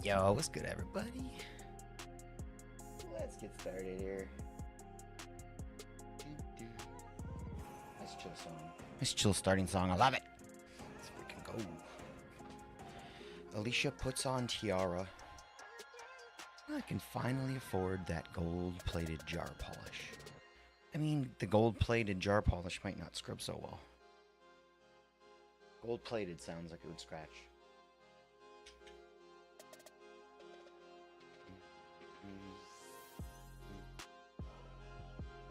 Yo, what's good, everybody? Let's get started here. Nice chill song. Nice chill starting song. I love it. Let's freaking go. Alicia puts on tiara. I can finally afford that gold-plated jar polish. I mean, the gold-plated jar polish might not scrub so well. Gold-plated sounds like it would scratch.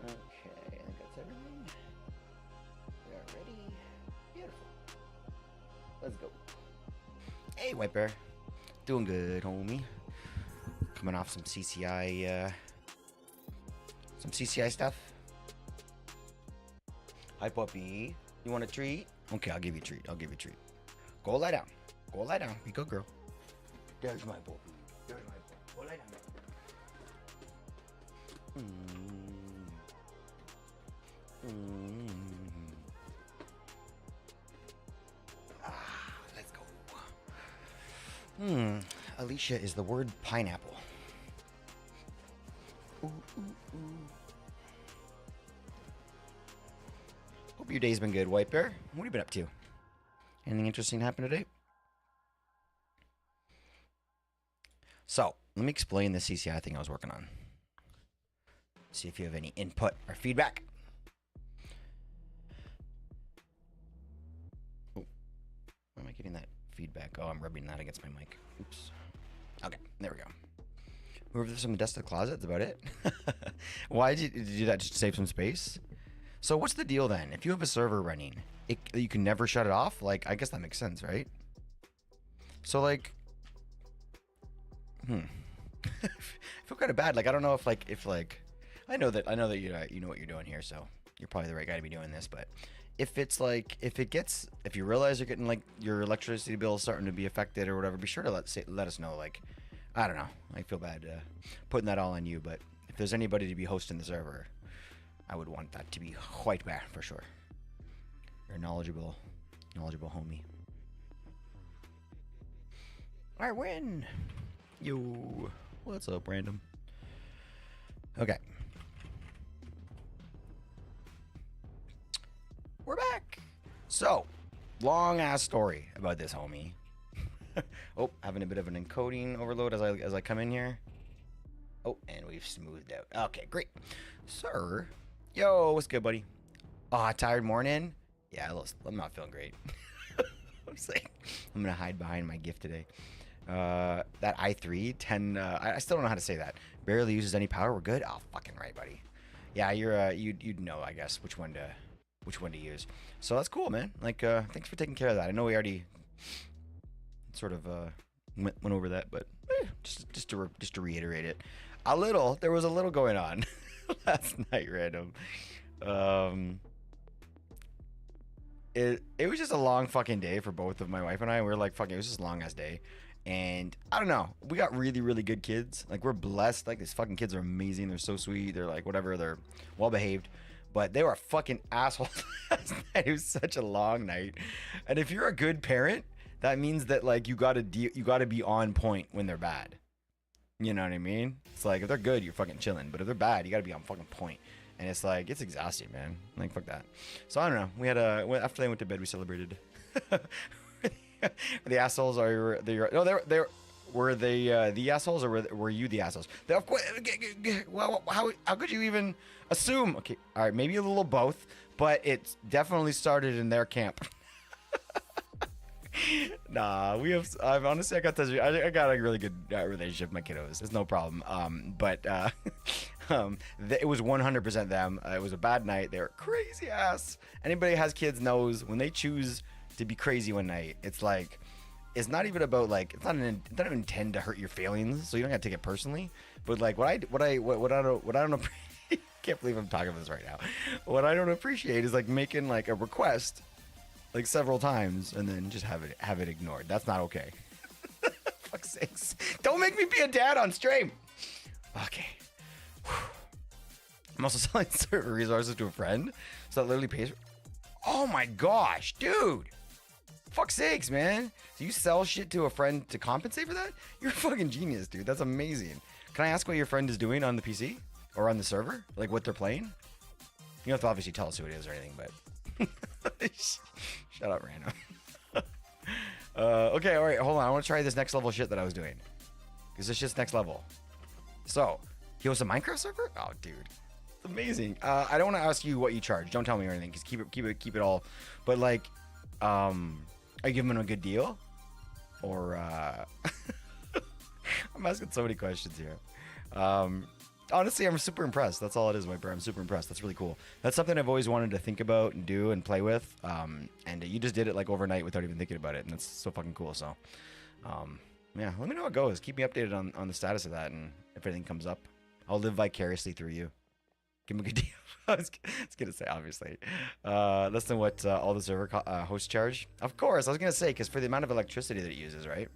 Okay, I think that's everything. We are ready. Beautiful. Let's go. Hey, White Bear. Doing good, homie. Coming off some CCI, stuff. Hi, puppy. You want a treat? Okay, I'll give you a treat. Go lie down. Go lie down. Be a good girl. There's my puppy. Go lie down. Let's go. Alicia is the word pineapple. Ooh. Hope your day's been good, White Bear. What have you been up to? Anything interesting happened today? So, let me explain the CCI thing I was working on. See if you have any input or feedback. Oh, why am I getting that feedback? Oh, I'm rubbing that against my mic. Oops. Okay, there we go. Move some dust to the closet. That's about it. Why did you do that? Just to save some space? So what's the deal then? If you have a server running, you can never shut it off? Like, I guess that makes sense, right? So, like... I feel kind of bad. Like, I don't know if I know that you know what you're doing here, so you're probably the right guy to be doing this. But if it's like, if you realize you're getting like your electricity bill starting to be affected or whatever, be sure to let us know. Like, I don't know. I feel bad putting that all on you, but if there's anybody to be hosting the server, I would want that to be White Bear for sure. You're a knowledgeable homie. I win. Yo, what's up, random? Okay. We're back. So, long ass story about this homie. Oh, having a bit of an encoding overload as I come in here. Oh, and we've smoothed out. Okay, great. Sir. Yo, what's good, buddy? Oh, tired morning? Yeah, I'm not feeling great. I'm saying I'm gonna hide behind my gift today. That i3 10 I still don't know how to say that. Barely uses any power. We're good. Oh, fucking right, buddy. Yeah, you'd know, I guess, which one to use. So that's cool, man. Like, thanks for taking care of that. I know we already sort of went over that, but just to reiterate it, there was a little going on last night, random. It was just a long fucking day for both of my wife and I. We were like, fucking, it was just a long ass day. And I don't know, we got really, really good kids. Like, we're blessed. Like, these fucking kids are amazing. They're so sweet. They're like, whatever. They're well behaved. But they were fucking assholes last night. It was such a long night. And if you're a good parent, that means that, like, you gotta be on point when they're bad. You know what I mean? It's like, if they're good, you're fucking chilling. But if they're bad, you gotta be on fucking point. And it's like, it's exhausting, man. Like, fuck that. So I don't know. We had after they went to bed, we celebrated. The assholes are were they the assholes, or were you the assholes? Of course. Well, how could you even assume? Okay, all right, maybe a little both, but it definitely started in their camp. Nah, I've honestly, I got a really good relationship with my kiddos. There's no problem. But it was 100% them. It was a bad night. They were crazy ass. Anybody who has kids knows when they choose to be crazy one night, it's like, it's not even about, like, it's not an intend to hurt your feelings, so you don't gotta take it personally. But like, what I don't can't believe I'm talking about this right now. What I don't appreciate is like making like a request like several times and then just have it ignored. That's not okay. Fuck's sakes. Don't make me be a dad on stream. Okay. I'm also selling certain resources to a friend, so that literally pays. Oh my gosh, dude. Fuck sakes, man. So you sell shit to a friend to compensate for that? You're a fucking genius, dude. That's amazing. Can I ask what your friend is doing on the PC? Or on the server? Like what they're playing? You don't have to obviously tell us who it is or anything, but... Shut up, random. Okay, alright, hold on. I want to try this next level shit that I was doing. Because this shit's next level. So, he was a Minecraft server? Oh, dude. It's amazing. I don't want to ask you what you charge. Don't tell me or anything. Just keep it all. But like, are you giving him a good deal? Or, I'm asking so many questions here. Honestly, I'm super impressed. That's all it is, Viper. I'm super impressed. That's really cool. That's something I've always wanted to think about and do and play with. And you just did it like overnight without even thinking about it. And that's so fucking cool. So, yeah, let me know how it goes. Keep me updated on the status of that. And if anything comes up, I'll live vicariously through you. Give him a good deal. I was going to say, obviously. Less than what all the server hosts charge. Of course, I was going to say, because for the amount of electricity that it uses, right?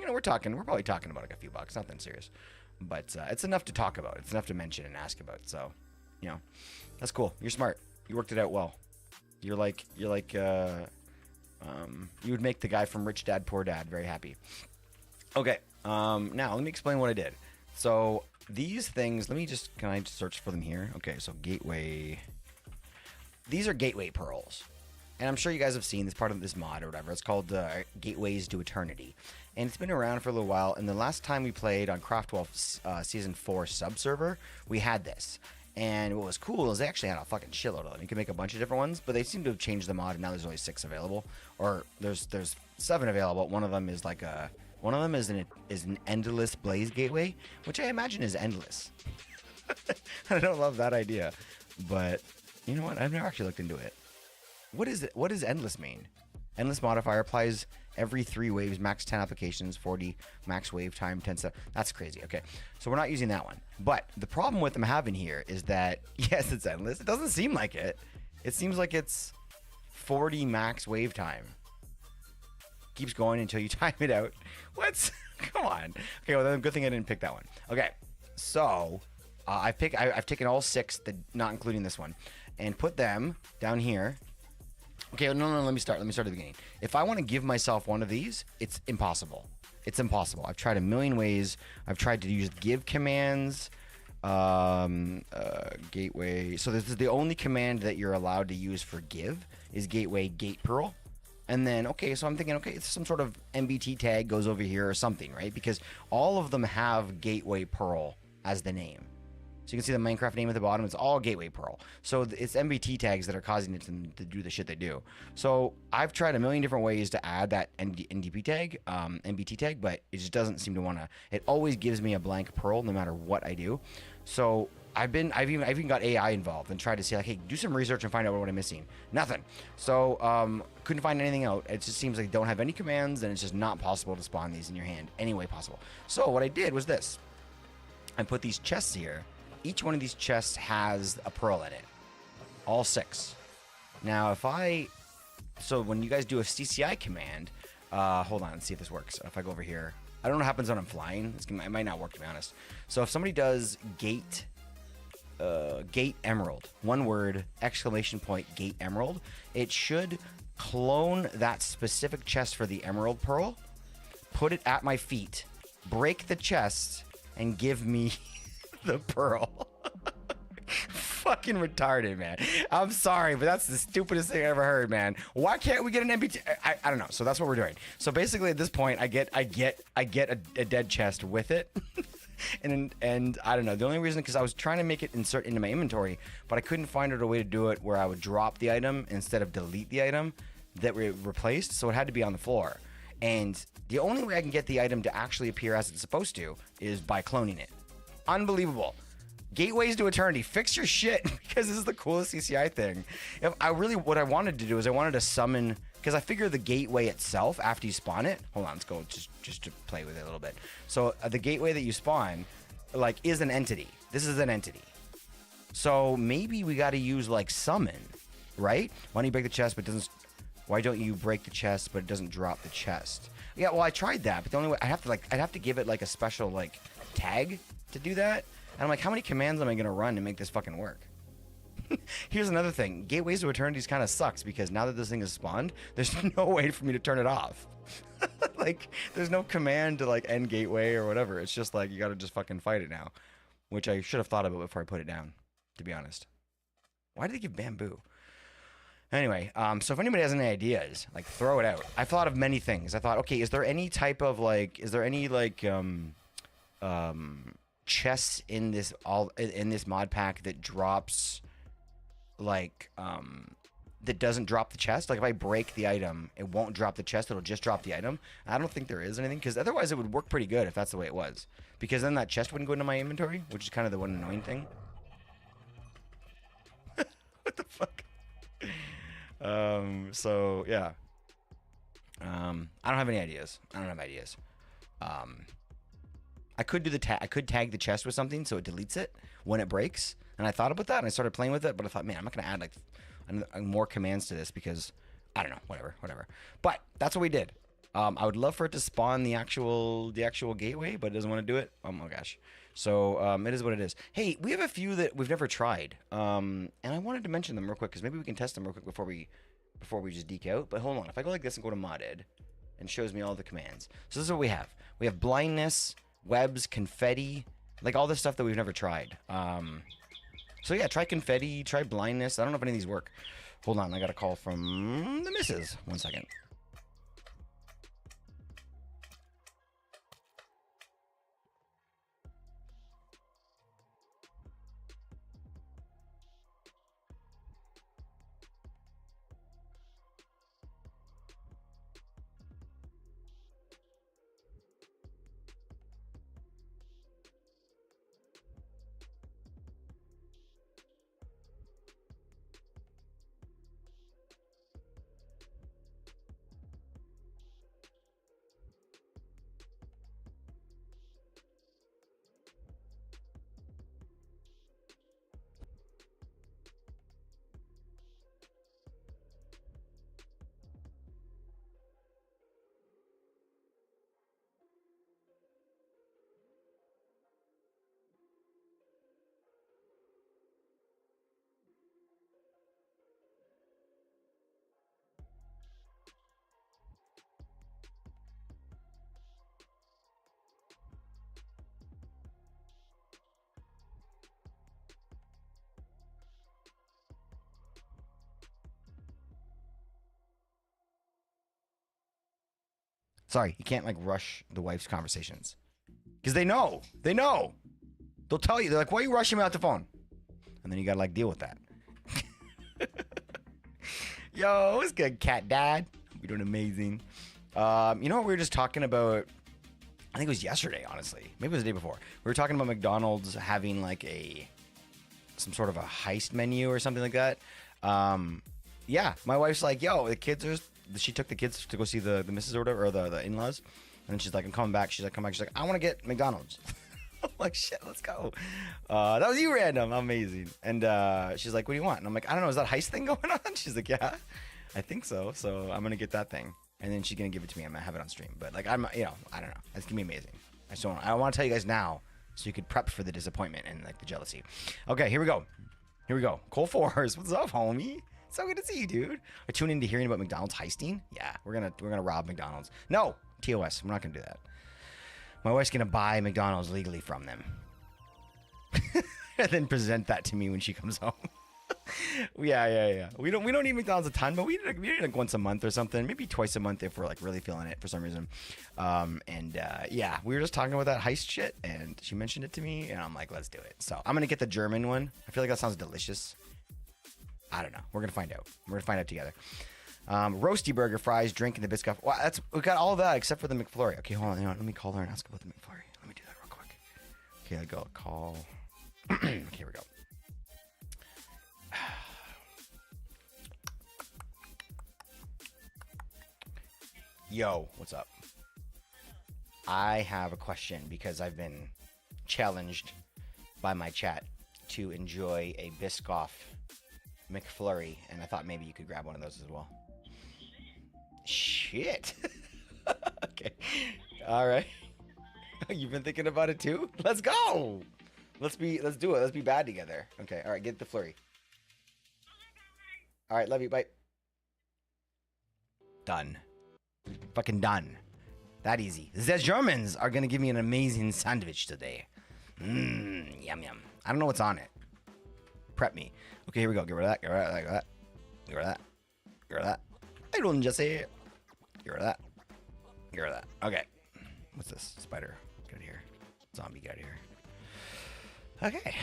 You know, we're probably talking about like a few bucks. Nothing serious. But it's enough to talk about. It's enough to mention and ask about. So, you know, that's cool. You're smart. You worked it out well. You're like you would make the guy from Rich Dad Poor Dad very happy. Okay. Now let me explain what I did. So these things, can I just search for them here? Okay. So gateway. These are gateway pearls. And I'm sure you guys have seen this part of this mod or whatever. It's called Gateways to Eternity. And it's been around for a little while. And the last time we played on Craftwolf Season 4 sub-server, we had this. And what was cool is they actually had a fucking shitload of them. You can make a bunch of different ones, but they seem to have changed the mod, and now there's only 6 available. Or there's 7 available. One of them is like an endless blaze gateway, which I imagine is endless. I don't love that idea. But you know what? I've never actually looked into it. What is it? What does endless mean? Endless modifier applies every 3 waves, max 10 applications, 40 max wave time, 10 stuff. That's crazy. Okay, so we're not using that one. But the problem with them having here is that, yes, it's endless. It doesn't seem like it. It seems like it's 40 max wave time. Keeps going until you time it out. What? Come on. Okay, well, then good thing I didn't pick that one. Okay, so I've taken all 6, not including this one, and put them down here. Okay, no, let me start at the beginning. If I want to give myself one of these, it's impossible. It's impossible. I've tried a million ways. I've tried to use give commands, gateway. So this is the only command that you're allowed to use for give is gateway gate pearl. And then, okay, so I'm thinking, okay, it's some sort of MBT tag goes over here or something, right? Because all of them have gateway pearl as the name. So you can see the Minecraft name at the bottom. It's all Gateway Pearl. So it's MBT tags that are causing it to do the shit they do. So I've tried a million different ways to add that NDP tag, MBT tag, but it just doesn't seem to want to. It always gives me a blank pearl no matter what I do. So I've even got AI involved and tried to say like, hey, do some research and find out what I'm missing. Nothing. So couldn't find anything out. It just seems like you don't have any commands, and it's just not possible to spawn these in your hand any way possible. So what I did was this. I put these chests here. Each one of these chests has a pearl in it. All 6. Now, so when you guys do a CCI command, hold on, let's see if this works. If I go over here, I don't know what happens when I'm flying. It might not work, to be honest. So if somebody does gate emerald, one word, exclamation point, gate emerald, it should clone that specific chest for the emerald pearl, put it at my feet, break the chest, and give me the pearl. Fucking retarded, man. I'm sorry, but that's the stupidest thing I ever heard, man. Why can't we get an MBT? I don't know. So that's what we're doing. So basically, at this point, I get a dead chest with it, and I don't know. The only reason because I was trying to make it insert into my inventory, but I couldn't find a way to do it where I would drop the item instead of delete the item that we replaced. So it had to be on the floor, and the only way I can get the item to actually appear as it's supposed to is by cloning it. Unbelievable. Gateways to Eternity. Fix your shit, because this is the coolest CCI thing. What I wanted to do is I wanted to summon, because I figure the gateway itself, after you spawn it, hold on, let's go just to play with it a little bit. So the gateway that you spawn, like, is an entity. This is an entity. So maybe we got to use like summon, right? Why don't you break the chest, but it doesn't? Why don't you break the chest, but it doesn't drop the chest? Yeah, well, I tried that, but the only way I'd have to give it like a special like tag to do that. And I'm like, how many commands am I gonna run to make this fucking work? Here's another thing. Gateways to Eternities kind of sucks because now that this thing is spawned, there's no way for me to turn it off. Like, there's no command to, like, end gateway or whatever. It's just like, you gotta just fucking fight it now. Which I should have thought about before I put it down, to be honest. Why did they give bamboo? Anyway, so if anybody has any ideas, like, throw it out. I thought of many things. I thought, okay, is there any type of, like, chests in this mod pack that drops, like, that doesn't drop the chest? Like, if I break the item, it won't drop the chest, it'll just drop the item. I don't think there is anything, because otherwise it would work pretty good if that's the way it was. Because then that chest wouldn't go into my inventory, which is kind of the one annoying thing. What the fuck? So, yeah. I don't have any ideas. I don't have ideas. I could do I could tag the chest with something so it deletes it when it breaks. And I thought about that and I started playing with it, but I thought, man, I'm not going to add like more commands to this because I don't know, whatever. But that's what we did. I would love for it to spawn the actual gateway, but it doesn't want to do it. Oh my gosh. So it is what it is. Hey, we have a few that we've never tried, and I wanted to mention them real quick because maybe we can test them real quick before we just deke out. But hold on, if I go like this and go to modded, and shows me all the commands. So this is what we have. We have blindness, webs, confetti, like all this stuff that we've never tried. So yeah, try confetti, try blindness. I don't know if any of these work. Hold on, I got a call from the missus. 1 second. Sorry, you can't like rush the wife's conversations. Because they know. They know. They'll tell you. They're like, why are you rushing me out the phone? And then you gotta like deal with that. Yo, what's good, cat dad? You're doing amazing. You know what we were just talking about? I think it was yesterday, honestly. Maybe it was the day before. We were talking about McDonald's having like some sort of a heist menu or something like that. Yeah, my wife's like, yo, the kids are... She took the kids to go see the missus or whatever, or the in-laws. And then she's like, I'm coming back. She's like, come back. She's like, I want to get McDonald's. I'm like, shit, let's go. That was you, random. Amazing. And she's like, what do you want? And I'm like, I don't know. Is that heist thing going on? She's like, yeah, I think so. So I'm going to get that thing. And then she's going to give it to me. I'm going to have it on stream. But like, I don't know. It's going to be amazing. I want to tell you guys now so you could prep for the disappointment and like the jealousy. Okay, here we go. Cole Force, what's up, homie? So good to see you, dude. I tune into hearing about McDonald's heisting. Yeah, we're gonna rob McDonald's. No, TOS. We're not gonna do that. My wife's gonna buy McDonald's legally from them, and then present that to me when she comes home. Yeah. We don't eat McDonald's a ton, but we eat like once a month or something, maybe twice a month if we're like really feeling it for some reason. Yeah, we were just talking about that heist shit, and she mentioned it to me, and I'm like, let's do it. So I'm gonna get the German one. I feel like that sounds delicious. I don't know. We're gonna find out. We're gonna find out together. Roasty burger, fries, drink, and the biscuit. Wow, we got all of that except for the McFlurry. Okay, hold on. Let me call her and ask about the McFlurry. Let me do that real quick. Okay, I go call. Okay, here we go. Yo, what's up? I have a question because I've been challenged by my chat to enjoy a Biscoff McFlurry, and I thought maybe you could grab one of those as well. Shit. Okay. All right. You've been thinking about it too? Let's go. Let's do it. Let's be bad together. Okay. All right. Get the flurry. All right, love you. Bye. Done. Fucking done. That easy. The Germans are gonna give me an amazing sandwich today. Mmm, yum yum. I don't know what's on it. Prep me. Okay, here we go. Get rid of that. Get rid of that. Get rid of that. Get rid of that. Get rid of that. I don't just say it. Get rid of that. Get rid of that. Okay. What's this? Spider. Get out of here. Zombie, get out of here. Okay.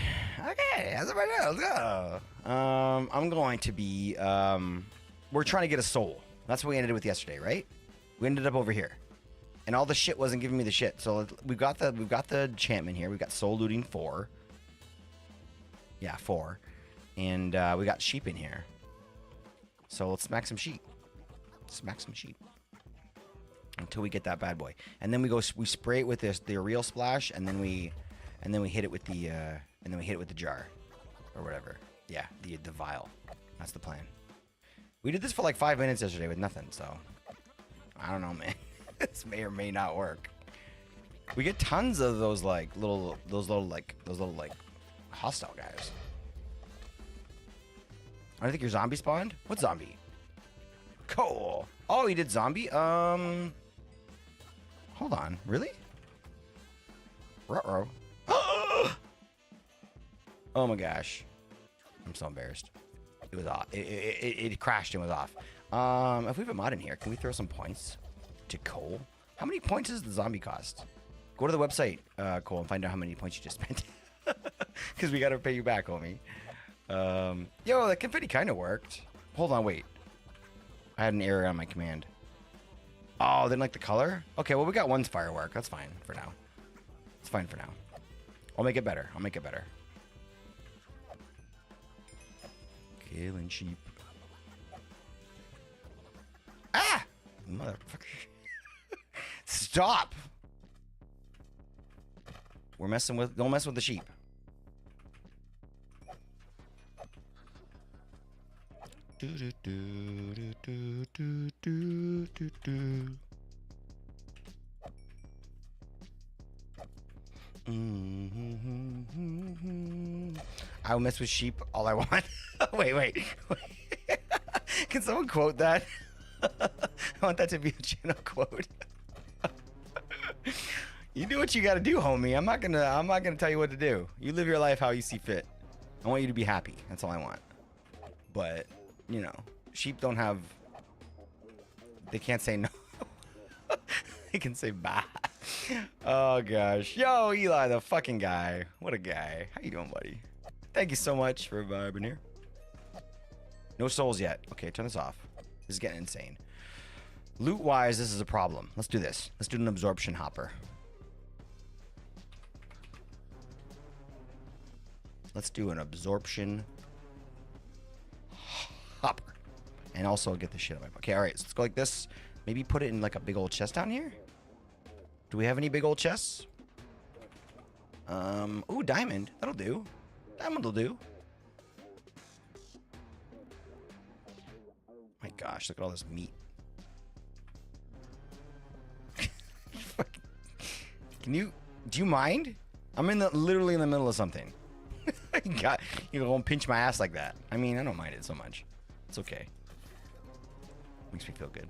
Okay. How's everybody doing? Let's go. I'm going to be, we're trying to get a soul. That's what we ended with yesterday, right? We ended up over here. And all the shit wasn't giving me the shit. So we've got the enchantment here. We've got soul looting 4. Yeah, 4. And we got sheep in here. So let's smack some sheep. Smack some sheep. Until we get that bad boy. And then we spray it with the real splash, and then we hit it with the jar. Or whatever. Yeah, the vial. That's the plan. We did this for like 5 minutes yesterday with nothing, so I don't know, man. This may or may not work. We get tons of those little hostile guys. I don't think you're zombie spawned. What zombie? Cool. Oh, you did zombie? Hold on. Really? Ruh-roh. Oh my gosh. I'm so embarrassed. It was off. It crashed and was off. If we have a mod in here, can we throw some points to Cole? How many points does the zombie cost? Go to the website, Cole, and find out how many points you just spent. Because we got to pay you back, homie. Yo, that confetti kind of worked. Hold on, wait. I had an error on my command. Oh, didn't like the color? Okay, well, we got one firework. That's fine for now. It's fine for now. I'll make it better. I'll make it better. Killing sheep. Ah! Motherfucker. Stop! We're messing with... Don't mess with the sheep. Do do do do do do do do do. I'll mess with sheep all I want. wait. Can someone quote that? I want that to be a channel quote. You do what you gotta do, homie. I'm not gonna tell you what to do. You live your life how you see fit. I want you to be happy. That's all I want. But, you know, sheep don't have... They can't say no. They can say bye. Oh, gosh. Yo, Eli, the fucking guy. What a guy. How you doing, buddy? Thank you so much for vibing here. No souls yet. Okay, turn this off. This is getting insane. Loot-wise, this is a problem. Let's do this. Let's do an absorption hopper. Let's do an absorption hopper. And also get the shit out of my... Okay, all right. So let's go like this. Maybe put it in like a big old chest down here. Do we have any big old chests? Ooh, diamond. That'll do. Diamond will do. My gosh, look at all this meat. Do you mind? I'm literally in the middle of something. You won't pinch my ass like that. I mean, I don't mind it so much. It's okay. Makes me feel good.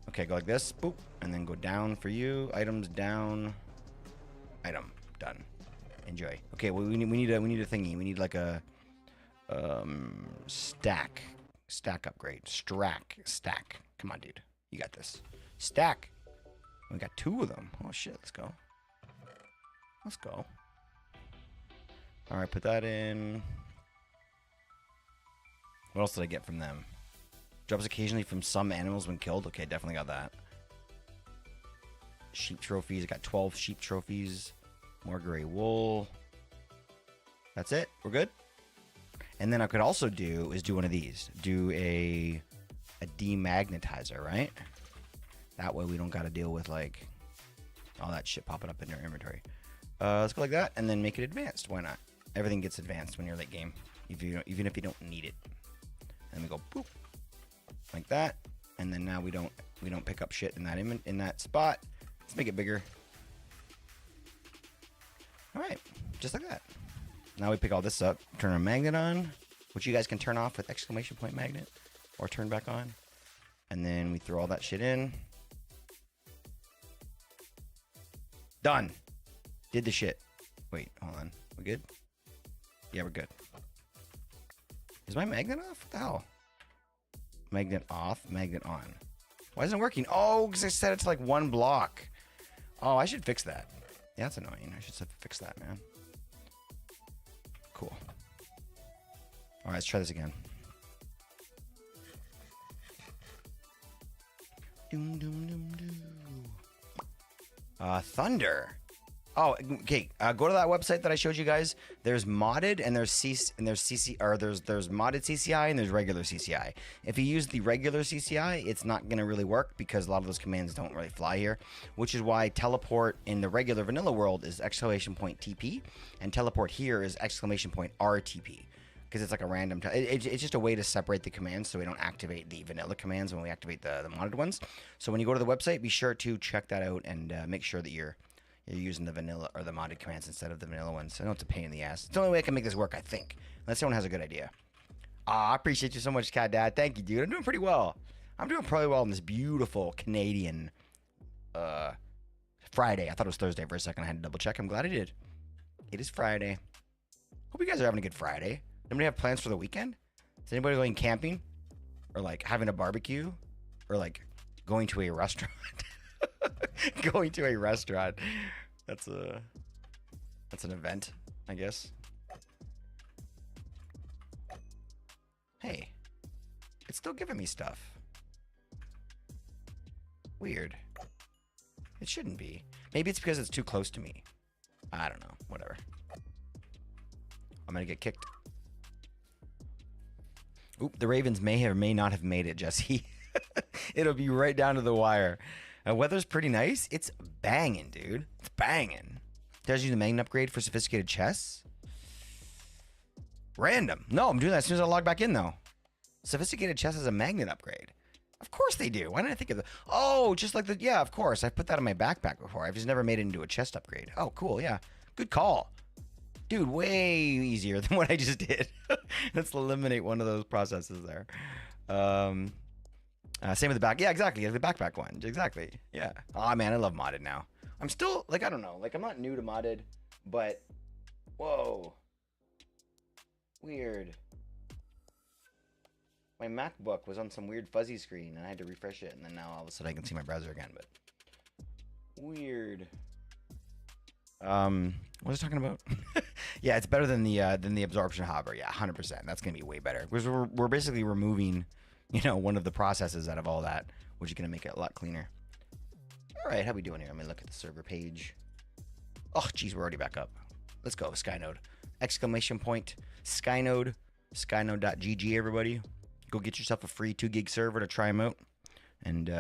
Okay, go like this, boop, and then go down for you. Items down. Item done. Enjoy. Okay, well we need a thingy. We need like a stack upgrade. Stack. Come on, dude. You got this. Stack. We got 2 of them. Oh shit, let's go. Let's go. All right, put that in. What else did I get from them? Drops occasionally from some animals when killed. Okay, definitely got that. Sheep trophies. I got 12 sheep trophies. More gray wool. That's it. We're good. And then I could also do one of these. Do a demagnetizer, right? That way we don't got to deal with like all that shit popping up in your inventory. Let's go like that and then make it advanced. Why not? Everything gets advanced when you're late game, even if you don't need it. And we go boop. Like that, and then now we don't pick up shit in that spot. Let's make it bigger. All right, just like that. Now we pick all this up, turn our magnet on. which you guys can turn off with exclamation point magnet or turn back on. And then we throw all that shit in. Done. Did the shit. Wait, hold on. We good? Yeah, we're good. Is my magnet off? What the hell? Magnet off, magnet on. Why isn't it working? Oh, because I set it to like one block. Oh, I should fix that. Yeah, that's annoying. I should fix that, man. Cool. All right, let's try this again. Doom, doom, doom, doom. Thunder. Oh, okay. Go to that website that I showed you guys. There's modded and there's CC or there's modded CCI and there's regular CCI. If you use the regular CCI, it's not gonna really work because a lot of those commands don't really fly here. Which is why teleport in the regular vanilla world is exclamation point TP, and teleport here is exclamation point RTP. Because it's like a random. It's just a way to separate the commands so we don't activate the vanilla commands when we activate the modded ones. So when you go to the website, be sure to check that out and make sure that you're using the vanilla or the modded commands instead of the vanilla ones. I know it's a pain in the ass. It's the only way I can make this work, I think. Unless someone has a good idea. I appreciate you so much, Cat Dad. Thank you, dude. I'm doing pretty well. I'm doing probably well on this beautiful Canadian Friday. I thought it was Thursday for a second. I had to double check. I'm glad I did. It is Friday. Hope you guys are having a good Friday. Anybody have plans for the weekend? Is anybody going camping? Or like having a barbecue? Or like going to a restaurant? Going to a restaurant. That's an event, I guess. Hey. It's still giving me stuff. Weird. It shouldn't be. Maybe it's because it's too close to me. I don't know. Whatever. I'm gonna get kicked. Oop, the Ravens may or may not have made it, Jesse. It'll be right down to the wire. Weather's pretty nice. It's banging, dude. It's banging. Does you the magnet upgrade for sophisticated chests? Random. No, I'm doing that as soon as I log back in, though. Sophisticated chest has a magnet upgrade. Of course they do. Why didn't I think of that? Oh, just like the... Yeah, of course. I put that in my backpack before. I've just never made it into a chest upgrade. Oh, cool. Yeah. Good call. Dude, way easier than what I just did. Let's eliminate one of those processes there. Same with the back. Yeah, exactly. The backpack one. Exactly. Yeah. Oh, man, I love modded now. I'm still, like, I don't know. Like, I'm not new to modded, but... Whoa. Weird. My MacBook was on some weird fuzzy screen, and I had to refresh it, and then now all of a sudden I can see my browser again, but... Weird. What was I talking about? Yeah, it's better than the absorption hopper. Yeah, 100%. That's gonna be way better because we're basically removing, you know, one of the processes out of all that, which is gonna make it a lot cleaner. All right, how we doing here? Let me look at the server page. Oh, geez, we're already back up. Let's go, Skynode! Exclamation point, Skynode, skynode.gg. Everybody, go get yourself a free 2 gig server to try them out, and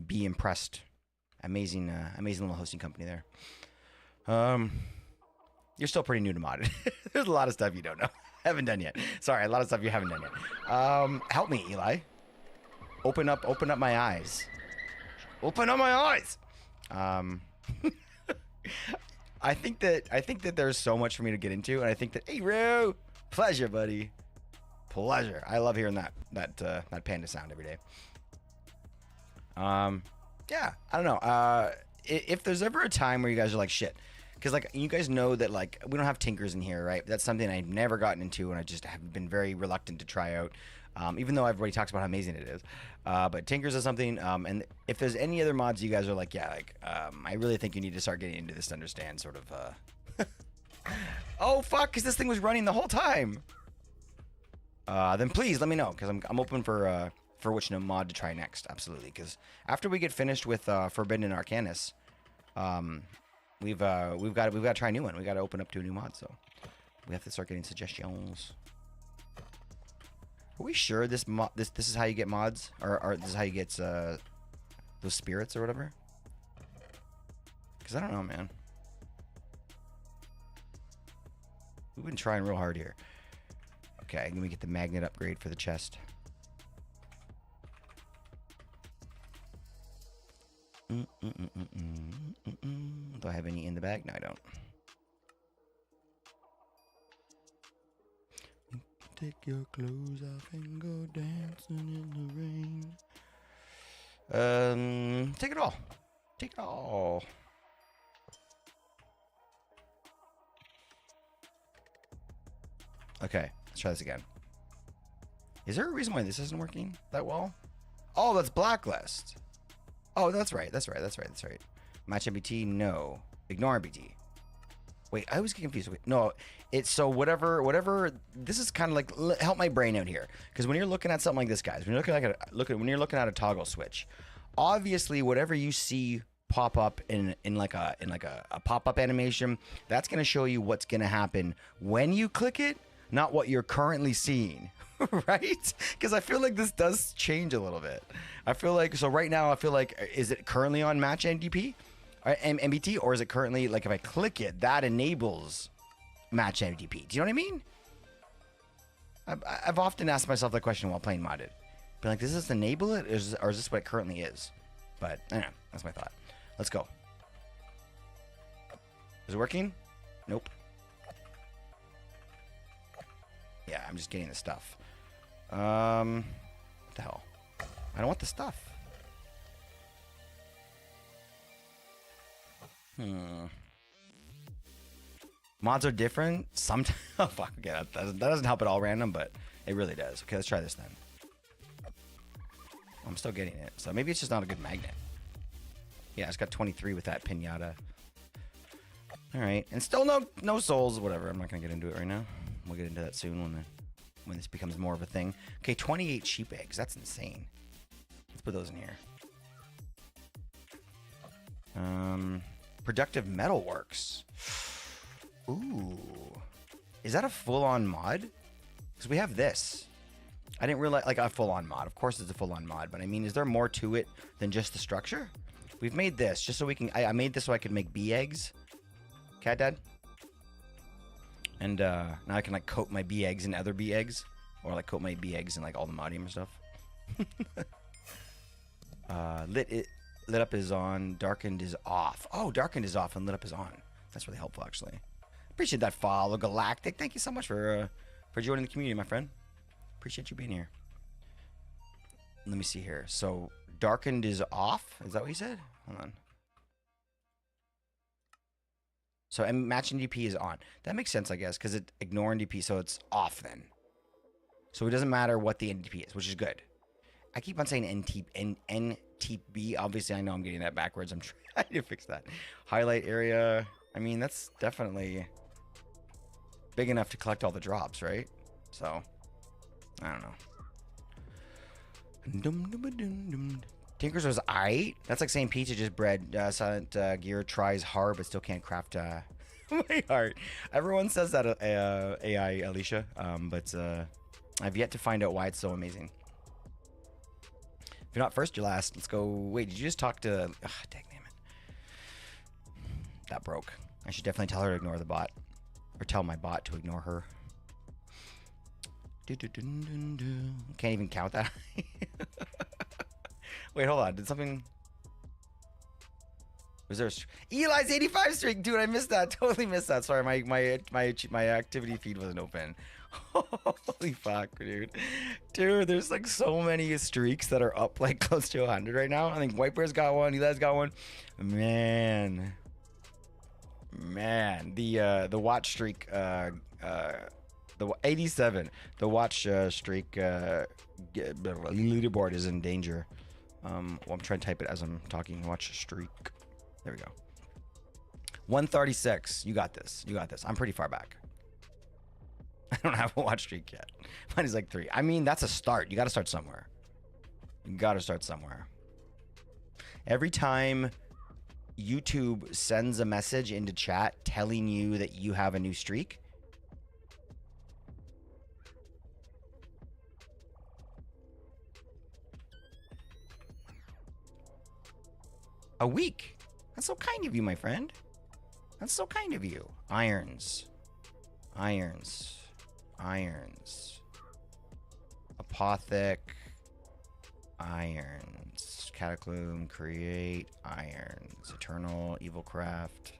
be impressed. Amazing, amazing little hosting company there. You're still pretty new to modded. There's a lot of stuff you don't know. Haven't done yet. Sorry, a lot of stuff you haven't done yet. Help me, Eli. Open up my eyes. Open up my eyes. I think that there's so much for me to get into, and I think that hey, Ro, pleasure, buddy. Pleasure. I love hearing that panda sound every day. Yeah, I don't know. If there's ever a time where you guys are like, shit, because like you guys know that like we don't have tinkers in here, right? That's something I've never gotten into, and I just have been very reluctant to try out, even though everybody talks about how amazing it is. But tinkers is something, and if there's any other mods you guys are like, yeah, like I really think you need to start getting into this to understand sort of. Oh fuck, because this thing was running the whole time. Then please let me know, because I'm open for which mod to try next. Absolutely, because after we get finished with Forbidden Arcanus, we've got to try a new one. We got to open up to a new mod, so we have to start getting suggestions. Are we sure this is how you get mods, or this is how you get those spirits or whatever? Because I don't know, man. We've been trying real hard here. Okay, let me get the magnet upgrade for the chest. Do I have any in the bag? No, I don't. take your clothes off and go dancing in the rain. Take it all. Take it all. Okay, let's try this again. Is there a reason why this isn't working that well? Oh, that's blacklist. Oh, that's right. That's right. That's right. That's right. Match MBT, no. Ignore MBT. Wait, I always get confused. Wait, no, it's so whatever. This is kind of like help my brain out here, because when you're looking at something like this, guys, when you're looking at a toggle switch, obviously whatever you see pop up in like a pop-up animation, that's gonna show you what's gonna happen when you click it, not what you're currently seeing. Right? Because I feel like this does change a little bit. I feel like, so right now, I feel like, is it currently on match NDP? MBT, or is it currently, like, if I click it, that enables match MDP? Do you know what I mean? I've often asked myself that question while playing modded. Be like, does this enable it, or is this what it currently is? But, I don't know. That's my thought. Let's go. Is it working? Nope. Yeah, I'm just getting the stuff. What the hell? I don't want the stuff. Mods are different. Sometimes. Oh, fuck. Okay, that doesn't help at all random, but it really does. Okay, let's try this then. I'm still getting it. So maybe it's just not a good magnet. Yeah, it's got 23 with that pinata. All right. And still no souls, whatever. I'm not going to get into it right now. We'll get into that soon when this becomes more of a thing. Okay, 28 sheep eggs. That's insane. Let's put those in here. Productive metalworks. Ooh. Is that a full-on mod? Because we have this. I didn't realize, like, a full-on mod. Of course it's a full-on mod, but I mean, is there more to it than just the structure? We've made this just so we can... I made this so I could make bee eggs. Cat Dad? And now I can, like, coat my bee eggs in other bee eggs. Or, like, coat my bee eggs in, like, all the modium and stuff. Lit up is on, darkened is off. Oh, darkened is off and lit up is on. That's really helpful, actually. Appreciate that follow, Galactic. Thank you so much for joining the community, my friend. Appreciate you being here. Let me see here. So, darkened is off? Is that what you said? Hold on. So, match NDP is on. That makes sense, I guess, because it ignore NDP, so it's off then. So, it doesn't matter what the NDP is, which is good. I keep on saying NTB. Obviously, I know I'm getting that backwards. I'm trying to fix that. Highlight area. I mean, that's definitely big enough to collect all the drops, right? So, I don't know. Tinkers was aight. That's like saying pizza just bread. Silent Gear tries hard but still can't craft my heart. Everyone says that AI, Alicia. But I've yet to find out why it's so amazing. If you're not first, you're last. Let's go. Wait, did you just talk to... Ugh, dang it. That broke. I should definitely tell her to ignore the bot. Or tell my bot to ignore her. Can't even count that. Wait, hold on. Did something... Was there a... Eli's 85 streak! Dude, I missed that. Totally missed that. Sorry, my activity feed wasn't open. Holy fuck, dude. Dude, there's like so many streaks that are up like close to 100 right now. I think White Bear's got one, Eli's got one. Man, the watch streak, the 87, the watch streak leaderboard is in danger. Well, I'm trying to type it as I'm talking. Watch streak. There we go. 136. You got this. You got this. I'm pretty far back. I don't have a watch streak yet. Mine is like 3. I mean, that's a start. You got to start somewhere. You got to start somewhere. Every time YouTube sends a message into chat telling you that you have a new streak, a week. That's so kind of you, my friend. That's so kind of you. Irons. Apothec. Irons. Cataclysm. Create. Irons. Eternal. Evil Craft.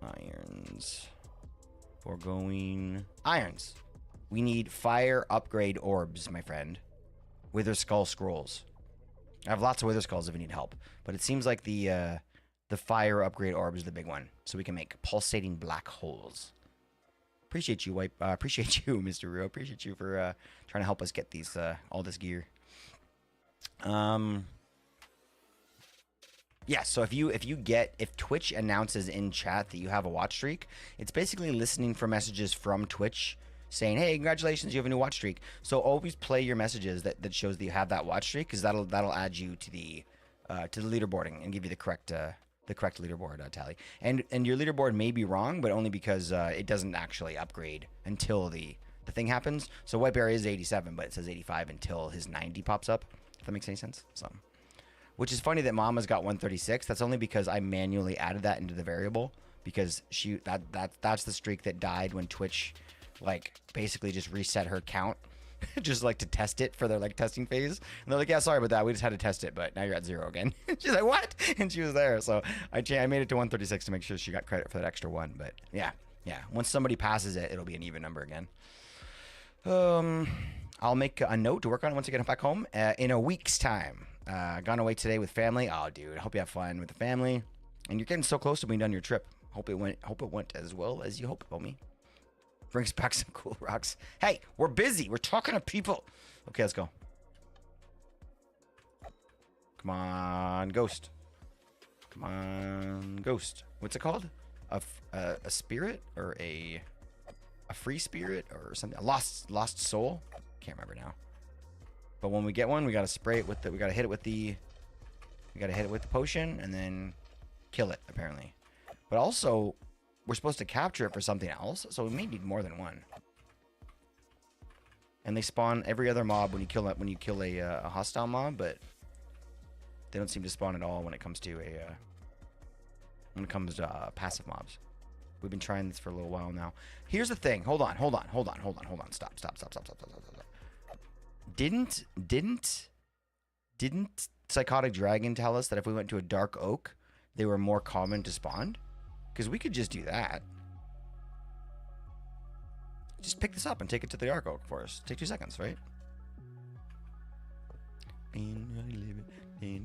Irons. Foregoing. Irons. We need fire upgrade orbs, my friend. Wither skull scrolls. I have lots of wither skulls if you need help, but it seems like the fire upgrade orb is the big one, so we can make pulsating black holes. Appreciate you, appreciate you, Mr. Rio. Appreciate you for trying to help us get these all this gear. Yeah, so if Twitch announces in chat that you have a watch streak, it's basically listening for messages from Twitch saying, "Hey, congratulations, you have a new watch streak." So always play your messages that shows that you have that watch streak, because that'll add you to the leaderboarding and give you the correct leaderboard tally. And your leaderboard may be wrong, but only because it doesn't actually upgrade until the thing happens. So White Bear is 87, but it says 85 until his 90 pops up. If that makes any sense. So, which is funny that Mama's got 136. That's only because I manually added that into the variable, because that's the streak that died when Twitch like basically just reset her count just like to test it for their like testing phase. And they're like, "Yeah, sorry about that. We just had to test it, but now you're at 0 again." She's like, "What?" And she was there. So I made it to 136 to make sure she got credit for that extra one. But yeah. Once somebody passes it, it'll be an even number again. I'll make a note to work on it once I get back home in a week's time. Gone away today with family. Oh, dude, I hope you have fun with the family. And you're getting so close to being done your trip. Hope it went as well as you hoped, homie. Brings back some cool rocks. Hey, we're busy. We're talking to people. Okay, let's go. Come on, ghost. Come on, ghost. What's it called? A spirit or a free spirit or something? A lost soul? Can't remember now. But when we get one, we gotta spray it with the. We gotta hit it with the potion and then kill it. Apparently, but also we're supposed to capture it for something else, so we may need more than one. And they spawn every other mob when you kill a hostile mob, but they don't seem to spawn at all when it comes to passive mobs. We've been trying this for a little while now. Here's the thing. Hold on. Stop. Didn't Psychotic Dragon tell us that if we went to a dark oak, they were more common to spawn? Because we could just do that. Just pick this up and take it to the dark oak for us. Take 2 seconds, right? When you're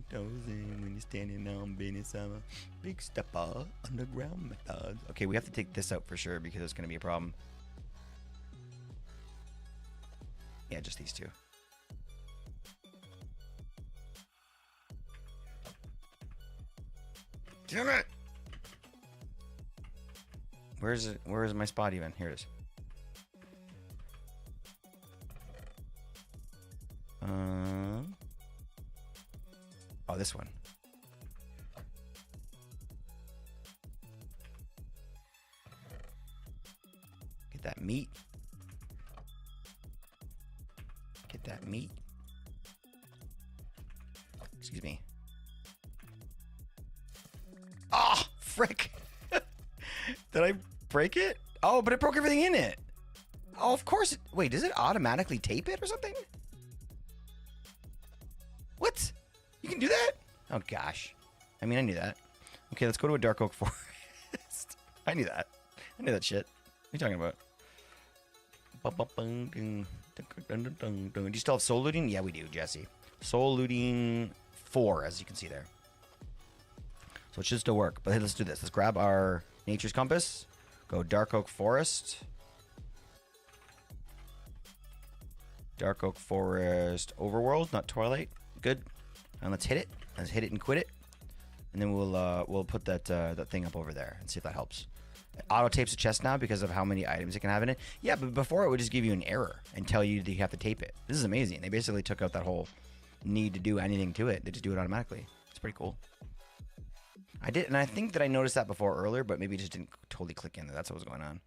standing on business, I'm a big stepper, underground methods. Okay, we have to take this out for sure because it's going to be a problem. Yeah, just these two. Damn it! Where is it? Where is my spot even? Here it is. Oh, this one. Get that meat. Get that meat. Excuse me. Ah, oh, frick. Did I break it? Oh, but it broke everything in it. Oh, of course. Wait, does it automatically tape it or something? What? You can do that? Oh, gosh. I mean, I knew that. Okay, let's go to a dark oak forest. I knew that. I knew that shit. What are you talking about? Do you still have soul looting? Yeah, we do, Jesse. Soul looting 4, as you can see there. So it should still work. But hey, let's do this. Let's grab our nature's compass. Go dark oak forest. Dark oak forest overworld, not twilight. Good. And let's hit it. Let's hit it and quit it. And then we'll put that thing up over there and see if that helps. It auto tapes the chest now because of how many items it can have in it. Yeah, but before it would just give you an error and tell you that you have to tape it. This is amazing. They basically took out that whole need to do anything to it. They just do it automatically. It's pretty cool. I did, and I think that I noticed that before earlier, but maybe it just didn't totally click in there. That's what was going on.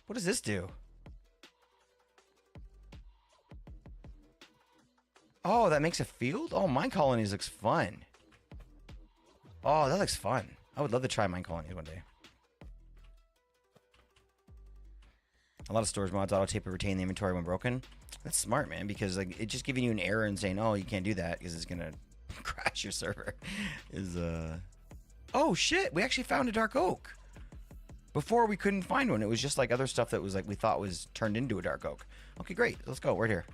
What does this do? Oh, that makes a field? Oh, mine colonies looks fun. Oh, that looks fun. I would love to try mine colonies one day. A lot of stores mods auto tape and retain the inventory when broken. That's smart, man, because like it's just giving you an error and saying, oh, you can't do that because it's gonna crash your server. Oh shit, we actually found a dark oak. Before we couldn't find one. It was just like other stuff that was like we thought was turned into a dark oak. Okay, great. Let's go. We're here.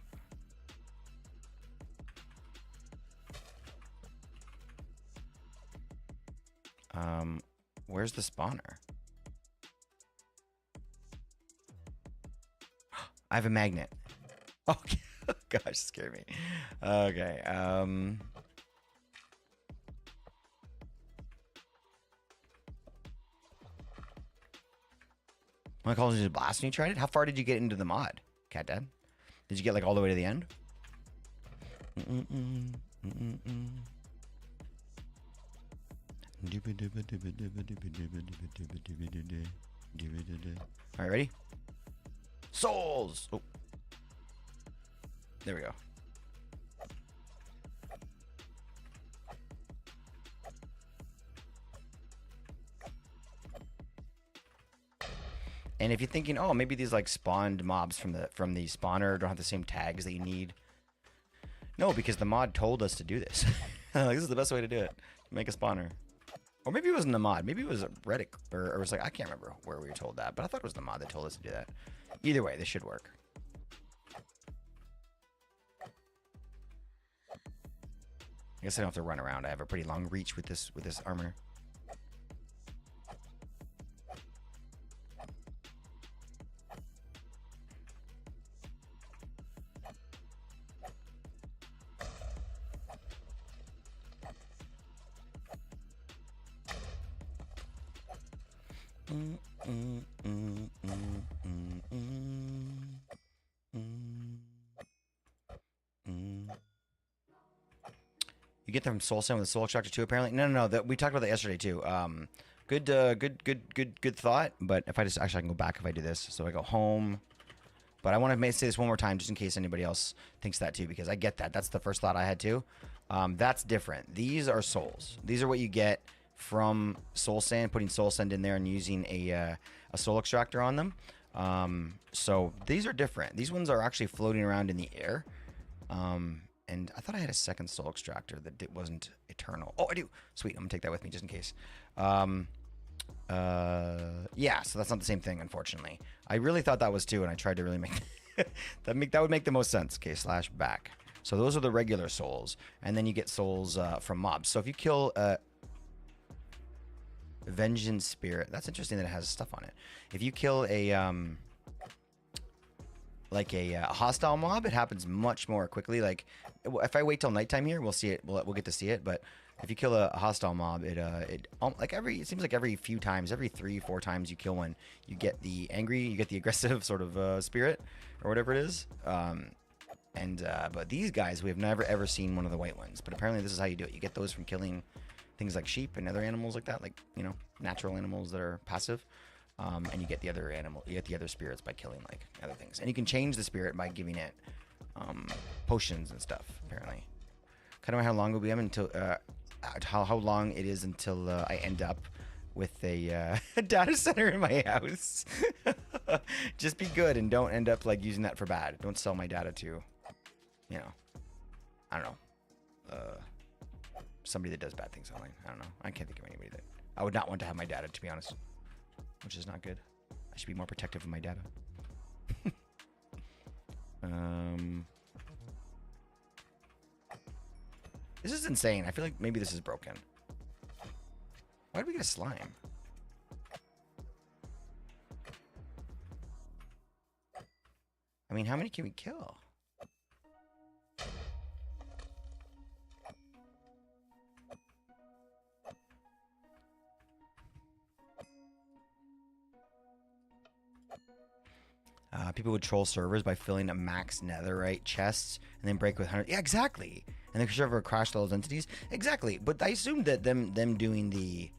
Where's the spawner? I have a magnet. Okay. Oh, gosh, scared me. Okay. My calls you blast when you tried it. How far did you get into the mod, Cat Dad? Did you get like all the way to the end? All right, ready? Souls. Oh, there we go. And if you're thinking, oh, maybe these like spawned mobs from the spawner don't have the same tags that you need. No, because the mod told us to do this. Like, this is the best way to do it. Make a spawner. Or maybe it wasn't the mod. Maybe it was a Reddit, or it was like, I can't remember where we were told that, but I thought it was the mod that told us to do that. Either way, this should work. I guess I don't have to run around. I have a pretty long reach with this armor. You get them from Soul Sand with the Soul Extractor too, apparently. No. We talked about that yesterday too. Good thought. But if I just actually I can go back if I do this. So I go home. But I want to say this one more time just in case anybody else thinks that too, because I get that. That's the first thought I had too. That's different. These are souls. These are what you get from Soul Sand, putting Soul Sand in there and using a Soul Extractor on them. So these are different. These ones are actually floating around in the air. And I thought I had a second Soul Extractor that wasn't eternal. Oh, I do. Sweet. I'm going to take that with me just in case. Yeah, so that's not the same thing, unfortunately. I really thought that was too, and I tried to really make... that would make the most sense. Okay, /back. So those are the regular souls. And then you get souls from mobs. So if you kill... Vengeance Spirit. That's interesting that it has stuff on it. If you kill a hostile mob, it happens much more quickly. Like if I wait till nighttime here, we'll see it. We'll get to see it. But if you kill a hostile mob, it seems like every few times, every 3-4 times you kill one, you get the aggressive sort of spirit or whatever it is. But these guys, we have never ever seen one of the white ones. But apparently this is how you do it. You get those from killing things like sheep and other animals like that, like, you know, natural animals that are passive. And you get the other spirits by killing like other things. And you can change the spirit by giving it potions and stuff, apparently. Kind of how long will we have until how long it is until I end up with a data center in my house. Just be good and don't end up like using that for bad. Don't sell my data to, you know, I don't know, somebody that does bad things online. I don't know. I can't think of anybody that I would not want to have my data, to be honest, which is not good. I should be more protective of my data. This is insane. I feel like maybe this is broken. Why did we get a slime? I mean, how many can we kill? People would troll servers by filling a max netherite chests and then break with 100. Yeah, exactly. And then server crash those entities. Exactly. But I assumed that them doing the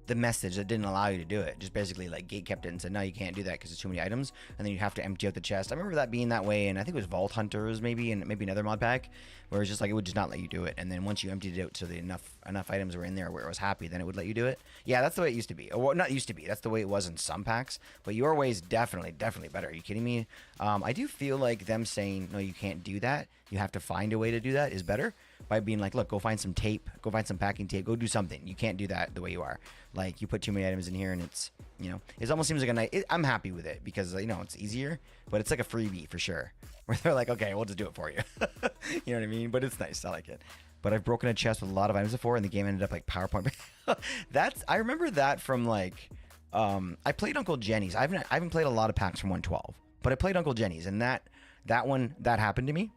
the message that didn't allow you to do it. Just basically like gate kept it and said, no, you can't do that because there's too many items, and then you have to empty out the chest. I remember that being that way, and I think it was Vault Hunters maybe, and maybe another mod pack where it's just like it would just not let you do it. And then once you emptied it out so the enough items were in there where it was happy, then it would let you do it. Yeah, that's the way it used to be. Or well, not used to be. That's the way it was in some packs. But your way is definitely better. Are you kidding me? I do feel like them saying no, you can't do that. You have to find a way to do that is better. By being like, look, go find some tape, go find some packing tape, go do something. You can't do that the way you are. Like, you put too many items in here, and it's, you know, it almost seems like a nice. I'm happy with it because, you know, it's easier, but it's like a freebie for sure. Where they're like, okay, we'll just do it for you. You know what I mean? But it's nice. I like it. But I've broken a chest with a lot of items before, and the game ended up like PowerPoint. I remember that from like, I played Uncle Jenny's. I haven't played a lot of packs from 112, but I played Uncle Jenny's, and that happened to me.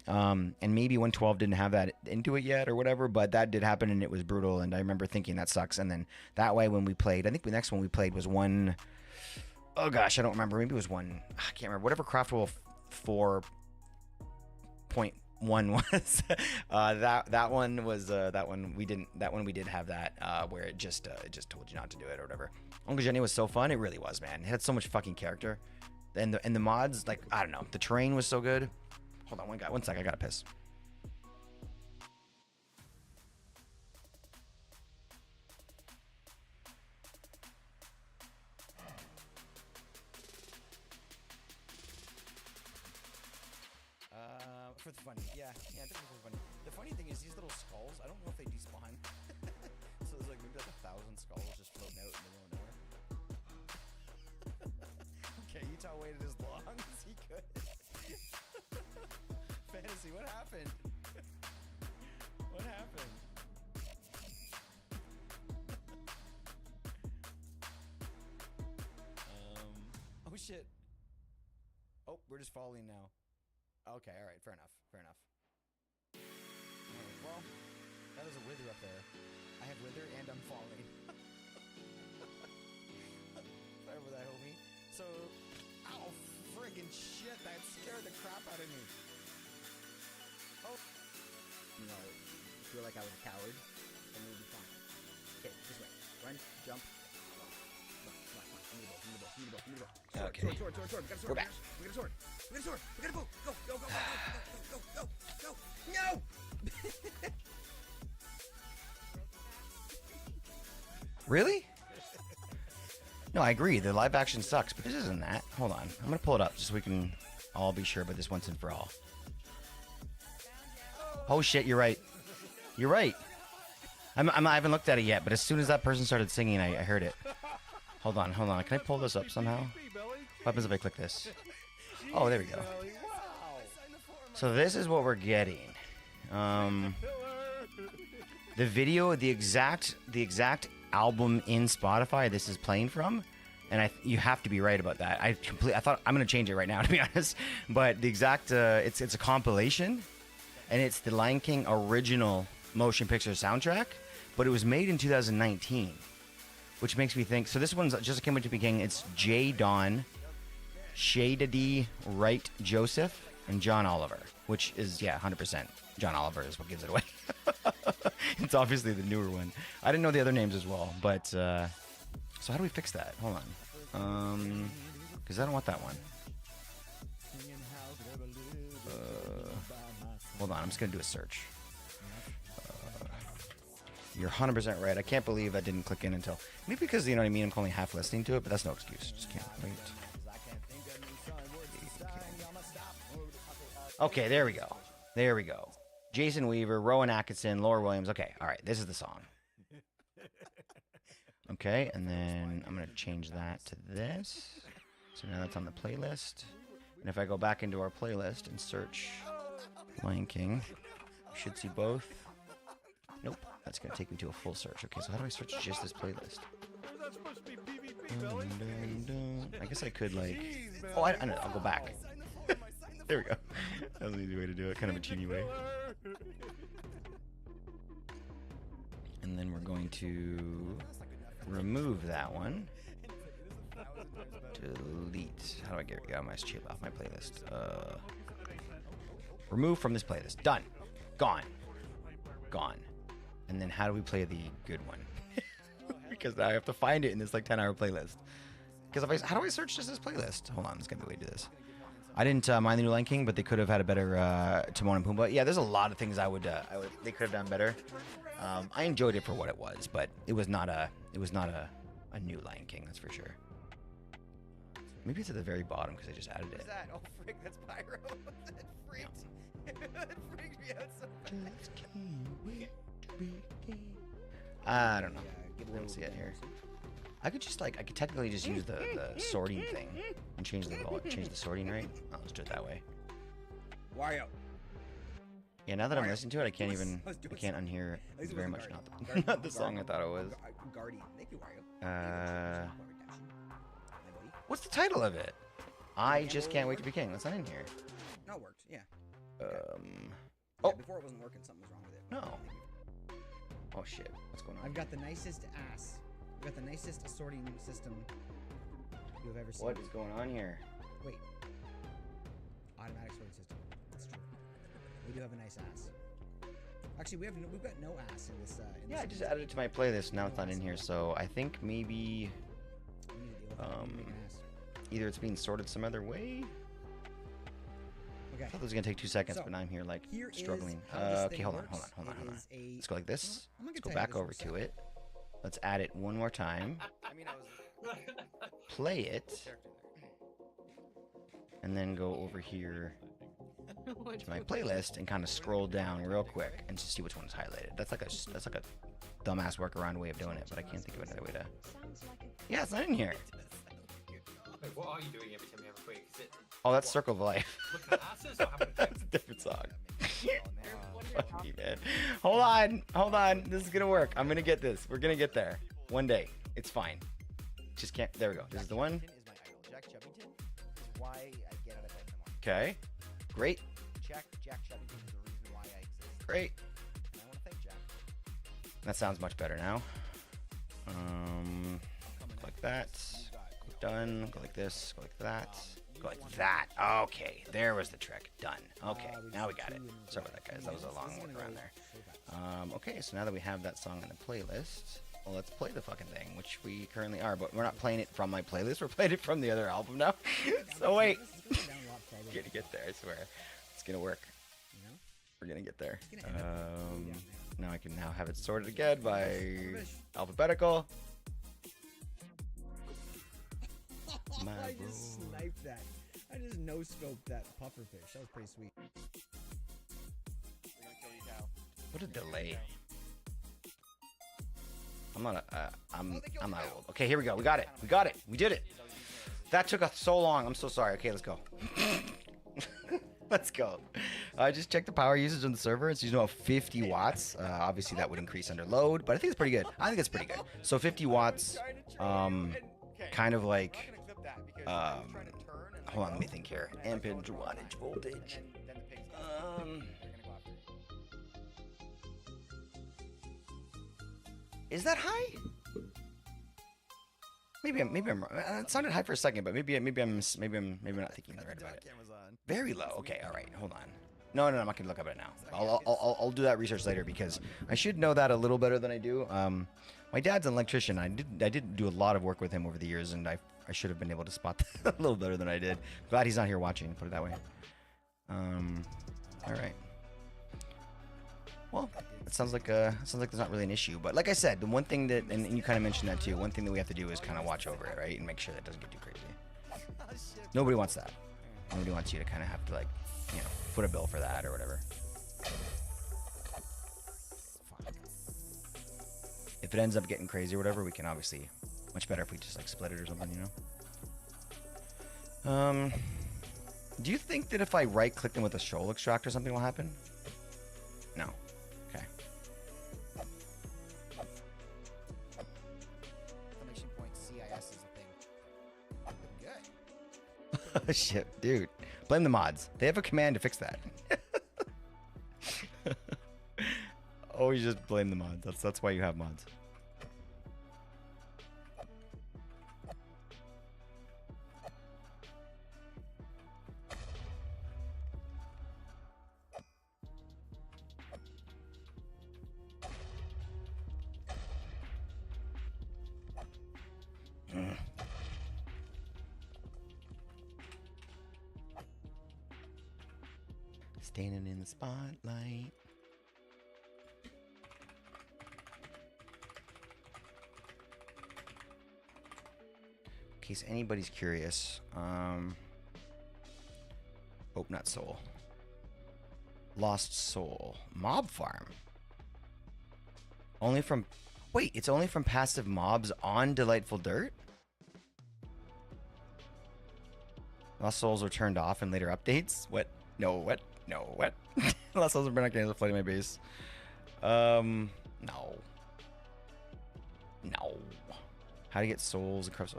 And maybe 112 didn't have that into it yet or whatever, but that did happen, and it was brutal. And I remember thinking that sucks. And then that way when we played, I think the next one we played was one, oh gosh, I don't remember. Maybe it was one, I can't remember. Whatever Craftable 4.1 was. that one was that one we did have that where it just told you not to do it or whatever. Uncle Jenny was so fun. It really was, man. It had so much fucking character, and the mods, like, I don't know, the terrain was so good. Hold on, one sec, I gotta piss. For the funny, yeah, definitely for the funny. The funny thing is these little skulls, I don't know if they despawn. So there's like maybe like 1,000 skulls just floating out in the middle of nowhere. Okay, Utah waited as long as he could. Fantasy, what happened? What happened? Oh shit. Oh, we're just falling now. Okay, alright, fair enough. Alright, well, that is a wither up there. I have wither and I'm falling. Sorry for that, homie. So, ow, friggin' shit, that scared the crap out of me. Oh. No, feel like I was a coward, and we'll be fine. Okay, this way. Run, jump. Okay. Sword. We're back. We got a sword. We got a bow. Go. No! Really? No, I agree. The live action sucks, but this isn't that. Hold on. I'm gonna pull it up just so we can all be sure about this once and for all. Oh shit, you're right. I haven't looked at it yet, but as soon as that person started singing, I heard it. Hold on. Can I pull this up somehow? What happens if I click this? Oh, there we go. So this is what we're getting. The video, the exact album in Spotify this is playing from, and you have to be right about that. I thought I'm gonna change it right now, to be honest. But the exact it's a compilation, and it's the Lion King original motion picture soundtrack, but it was made in 2019. Which makes me think, so this one's just came into being. It's J. Don, Shadady, Wright, Joseph, and John Oliver. Which is, 100%. John Oliver is what gives it away. It's obviously the newer one. I didn't know the other names as well, but so how do we fix that? Hold on, because I don't want that one. Hold on, I'm just gonna do a search. You're 100% right. I can't believe I didn't click in until... Maybe because, you know what I mean, I'm only half listening to it, but that's no excuse. Just can't wait. Okay, there we go. Jason Weaver, Rowan Atkinson, Laura Williams. Okay, all right, this is the song. Okay, and then I'm going to change that to this. So now that's on the playlist. And if I go back into our playlist and search Lion King, you should see both. Nope. That's going to take me to a full search. Okay, so how do I search just this playlist? I guess I could, like... Oh, I know. I'll go back. There we go. That was an easy way to do it. Kind of a cheaty way. And then we're going to remove that one. Delete. How do I get my shit off my playlist? Remove from this playlist. Done. Gone. And then how do we play the good one? because now I have to find it in this like 10-hour playlist. Because if how do I search just this playlist? Hold on, there's gonna be a way to do this. I didn't mind the new Lion King, but they could have had a better Timon and Pumbaa. Yeah, there's a lot of things they could have done better. I enjoyed it for what it was, but it was not a new Lion King, that's for sure. Maybe it's at the very bottom because I just added it. What's that? Oh frick, that's Pyro. That freaked. That freaked me out so bad. Just can't wait to be king. I don't know. I don't see it here. I could just I could technically just use the sorting thing and change the sorting rate. I'll just do it that way. Wario. Yeah, now that I'm listening to it, I can't unhear. It's very much not the song I thought it was. Guardian. Thank you, Wario. What's the title of it? I just can't wait to be king. That's not in here. No, it worked. Yeah. Oh. Before it wasn't working. Something was wrong with it. No. Oh shit. What's going on? I've got the nicest ass. I've got the nicest sorting system you've ever seen. What is going on here? Wait. Automatic sorting system. That's true. We do have a nice ass. Actually, we've got no ass in this. Yeah, I just added it to my playlist. Now it's not in here, so I think maybe either it's being sorted some other way. Okay. I thought this was gonna take 2 seconds, So, but now I'm here like here struggling. is how this Okay, thing hold on. works. Let's go like this. I'm not Let's gonna go tell you back how over this to works it. Let's add it one more time. I mean, I was Play it. And then go over here to my playlist and kind of scroll down real quick and just see which one's highlighted. That's like a dumbass workaround way of doing it, but I can't think of another way to. Yeah, it's not in here. Wait, what are you doing every time you have a quick? Is it Oh, that's Circle of Life. looking at asses or having a That's a different song. Fuck me, man. Hold on. This is gonna work. I'm gonna get this. We're gonna get there one day. It's fine. Just can't. There we go. This is the one. Is my idol. Jack Chubbington is why I get out of bed in the morning. Okay. Great. Jack Chubbington is the reason why I exist. Great. And I want to thank Jack. That sounds much better now. Go like that. Go done. Go like this. Go like that. Go like that. Okay. There was the trick. Done. Okay. Now we got it. Sorry about that, guys. That was a long work around there. Okay. So now that we have that song in the playlist, well, let's play the fucking thing, which we currently are, but we're not playing it from my playlist. We're playing it from the other album now. So wait. We're gonna get there, I swear. It's gonna work. We're gonna get there. Now I can now have it sorted again by alphabetical. I just sniped that. I just no-scoped that pufferfish. That was pretty sweet. What a delay. I'm not old. Okay, here we go. We got it. We did it. That took us so long. I'm so sorry. Okay, let's go. Let's go. I just checked the power usage on the server. It's using about 50 watts. Obviously, that would increase under load, but I think it's pretty good. I think it's pretty good. So 50 watts, kind of like, hold on, let me think here. Ampage, wattage, voltage. Is that high? Maybe I'm. It sounded high for a second, but maybe I'm not thinking right about it. Very low. Okay, all right. Hold on. No, I'm not gonna look up it now. I'll do that research later because I should know that a little better than I do. My dad's an electrician. I did do a lot of work with him over the years, and I should have been able to spot that a little better than I did. Glad he's not here watching. Put it that way. All right. Well, it sounds like there's not really an issue. But like I said, the one thing that, and you kind of mentioned that too, one thing that we have to do is kind of watch over it, right? And make sure that doesn't get too crazy. Nobody wants that. Nobody wants you to kind of have to like, foot a bill for that or whatever. If it ends up getting crazy or whatever, we can obviously, much better if we just like split it or something, Do you think that if I right click them with a shoal extractor, something will happen? No. Okay. Exclamation point CIS is a thing. Good. Shit, dude. Blame the mods. They have a command to fix that. Always just blame the mods. That's why you have mods. Standing in the spotlight. In case anybody's curious, oh, not soul. Lost soul. Mob farm. Only from... Wait, it's only from passive mobs on Delightful Dirt? Lost souls were turned off in later updates? What? No, what? No, what? Lost souls are not getting flooding my base. No. No. How to get souls across...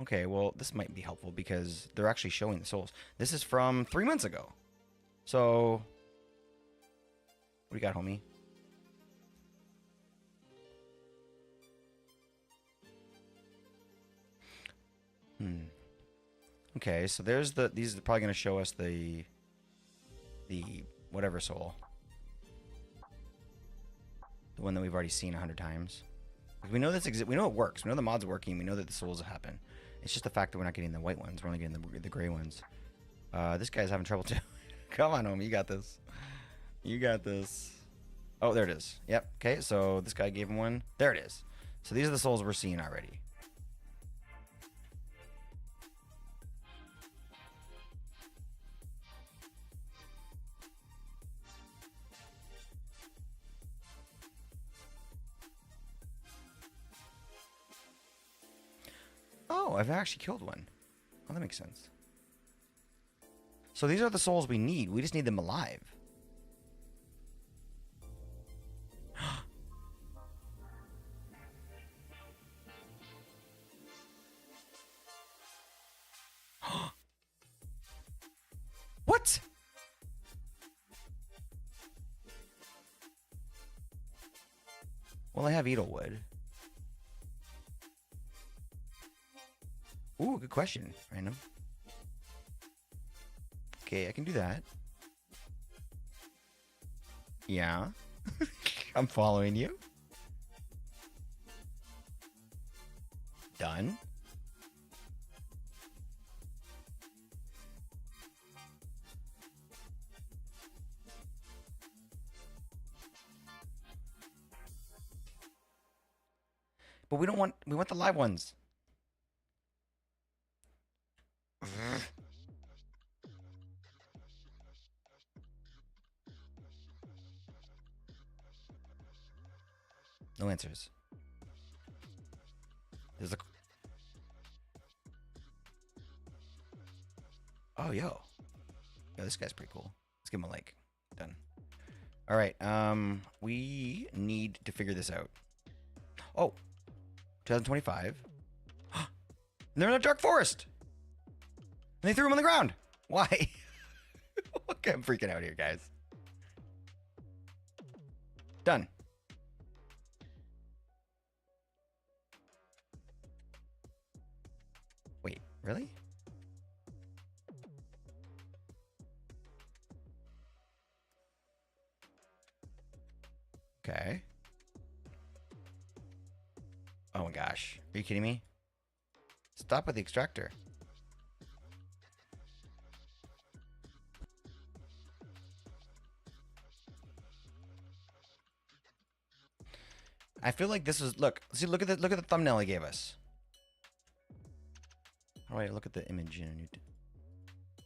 Okay, well, this might be helpful because they're actually showing the souls. This is from 3 months ago. So... What do you got, homie? Okay, so there's the... These are probably going to show us the whatever soul. The one that we've already seen 100 times. We know this we know it works. We know the mod's working. We know that the souls happen. It's just the fact that we're not getting the white ones. We're only getting the gray ones. This guy's having trouble too. Come on, homie. You got this. You got this. Oh, there it is. Yep. Okay, so this guy gave him one. There it is. So these are the souls we're seeing already. Oh, I've actually killed one. Oh, that makes sense. So these are the souls we need. We just need them alive. What? Well, I have Edelwood. Ooh, good question. Random. Okay, I can do that. Yeah. I'm following you. Done. But we want the live ones. No answers. There's a... Oh, yo. Yo, this guy's pretty cool. Let's give him a like. Done. All right. We need to figure this out. Oh. 2025. And they're in a dark forest. And they threw him on the ground. Why? Okay, I'm freaking out here, guys. Done. Wait, really? Okay. Oh my gosh. Are you kidding me? Stop with the extractor. I feel like this was... Look at the thumbnail he gave us. All right, look at the image.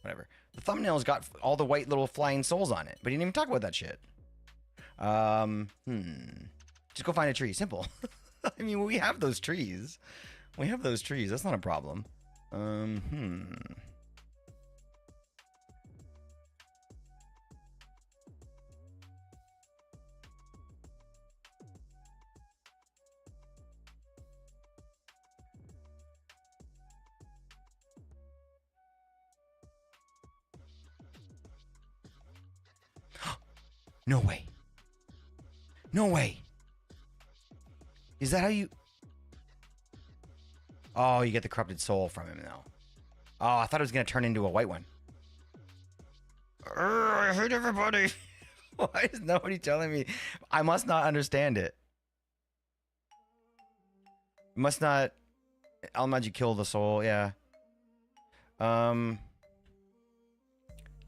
Whatever. The thumbnail's got all the white little flying souls on it, but he didn't even talk about that shit. Just go find a tree. Simple. I mean, we have those trees. We have those trees. That's not a problem. No way. No way. Is that how you... Oh, you get the corrupted soul from him, though. Oh, I thought it was going to turn into a white one. I hate everybody. Why is nobody telling me? I must not understand it. Must not... I'll imagine kill the soul, yeah.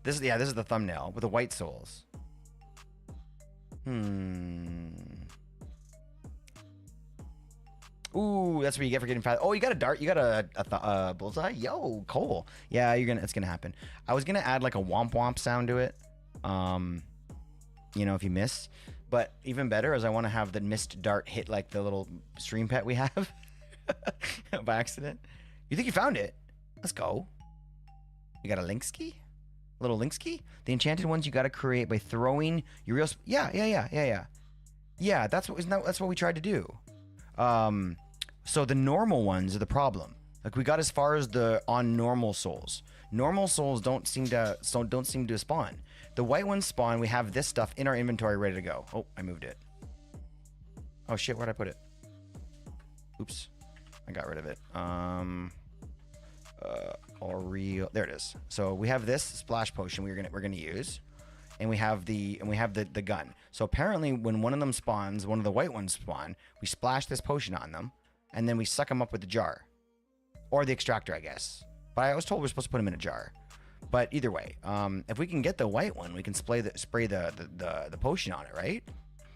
This is, yeah, this is the thumbnail with the white souls. Ooh, that's what you get for getting fast. Oh, you got a dart. You got a bullseye. Yo, Cole. Yeah, it's gonna happen. I was gonna add like a womp womp sound to it. You know, if you miss. But even better is I want to have the missed dart hit like the little stream pet we have by accident. You think you found it? Let's go. You got a Linkski? Little Linkski? The enchanted ones you got to create by throwing your real... Yeah. Yeah, that's what we tried to do. So the normal ones are the problem. Like we got as far as the on normal souls. Normal souls don't seem to spawn. The white ones spawn. We have this stuff in our inventory ready to go. Oh, I moved it. Oh shit, where'd I put it? Oops, I got rid of it. There it is. So we have this splash potion we're gonna use, and we have the gun. So apparently, when one of them spawns, one of the white ones spawn, we splash this potion on them, and then we suck them up with the jar, or the extractor, I guess. But I was told we're supposed to put them in a jar. But either way, if we can get the white one, we can spray the potion on it, right?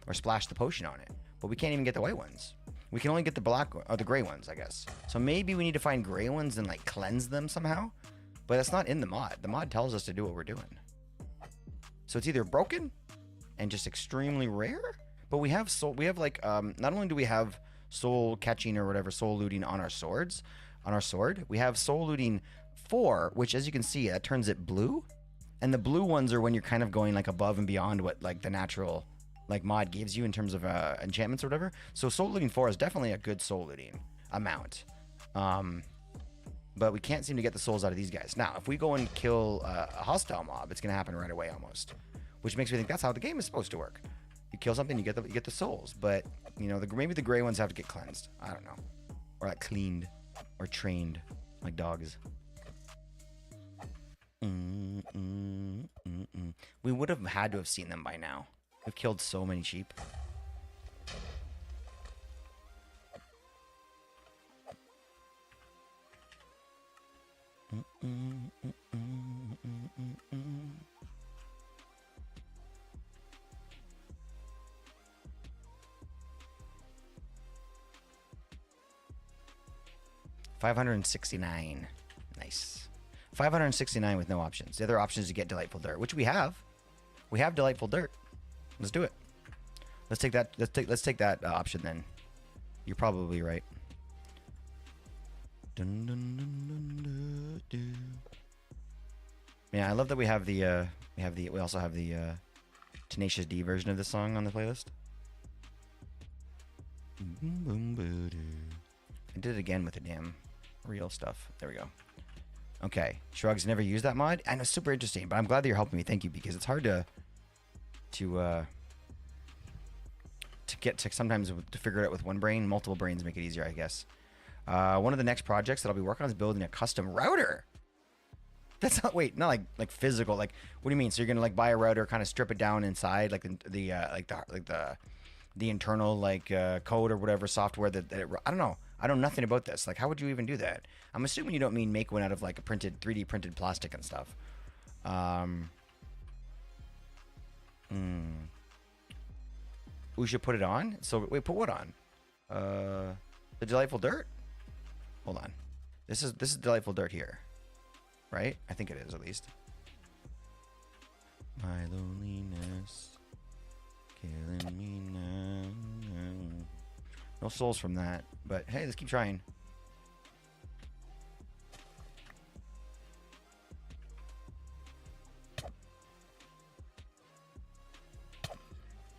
Or splash the potion on it. But we can't even get the white ones. We can only get the black or the gray ones, I guess. So maybe we need to find gray ones and like cleanse them somehow. But that's not in the mod. The mod tells us to do what we're doing. So it's either broken and just extremely rare, but we have like not only do we have soul catching or whatever, soul looting on our sword, we have soul looting 4, which as you can see, that turns it blue. And the blue ones are when you're kind of going like above and beyond what like the natural like mod gives you in terms of enchantments or whatever. So soul looting 4 is definitely a good soul looting amount. But we can't seem to get the souls out of these guys. Now, if we go and kill a hostile mob, it's gonna happen right away almost, which makes me think that's how the game is supposed to work. You kill something, you get the souls, but you know, maybe the gray ones have to get cleansed. I don't know, or like cleaned, or trained like dogs. We would have had to have seen them by now. We've killed so many sheep. $569. Nice. 569 with no options. The other option is to get delightful dirt, which we have. We have delightful dirt. Let's do it. Let's take that. Let's take that option then. You're probably right. Dun, dun, dun, dun, dun, dun. Yeah, I love that we have the we also have the Tenacious D version of this song on the playlist. I did it again with the damn real stuff. There we go. Okay, Shrugs never used that mod, and it's super interesting. But I'm glad that you're helping me. Thank you, because it's hard to get to sometimes to figure it out with one brain. Multiple brains make it easier, I guess. One of the next projects that I'll be working on is building a custom router. That's not not like physical. Like, what do you mean? So you're gonna like buy a router, kind of strip it down inside, like the internal like code or whatever software that I don't know. I know nothing about this. Like, how would you even do that? I'm assuming you don't mean make one out of like a 3D printed plastic and stuff. We should put it on. So wait, put what on? The delightful dirt. Hold on. This is delightful dirt here, right? I think it is at least. My loneliness killing me now. No souls from that, but hey, let's keep trying.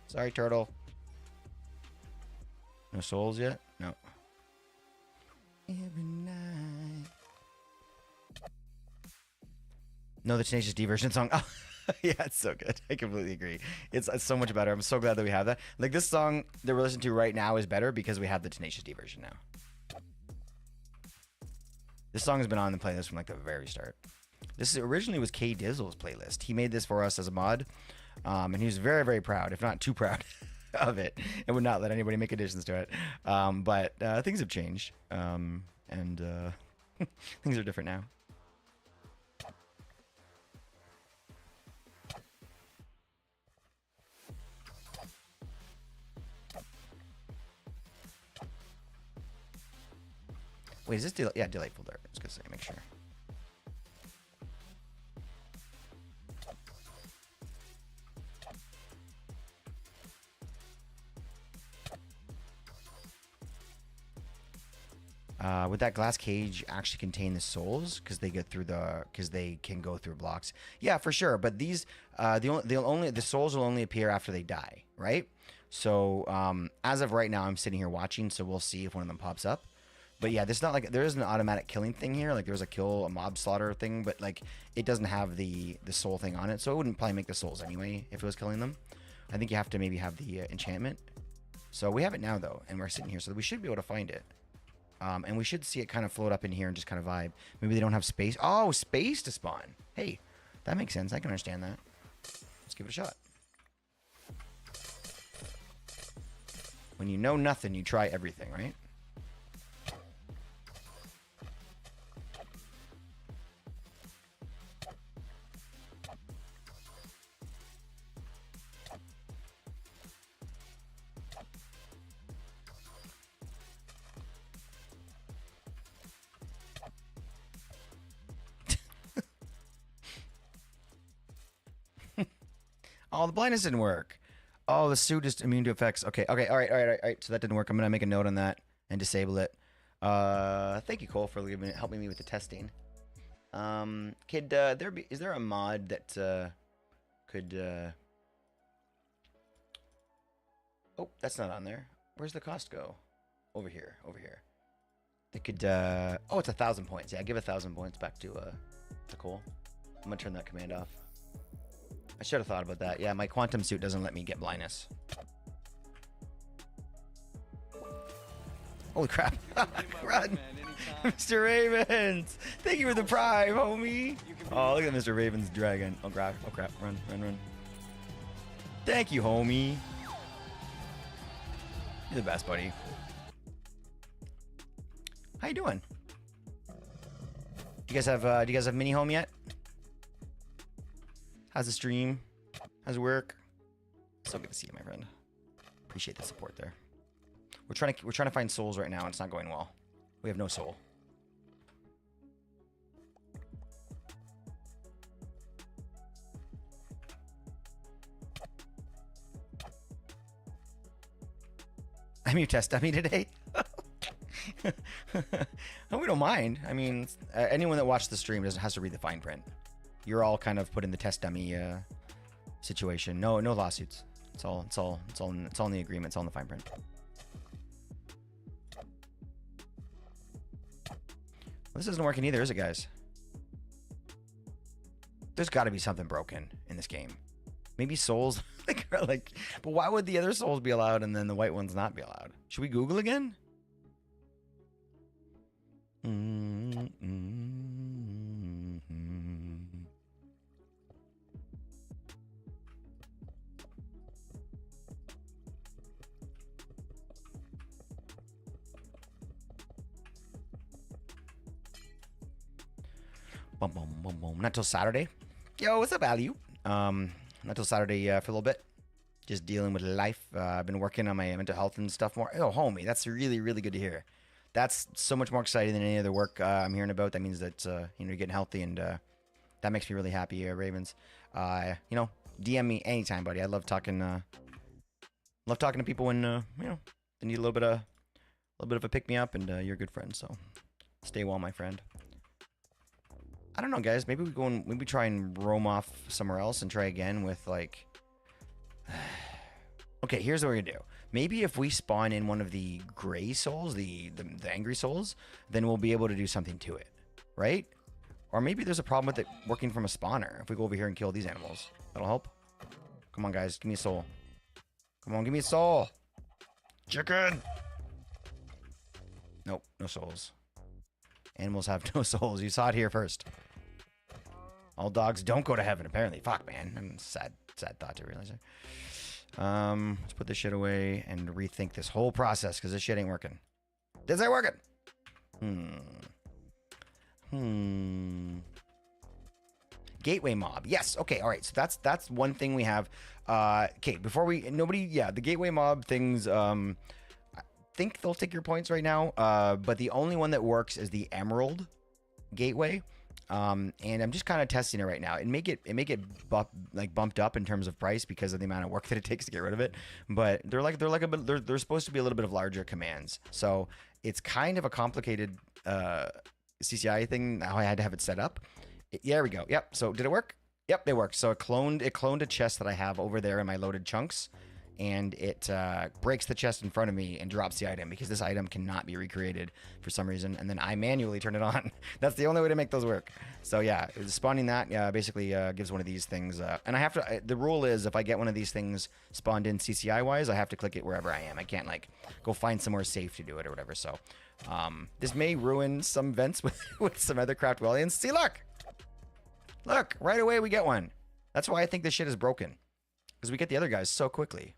Sorry, turtle. No souls yet? No. Every night. No, the Tenacious D version song. Oh, yeah, it's so good. I completely agree. It's so much better. I'm so glad that we have that. Like, this song that we're listening to right now is better because we have the Tenacious D version now. This song has been on the playlist from like the very start. This originally was K Dizzle's playlist. He made this for us as a mod, and he was very, very proud, if not too proud, of it, and would not let anybody make additions to it. But things have changed, and things are different now. Wait, is this yeah, delightful dart? I was gonna say, make sure. Would that glass cage actually contain the souls? Because they get through because they can go through blocks. Yeah, for sure. But these, the souls will only appear after they die, right? So as of right now, I'm sitting here watching, so we'll see if one of them pops up. But yeah, there's not like there is an automatic killing thing here. Like there's a mob slaughter thing, but like it doesn't have the soul thing on it, so it wouldn't probably make the souls anyway if it was killing them. I think you have to maybe have the enchantment. So we have it now though, and we're sitting here, so we should be able to find it. And we should see it kind of float up in here and just kind of vibe. Maybe they don't have space. Oh, space to spawn. Hey, that makes sense. I can understand that. Let's give it a shot. When you know nothing, you try everything, right? Oh, the blindness didn't work. Oh, the suit is immune to effects. Okay, all right. So that didn't work. I'm gonna make a note on that and disable it. Thank you, Cole, for helping me with the testing. Is there a mod that could? Oh, that's not on there. Where's the cost go? Over here. They could. Oh, it's 1,000 points. Yeah, give 1,000 points back to Cole. I'm gonna turn that command off. I should have thought about that. Yeah, my quantum suit doesn't let me get blindness. Holy crap. Run. Mr. Ravens. Thank you for the prime, homie. Oh, look at Mr. Ravens dragon. Oh, crap. Run. Thank you, homie. You're the best, buddy. How you doing? Do you guys have mini home yet? How's the stream? How's work? So good to see you, my friend. Appreciate the support there. We're trying to find souls right now, and it's not going well. We have no soul. I'm your test dummy today. No, we don't mind. I mean, anyone that watched the stream has to read the fine print. You're all kind of put in the test dummy situation. No lawsuits. It's all in the agreement. It's all in the fine print. Well, this isn't working either, is it, guys? There's got to be something broken in this game. Maybe souls, but why would the other souls be allowed and then the white ones not be allowed? Should we Google again? Boom. Not till Saturday. Yo, what's up, Value? Not till Saturday for a little bit. Just dealing with life. I've been working on my mental health and stuff more. Oh, homie, that's really, really good to hear. That's so much more exciting than any other work I'm hearing about. That means that you're getting healthy, and that makes me really happy, Ravens. DM me anytime, buddy. I love talking. Love talking to people when they need a little bit of a pick me up, and you're a good friend. So stay well, my friend. I don't know, guys. Maybe maybe try and roam off somewhere else and try again with like. Okay, here's what we're gonna do. Maybe if we spawn in one of the gray souls, the angry souls, then we'll be able to do something to it, right? Or maybe there's a problem with it working from a spawner. If we go over here and kill these animals, that'll help. Come on, guys, give me a soul. Come on, give me a soul. Chicken. Nope, no souls. Animals have no souls. You saw it here first. All dogs don't go to heaven, apparently. Fuck, man. I'm sad thought to realize it. Let's put this shit away and rethink this whole process, because this shit ain't working. This ain't working. Gateway mob. Yes. Okay. All right. So that's one thing we have. Okay. Before the gateway mob things. think they'll take your points right now, but the only one that works is the Emerald Gateway. And I'm just kind of testing it right now. It may get bumped up in terms of price because of the amount of work that it takes to get rid of it. But they're supposed to be a little bit of larger commands. So it's kind of a complicated CCI thing. How I had to have it set up. There we go. Yep. So did it work? Yep, it worked. So it cloned a chest that I have over there in my loaded chunks, and it breaks the chest in front of me and drops the item because this item cannot be recreated for some reason, and then I manually turn it on. That's the only way to make those work. So yeah, spawning that basically gives one of these things, and I have to. The rule is if I get one of these things spawned in CCI wise, I have to click it wherever I am. I can't like go find somewhere safe to do it or whatever. So this may ruin some vents with some other craft aliens. See, look, right away we get one. That's why I think this shit is broken, because we get the other guys so quickly.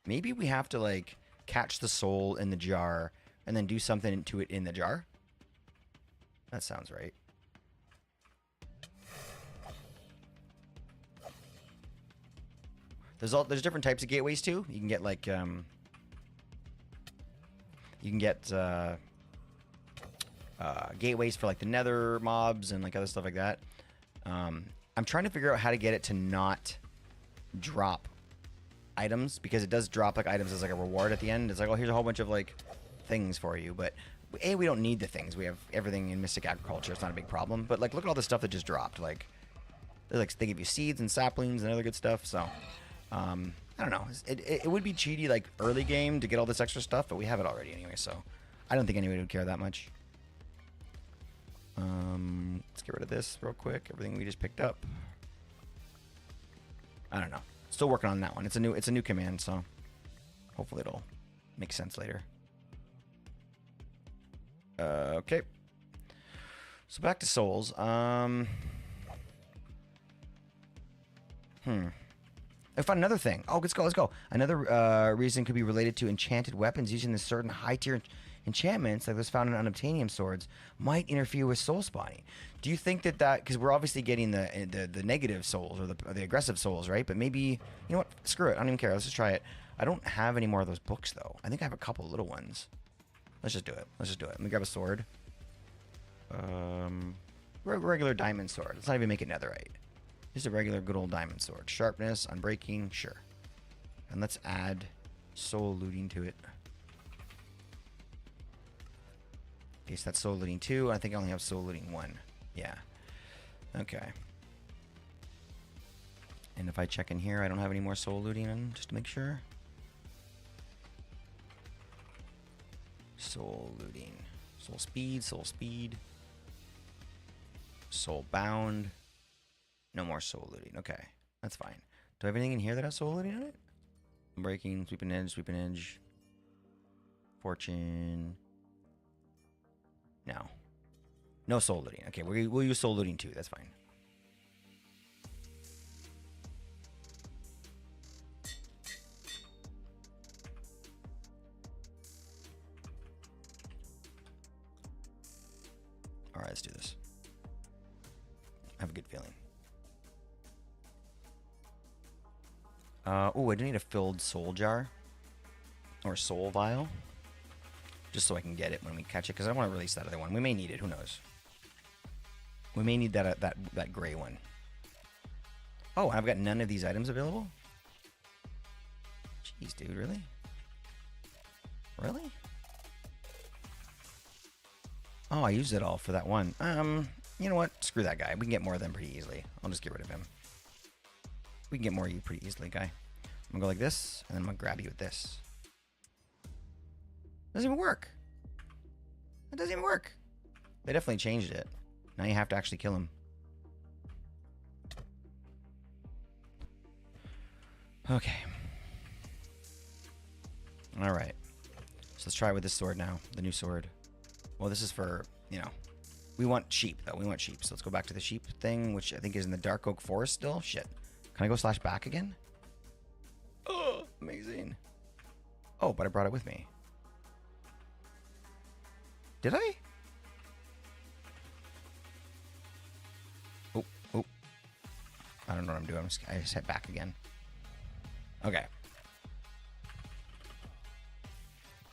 Maybe we have to like catch the soul in the jar and then do something to it in the jar. That sounds right. There's different types of gateways too. You can get like gateways for like the nether mobs and like other stuff like that. I'm trying to figure out how to get it to not drop items, because it does drop like items as like a reward at the end. It's like, oh, here's a whole bunch of like things for you, but we don't need the things. We have everything in Mystic Agriculture. It's not a big problem. But like, look at all the stuff that just dropped. Like they give you seeds and saplings and other good stuff. So I don't know. It would be cheaty like early game to get all this extra stuff, but we have it already anyway. So I don't think anybody would care that much. Let's get rid of this real quick. Everything we just picked up. I don't know. Still working on that one. It's a new command, so hopefully it'll make sense later. Okay. So back to souls. I found another thing. Oh, let's go. Another reason could be related to enchanted weapons using the certain high tier enchantments like those found in unobtainium swords might interfere with soul spawning. Do you think that because we're obviously getting the negative souls or the aggressive souls, right? But maybe, you know what? Screw it. I don't even care. Let's just try it. I don't have any more of those books though. I think I have a couple of little ones. Let's just do it. Let me grab a sword. Regular diamond sword. Let's not even make it netherite. Just a regular good old diamond sword. Sharpness, unbreaking, sure. And let's add soul looting to it. Okay, so that's soul looting 2. I think I only have soul looting 1. Yeah. Okay. And if I check in here, I don't have any more soul looting in, just to make sure. Soul looting. Soul speed. Soul bound. No more soul looting. Okay, that's fine. Do I have anything in here that has soul looting on it? Breaking, sweeping edge. Fortune. No. No soul looting. Okay, we'll use soul looting 2. That's fine. All right, let's do this. I have a good feeling. Oh, I do need a filled soul jar. Or soul vial. Just so I can get it when we catch it, because I don't want to release that other one. We may need it, who knows. We may need that gray one. Oh, I've got none of these items available? Jeez, dude, really? Really? Oh, I used it all for that one. You know what? Screw that guy. We can get more of them pretty easily. I'll just get rid of him. We can get more of you pretty easily, guy. I'm gonna go like this, and then I'm gonna grab you with this. Doesn't even work. It doesn't even work. They definitely changed it. Now you have to actually kill him. Okay. Alright. So let's try it with this sword now. The new sword. Well, this is for, you know. We want sheep, though. We want sheep. So let's go back to the sheep thing, which I think is in the Dark Oak Forest still. Shit. Can I go slash back again? Oh, amazing. Oh, but I brought it with me. Did I? I just hit back again. Okay.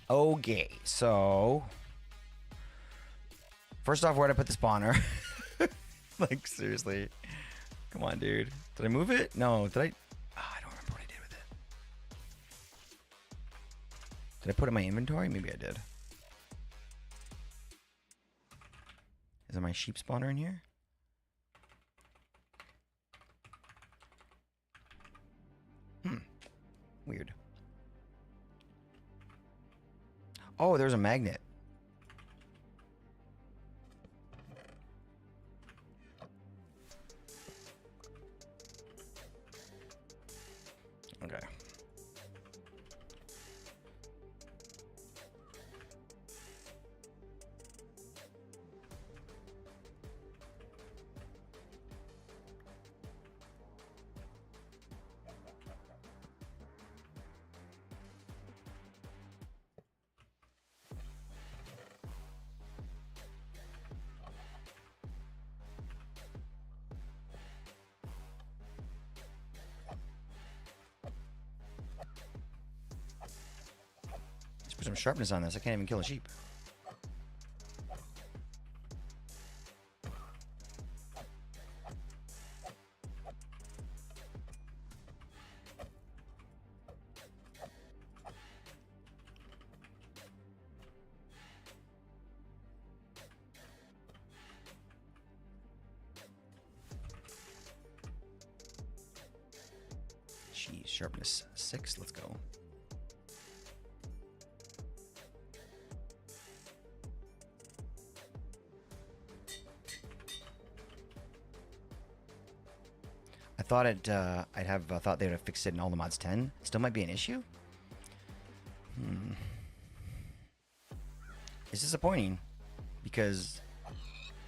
Okay, so first off, where'd I put the spawner? Like, seriously. Come on, dude. Did I move it? No, did I? Oh, I don't remember what I did with it. Did I put it in my inventory? Maybe I did. Is it my sheep spawner in here? Weird. Oh, there's a magnet. Okay. Let's put some sharpness on this. I can't even kill a sheep. Jeez, sharpness 6. Let's go. I thought I thought they would have fixed it in all the mods 10. Still might be an issue. It's disappointing because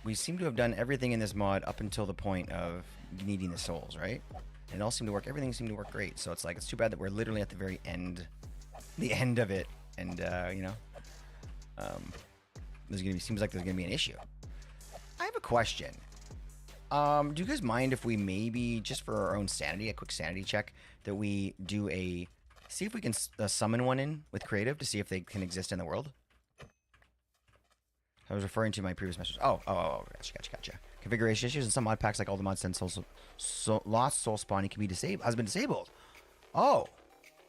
we seem to have done everything in this mod up until the point of needing the souls, right? And it all seemed to work. Everything seemed to work great. So it's like, it's too bad that we're literally at the very end, of it. And, you know, seems like there's going to be an issue. I have a question. Do you guys mind if we maybe, just for our own sanity, a quick sanity check, that we do see if we can summon one in with creative to see if they can exist in the world? I was referring to my previous message. Oh, gotcha. Configuration issues in some mod packs, like all the mods, send lost soul spawning can be has been disabled. Oh,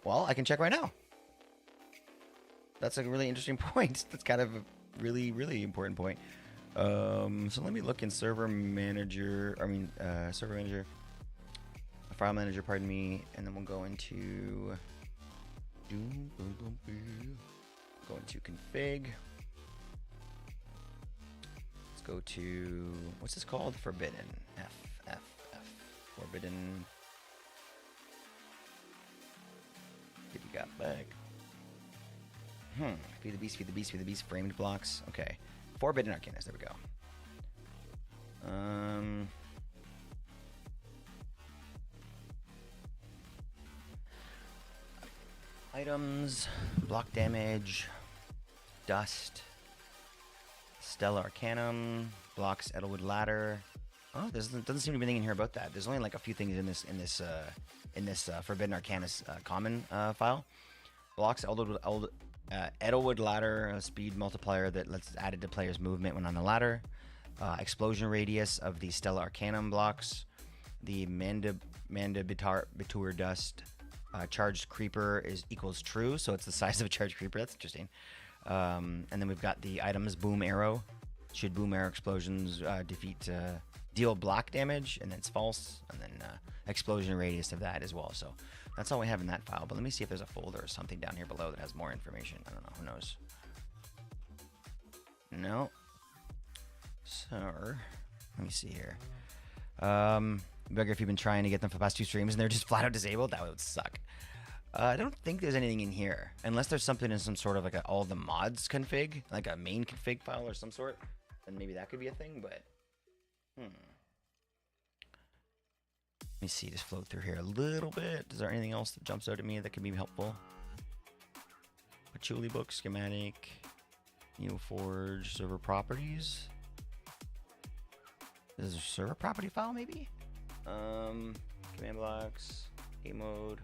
well, I can check right now. That's a really interesting point. That's kind of a really, really important point. So let me look in server manager, file manager, pardon me, and then we'll go into config. Let's go to, what's this called? Forbidden. F. Forbidden. Get you got back. Feed the beast, framed blocks. Okay. Forbidden Arcanist, there we go. Items, block damage, dust, Stellar Arcanum, blocks Edelwood Ladder. Oh, there doesn't seem to be anything in here about that. There's only like a few things in this Forbidden Arcanist common file. Blocks Edelwood Ladder, a speed multiplier that lets added to players' movement when on the ladder. Explosion radius of the Stellar Arcanum blocks. The Mandibitur Dust. Charged Creeper equals true, so it's the size of a Charged Creeper. That's interesting. And then we've got the items Boom Arrow. Should Boom Arrow explosions deal block damage, and then it's false. And then explosion radius of that as well. So that's all we have in that file. But let me see if there's a folder or something down here below that has more information. I don't know. Who knows? No. So, let me see here. Bugger, if you've been trying to get them for the past 2 streams and they're just flat out disabled, that would suck. I don't think there's anything in here. Unless there's something in some sort of like all the mods config, like a main config file or some sort. Then maybe that could be a thing, but... Let me see, just float through here a little bit. Is there anything else that jumps out at me that could be helpful? Patchouli book, schematic, Neoforge, server properties. Is there a server property file maybe? Command blocks. A mode.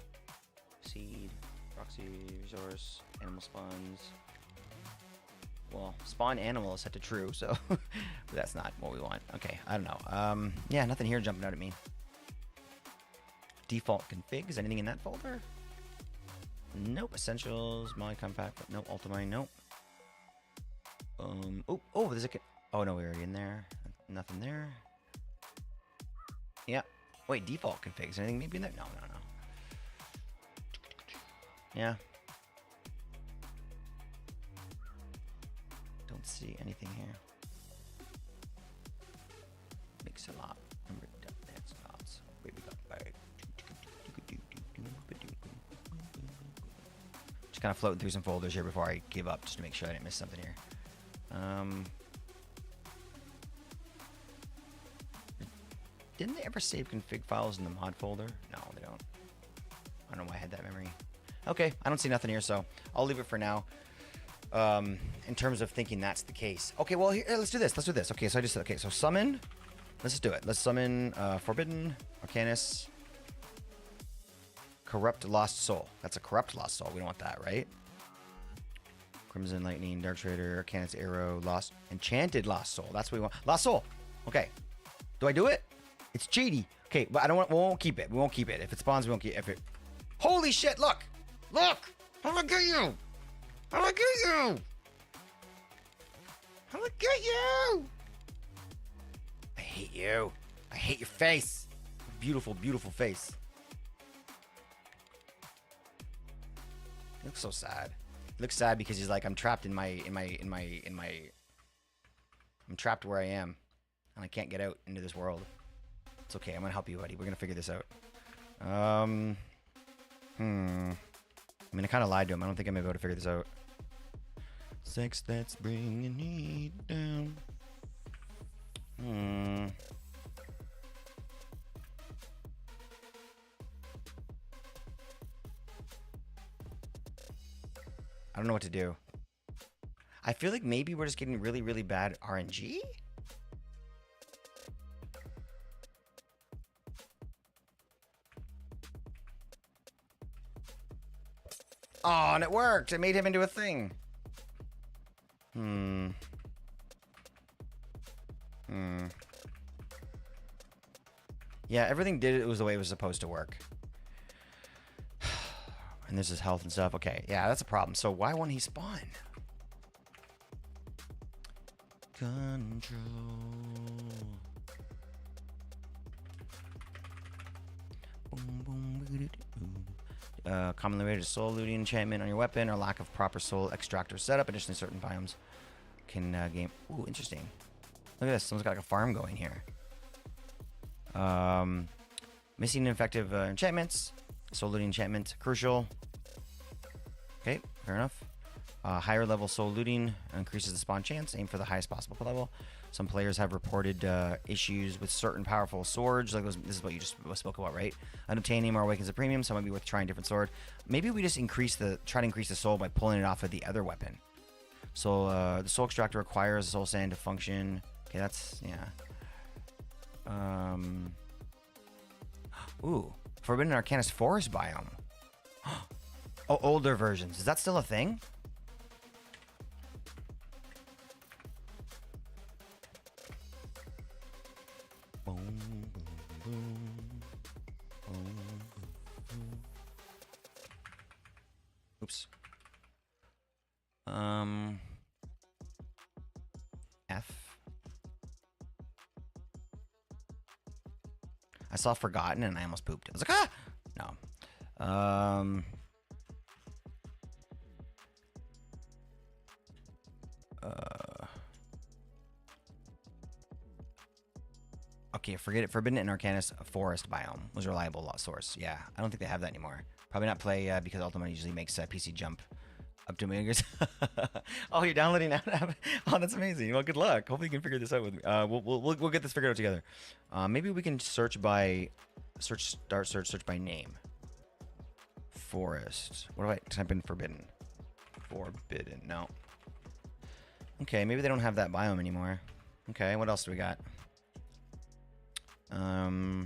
Seed. Proxy. Resource. Animal spawns. Well, spawn animal is set to true, so but that's not what we want. Okay, I don't know. Yeah, nothing here jumping out at me. Default configs. Anything in that folder? Nope. Essentials. Molly compact. Nope. Ultimine. Nope. Oh, there's a. Oh no, we're already in there. Nothing there. Yeah. Wait, default configs. Anything maybe in there? No. Yeah. Don't see anything here. Mix a lot. Remember dance lots. Wait, we got bag. Just kind of floating through some folders here before I give up, just to make sure I didn't miss something here. Didn't they ever save config files in the mod folder? No, they don't. I don't know why I had that memory. Okay, I don't see nothing here, so I'll leave it for now. In terms of thinking that's the case. Okay, well, here, let's do this. Okay, so summon. Let's just do it. Let's summon Forbidden, Arcanus, Corrupt Lost Soul. That's a Corrupt Lost Soul. We don't want that, right? Crimson Lightning, Dark Trader, Arcanus Arrow, Lost, Enchanted Lost Soul. That's what we want. Lost Soul. Okay. Do I do it? It's cheaty. Okay, but we won't keep it. We won't keep it. If it spawns, we won't keep it. Holy shit, look! Look! How'd I get you? How'd I get you? How'd I get you? I hate you. I hate your face. Beautiful, beautiful face. He looks so sad. He looks sad because he's like, I'm trapped in my I'm trapped where I am. And I can't get out into this world. It's okay, I'm gonna help you, buddy. We're gonna figure this out. I mean, I kind of lied to him. I don't think I'm able to figure this out. Sex that's bringing me down. I don't know what to do. I feel like maybe we're just getting really, really bad RNG? Oh, and it worked. It made him into a thing. Yeah, everything did it was the way it was supposed to work. And this is health and stuff. Okay, yeah, that's a problem. So why won't he spawn? Control. Commonly rated soul looting enchantment on your weapon or lack of proper soul extractor setup. Additionally, certain biomes can game. Ooh, interesting. Look at this. Someone's got like a farm going here. Missing effective enchantments. Soul looting enchantment crucial. Okay, fair enough. Higher level soul looting increases the spawn chance. Aim for the highest possible level. Some players have reported issues with certain powerful swords. Like this is what you just spoke about, right? Unobtainium or awakens a premium, so it might be worth trying a different sword. Maybe we just try to increase the soul by pulling it off of the other weapon. So the soul extractor requires soul sand to function. Okay, that's yeah. Ooh, Forbidden Arcanus Forest biome. Oh, older versions. Is that still a thing? Boom, boom, boom. Boom, boom, boom. Oops. F. I saw Forgotten and I almost pooped. I was like, ah! No. Okay, forget it. Forbidden and Arcanus Forest biome was a reliable lost source. Yeah, I don't think they have that anymore. Probably not play because Ultima usually makes PC jump up to meters. Oh, you're downloading now? Oh, that's amazing. Well, good luck. Hopefully you can figure this out with me. We'll get this figured out together. Maybe we can search by search by name. Forest. What do I type in? Forbidden. Forbidden. No. Okay, maybe they don't have that biome anymore. Okay, what else do we got?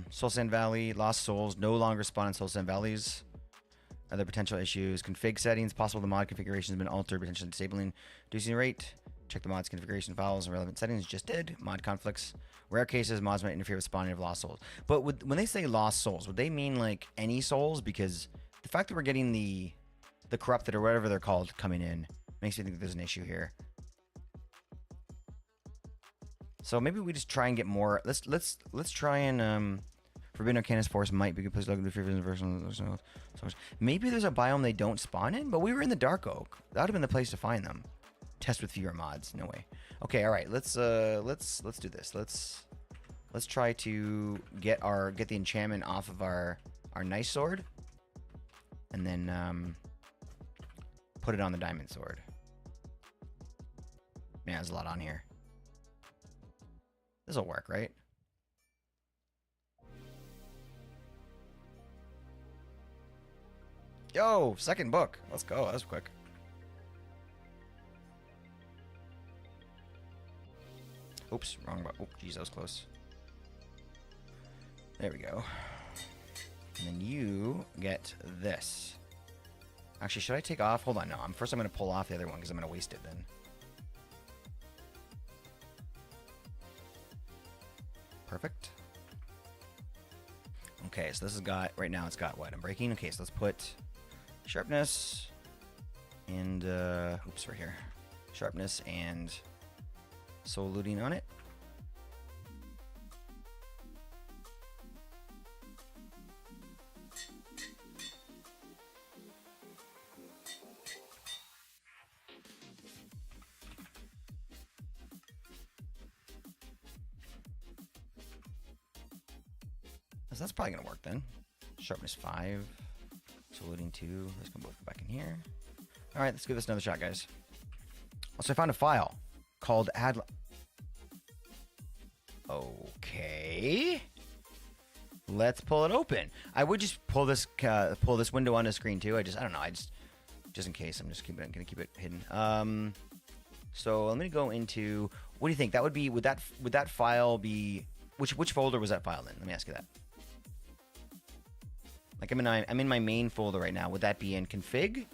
Soul Sand Valley, lost souls no longer spawn in Soul Sand Valleys. Other potential issues: config settings. Possible the mod configuration has been altered, potentially disabling reducing rate. Check the mod's configuration files and relevant settings. Just did. Mod conflicts. Rare cases, mods might interfere with spawning of lost souls. But when they say lost souls, would they mean like any souls? Because the fact that we're getting the corrupted or whatever they're called coming in makes me think there's an issue here. So maybe we just try and get more. Let's try and Forbidden Arcanist Forest might be a good place to look at the free version. Maybe there's a biome they don't spawn in, but we were in the Dark Oak. That would have been the place to find them. Test with fewer mods. No way. Okay, all right. Let's do this. Let's try to get the enchantment off of our nice sword, and then put it on the diamond sword. Yeah, there's a lot on here. This will work, right? Yo, second book. Let's go. That was quick. Oops, wrong book. Oh, geez, that was close. There we go. And then you get this. Actually, should I take off? Hold on, no. First, I'm going to pull off the other one because I'm going to waste it then. Perfect. Okay, so this has got, right now it's got what? I'm breaking. Okay, so let's put sharpness and, oops, right here. Sharpness and soul looting on it. So that's probably going to work then. Sharpness 5. Saluting 2. Let's go both back in here. All right, let's give this another shot, guys. So I found a file called add. Okay. Let's pull it open. I would just pull this window on the screen too. I don't know. Just in case. I'm just going to keep it hidden. So let me go into. What do you think? That would be. Would that file be? Which folder was that file in? Let me ask you that. Like I'm in my main folder right now. Would that be in config?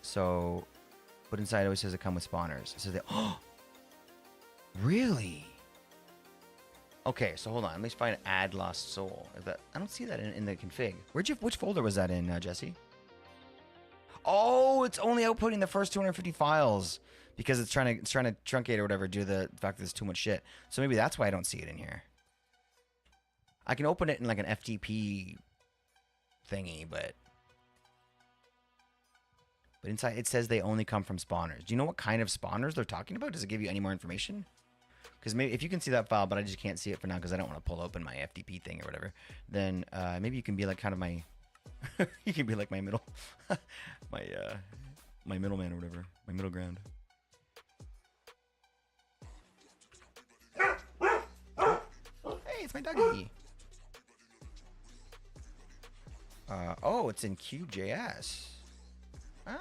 So, but inside it always says it come with spawners. It says that. Oh, really? Okay, so hold on. Let me find add lost soul. I don't see that in the config. Which folder was that in, Jesse? Oh, it's only outputting the first 250 files because it's trying to truncate or whatever due to the fact that there's too much shit. So maybe that's why I don't see it in here. I can open it in like an FTP thingy, but inside it says they only come from spawners. Do you know what kind of spawners they're talking about? Does it give you any more information? Because maybe if you can see that file, but I just can't see it for now because I don't want to pull open my FTP thing or whatever, then maybe you can be like kind of my, you can be like my middle, my middleman or whatever, my middle ground. Hey, it's my doggy. Oh, it's in Qjs. Oh.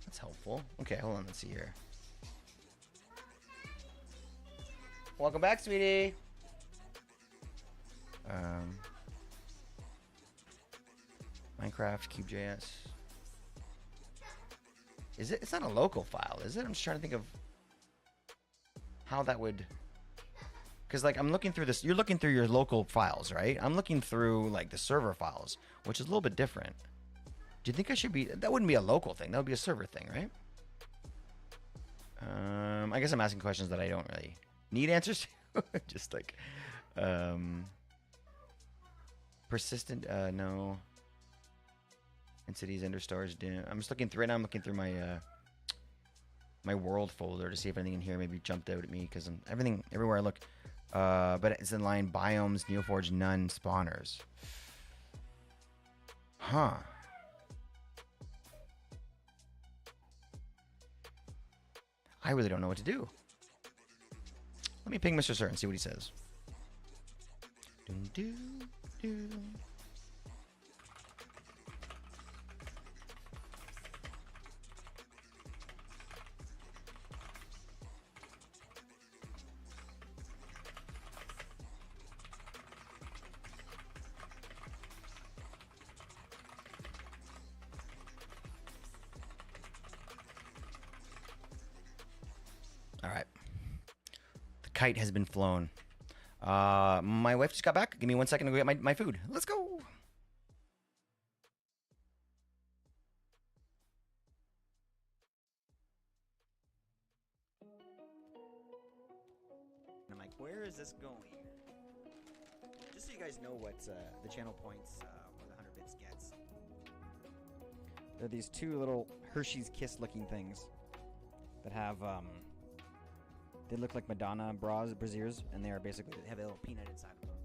That's helpful. Okay, hold on. Let's see here. Welcome back, sweetie. Minecraft, Qjs. Is it? It's not a local file, is it? I'm just trying to think of how that would... Because, like, I'm looking through this. You're looking through your local files, right? I'm looking through, like, the server files, which is a little bit different. Do you think I should be... That wouldn't be a local thing. That would be a server thing, right? I guess I'm asking questions that I don't really need answers to. Just, like... persistent... no. In cities, under stars... I'm just looking through... Right now I'm looking through my... my world folder to see if anything in here maybe jumped out at me. Because everything... Everywhere I look... but it's in line biomes, Neoforge, none, spawners. Huh. I really don't know what to do. Let me ping Mr. Sir and see what he says. Dun, dun, dun. kite has been flown. My wife just got back. Give me 1 second to go get my food. Let's go. And I'm like, where is this going? Just so you guys know what the channel points or the 100 bits gets. They're these two little Hershey's Kiss looking things that have they look like Madonna braziers, and they are basically, they have a little peanut inside of them.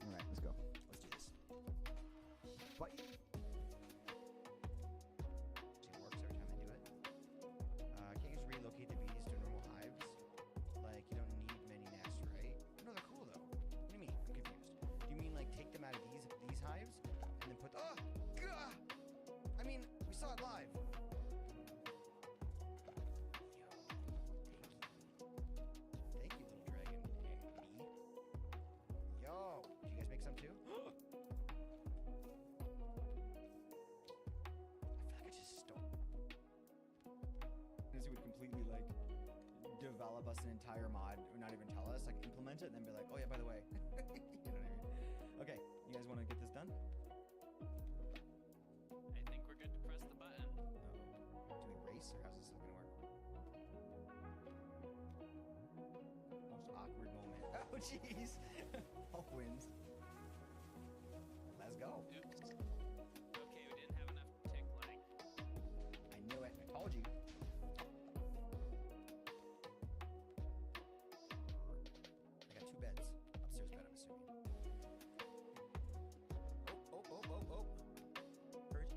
All right, let's go. Let's do this. What? It works every time I do it. Can't you just relocate the bees to normal hives? Like, you don't need many nests, right? No, they're cool though. What do you mean? I'm confused. Do you mean like take them out of these hives and then put? Oh, God! I mean, we saw it live. Thank you, little dragon. Bee. Yo, did you guys make some too? I feel like I just stole. This would completely like develop us an entire mod, or not even tell us, like implement it, and then be like, oh yeah, by the way. You know what I mean? Okay, you guys want to get this done? I think we're good to press the button. Do we race, or how's this gonna work? Most awkward moment. Oh jeez. Hulk wins. Let's go. Oops. Okay, we didn't have enough tick lag. I knew it. I told you. I got 2 beds. Upstairs bed, I'm assuming. Oh. Hurry.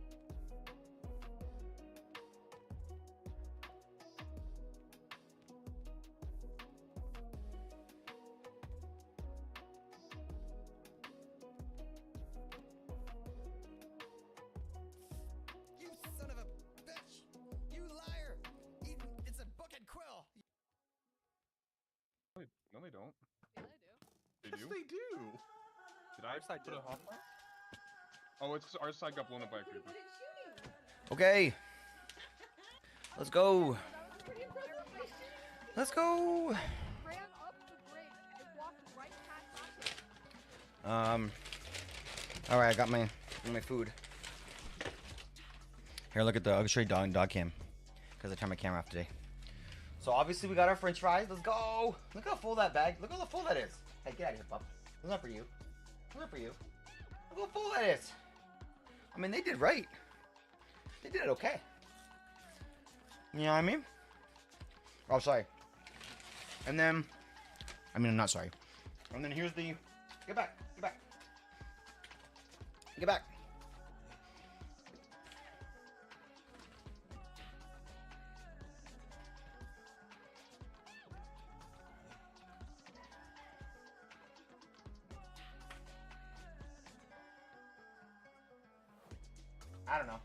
You son of a bitch! You liar! Eden, it's a book and quill! Wait, no, they don't. Yeah, They Yes, do? they do. Did I side put a did. hot fire? Oh, it's our side got blown up by a creeper. Okay. Let's go. That was pretty impressive. I shouldn't Let's go. ran up the grate and walked right past it. All right, I got my food. Here, look at the. I'll show you dog cam, because I turned my camera off today. So obviously we got our French fries. Let's go. Look how full that bag. Look how full that is. Hey, get out of here, pup. It's not for you. It's not for you. Look how full that is. I mean, they did right. They did it okay. You know what I mean? Oh, sorry. And then, I mean, I'm not sorry. And then here's the. Get back. Get back. Get back. I don't know.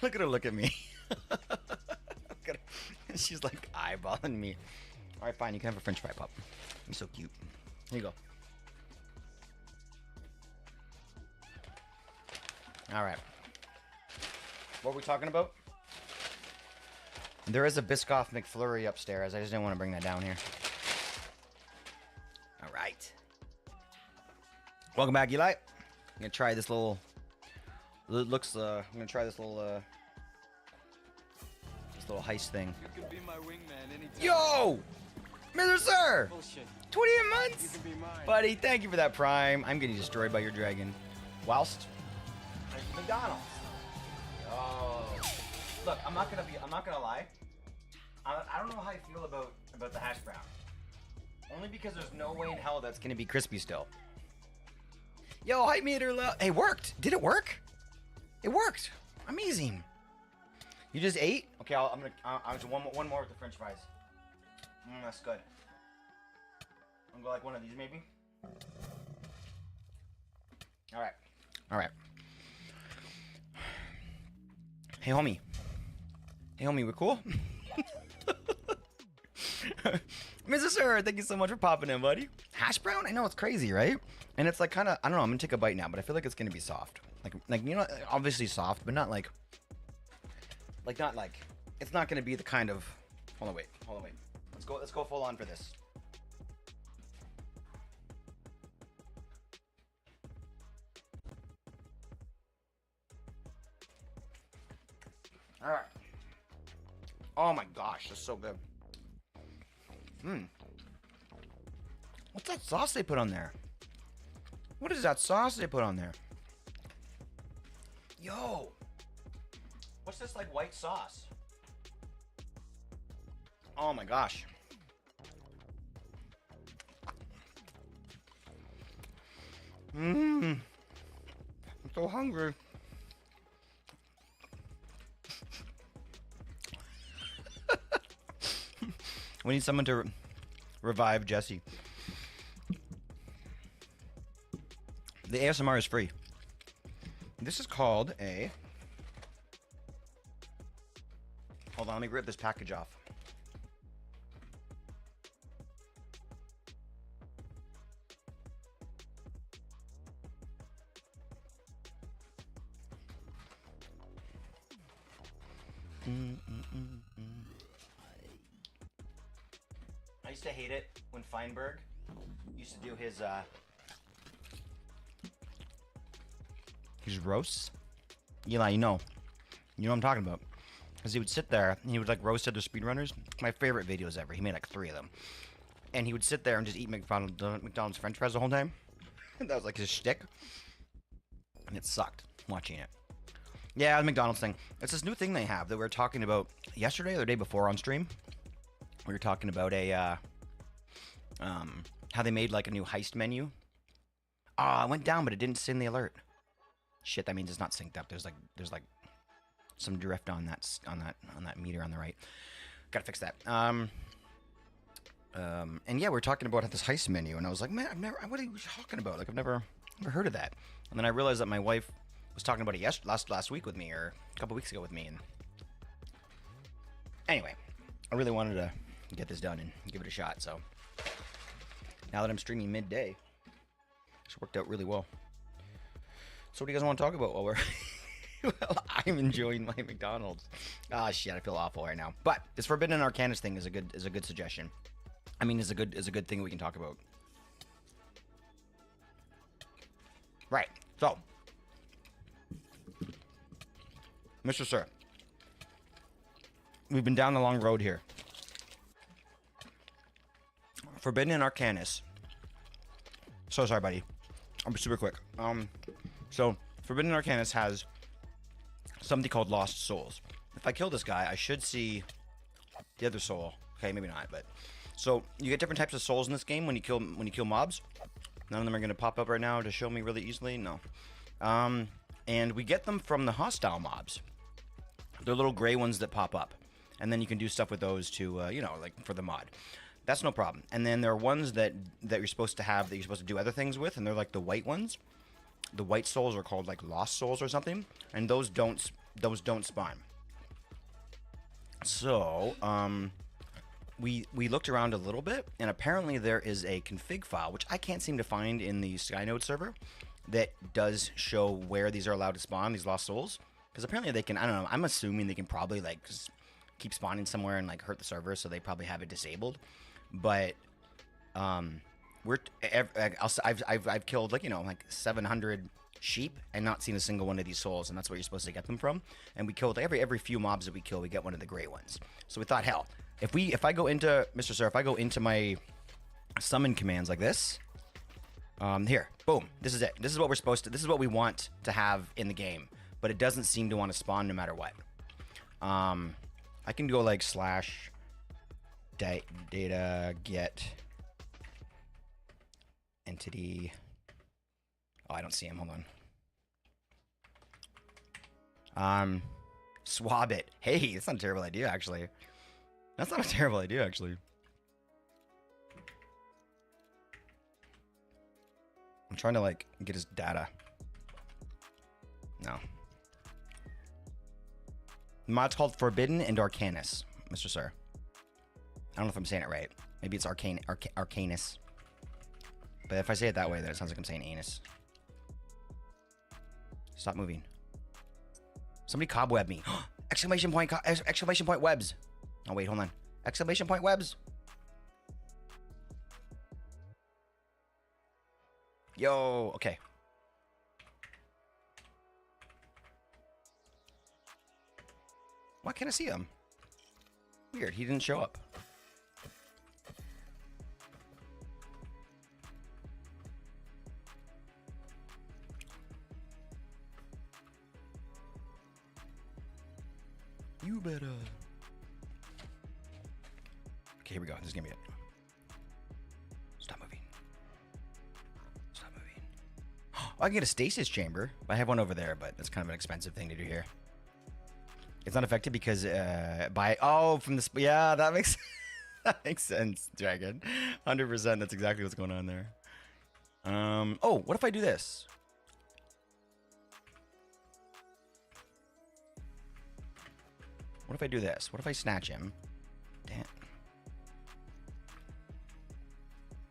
Look at her look at me. Look at her. She's like eyeballing me. All right, fine. You can have a French fry, pup. You're so cute. Here you go. All right. What are we talking about? There is a Biscoff McFlurry upstairs. I just didn't want to bring that down here. All right. Welcome back, Eli. I'm gonna try this little. I'm gonna try this little heist thing. You can be my wingman anytime. Yo, Mr. Sir, Bullshit. 28 You months, can be mine. buddy. Thank you for that Prime. I'm getting destroyed by your dragon. Whilst I'm from McDonald's. Oh, look, I'm not gonna lie. I don't know how I feel about the hash brown. Only because there's no way in hell that's gonna be crispy still. Yo, hype meter low. Hey, worked. Did it work? It worked. Amazing. You just ate? Okay, I'm just one more with the French fries. That's good. I'm gonna go like one of these maybe. All right. All right. Hey, homie. Hey, homie, we're cool? Mr. Sir, thank you so much for popping in, buddy. hash brown. I know it's crazy, right? And it's like kind of, I don't know. I'm gonna take a bite now, but I feel like it's gonna be soft. Like you know, obviously soft, but not like not like. It's not gonna be the kind of. Hold on, wait. Let's go full on for this. All right. Oh my gosh, that's so good. What's that sauce they put on there? What is that sauce they put on there? Yo. What's this like white sauce? Oh my gosh. I'm so hungry. We need someone to revive Jesse. The ASMR is free. This is called a... Hold on, let me rip this package off. I used to hate it when Feinberg used to do his roasts. Eli, you know what I'm talking about. Because he would sit there and he would like roast other speedrunners. My favorite videos ever. He made like 3 of them. And he would sit there and just eat McDonald's French fries the whole time. That was like his shtick. And it sucked watching it. Yeah, the McDonald's thing. It's this new thing they have that we were talking about yesterday or the day before on stream. We were talking about how they made like a new heist menu. I went down, but it didn't send the alert. Shit, that means it's not synced up. There's like some drift on that meter on the right. Gotta fix that. And yeah, we're talking about this heist menu, and I was like, man, what are you talking about? Like, I've never heard of that. And then I realized that my wife was talking about it last week with me, or a couple weeks ago with me. And anyway, I really wanted to get this done and give it a shot. So now that I'm streaming midday, it's worked out really well. So what do you guys want to talk about while we're well, I'm enjoying my McDonald's. Ah, shit, I feel awful right now. But this Forbidden Arcanist thing is a good suggestion. I mean, is a good thing we can talk about. Right. So, Mr. Sir, we've been down the long road here. Forbidden Arcanist. So sorry, buddy. I'm super quick. So Forbidden Arcanist has something called Lost Souls. If I kill this guy, I should see the other soul. Okay, maybe not, but so you get different types of souls in this game when you kill mobs. None of them are gonna pop up right now to show me really easily. No. And we get them from the hostile mobs. They're little gray ones that pop up, and then you can do stuff with those to like for the mod. That's no problem. And then there are ones that you're supposed to have that you're supposed to do other things with, and they're like the white ones. The white souls are called like Lost Souls or something, and those don't spawn. So we looked around a little bit, and apparently there is a config file which I can't seem to find in the Skynode server that does show where these are allowed to spawn, these Lost Souls, because apparently they can. I don't know. I'm assuming they can probably like just keep spawning somewhere and like hurt the server, so they probably have it disabled. But I've killed like 700 sheep and not seen a single one of these souls, and that's where you're supposed to get them from. And we killed every few mobs that we kill, we get one of the gray ones. So we thought, hell, if I go into Mr. Sir, if I go into my summon commands like this, here, boom, this is it. This is what we're supposed to. This is what we want to have in the game, but it doesn't seem to want to spawn no matter what. I can go like / data get entity. Oh, I don't see him. Hold on. Swab it. Hey, that's not a terrible idea, actually. That's not a terrible idea, actually. I'm trying to like get his data. No. The mod's called Forbidden and Arcanus, Mr. Sir. I don't know if I'm saying it right. Maybe it's Arcanus. But if I say it that way, then it sounds like I'm saying anus. Stop moving. Somebody cobweb me. Exclamation point, exclamation point webs. Oh, wait, hold on. Exclamation point webs. Yo, okay. Why can't I see him? Weird, he didn't show up. You better. Okay, here we go. This is gonna be it. Stop moving. Stop moving. Oh, I can get a stasis chamber. I have one over there, but that's kind of an expensive thing to do here. It's not affected because from the yeah, that makes that makes sense, Dragon. 100%. That's exactly what's going on there. Oh, what if I do this? What if I do this? What if I snatch him? Damn.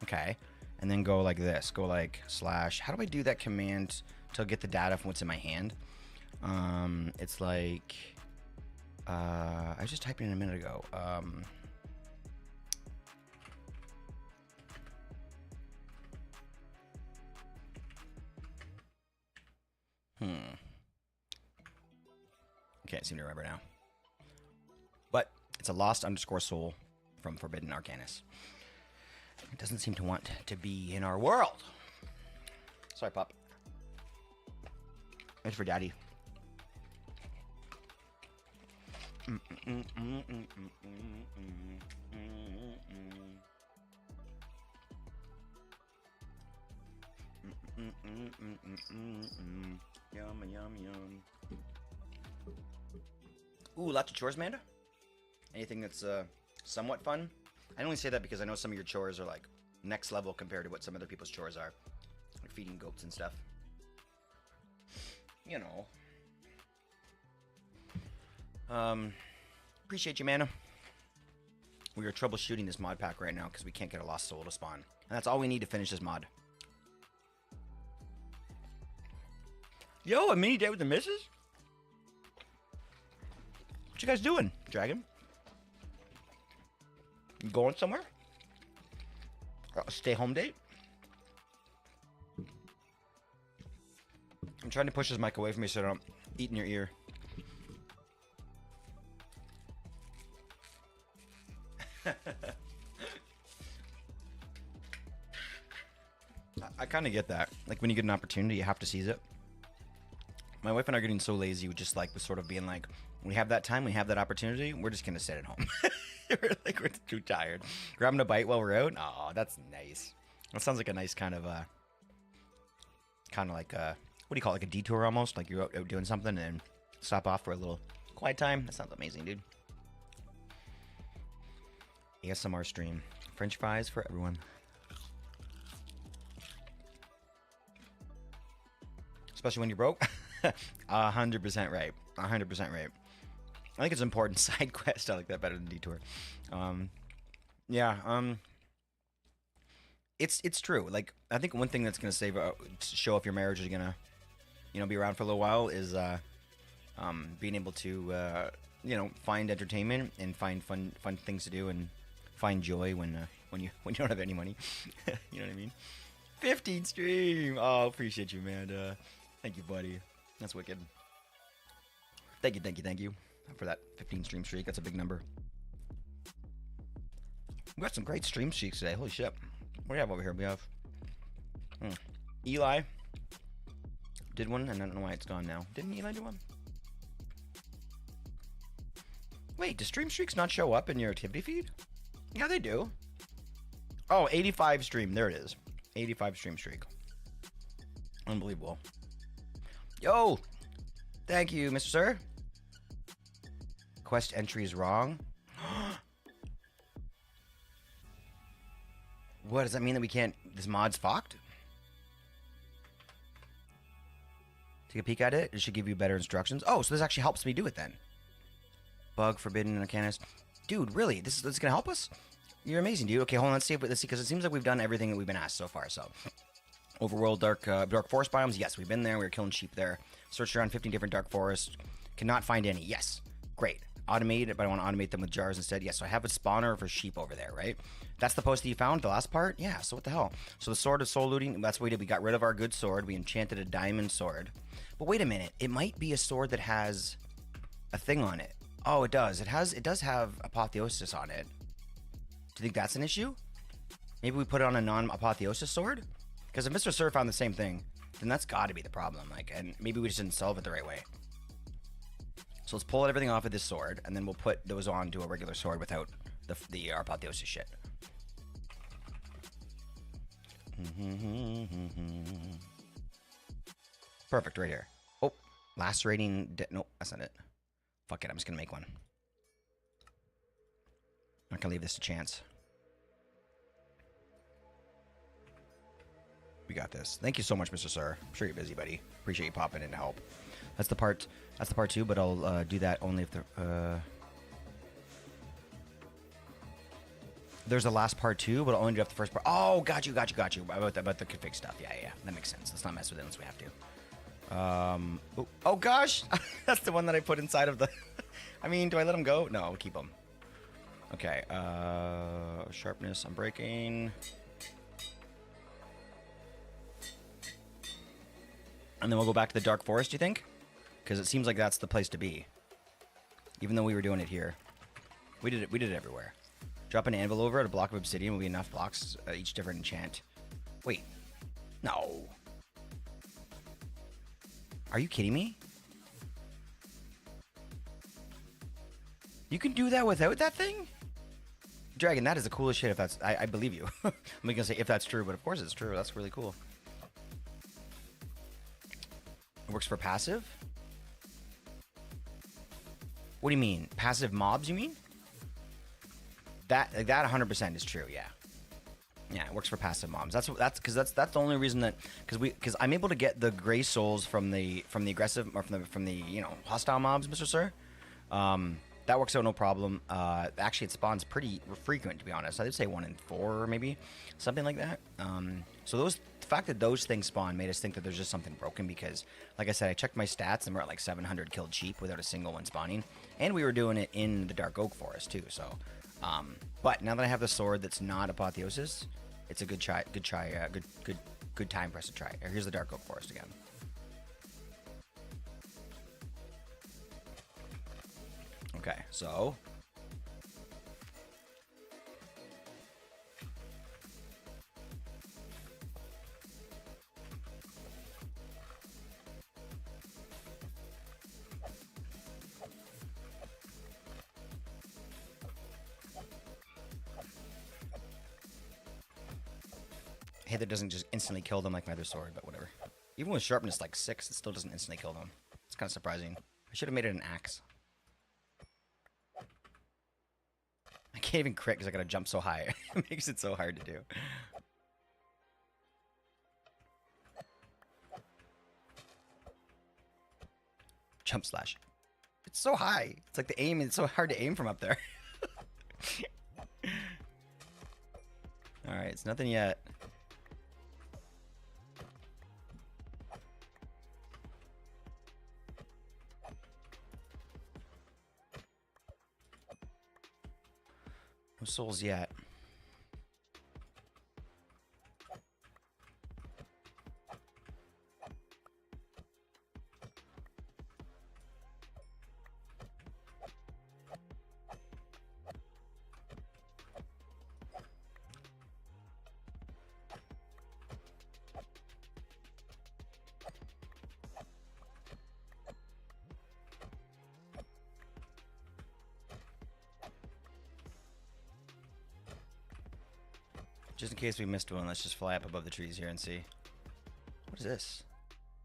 Okay. And then go like this. Go like slash. How do I do that command to get the data from what's in my hand? It's like... I was just typing in a minute ago. Can't seem to remember now. But it's a lost underscore soul from Forbidden Arcanus. It doesn't seem to want to be in our world. Sorry, pup. It's for daddy. Yum, yum, yum. Ooh, lots of chores, Amanda? Anything that's somewhat fun? I only say that because I know some of your chores are like next level compared to what some other people's chores are. Like feeding goats and stuff. You know. Appreciate you, Mana. We are troubleshooting this mod pack right now because we can't get a lost soul to spawn. And that's all we need to finish this mod. Yo, a mini date with the missus? What you guys doing, Dragon? You going somewhere? A stay home date? I'm trying to push this mic away from me so I don't eat in your ear. I kind of get that. Like when you get an opportunity, you have to seize it. My wife and I are getting so lazy, we just like was sort of being like, we have that time, we have that opportunity, we're just gonna sit at home. We're like, we're too tired. Grabbing a bite while we're out. Oh, that's nice. That sounds like a nice kind of like what do you call it? Like a detour almost. Like you're out doing something and stop off for a little quiet time. That sounds amazing, dude. ASMR stream. French fries for everyone. Especially when you're broke. 100% right. 100% right. I think it's an important side quest. I like that better than detour. It's true. Like I think one thing that's gonna show if your marriage is gonna, be around for a little while is being able to find entertainment and find fun things to do and find joy when you don't have any money. You know what I mean? 15 stream. Oh, appreciate you, man. Thank you, buddy. That's wicked. Thank you for that 15 stream streak. That's a big number. We got some great stream streaks today. Holy shit. What do we have over here? We have Eli did one, and I don't know why it's gone now. Didn't Eli do one? Wait, do stream streaks not show up in your activity feed? Yeah, they do. Oh, 85 stream. There it is. 85 stream streak. Unbelievable. Yo! Thank you, Mr. Sir. Quest entry is wrong. What does that mean that we can't? This mod's fucked? Take a peek at it. It should give you better instructions. Oh, so this actually helps me do it then. Bug forbidden in Arcanus. Dude, really? This is gonna help us? You're amazing, dude. Okay, hold on. Let's see because it seems like we've done everything that we've been asked so far. So, overworld dark forest biomes. Yes, we've been there. We were killing sheep there. Searched around 15 different dark forests. Cannot find any. Yes, great. Automate it, but I want to automate them with jars instead. Yes, so I have a spawner for sheep over there, right? That's the post that you found, the last part? Yeah, so what the hell? So the sword of soul looting, that's what we did. We got rid of our good sword. We enchanted a diamond sword. But wait a minute. It might be a sword that has a thing on it. Oh, it does. It does have apotheosis on it. Do you think that's an issue? Maybe we put it on a non-apotheosis sword? Because if Mr. Sir found the same thing, then that's got to be the problem. Like, and maybe we just didn't solve it the right way. So let's pull everything off of this sword, and then we'll put those onto a regular sword without the apotheosis shit. Perfect, right here. Oh, lacerating. Nope, that's not it. Fuck it, I'm just gonna make one. I'm not gonna leave this to chance. We got this. Thank you so much, Mr. Sir. I'm sure you're busy, buddy. Appreciate you popping in to help. That's the part 2, but I'll do that only if the there's a last part 2, but I'll only do up the first part. Oh, got you. About the config stuff. Yeah, that makes sense. Let's not mess with it unless we have to. Oh gosh, that's the one that I put inside of the. I mean, do I let him go? No, I'll keep him. Okay. Sharpness. I'm breaking. And then we'll go back to the dark forest. Do you think? Because it seems like that's the place to be. Even though we were doing it here, we did it everywhere. Drop an anvil over it. A block of obsidian will be enough blocks, each different enchant. Wait, no. Are you kidding me? You can do that without that thing? Dragon, that is the coolest shit. If that's, I believe you. I'm gonna say if that's true, but of course it's true. That's really cool. It works for passive? What do you mean? Passive mobs, you mean? That 100% is true, yeah. Yeah, it works for passive mobs. That's the only reason that because I'm able to get the gray souls from the aggressive or from the hostile mobs, Mr. Sir. That works out no problem. Actually, it spawns pretty frequent, to be honest. I'd say 1 in 4, maybe something like that. So the fact that those things spawn made us think that there's just something broken because, like I said, I checked my stats and we're at like 700 killed sheep without a single one spawning, and we were doing it in the dark oak forest too. So, but now that I have the sword that's not apotheosis, it's a good time for us to try. Here's the dark oak forest again. Okay, so hey, that doesn't just instantly kill them like my other sword, but whatever. Even with sharpness like 6, it still doesn't instantly kill them. It's kind of surprising. I should have made it an axe. I can't even crit because I gotta jump so high. It makes it so hard to do. Jump slash. It's so high. It's like the aim, it's so hard to aim from up there. Alright, it's nothing yet. No souls yet. Just in case we missed one, let's just fly up above the trees here and see. What is this?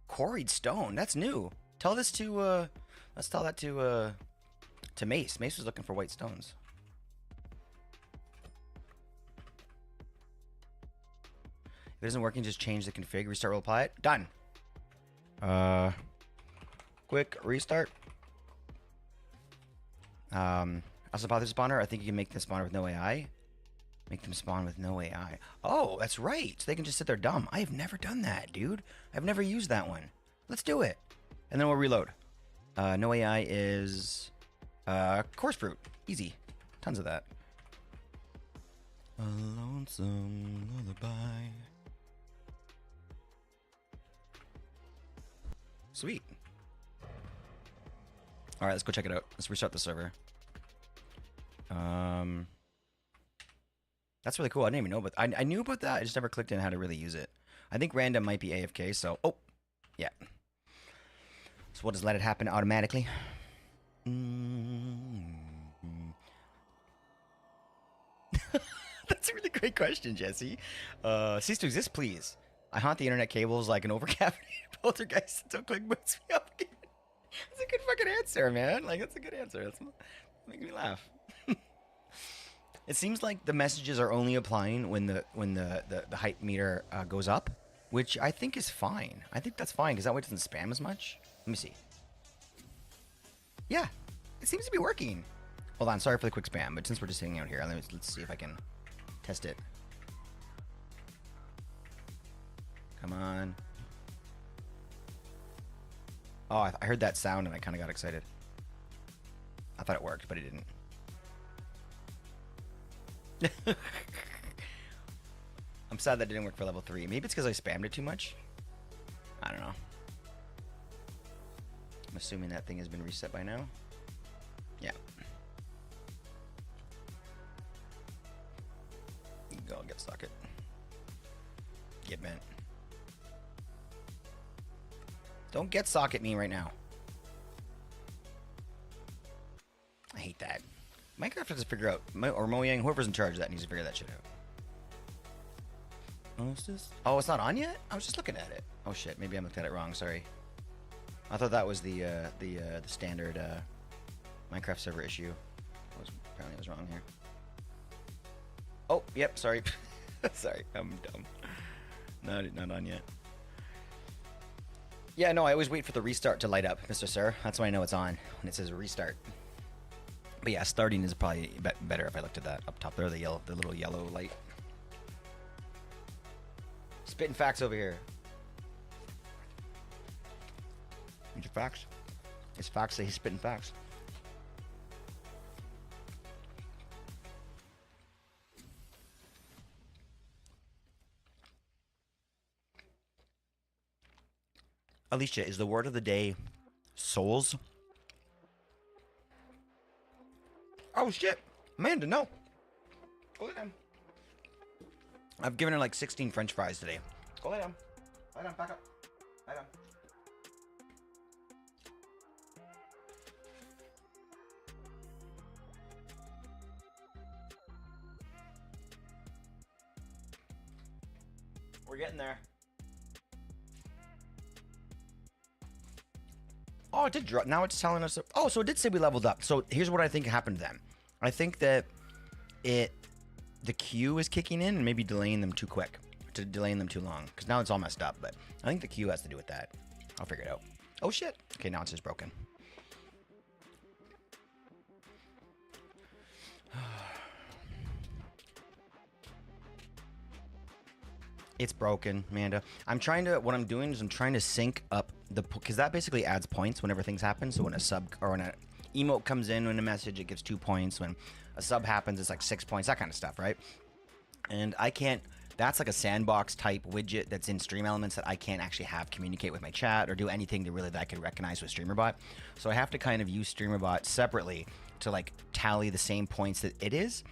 Quarried stone. That's new. Tell this to let's tell that to Mace. Mace was looking for white stones. If it isn't working, just change the config, restart, we'll apply it. Done. Quick restart. Also, about the spawner, I think you can make the spawner with no AI. Make them spawn with no AI. Oh, that's right. So they can just sit there dumb. I have never done that, dude. I've never used that one. Let's do it. And then we'll reload. No AI is coarse fruit. Easy. Tons of that. A lonesome lullaby. Sweet. All right, let's go check it out. Let's restart the server. That's really cool. I didn't even know, but I knew about that. I just never clicked in how to really use it. I think random might be AFK. So, oh, yeah. So we'll just let it happen automatically. That's a really great question, Jesse. Cease to exist, please. I haunt the internet cables like an overcaffeinated poltergeist until click boots me up again. That's a good fucking answer, man. Like, that's a good answer. That's making me laugh. It seems like the messages are only applying when the hype meter goes up, which I think is fine. I think that's fine because that way it doesn't spam as much. Let me see. Yeah, it seems to be working. Hold on, sorry for the quick spam, but since we're just hanging out here, let's see if I can test it. Come on. Oh, I heard that sound and I kind of got excited. I thought it worked, but it didn't. I'm sad that didn't work for level 3. Maybe it's because I spammed it too much. I don't know. I'm assuming that thing has been reset by now. Yeah. Go get socket. Get bent. Don't get socket me right now. I hate that. Minecraft has to figure out, or Mojang, whoever's in charge of that needs to figure that shit out. Oh, it's not on yet? I was just looking at it. Oh shit, maybe I looked at it wrong. Sorry. I thought that was the standard Minecraft server issue. Apparently I was wrong here. Oh, yep. Sorry. Sorry, I'm dumb. Not on yet. Yeah, no, I always wait for the restart to light up, Mr. Sir. That's why I know it's on when it says restart. But yeah, starting is probably better if I looked at that up top there, the little yellow light. Spitting facts over here. These are facts. It's facts that he's spitting facts. Alicia, is the word of the day souls? Oh shit, Amanda, no. Go lay down. I've given her like 16 French fries today. Go lay down. Lie down, back up. Lie down. We're getting there. Oh, it did drop. Now it's telling us. Oh, so it did say we leveled up. So here's what I think happened then. I think that the queue is kicking in and maybe delaying them too quick, delaying them too long. Because now it's all messed up. But I think the queue has to do with that. I'll figure it out. Oh shit. Okay, now it's just broken. It's broken, Amanda. What I'm doing is I'm trying to sync up because that basically adds points whenever things happen. So when a sub or when an emote comes in when a message, it gives 2 points. When a sub happens, it's like 6 points, that kind of stuff, right? And I can't, that's like a sandbox type widget that's in Stream Elements that I can't actually have communicate with my chat or do anything to really that I could recognize with StreamerBot. So I have to kind of use StreamerBot separately to like tally the same points that it is.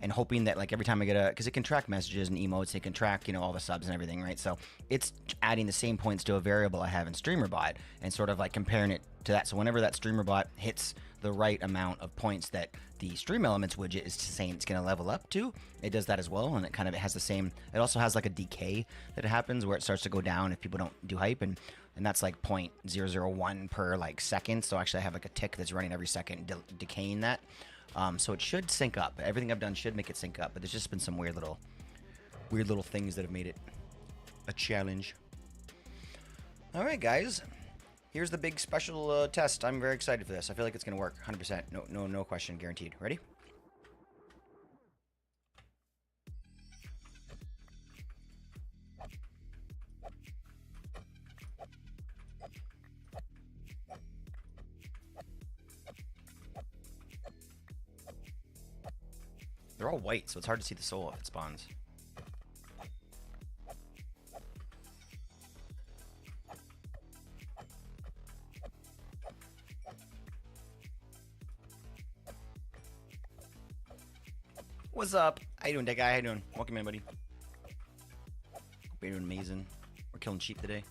And hoping that like every time I get because it can track messages and emotes, it can track, you know, all the subs and everything, right? So it's adding the same points to a variable I have in StreamerBot and sort of like comparing it to that. So whenever that StreamerBot hits the right amount of points that the Stream Elements widget is saying it's going to level up to, it does that as well. And it kind of has the same, it also has like a decay that happens where it starts to go down if people don't do hype. And that's like 0.001 per like second. So actually I have like a tick that's running every second decaying that. So it should sync up. Everything I've done should make it sync up, but there's just been some weird little things that have made it a challenge. All right, guys. Here's the big special test. I'm very excited for this. I feel like it's gonna work 100%. No question, guaranteed. Ready? They're all white, so it's hard to see the soul if it spawns. What's up? How you doing, that guy? How you doing? Welcome in, buddy. Hope you're doing amazing. We're killing sheep today.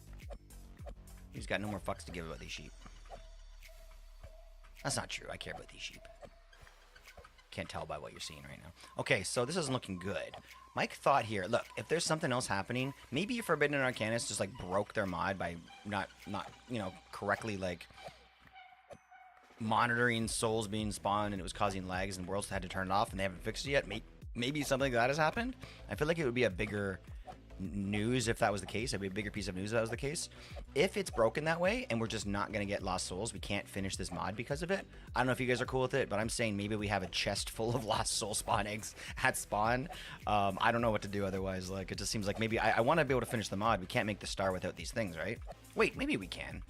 He's got no more fucks to give about these sheep. That's not true. I care about these sheep. Can't tell by what you're seeing right now. Okay, so this isn't looking good. Mike thought here, look, if there's something else happening, maybe Forbidden Arcanist just like broke their mod by not you know, correctly like monitoring souls being spawned, and it was causing lags, and Worlds had to turn it off, and they haven't fixed it yet. Maybe something like that has happened. I feel like it would be a bigger news if that was the case. It'd be a bigger piece of news if that was the case. If it's broken that way and we're just not going to get lost souls, we can't finish this mod because of it. I don't know if you guys are cool with it, but I'm saying maybe we have a chest full of lost soul spawn eggs at spawn. I don't know what to do otherwise. Like, it just seems like maybe I want to be able to finish the mod. We can't make the star without these things, right? Wait, maybe we can.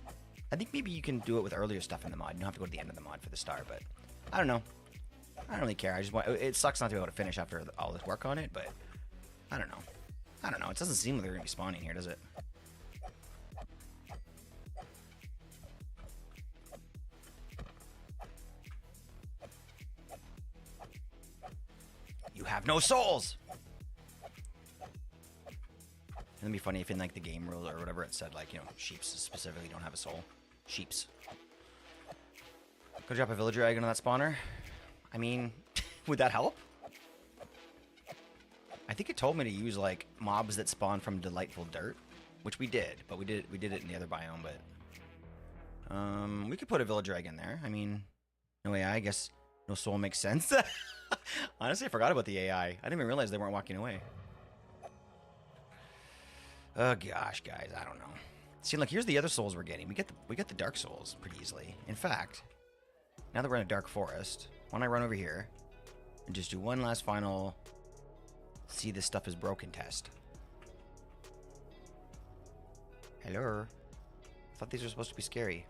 I think maybe you can do it with earlier stuff in the mod. You don't have to go to the end of the mod for the star, but I don't know. I don't really care. I just want, it sucks not to be able to finish after all this work on it, but I don't know. I don't know. It doesn't seem like they're going to be spawning here, does it? You have no souls! It'd be funny if in like the game rule or whatever it said, like, you know, sheeps specifically don't have a soul. Sheeps. Go drop a villager egg into that spawner. I mean, would that help? I think it told me to use like mobs that spawn from delightful dirt, which we did, but we did it in the other biome. But we could put a villager egg in there. I mean, no AI. I guess no soul makes sense. Honestly, I forgot about the AI. I didn't even realize they weren't walking away. Oh gosh, guys, I don't know. See, look, here's the other souls we're getting. We get the dark souls pretty easily. In fact, now that we're in a dark forest, why don't I run over here and just do one last final see this stuff is broken test. Hello. I thought these were supposed to be scary.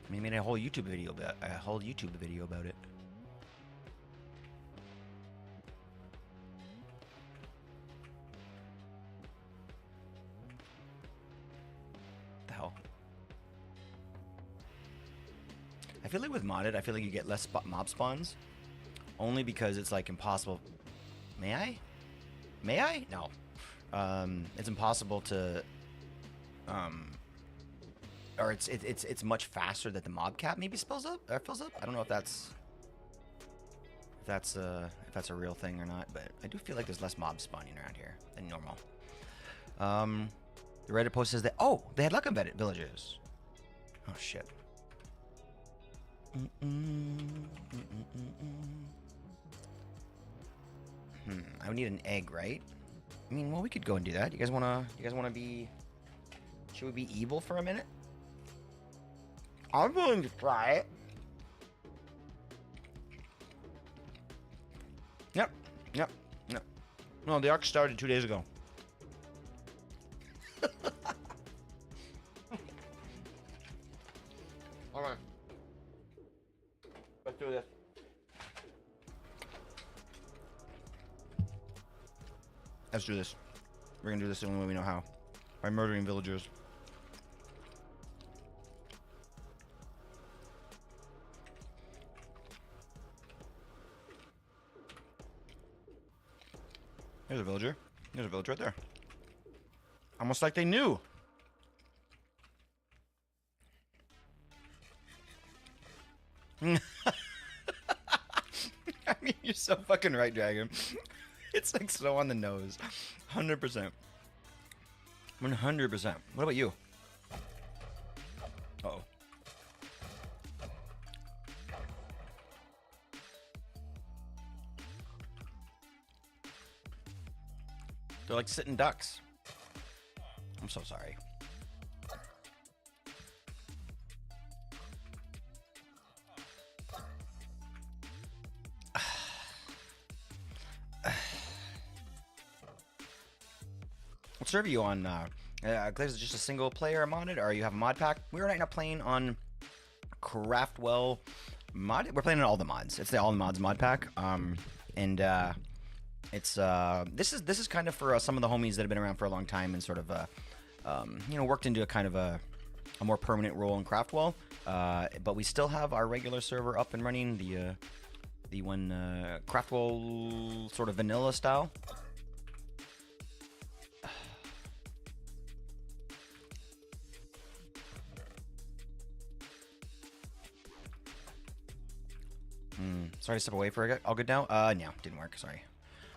I mean, I made a whole YouTube video about it. What the hell? I feel like with modded, I feel like you get less mob spawns, only because it's like impossible. May I? May I? No. It's impossible to, or it's much faster that the mob cap maybe fills up. I don't know if that's a real thing or not, but I do feel like there's less mobs spawning around here than normal. The Reddit post says that they had luck embedded villages. Oh shit. I would need an egg, right? I mean, well, we could go and do that. You guys wanna be? Should we be evil for a minute? I'm willing to try it. Yep. No, the arc started 2 days ago. All right. Let's do this. Let's do this. We're gonna do this the only way we know how. By murdering villagers. There's a villager. There's a villager right there. Almost like they knew. I mean, you're so fucking right, Dragon. It's like so on the nose. 100%. 100%. What about you? Uh-oh. They're like sitting ducks. I'm so sorry. What server are you on? Is it just a single player modded, or you have a mod pack? We're right now playing on Craftwell mod. We're playing on all the mods. It's the all the mods mod pack. and it's this is kind of for some of the homies that have been around for a long time and sort of you know, worked into a kind of a more permanent role in Craftwell. But we still have our regular server up and running, the one Craftwell sort of vanilla style. Sorry to step away for all good now. No, didn't work.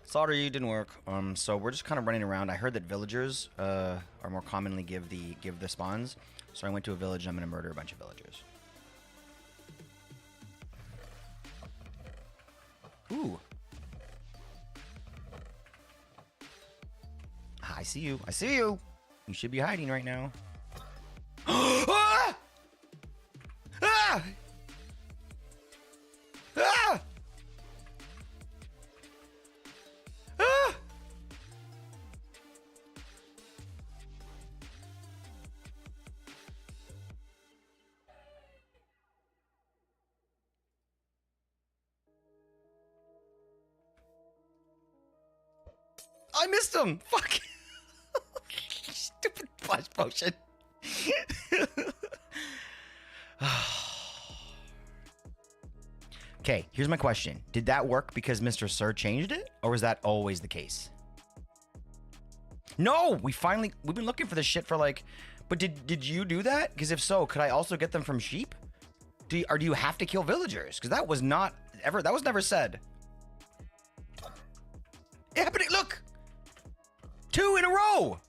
Sorry, didn't work. So we're just kind of running around. I heard that villagers are more commonly give the spawns. So I went to a village. And I'm gonna murder a bunch of villagers. Ooh. I see you. I see you. You should be hiding right now. Ah! Ah! Ah! Ah! I missed him. Fuck. Stupid flash potion. Okay, here's my question. Did that work because Mr. Sir changed it? Or was that always the case? No! We've been looking for this shit for like... But did you do that? Because if so, could I also get them from sheep? Do you have to kill villagers? Because that was not ever... That was never said. It happened... Look! 2 in a row!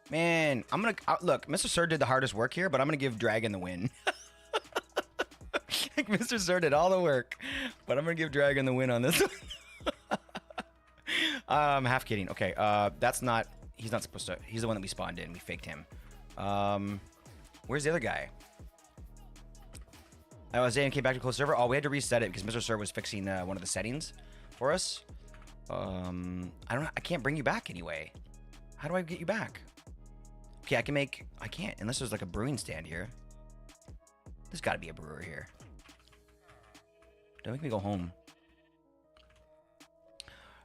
Man, I'm gonna... look, Mr. Sir did the hardest work here, but I'm gonna give Dragon the win. Mr. Sir did all the work, but I'm gonna give Dragon the win on this one. I'm half kidding. Okay, that's not... He's not supposed to... He's the one that we spawned in. We faked him. Where's the other guy? I was saying came back to close server. Oh, we had to reset it because Mr. Sir was fixing one of the settings for us. I can't bring you back anyway. How do I get you back? Okay, I can't unless there's like a brewing stand here. There's got to be a brewer here. Don't make me go home.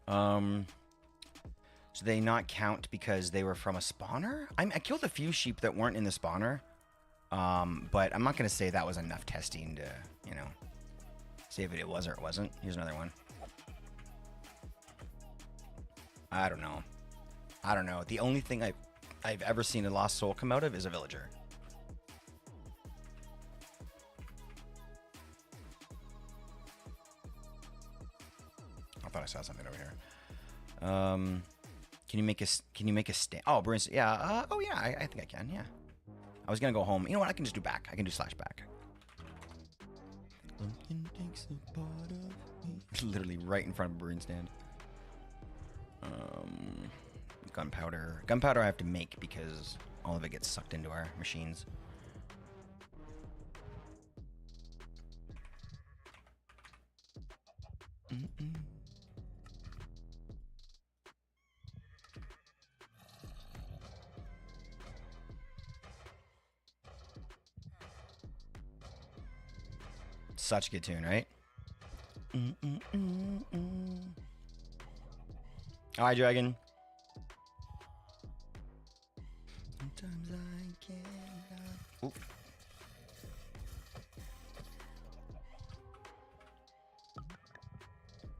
So they not count because they were from a spawner? I killed a few sheep that weren't in the spawner. But I'm not going to say that was enough testing to, you know, say if it was or it wasn't. Here's another one. I don't know. I don't know. The only thing I've ever seen a lost soul come out of is a villager. I thought I saw something over here. Can you make a stand? Oh, Bruce, yeah. Oh yeah, I think I can. Yeah. I was gonna go home. You know what? I can just do back. I can do slash back. Literally right in front of a brewing stand. Gunpowder. Gunpowder I have to make because all of it gets sucked into our machines. Such a good tune, right? Hi, Dragon. Sometimes I can't. Oop.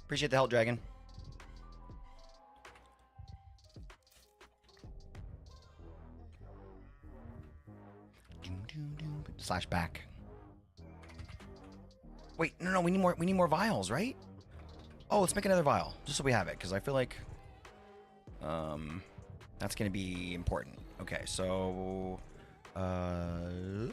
Appreciate the help, Dragon. Slash back. Wait, no, we need more vials, right? Oh, let's make another vial, just so we have it, because I feel like that's gonna be important. Okay, so pardon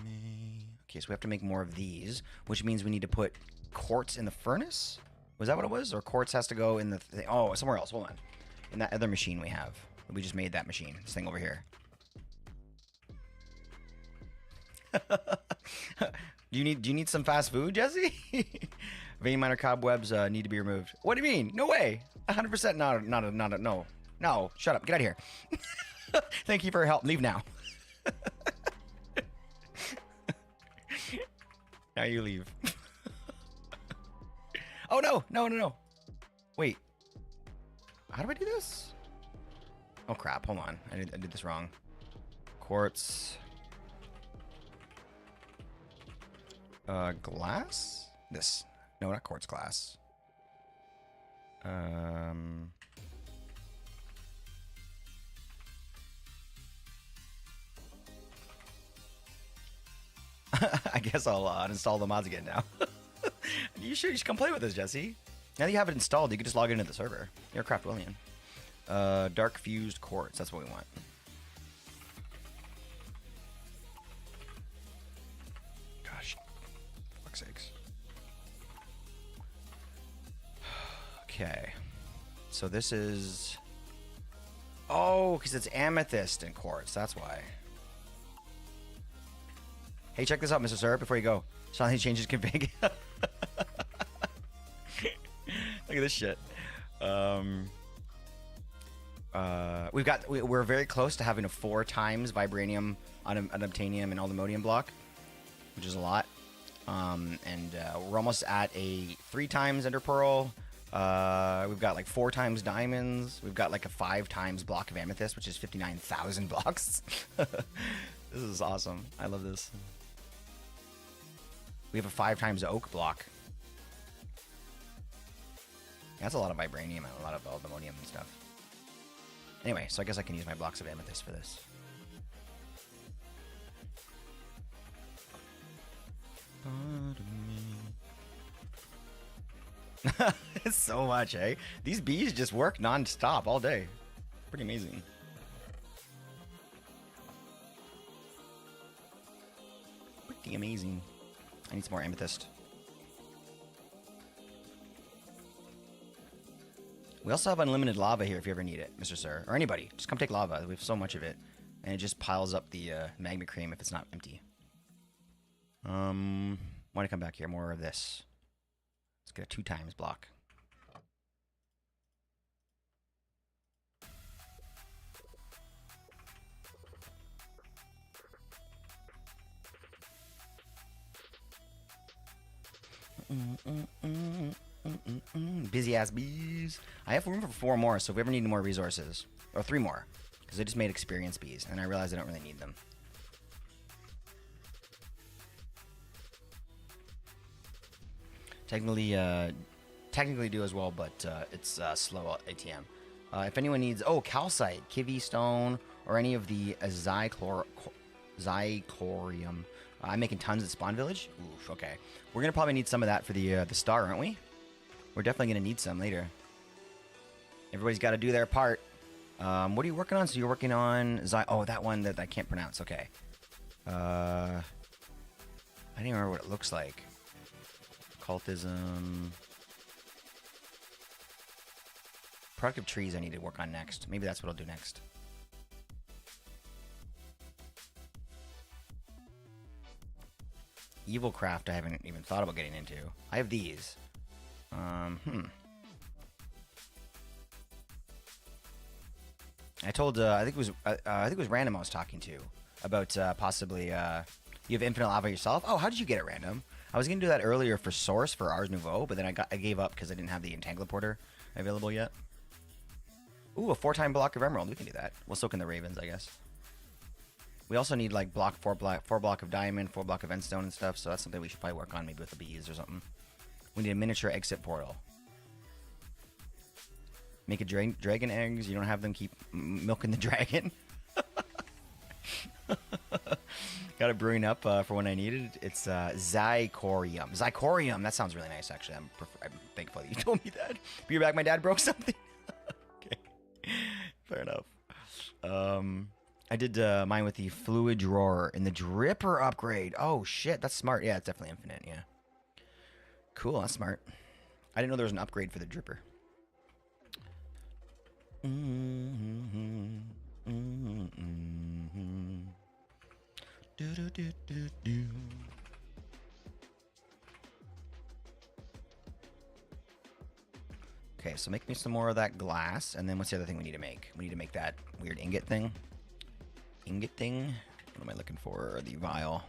me. Okay, so we have to make more of these, which means we need to put quartz in the furnace. Was that what it was? Or quartz has to go in the oh, somewhere else. Hold on. In that other machine we have. We just made that machine. This thing over here. Do you need some fast food, Jesse? Vein miner cobwebs need to be removed. What do you mean? No way. 100% not no. No, shut up. Get out of here. Thank you for your help. Leave now. Now you leave. Oh no, no, no, no. Wait. How do I do this? Oh crap, hold on. I did this wrong. Quartz. Glass? This. No, not quartz glass. I guess I'll uninstall the mods again now. You should come play with us, Jesse. Now that you have it installed, you can just log into the server. Aircraft William. Dark fused quartz. That's what we want. Gosh, fuck's sakes. Okay, so this is. Oh, because it's amethyst and quartz. That's why. Hey, check this out, Mr. Sir, before you go. Suddenly changes config. Look at this shit. We're very close to having a 4 times vibranium, unobtainium, and aluminum block, which is a lot. We're almost at a 3 times ender pearl. We've got like 4 times diamonds. We've got like a 5 times block of amethyst, which is 59,000 blocks. This is awesome. I love this. We have a 5 times oak block. That's a lot of vibranium and a lot of aluminum and stuff. Anyway, so I guess I can use my blocks of amethyst for this. It's so much, eh? These bees just work non-stop all day. Pretty amazing. Pretty amazing. I need some more amethyst. We also have unlimited lava here if you ever need it, Mr. Sir. Or anybody. Just come take lava. We have so much of it. And it just piles up the magma cream if it's not empty. Want to come back here. More of this. Let's get a 2 times block. Busy ass bees. I have room for 4 more, so if we ever need more resources, or 3 more, because I just made experience bees, and I realized I don't really need them. Technically do as well, but it's slow ATM. If anyone needs, calcite, kiwi stone, or any of the zychlorium. I'm making tons at Spawn Village. Oof, okay. We're gonna probably need some of that for the star, aren't we? We're definitely gonna need some later. Everybody's got to do their part. What are you working on? So you're working on that one that I can't pronounce. Okay. I don't even remember what it looks like. Cultism. Productive trees I need to work on next. Maybe that's what I'll do next. Evil craft I haven't even thought about getting into. I have these. I told I think it was Random I was talking to about possibly you have infinite lava yourself. Oh, how did you get it, Random? I was gonna do that earlier for Source for Ars Nouveau, but then I gave up because I didn't have the Entangler available yet. Ooh, a 4-time block of emerald. We can do that. We'll soak in the ravens, I guess. We also need like 4 block of diamond, 4 block of endstone and stuff. So that's something we should probably work on, maybe with the bees or something. We need a miniature exit portal. Make a dragon eggs. You don't have them keep milking the dragon. Got it brewing up for when I need it. It's Zycorium. Zycorium. That sounds really nice, actually. I'm thankful that you told me that. Be back. My dad broke something. Okay. Fair enough. I did mine with the fluid drawer and the dripper upgrade. Oh, shit. That's smart. Yeah, it's definitely infinite. Yeah. Cool. That's smart. I didn't know there was an upgrade for the dripper. Okay, so make me some more of that glass, and then what's the other thing we need to make? We need to make that weird ingot thing. What am I looking for? The vial.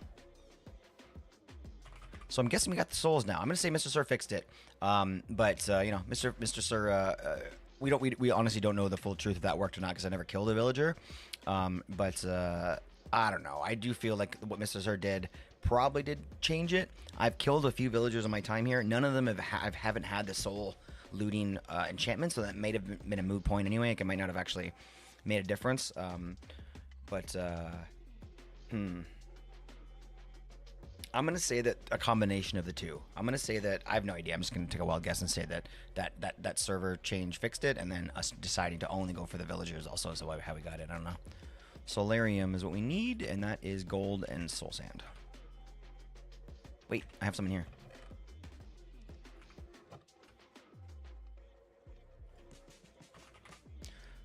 So I'm guessing we got the souls now. I'm gonna say Mr. Sir fixed it. But you know, Mr. Sir, we honestly don't know the full truth if that worked or not because I never killed a villager. But I don't know. I do feel like what Mr. Sir did probably did change it. I've killed a few villagers in my time here. None of them haven't had the soul looting enchantment, so that may have been a moot point anyway. It might not have actually made a difference. I'm going to say that a combination of the two. I'm going to say that I have no idea. I'm just going to take a wild guess and say that server change fixed it, and then us deciding to only go for the villagers also is how we got it. I don't know. Solarium is what we need, and that is gold and soul sand. Wait, I have something here.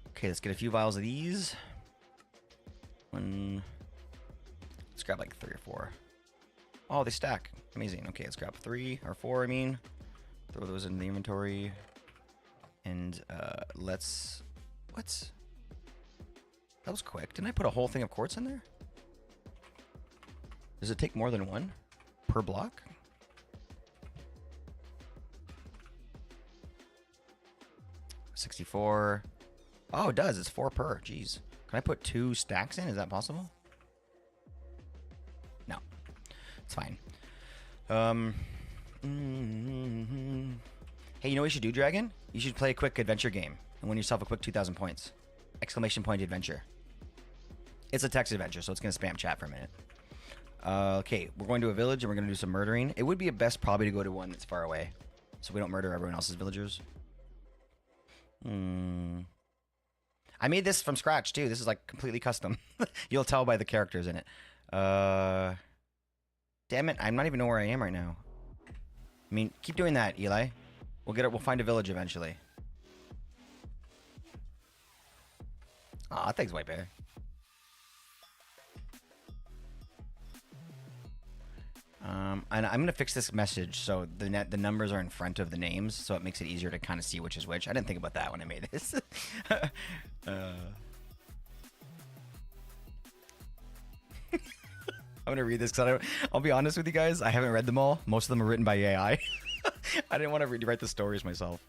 Okay, let's get a few vials of these. Let's grab like 3 or 4. Oh, they stack. Amazing. Okay, let's grab 3 or 4, I mean. Throw those in the inventory. And let's... What? That was quick. Didn't I put a whole thing of quartz in there? Does it take more than 1 per block? $64. Oh, it does. It's 4 per. Jeez. Can I put 2 stacks in? Is that possible? No. It's fine. Hey, you know what you should do, Dragon? You should play a quick adventure game and win yourself a quick 2,000 points. Exclamation point adventure. It's a text adventure, so it's going to spam chat for a minute. Okay, we're going to a village and we're going to do some murdering. It would be best probably to go to one that's far away, so we don't murder everyone else's villagers. I made this from scratch too. This is like completely custom. You'll tell by the characters in it. Damn it, I'm not even know where I am right now. I mean, keep doing that, Eli. We'll get it. We'll find a village eventually. Aw, thanks, White Bear. And I'm gonna fix this message so the numbers are in front of the names, so it makes it easier to kind of see which is which. I didn't think about that when I made this. I'm gonna read this because I'll be honest with you guys. I haven't read them all. Most of them are written by AI. I didn't want to write the stories myself.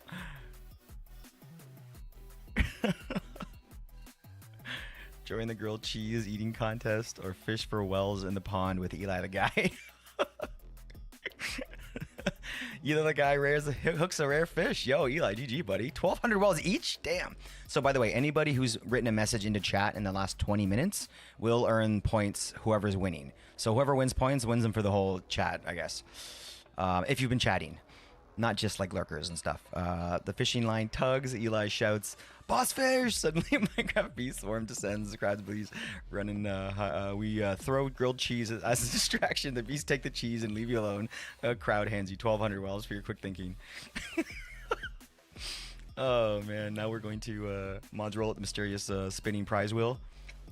Join the grilled cheese eating contest or fish for wells in the pond with Eli the guy. Eli the guy hooks a rare fish. Yo, Eli, GG, buddy. 1,200 wells each? Damn. So, by the way, anybody who's written a message into chat in the last 20 minutes will earn points, whoever's winning. So whoever wins points wins them for the whole chat, I guess. If you've been chatting. Not just like lurkers and stuff. The fishing line tugs. Eli shouts, "Boss fish!" Suddenly, Minecraft beast swarm descends. The crowds please running. We throw grilled cheese as a distraction. The beasts take the cheese and leave you alone. A crowd hands you 1,200 wells for your quick thinking. Oh man! Now we're going to mods roll at the mysterious spinning prize wheel.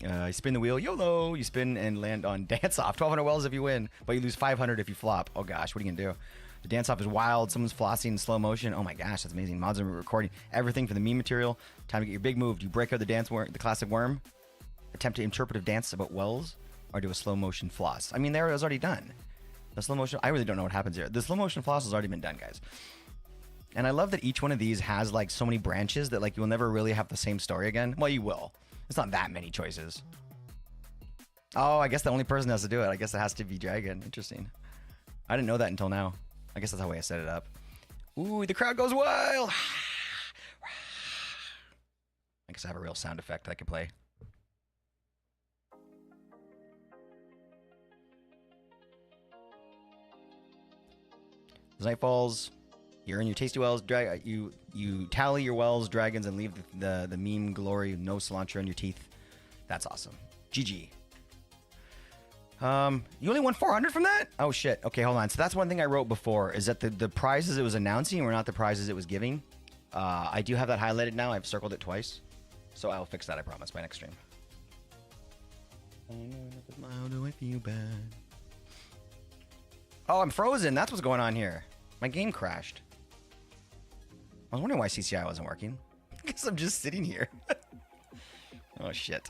You spin the wheel, YOLO. You spin and land on dance off. 1,200 wells if you win, but you lose 500 if you flop. Oh gosh, what are you gonna do? The dance-off is wild. Someone's flossing in slow motion. Oh my gosh, that's amazing. Mods are recording everything for the meme material. Time to get your big move. Do you break out the classic worm? Attempt an interpretive dance about wells? Or do a slow motion floss? I mean, there it was already done. The slow motion, I really don't know what happens here. The slow motion floss has already been done, guys. And I love that each one of these has like so many branches that like you'll never really have the same story again. Well, you will. It's not that many choices. Oh, I guess the only person that has to do it. I guess it has to be Dragon. Interesting. I didn't know that until now. I guess that's how I set it up. Ooh, the crowd goes wild. I guess I have a real sound effect I could play. As night falls, you earn your tasty wells. You tally your wells, dragons, and leave the meme glory. No cilantro in your teeth. That's awesome. GG. You only won 400 from that? Oh shit. Okay, hold on. So that's one thing I wrote before, is that the prizes it was announcing were not the prizes it was giving. I do have that highlighted now. I've circled it twice. So I'll fix that, I promise, by next stream. How do I feel bad? Oh, I'm frozen. That's what's going on here. My game crashed. I was wondering why CCI wasn't working. Because I'm just sitting here. Oh shit.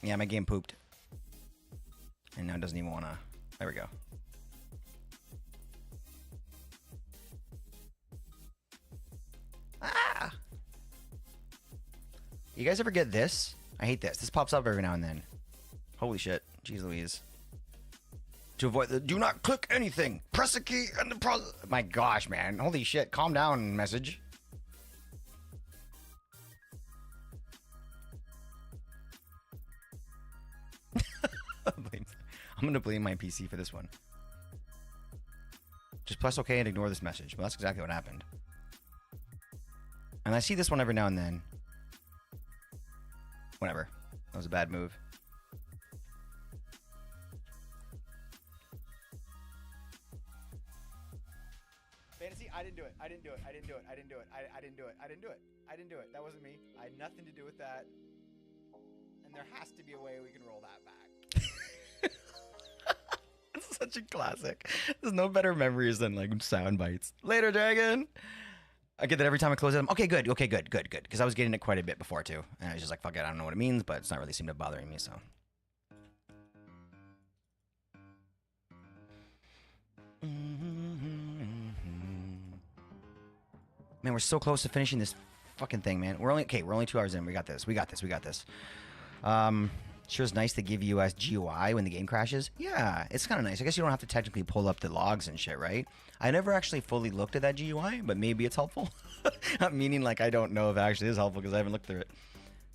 Yeah, my game pooped. And now it doesn't even want to. There we go. Ah! You guys ever get this? I hate this. This pops up every now and then. Holy shit. Jeez Louise. To avoid the do not click anything. Press a key and the process. My gosh, man. Holy shit. Calm down, message. I'm going to blame my PC for this one. Just press OK and ignore this message. Well, that's exactly what happened. And I see this one every now and then. Whatever. That was a bad move. Fantasy, I didn't do it. I didn't do it. I didn't do it. I didn't do it. I didn't do it. I didn't do it. I didn't do it. That wasn't me. I had nothing to do with that. And there has to be a way we can roll that back. It's such a classic. There's no better memories than like sound bites. Later, dragon. I get that every time I close it. Okay, good. Okay, good. Because I was getting it quite a bit before too, and I was just like, fuck it. I don't know what it means, but it's not really seemed to be bothering me. So. Man, we're so close to finishing this fucking thing, man. We're only 2 hours in. We got this. Sure is nice to give you a GUI when the game crashes. Yeah, it's kind of nice. I guess you don't have to technically pull up the logs and shit, right? I never actually fully looked at that GUI, but maybe it's helpful. Meaning, like, I don't know if it actually is helpful because I haven't looked through it.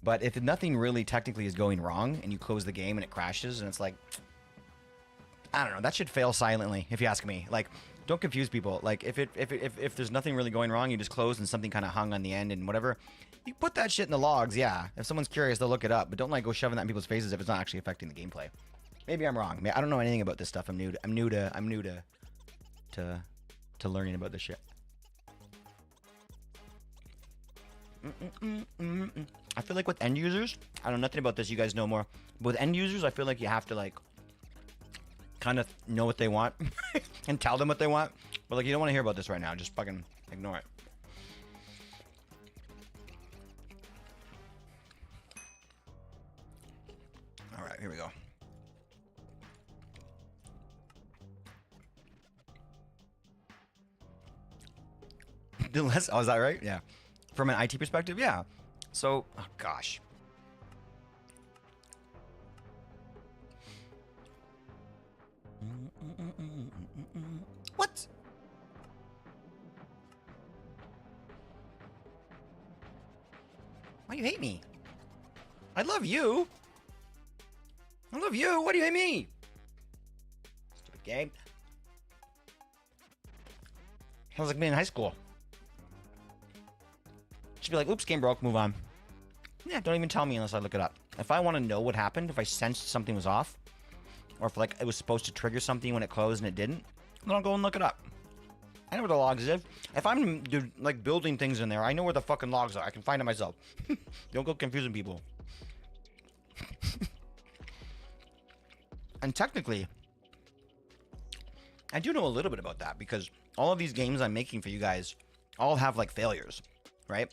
But if nothing really technically is going wrong and you close the game and it crashes and it's like, I don't know, that should fail silently, if you ask me. Like, don't confuse people. Like, if there's nothing really going wrong, you just close and something kind of hung on the end and whatever, you put that shit in the logs, yeah. If someone's curious, they'll look it up. But don't, like, go shoving that in people's faces if it's not actually affecting the gameplay. Maybe I'm wrong. I don't know anything about this stuff. I'm new to learning about this shit. I feel like with end users, I know nothing about this. You guys know more. But with end users, I feel like you have to, like, kind of know what they want and tell them what they want. But, like, you don't want to hear about this right now. Just fucking ignore it. All right, here we go. Oh, is that right? Yeah. From an IT perspective, yeah. So, oh gosh. What? Why do you hate me? I love you. I love you. Why do you hate me? Stupid gang. Sounds like me in high school. Should be like, oops, game broke, move on. Yeah, don't even tell me unless I look it up. If I want to know what happened, if I sensed something was off, or if like it was supposed to trigger something when it closed and it didn't, then I'll go and look it up. I know where the logs is. If I'm like building things in there, I know where the fucking logs are. I can find it myself. Don't go confusing people. And technically, I do know a little bit about that because all of these games I'm making for you guys all have like failures, right?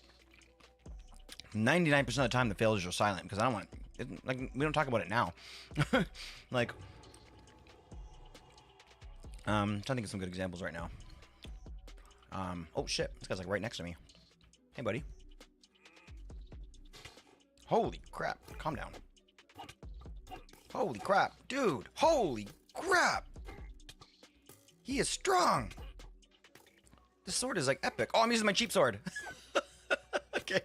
99% of the time the failures are silent because I don't want it, like we don't talk about it now. Like trying to think of some good examples right now. Oh shit, this guy's like right next to me. Hey buddy. Holy crap, calm down. Holy crap, dude. Holy crap. He is strong. This sword is like epic. Oh, I'm using my cheap sword. Okay.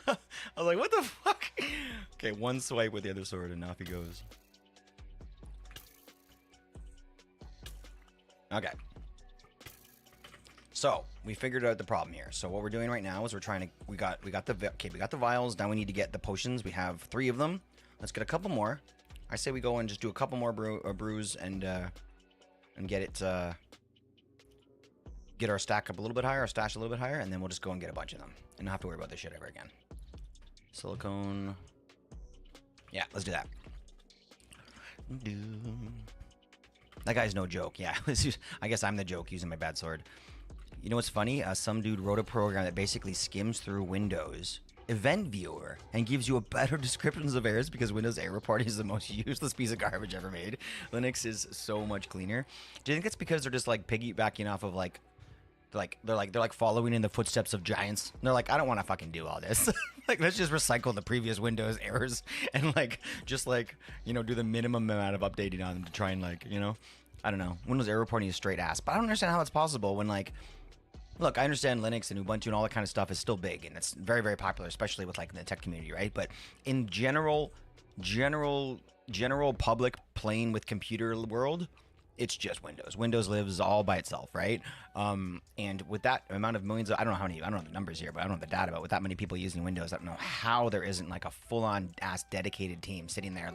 I was like, what the fuck? Okay, one swipe with the other sword and off he goes. Okay. So, we figured out the problem here. So what we're doing right now is we're trying to, we got the vials. Now we need to get the potions. We have 3 of them. Let's get a couple more. I say we go and just do a couple more brews and get it, get our stack up a little bit higher, our stash a little bit higher, and then we'll just go and get a bunch of them. And not have to worry about this shit ever again. Silicone. Yeah, let's do that. That guy's no joke. Yeah, I guess I'm the joke using my bad sword. You know what's funny? Some dude wrote a program that basically skims through Windows. event viewer and gives you a better descriptions of errors because Windows Error Party is the most useless piece of garbage ever made. Linux is so much cleaner. Do you think it's because they're just like piggybacking off of like they're following in the footsteps of giants? And they're like, I don't want to fucking do all this. Like, let's just recycle the previous Windows errors and just do the minimum amount of updating on them to try and I don't know. Windows Error Reporting is straight ass, but I don't understand how it's possible when look, I understand Linux and Ubuntu and all that kind of stuff is still big and it's very, very popular, especially with the tech community, right? But in general public playing with computer world, it's just Windows. Windows lives all by itself, right? And with that amount of millions, I don't know the numbers here, but I don't know the data, but with that many people using Windows, I don't know how there isn't a full-on ass dedicated team sitting there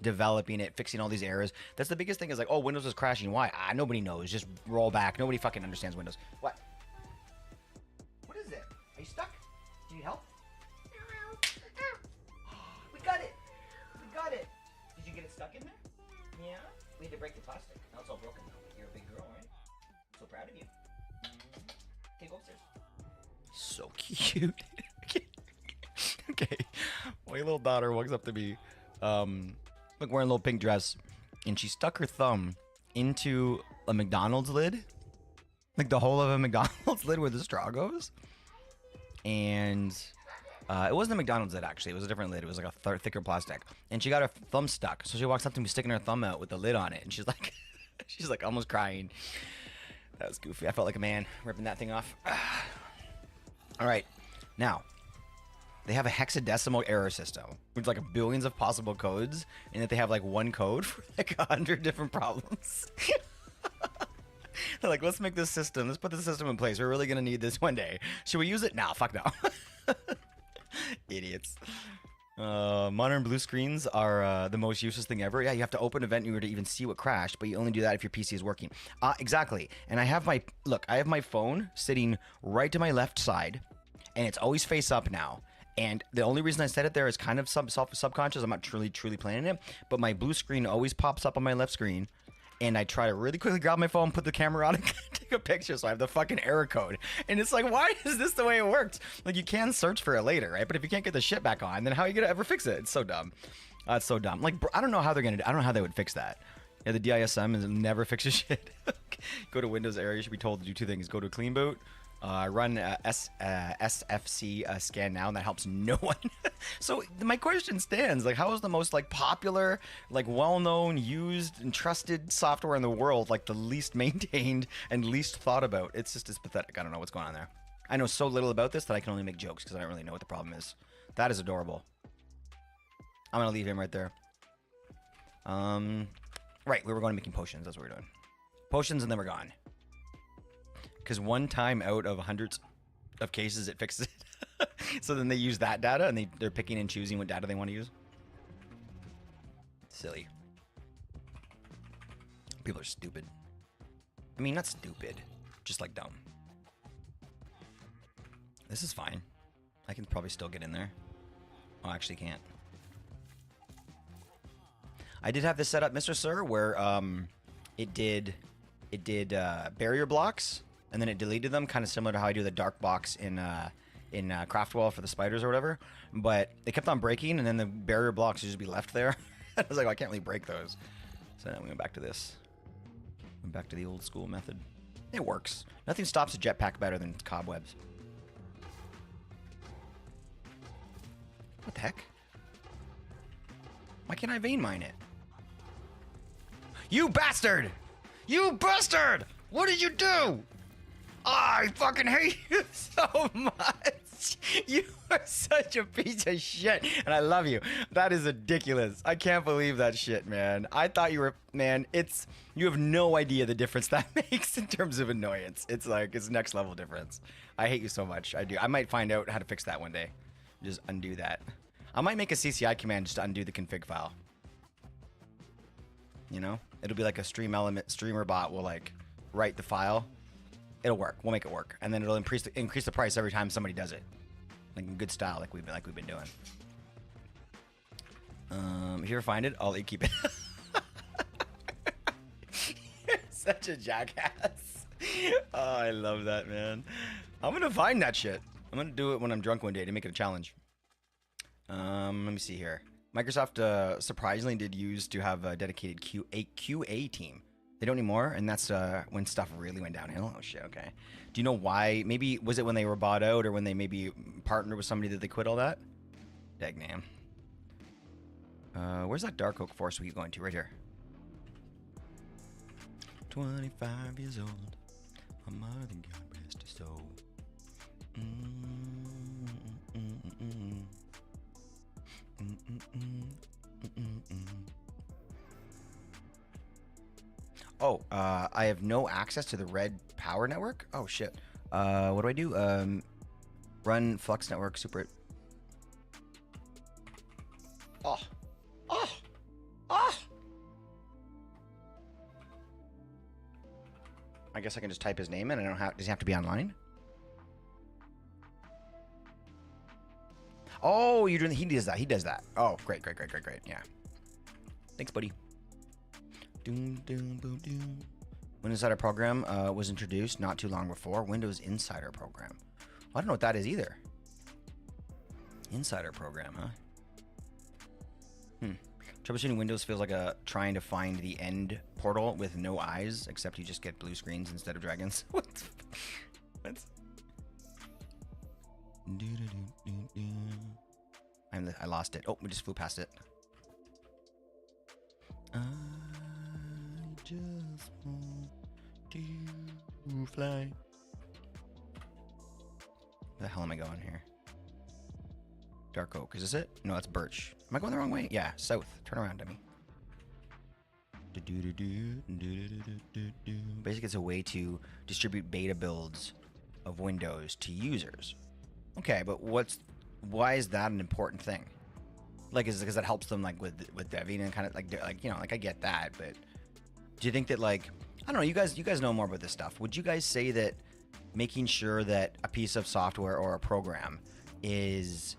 developing it, fixing all these errors. That's the biggest thing is oh, Windows is crashing. Why? Nobody knows. Just roll back. Nobody fucking understands Windows. What? What is it? Are you stuck? Do you need help? We got it. We got it. Did you get it stuck in there? Yeah. We had to break the plastic. Now it's all broken now. You're a big girl, right? I'm so proud of you. Okay, go upstairs. So cute. Okay. My little daughter walks up to me. Look, wearing a little pink dress, and she stuck her thumb into a McDonald's lid, the hole of a McDonald's lid where the straw goes. And it wasn't a McDonald's lid, actually. It was a different lid. It was a thicker plastic. And she got her thumb stuck. So she walks up to me sticking her thumb out with the lid on it. And she's she's almost crying. That was goofy. I felt like a man ripping that thing off. All right. Now, they have a hexadecimal error system with billions of possible codes, and that they have one code for 100 different problems. They're let's make this system. Let's put the system in place. We're really gonna need this one day. Should we use it? Nah, fuck no. Idiots. Modern blue screens are the most useless thing ever. Yeah, you have to open Event Viewer to even see what crashed, but you only do that if your PC is working. Exactly. And I have my phone sitting right to my left side, and it's always face up now. And the only reason I set it there is kind of subconscious. I'm not truly planning it, but my blue screen always pops up on my left screen. And I try to really quickly grab my phone, put the camera on, and take a picture so I have the fucking error code. And it's why is this the way it worked? You can search for it later, right? But if you can't get the shit back on, then how are you going to ever fix it? It's so dumb. It's so dumb. I don't know how they're going to I don't know how they would fix that. Yeah, the DISM is never fixes shit. Go to Windows Error. You should be told to do two things. Go to clean boot. Run SFC scan now, and that helps no one. So my question stands: how is the most popular, well-known, used, and trusted software in the world the least maintained and least thought about? It's pathetic. I don't know what's going on there. I know so little about this that I can only make jokes because I don't really know what the problem is. That is adorable. I'm gonna leave him right there. Right, we were going to making potions. That's what we're doing. Potions, and then we're gone. Because one time out of hundreds of cases, it fixes it. So then they use that data, and they're picking and choosing what data they want to use. Silly. People are stupid. I mean, not stupid. Just dumb. This is fine. I can probably still get in there. Oh, I actually can't. I did have this set up, Mr. Sir, where it did barrier blocks. And then it deleted them, kind of similar to how I do the dark box in Craftwell for the spiders or whatever. But it kept on breaking, and then the barrier blocks would just be left there. I was I can't really break those. So now we went back to this. Went back to the old school method. It works. Nothing stops a jetpack better than cobwebs. What the heck? Why can't I vein mine it? You bastard! You bastard! What did you do? I fucking hate you so much. You are such a piece of shit. And I love you. That is ridiculous. I can't believe that shit, man. I thought you were, man, you have no idea the difference that makes in terms of annoyance. It's it's next level difference. I hate you so much. I do. I might find out how to fix that one day. Just undo that. I might make a CCI command just to undo the config file. You know? It'll be a streamer bot will write the file. It'll work. We'll make it work, and then it'll increase the price every time somebody does it, in good style, like we've been doing. If you ever find it, I'll keep it. You're such a jackass. Oh, I love that, man. I'm gonna find that shit. I'm gonna do it when I'm drunk one day to make it a challenge. Let me see here. Microsoft surprisingly did use to have a dedicated QA team. They don't anymore, and that's when stuff really went downhill. Oh shit. Okay. Do you know why? Maybe was it when they were bought out, or when they maybe partnered with somebody that they quit all that? Dagnam. Where's that Dark Oak Forest we keep going to? Right here. 25 years old. My mother God rest her soul. Oh, I have no access to the red power network? Oh, shit. What do I do? Run Flux Network Super... Oh. Oh. Oh. I guess I can just type his name in. I don't have... Does he have to be online? Oh, you're doing... He does that. He does that. Oh, great, great, great, great, great. Yeah. Thanks, buddy. Doom, doom, boom, doom. Windows Insider program was introduced not too long before. Windows Insider program. I don't know what that is either. Insider program, huh? Troubleshooting Windows feels like trying to find the end portal with no eyes, except you just get blue screens instead of dragons. What? I lost it. Oh, we just flew past it. I just want to fly. Where the hell am I going here? Dark Oak, is this it? No, that's Birch. Am I going the wrong way? Yeah, south. Turn around, dummy. Basically, it's a way to distribute beta builds of Windows to users. Okay, but why is that an important thing? Like, is it because that helps them, like, with Debian and kind of like you know, like, I get that, but do you think that, like, I don't know, you guys know more about this stuff. Would you guys say that making sure that a piece of software or a program is,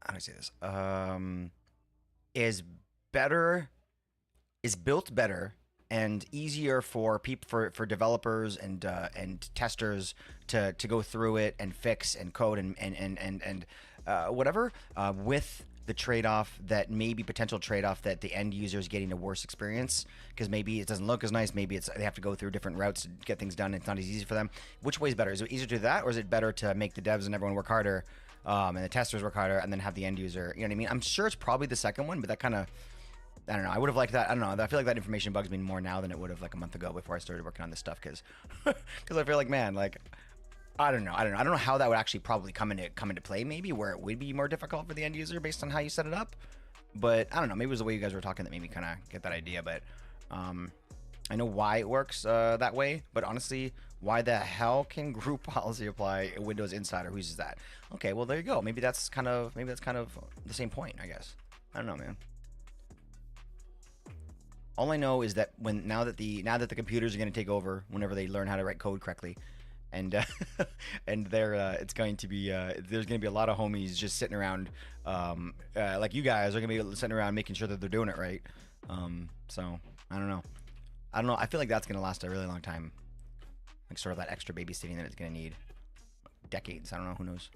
how do I say this? Is built better and easier for people, for developers and testers to go through it and fix and code and whatever, with the trade-off that potential trade-off that the end user is getting a worse experience because maybe it doesn't look as nice, maybe they have to go through different routes to get things done, it's not as easy for them. Which way is better? Is it easier to do that, or is it better to make the devs and everyone work harder, and the testers work harder, and then have the end user, you know what I mean? I'm sure it's probably the second one, but that kind of, I don't know, I would have liked that. I don't know, I feel like that information bugs me more now than it would have like a month ago before I started working on this stuff, because I feel like, man, like, I don't know how that would actually probably come into play, maybe, where it would be more difficult for the end user based on how you set it up. But I don't know, maybe it was the way you guys were talking that made me kind of get that idea. But I know why it works that way, but honestly, why the hell can group policy apply a Windows Insider? Who uses that? Okay, well, there you go. Maybe that's kind of the same point, I guess. I don't know, man. All I know is that now that the computers are going to take over whenever they learn how to write code correctly, and it's going to be there's going to be a lot of homies just sitting around, like you guys are going to be sitting around making sure that they're doing it right. So I don't know. I feel like that's going to last a really long time, like sort of that extra babysitting that it's going to need, decades. I don't know. Who knows?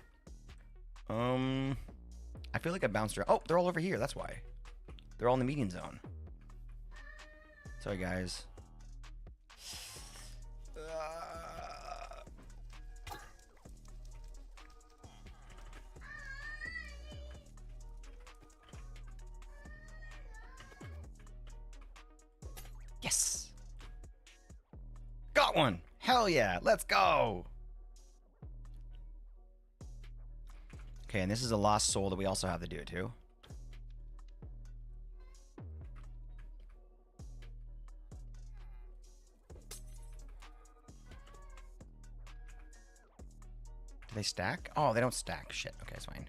I feel like I bounced around. Oh, they're all over here. That's why. They're all in the meeting zone. Sorry, guys. Yes! Got one! Hell yeah! Let's go! Okay, and this is a lost soul that we also have to do too. Do they stack? Oh, they don't stack. Shit. Okay, it's fine.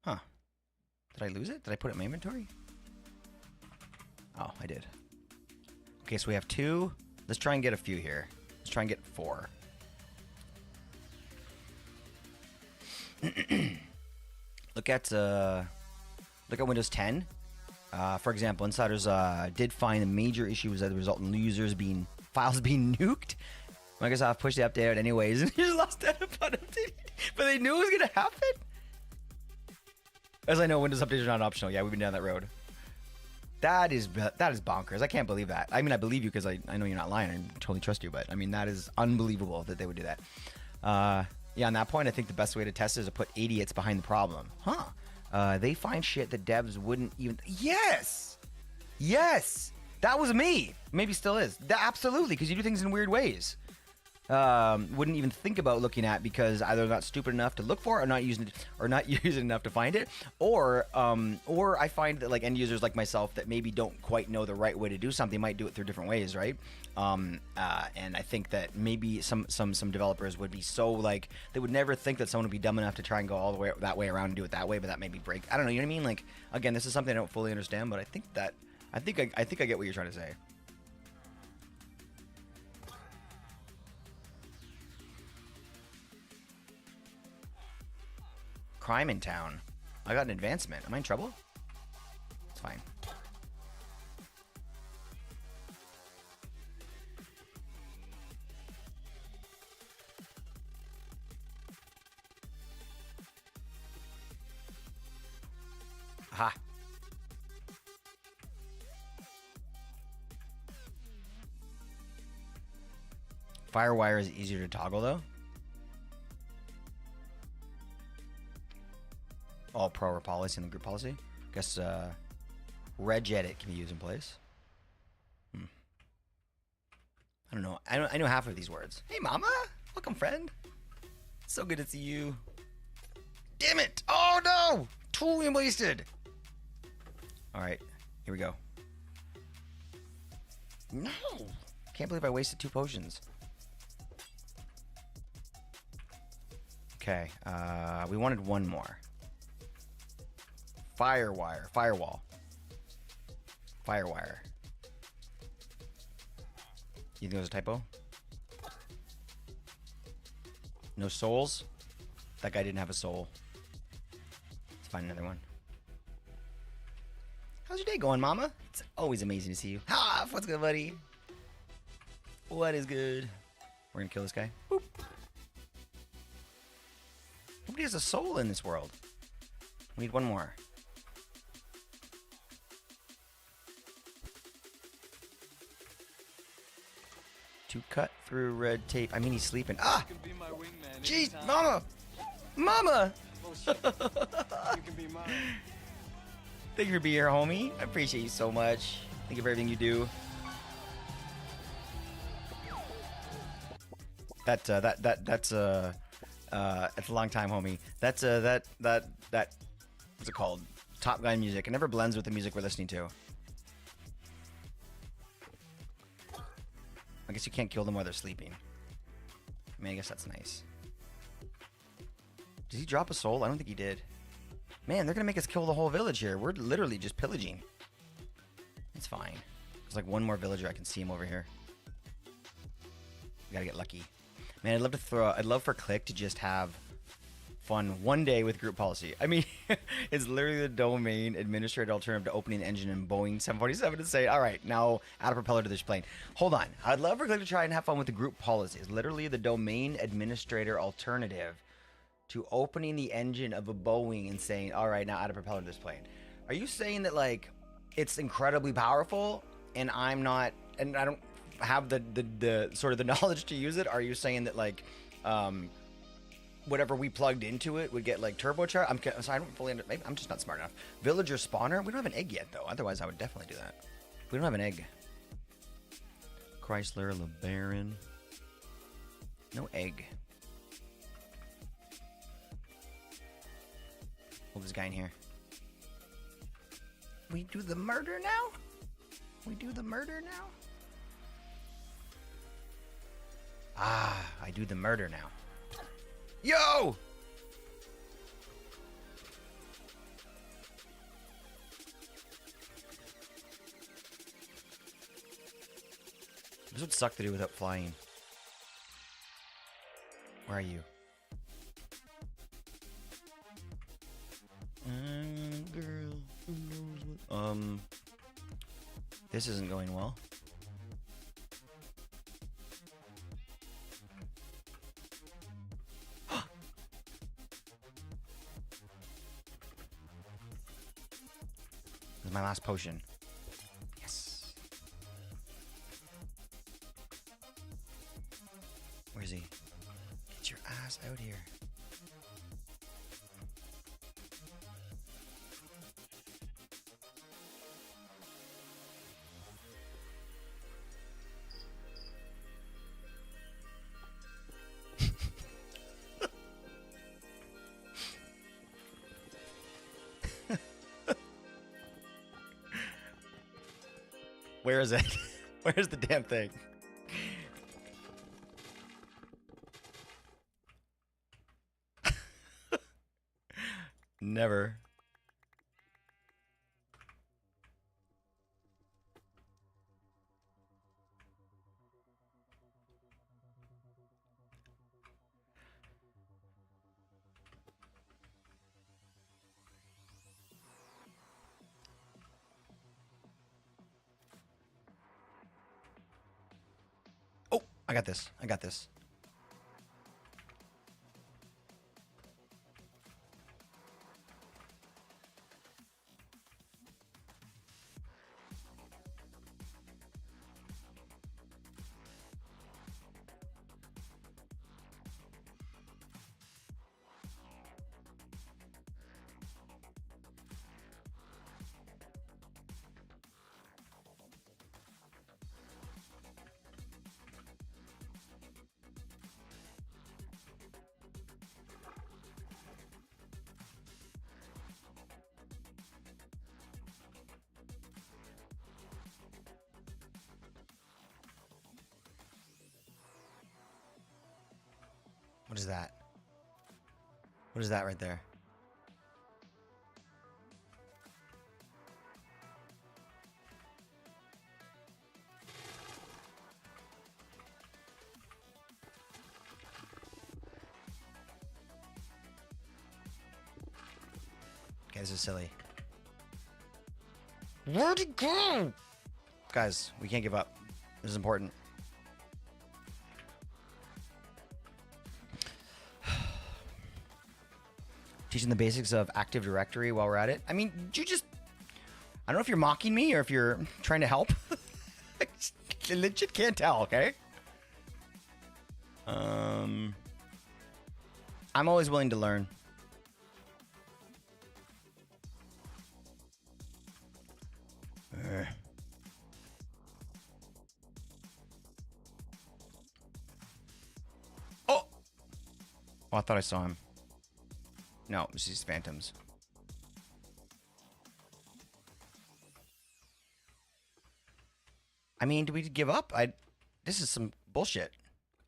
Huh. Did I lose it? Did I put it in my inventory? Oh, I did. Okay, so we have 2. Let's try and get a few here. Let's try and get 4. Look at Windows 10. For example, insiders did find a major issue was that the result in files being nuked. Microsoft pushed the update out anyways, and just lost data upon updating. But they knew it was gonna happen. As I know, Windows updates are not optional. Yeah, we've been down that road. That is bonkers. I can't believe that. I mean, I believe you because I know you're not lying. I totally trust you. But I mean, that is unbelievable that they would do that. Yeah, on that point, I think the best way to test it is to put idiots behind the problem. Huh? They find shit that devs wouldn't even. Yes, that was me. Maybe still is. Absolutely, because you do things in weird ways. Wouldn't even think about looking at because either not stupid enough to look for it or not using it enough to find it, or I find that like end users like myself that maybe don't quite know the right way to do something might do it through different ways, right? And I think that maybe some developers would be so like they would never think that someone would be dumb enough to try and go all the way that way around and do it that way, but that maybe break. I don't know, you know what I mean? Like again, this is something I don't fully understand, but I think I get what you're trying to say. Crime in town. I got an advancement. Am I in trouble? It's fine. Aha. Firewire is easier to toggle though. All pro or policy in the group policy. Guess regedit can be used in place. I don't know. I know half of these words. Hey, mama. Welcome, friend. So good to see you. Damn it. Oh, no. Totally wasted. All right. Here we go. No. Can't believe I wasted 2 potions. Okay. We wanted 1 more. Firewire. Firewall. Firewire. You think it was a typo? No souls? That guy didn't have a soul. Let's find another one. How's your day going, mama? It's always amazing to see you. Ha! What's good, buddy? What is good? We're gonna kill this guy. Boop. Nobody has a soul in this world. We need 1 more. To cut through red tape. I mean, he's sleeping. Ah! You can be my wingman Jeez, anytime. mama! Mama! Bullshit. You can be mine. Thank you for being here, homie. I appreciate you so much. Thank you for everything you do. That's a long time, homie. That's what's it called? Top Gun music. It never blends with the music we're listening to. I guess you can't kill them while they're sleeping. I mean, I guess that's nice. Did he drop a soul? I don't think he did. Man, they're gonna make us kill the whole village here. We're literally just pillaging. It's fine. There's like 1 more villager. I can see him over here. We gotta get lucky. Man, I'd love for Click to just have fun one day with group policy. I mean, it's literally the domain administrator alternative to opening the engine in Boeing 747 to say, all right, now add a propeller to this plane. Hold on. I'd love for Click to try and have fun with the group policy. It's literally the domain administrator alternative to opening the engine of a Boeing and saying, all right, now add a propeller to this plane. Are you saying that, like, it's incredibly powerful and I'm not, and I don't have the sort of the knowledge to use it? Are you saying that, like, whatever we plugged into it would get like turbocharged? So I don't fully understand. Maybe I'm just not smart enough. Villager spawner? We don't have an egg yet though. Otherwise I would definitely do that. We don't have an egg. Chrysler LeBaron. No egg. Hold this guy in here. We do the murder now? We do the murder now? Ah, I do the murder now. Yo! This would suck to do without flying. Where are you? Girl who knows what. This isn't going well. This is my last potion. Yes. Where is he? Get your ass out here. Where is it? Where's the damn thing? Never. Oh, I got this. I got this. What is that? What is that right there? Okay, this is silly. Where'd it go? Guys, we can't give up. This is important. Teaching the basics of Active Directory while we're at it. I mean, you just... I don't know if you're mocking me or if you're trying to help. I legit can't tell, okay? I'm always willing to learn. Oh! Oh, I thought I saw him. No, it's these phantoms. I mean, do we give up? This is some bullshit.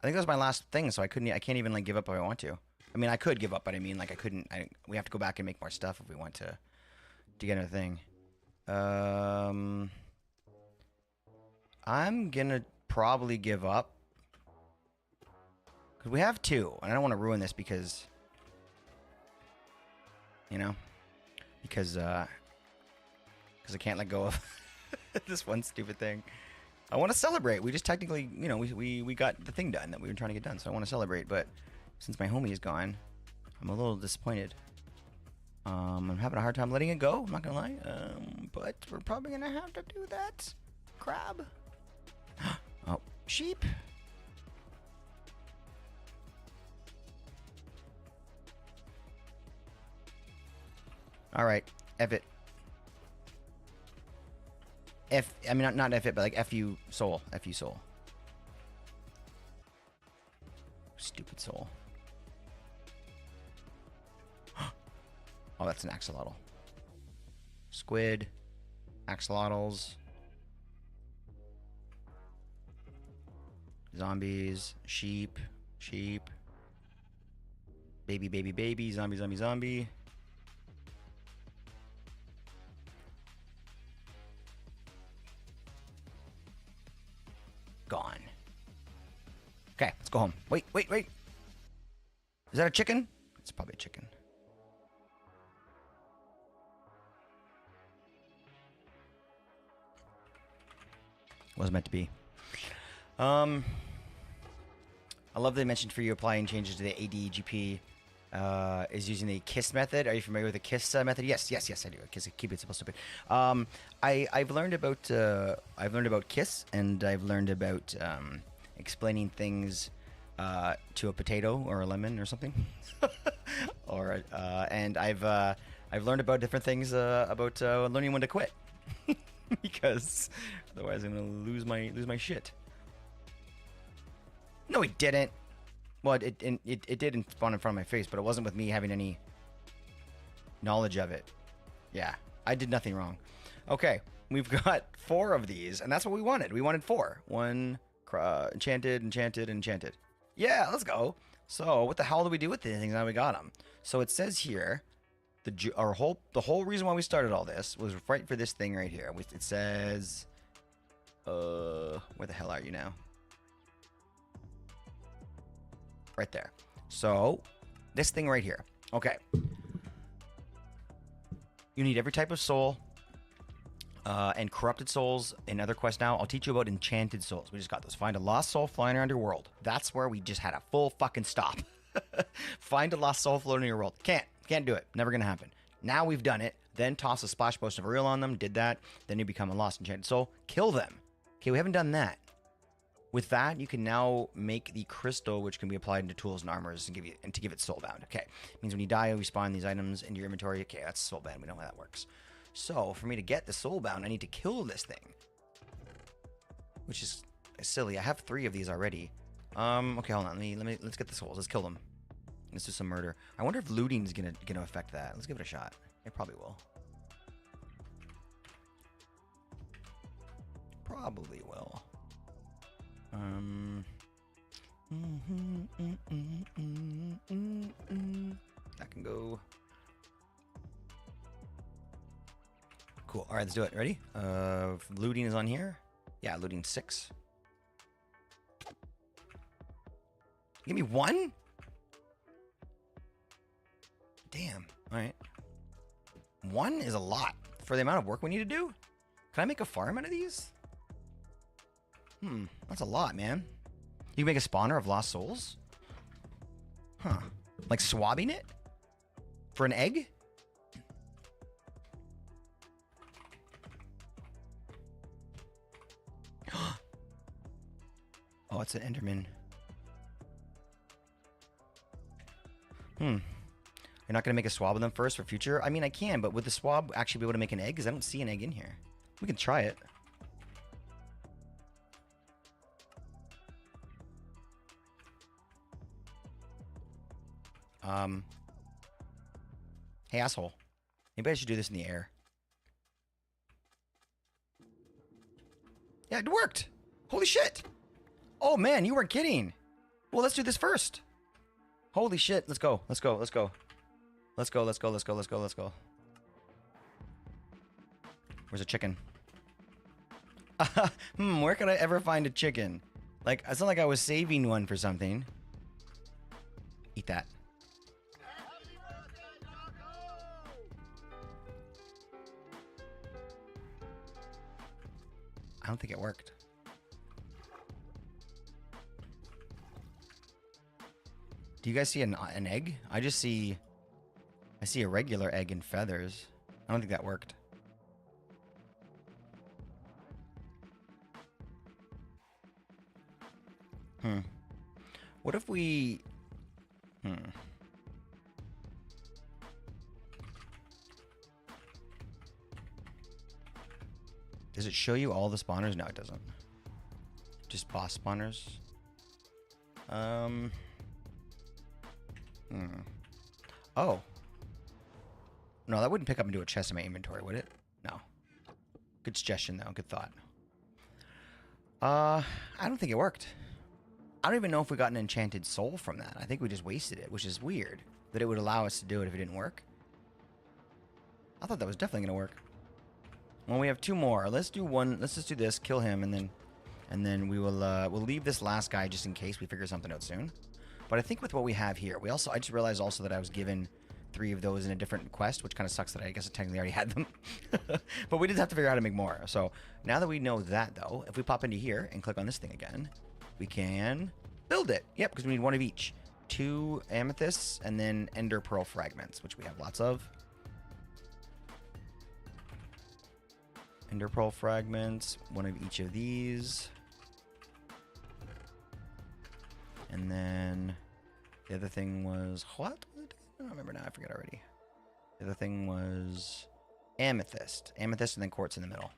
I think that was my last thing, so I can't even like give up if I want to. I mean, I could give up, but I mean, like I couldn't. We have to go back and make more stuff if we want to get another thing. I'm gonna probably give up. Cause we have two, and I don't want to ruin this because, you know, because I can't let go of this one stupid thing. I want to celebrate. We just technically, you know, we got the thing done that we were trying to get done, so I want to celebrate. But since my homie is gone, I'm a little disappointed. I'm having a hard time letting it go. I'm not gonna lie. But we're probably gonna have to do that. Crab. Oh, sheep. All right, F it. I mean, not F it, but like F you soul. F you soul. Stupid soul. Oh, that's an axolotl. Squid. Axolotls. Zombies. Sheep. Sheep. Baby, baby, baby. Zombie, zombie, zombie. Gone. Okay, let's go home. Wait, wait, wait. Is that a chicken? It's probably a chicken. Was meant to be. I love they mentioned for you applying changes to the ADGP is using the KISS method. Are you familiar with the KISS method? Yes, I do. KISS, keep it simple, stupid. I've learned about KISS, and I've learned about explaining things to a potato or a lemon or something. And I've learned about different things about learning when to quit, because otherwise I'm gonna lose my shit. No, he didn't. Well, it did spawn in front of my face, but it wasn't with me having any knowledge of it. Yeah, I did nothing wrong. Okay, we've got 4 of these, and that's what we wanted. We wanted 4. 1 enchanted, enchanted, enchanted. Yeah, let's go. So, what the hell do we do with these things now we got them? So it says here, the whole reason why we started all this was right for this thing right here. It says, where the hell are you now? Right there. So, this thing right here. Okay. You need every type of soul and corrupted souls in other quests now. I'll teach you about enchanted souls. We just got those. Find a lost soul flying around your world. That's where we just had a full fucking stop. Find a lost soul floating in your world. Can't do it. Never gonna happen. Now we've done it. Then toss a splash potion of Ariel on them. Did that. Then you become a lost enchanted soul. Kill them. Okay, we haven't done that. With that, you can now make the crystal, which can be applied into tools and armors and to give it soulbound. Okay, it means when you die, you respawn these items into your inventory. Okay, that's soulbound. We know how that works. So for me to get the soulbound, I need to kill this thing, which is silly. I have 3 of these already. Okay, hold on. Let's get the souls. Let's kill them. Let's do some murder. I wonder if looting is gonna affect that. Let's give it a shot. It probably will. Probably will. That can go. Cool. All right, let's do it. Ready? Looting is on here. Yeah, looting 6. Give me 1? Damn. All right. 1 is a lot for the amount of work we need to do. Can I make a farm out of these? That's a lot, man. You can make a spawner of lost souls? Huh. Like swabbing it? For an egg? Oh, it's an Enderman. You're not going to make a swab of them first for future? I mean, I can, but would the swab actually be able to make an egg? Because I don't see an egg in here. We can try it. Hey, asshole. Maybe I should do this in the air. Yeah, it worked. Holy shit. Oh, man, you weren't kidding. Well, let's do this first. Holy shit. Let's go. Let's go. Let's go. Let's go. Let's go. Let's go. Let's go. Let's go. Where's a chicken? Where could I ever find a chicken? Like, it's not like I was saving one for something. Eat that. I don't think it worked. Do you guys see an egg? I see a regular egg and feathers. I don't think that worked. What if we... Does it show you all the spawners? No, it doesn't. Just boss spawners. Oh. No, that wouldn't pick up into a chest in my inventory, would it? No. Good suggestion, though. Good thought. I don't think it worked. I don't even know if we got an enchanted soul from that. I think we just wasted it, which is weird that it would allow us to do it if it didn't work. I thought that was definitely going to work. Well, we have 2 more. Let's do one. Let's just do this. Kill him, and then we will we'll leave this last guy just in case we figure something out soon. But I think with what we have here, I just realized also that I was given 3 of those in a different quest, which kind of sucks that I guess I technically already had them. But we did have to figure out how to make more. So now that we know that, though, if we pop into here and click on this thing again, we can build it. Yep, because we need 1 of each. 2 amethysts and then ender pearl fragments, which we have lots of. Ender pearl fragments, 1 of each of these. And then the other thing was, what was it? I don't remember now. I forget already. The other thing was amethyst. Amethyst and then quartz in the middle.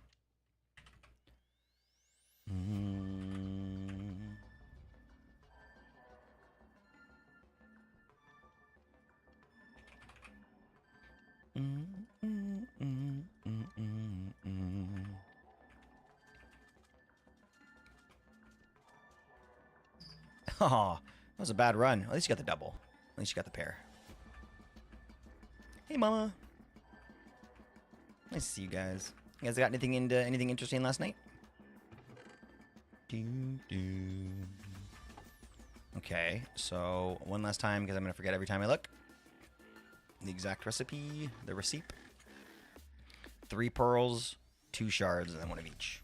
Oh, that was a bad run. At least you got the double. At least you got the pair. Hey, Mama. Nice to see you guys. You guys got anything interesting last night? Okay, so one last time because I'm gonna forget every time I look. The exact recipe, the receipt. 3 pearls, 2 shards, and then 1 of each.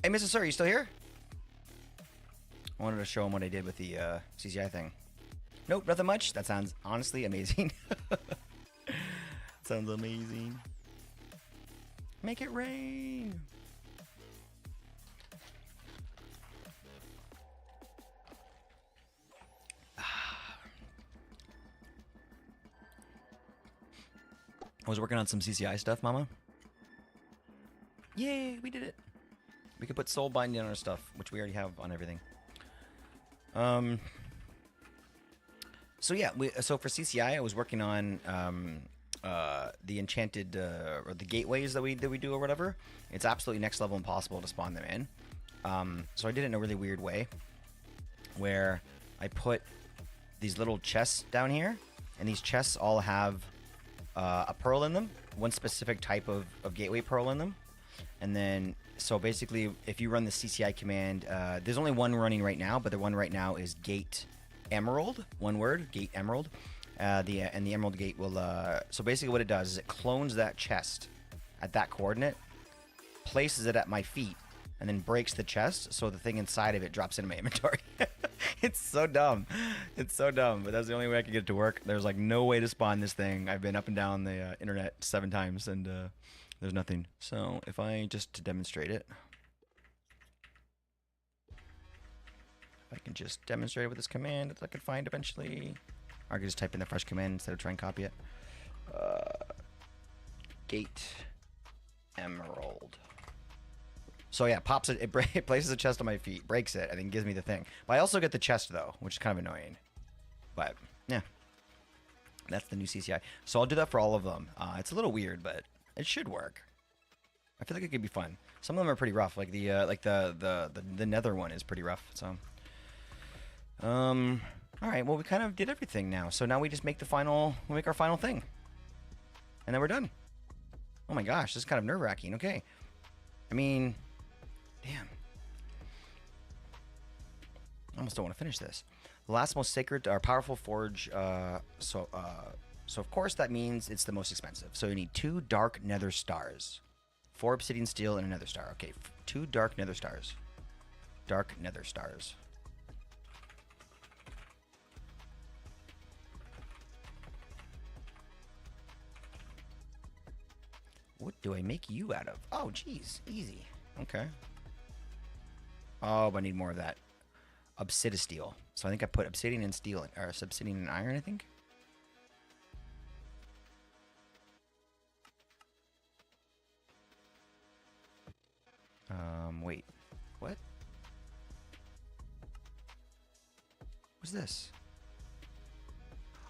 Hey, Mr. Sir, you still here? I wanted to show him what I did with the CCI thing. Nope, nothing much. That sounds honestly amazing. Sounds amazing. Make it rain. I was working on some CCI stuff, Mama. Yay, we did it. We could put soul binding on our stuff, which we already have on everything. So yeah, so for CCI, I was working on the enchanted or the gateways that we do or whatever. It's absolutely next level impossible to spawn them in. So I did it in a really weird way, where I put these little chests down here, and these chests all have a pearl in them, one specific type of gateway pearl in them, and then. So basically, if you run the CCI command, there's only one running right now, but the one right now is Gate Emerald. One word, Gate Emerald. And the Emerald Gate will. So basically, what it does is it clones that chest at that coordinate, places it at my feet, and then breaks the chest, so the thing inside of it drops into my inventory. It's so dumb. It's so dumb, but that's the only way I could get it to work. There's like no way to spawn this thing. I've been up and down the internet 7 times, and there's nothing. So if I just to demonstrate it, if I can just demonstrate it with this command that I could find eventually, or I could just type in the fresh command instead of trying to copy it. Gate Emerald. So yeah, pops it. It places a chest on my feet, breaks it, and then gives me the thing. But I also get the chest though, which is kind of annoying. But yeah, that's the new CCI. So I'll do that for all of them. It's a little weird, but it should work. I feel like it could be fun. Some of them are pretty rough, like the nether one is pretty rough. So, all right. Well, we kind of did everything now. So now we just make we make our final thing, and then we're done. Oh my gosh, this is kind of nerve-wracking. Okay, I mean, damn. I almost don't want to finish this. The last most sacred or powerful forge. So of course that means it's the most expensive. So you need 2 dark nether stars, 4 obsidian steel, and a nether star. Okay, 2 dark nether stars. Dark nether stars. What do I make you out of? Oh, geez, easy. Okay. Oh, but I need more of that obsidian steel. So I think I put obsidian and steel, or obsidian and iron, I think. Wait, what? What's this?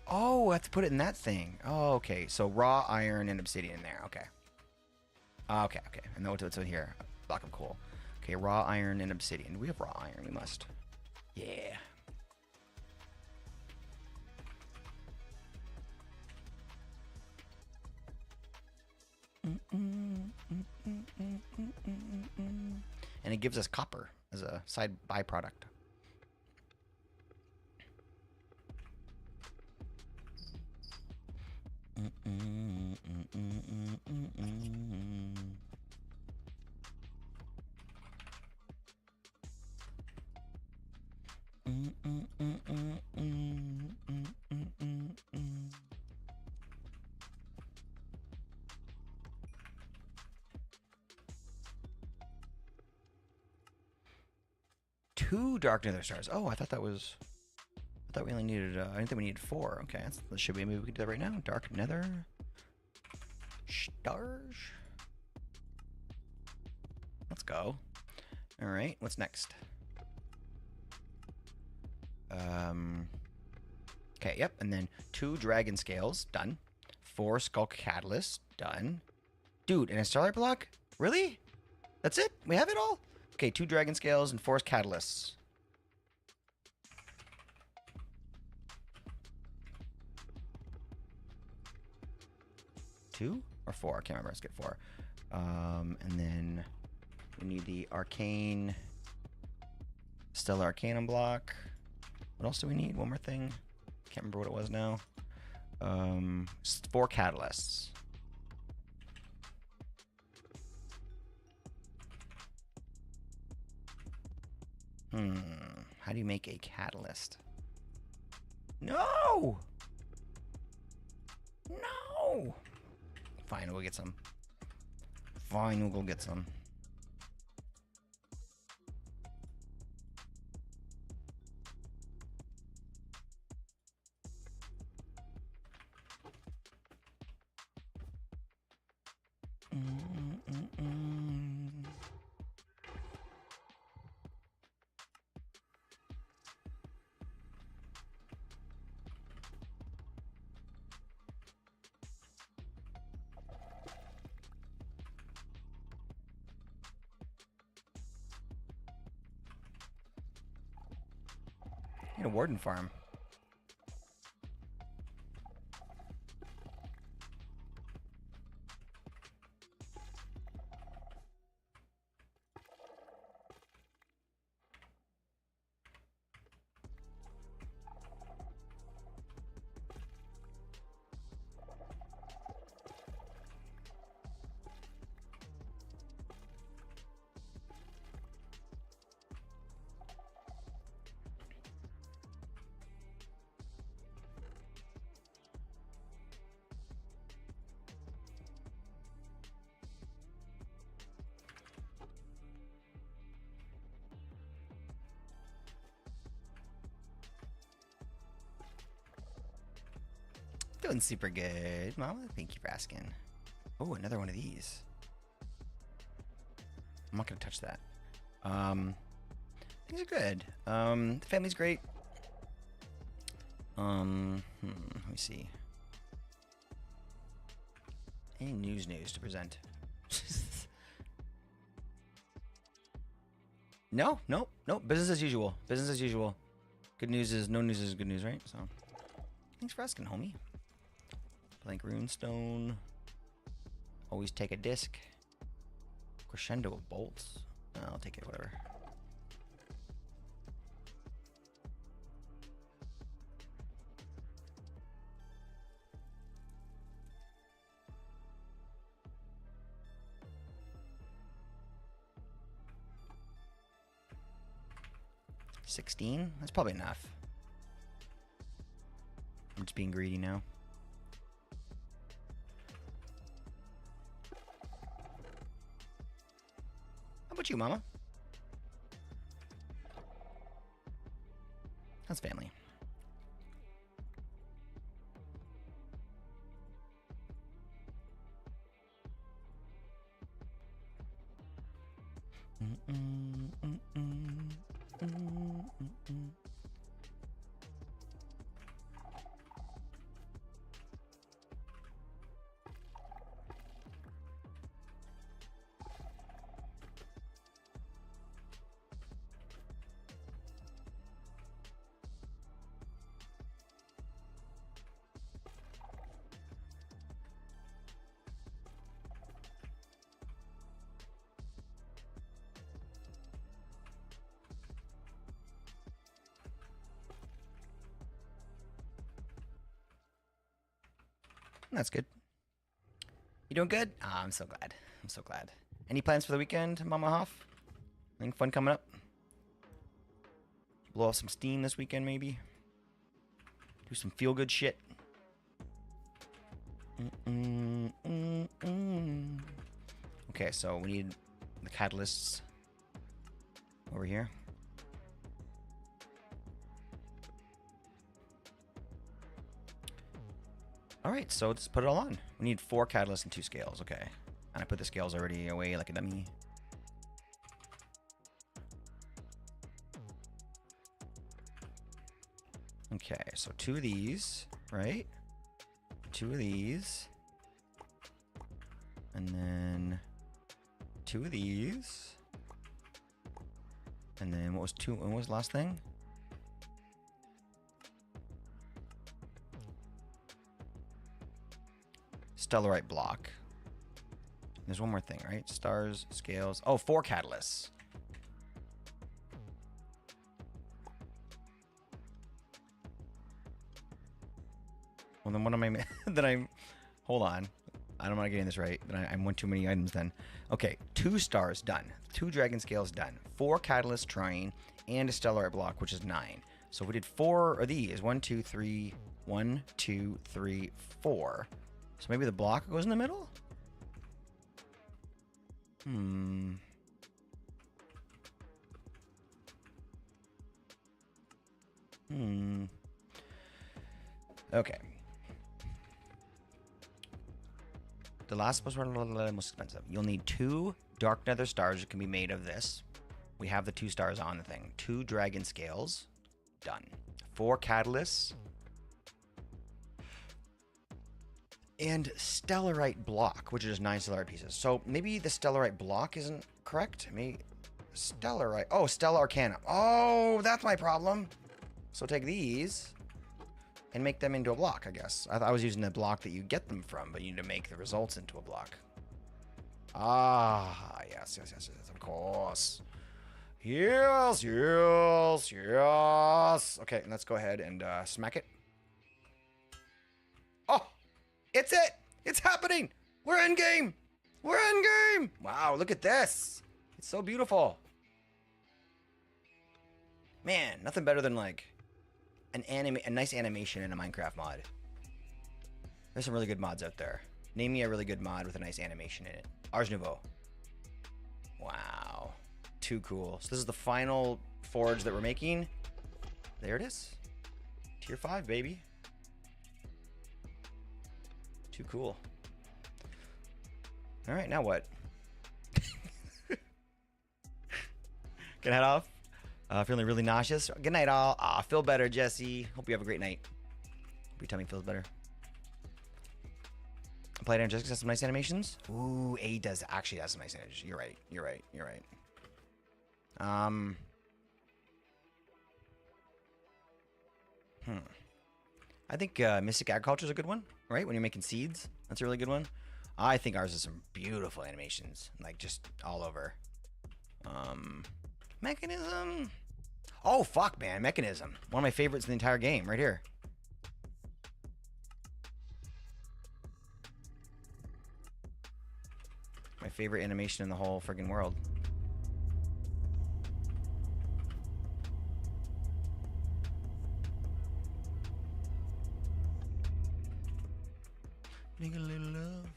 Oh, I have to put it in that thing. Oh, okay. So raw iron and obsidian in there. Okay. Okay. I know what's in here. Block of coal. Okay, raw iron and obsidian. We have raw iron. We must. Yeah. And it gives us copper as a side byproduct. Two dark nether stars. Oh, I thought that was. I thought we only needed. I didn't think we needed 4. Okay, that should be. Maybe we could do that right now. Dark nether stars. Let's go. All right. What's next? Okay. Yep. And then 2 dragon scales. Done. 4 skulk catalysts. Done. Dude, and a starlight block? Really? That's it? We have it all? Okay, 2 dragon scales and 4 catalysts. Two or 4? I can't remember. Let's get 4. And then we need the arcane, stellar arcanum block. What else do we need? One more thing. Can't remember what it was now. 4 catalysts. How do you make a catalyst? No! No! Fine, we'll get some. Fine, we'll go get some. Need a warden farm. Doing super good, Mama. Thank you for asking. Oh, another one of these. I'm not gonna touch that. Things are good. The family's great. Let me see. Any news to present? No. Business as usual. Business as usual. Good news is no news is good news, right? So, thanks for asking, homie. Blank runestone. Always take a disc. Crescendo of bolts. I'll take it, whatever. $16? That's probably enough. I'm just being greedy now. How about you, Mama? How's family? That's good. You doing good? Ah, I'm so glad. I'm so glad. Any plans for the weekend, Mama Hoff? Anything fun coming up? Blow off some steam this weekend, maybe? Do some feel-good shit? Okay, so we need the catalysts over here. Alright, so let's put it all on. We need 4 catalysts and 2 scales, okay. And I put the scales already away like a dummy. Okay, so 2 of these, right? 2 of these. And then 2 of these. And then what was the last thing? Stellarite block. There's one more thing, right? Stars, scales. Oh, 4 catalysts. Well, then what am I... then I'm... Hold on. I'm not getting this right. Then I went too many items then. Okay, 2 stars done. 2 dragon scales done. 4 catalysts trying. And a stellarite block, which is 9. So we did 4 of these. 1, 2, 3. 1, 2, 3, 4. So maybe the block goes in the middle? Okay. The last most expensive. You'll need 2 dark nether stars that can be made of this. We have the 2 stars on the thing. 2 dragon scales. Done. 4 catalysts. And stellarite block, which is 9 stellarite pieces. So maybe the stellarite block isn't correct. Maybe stellarite. Oh, stellar arcana. Oh, that's my problem. So take these and make them into a block, I guess. I was using the block that you get them from, but you need to make the results into a block. Ah, yes, of course. Yes. Okay, let's go ahead and smack it. Oh, it's it. It's happening. We're in game. We're in game. Wow, look at this. It's so beautiful. Man, nothing better than like a nice animation in a Minecraft mod. There's some really good mods out there. Name me a really good mod with a nice animation in it. Ars Nouveau. Wow. Too cool. So this is the final forge that we're making. There it is. Tier 5, baby. Too cool. All right, now what? Can I head off? Feeling really nauseous. Good night, all. Feel better, Jesse. Hope you have a great night. Hope your tummy feels better. Played and Jessica has some nice animations. Ooh, A does actually has some nice animations. You're right. I think Mystic Agriculture is a good one, right? When you're making seeds, that's a really good one. I think ours has some beautiful animations, like just all over. Mechanism. Oh, fuck, man. Mechanism. One of my favorites in the entire game, right here. My favorite animation in the whole friggin' world. Make a little love.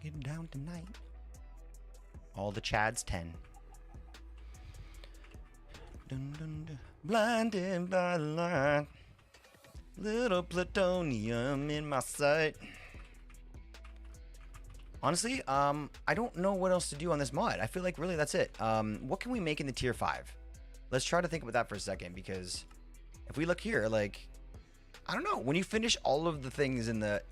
Get down tonight. All the Chads 10. Dun, dun, dun. Blinded by the light. Little plutonium in my sight. Honestly, I don't know what else to do on this mod. I feel like really that's it. What can we make in the tier 5? Let's try to think about that for a second, because if we look here, like, I don't know. When you finish all of the things in the,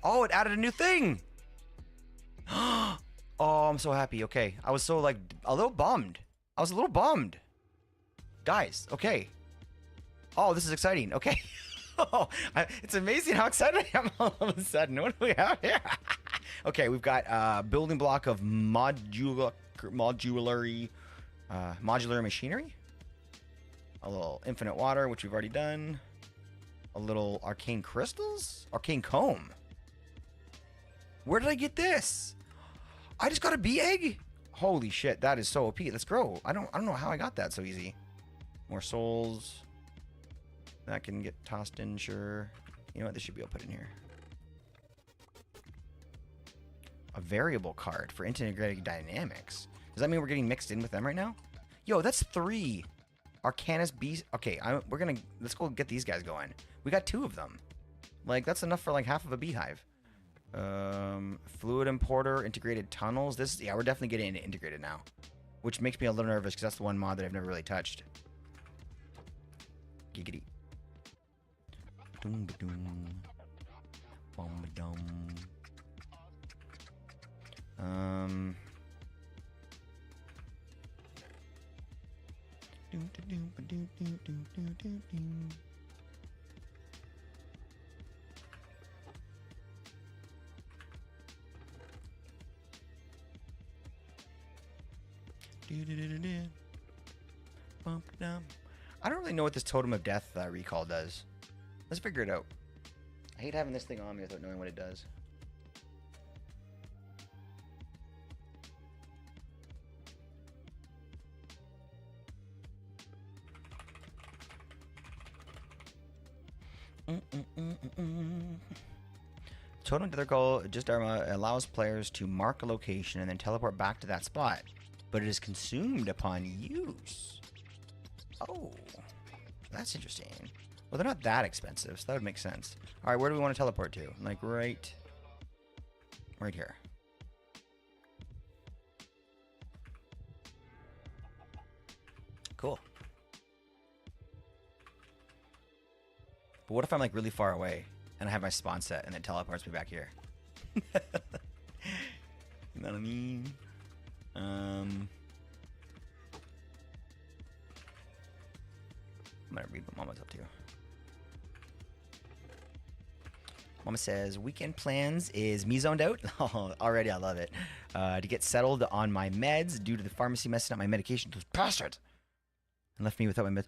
oh, it added a new thing. Oh, I'm so happy. Okay. I was so like a little bummed. Guys, okay. Oh, this is exciting. Okay. Oh, it's amazing how excited I am all of a sudden. What do we have here? Okay, we've got building block of modular machinery. A little infinite water, which we've already done. a little arcane crystals? Arcane comb. Where did I get this? I just got a bee egg? Holy shit, that is so OP. Let's grow. I don't know how I got that so easy. More souls. That can get tossed in, sure. You know what? This should be able to put in here. A variable card for integrated dynamics. Does that mean we're getting mixed in with them right now? Yo, that's 3 Arcanus bees. Okay, let's go get these guys going. We got 2 of them. Like, that's enough for like half of a beehive. Fluid importer, integrated tunnels. Yeah, we're definitely getting into integrated now, which makes me a little nervous because that's the one mod that I've never really touched. Giggity. Doom ba doom. Bum ba dum. Doom da doom ba doom doom doom doom doom doom. I don't really know what this Totem of Death recall does. Let's figure it out. I hate having this thing on me without knowing what it does. Totem of Death recall just allows players to mark a location and then teleport back to that spot, but it is consumed upon use. Oh, that's interesting. Well, they're not that expensive, so that would make sense. All right, where do we want to teleport to? Like right here. Cool. But what if I'm like really far away and I have my spawn set and it teleports me back here? You know what I mean? I'm gonna read what Mama's up to. Mama says, weekend plans is me zoned out. Oh, already I love it. To get settled on my meds due to the pharmacy messing up my medication. Those bastards! And left me without my meds.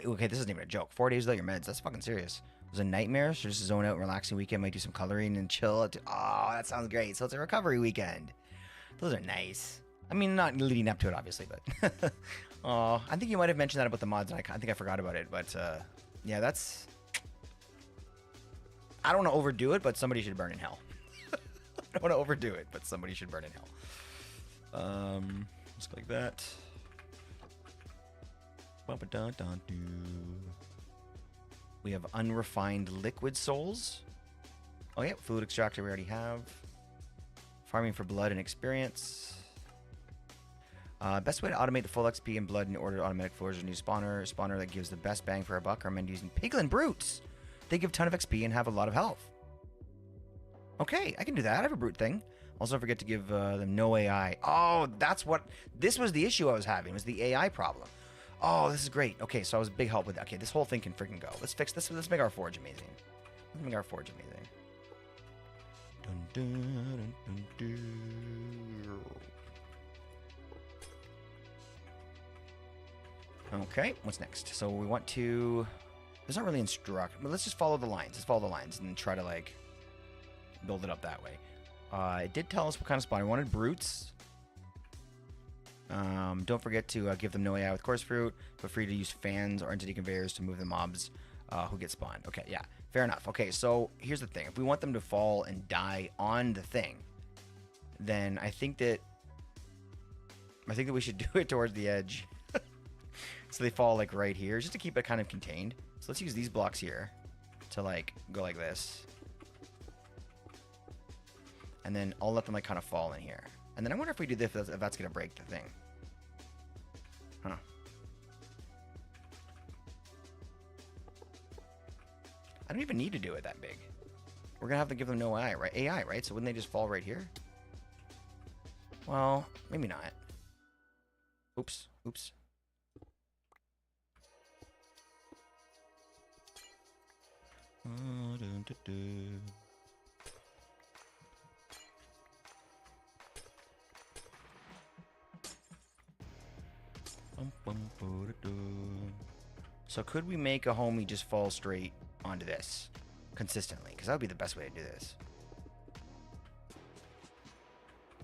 Okay, this isn't even a joke. 4 days without your meds. That's fucking serious. It was a nightmare. So just zone out, relaxing weekend. Might do some coloring and chill. Oh, that sounds great. So it's a recovery weekend. Those are nice. I mean, not leading up to it, obviously, but... Oh, I think you might have mentioned that about the mods, and I think I forgot about it. But, yeah, that's... I don't want to overdo it, but somebody should burn in hell. I don't want to overdo it, but somebody should burn in hell. Just like that. We have unrefined liquid souls. Oh, yeah, fluid extractor we already have. Farming for blood and experience. Best way to automate the full XP and blood in order to automatic floors is a new spawner. Spawner that gives the best bang for our buck. Recommend using Piglin Brutes. They give a ton of XP and have a lot of health. Okay, I can do that. I have a brute thing. Also, don't forget to give them no AI. Oh, that's what... This was the issue I was having, was the AI problem. Oh, this is great. Okay, so I was a big help with that. Okay, this whole thing can freaking go. Let's fix this. Let's make our forge amazing. Let's make our forge amazing. Dun, dun, dun, dun, dun. Okay, what's next? So we want to... There's not really instruct, but let's just follow the lines. Let's follow the lines and try to, like, build it up that way. It did tell us what kind of spawn. We wanted brutes. Don't forget to give them no AI with course fruit. Feel free to use fans or entity conveyors to move the mobs who get spawned. Okay, yeah, fair enough. Okay, so here's the thing. If we want them to fall and die on the thing, then I think that we should do it towards the edge. So they fall like right here, just to keep it kind of contained. So let's use these blocks here to like go like this. And then I'll let them like kind of fall in here. And then I wonder if we do this, if that's going to break the thing. Huh. I don't even need to do it that big. We're going to have to give them no AI, right? AI, right? So wouldn't they just fall right here? Well, maybe not. Oops. Oops. So could we make a homie just fall straight onto this consistently, because that would be the best way to do this.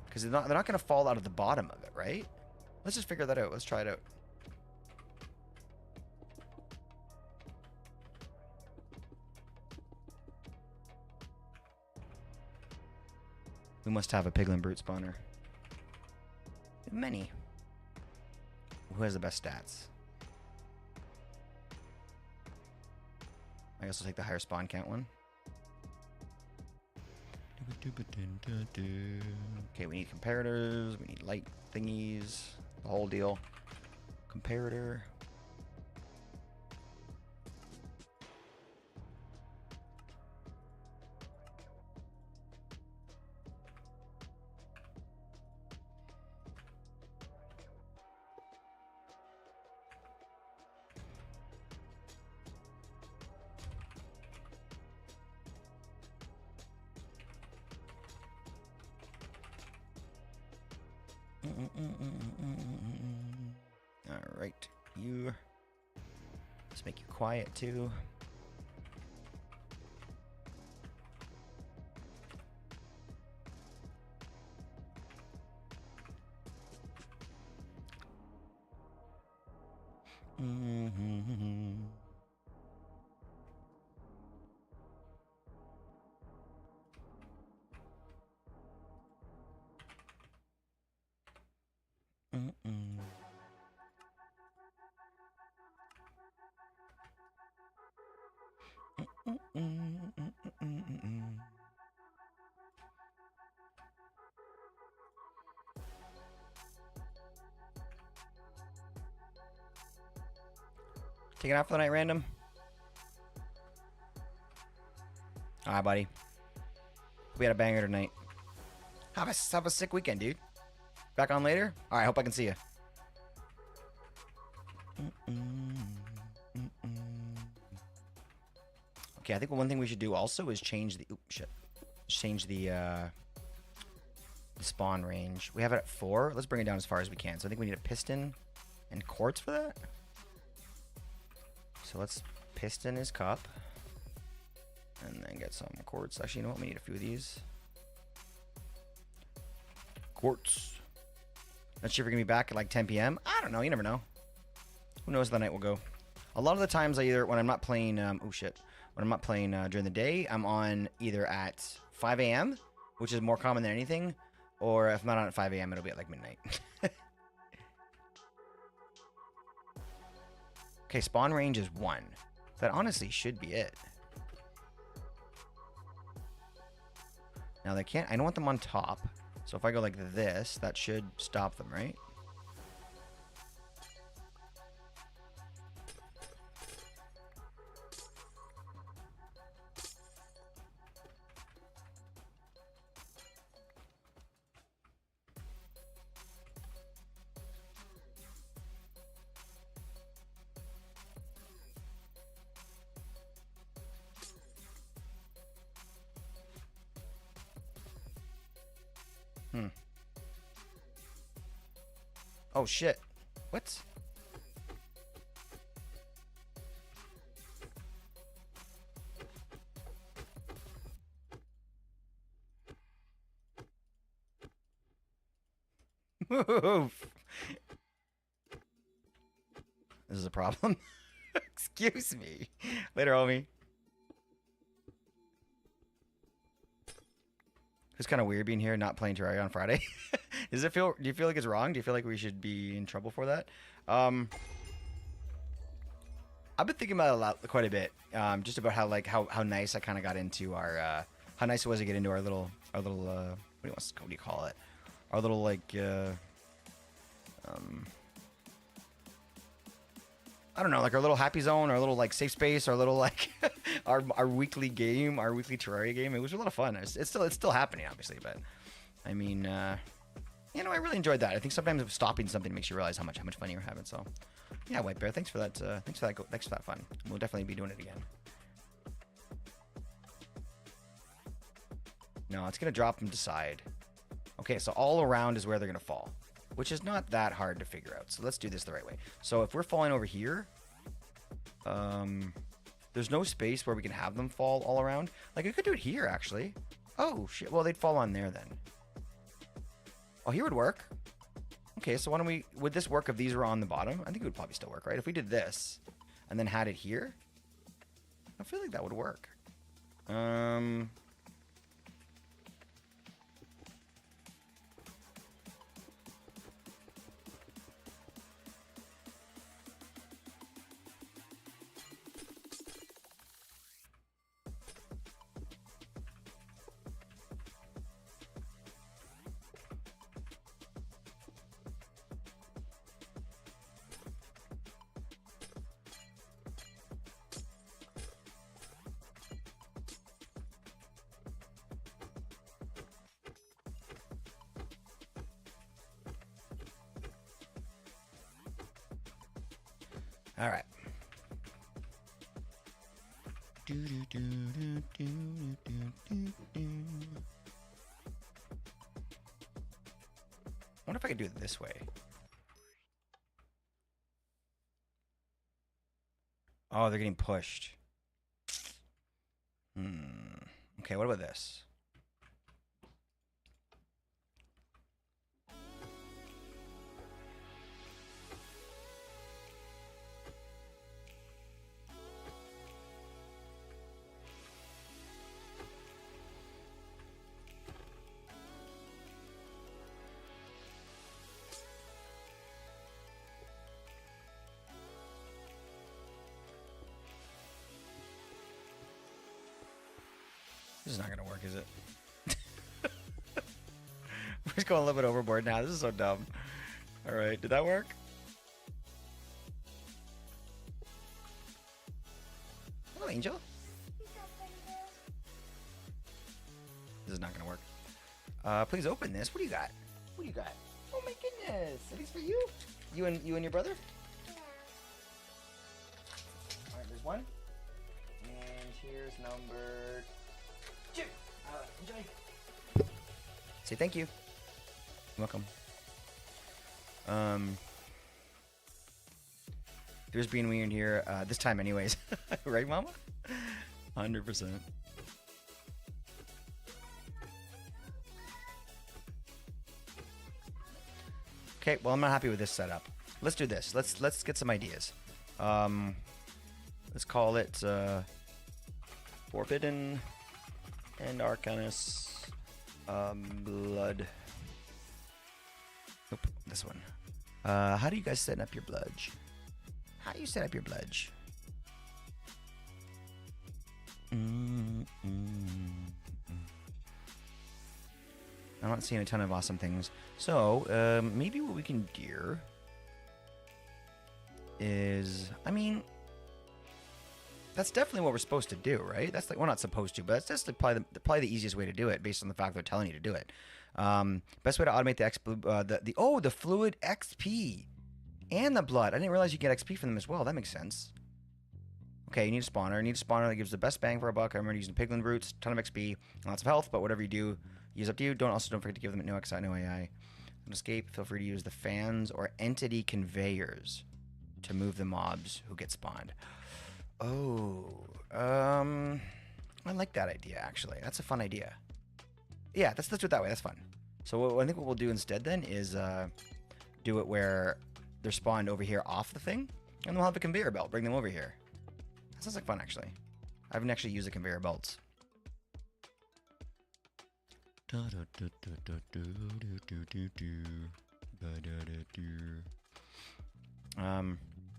Because they're not going to fall out of the bottom of it, right? Let's just figure that out. Let's try it out. We must have a piglin brute spawner. Many. Who has the best stats? I guess I'll take the higher spawn count one. Okay, we need comparators. We need light thingies. The whole deal. Comparator. All right, you. Let's make you quiet too. Taking out for the night, random. All right, buddy. We had a banger tonight. Have a sick weekend, dude. Back on later? All right, hope I can see you. Okay, I think one thing we should do also is change the... Change the spawn range. We have it at 4. Let's bring it down as far as we can. So I think we need a piston and quartz for that. So let's piston his cup. And then get some quartz. Actually, you know what? We need a few of these. Quartz. Not sure if we're going to be back at like 10 p.m. I don't know. You never know. Who knows how the night will go. A lot of the times when I'm not playing... oh, shit. When I'm not playing during the day, I'm on either at 5 a.m., which is more common than anything, or if I'm not on at 5 a.m., it'll be at like midnight. Okay, spawn range is 1. That honestly should be it. Now they can't... I don't want them on top. So if I go like this, that should stop them, right? Oh shit. What? Move. This is a problem. Excuse me. Later, homie. It's kind of weird being here, not playing Terraria on Friday. Do you feel like it's wrong? Do you feel like we should be in trouble for that? I've been thinking about it quite a bit. Just about how nice I kind of got into our, how nice it was to get into our little, what do you call it? Our little I don't know, like our little happy zone, our little like safe space, our little like our weekly game, our weekly Terraria game. It was a lot of fun. It's still happening, obviously, but I mean, you know, I really enjoyed that. I think sometimes stopping something makes you realize how much fun you're having. So, yeah, White Bear, thanks for that. Thanks for that fun. We'll definitely be doing it again. No, it's gonna drop them to side. Okay, so all around is where they're gonna fall, which is not that hard to figure out. So let's do this the right way. So if we're falling over here, there's no space where we can have them fall all around. Like, I could do it here, actually. Oh, shit. Well, they'd fall on there then. Oh, here would work. Okay, so why don't we... Would this work if these were on the bottom? I think it would probably still work, right? If we did this and then had it here, I feel like that would work. All right. I wonder if I could do it this way. Oh, they're getting pushed. Okay, what about this? This is not gonna work, is it? We're just going a little bit overboard now. This is so dumb. All right, did that work? Hello, Angel. This is not gonna work. Please open this. What do you got? What do you got? Oh my goodness! Are these for you? You and your brother? Yeah. All right, there's one. And here's number 2. Enjoy. Say thank you. You're welcome. There's being weird here. This time, anyways. Right, Mama? 100%. Okay, well, I'm not happy with this setup. Let's do this. Let's get some ideas. Let's call it Forbidden and Arcanus Blood. Nope, this one. How do you guys set up your bludge? How do you set up your bludge? I'm not seeing a ton of awesome things. So, maybe what we can do is, I mean, that's definitely what we're supposed to do, right? That's like, we're not supposed to, but that's just like probably the easiest way to do it based on the fact they're telling you to do it. Best way to automate the fluid XP and the blood. I didn't realize you get XP from them as well. That makes sense. Okay, you need a spawner. You need a spawner that gives the best bang for a buck. I remember using piglin roots, ton of XP, lots of health, but whatever you do, use up to you. Don't forget to give them no XI, no AI. On escape, feel free to use the fans or entity conveyors to move the mobs who get spawned. Oh, I like that idea, actually. That's a fun idea. Yeah, let's do it that way. That's fun. So I think what we'll do instead then is do it where they're spawned over here off the thing, and we'll have a conveyor belt. Bring them over here. That sounds like fun, actually. I haven't actually used the conveyor belts.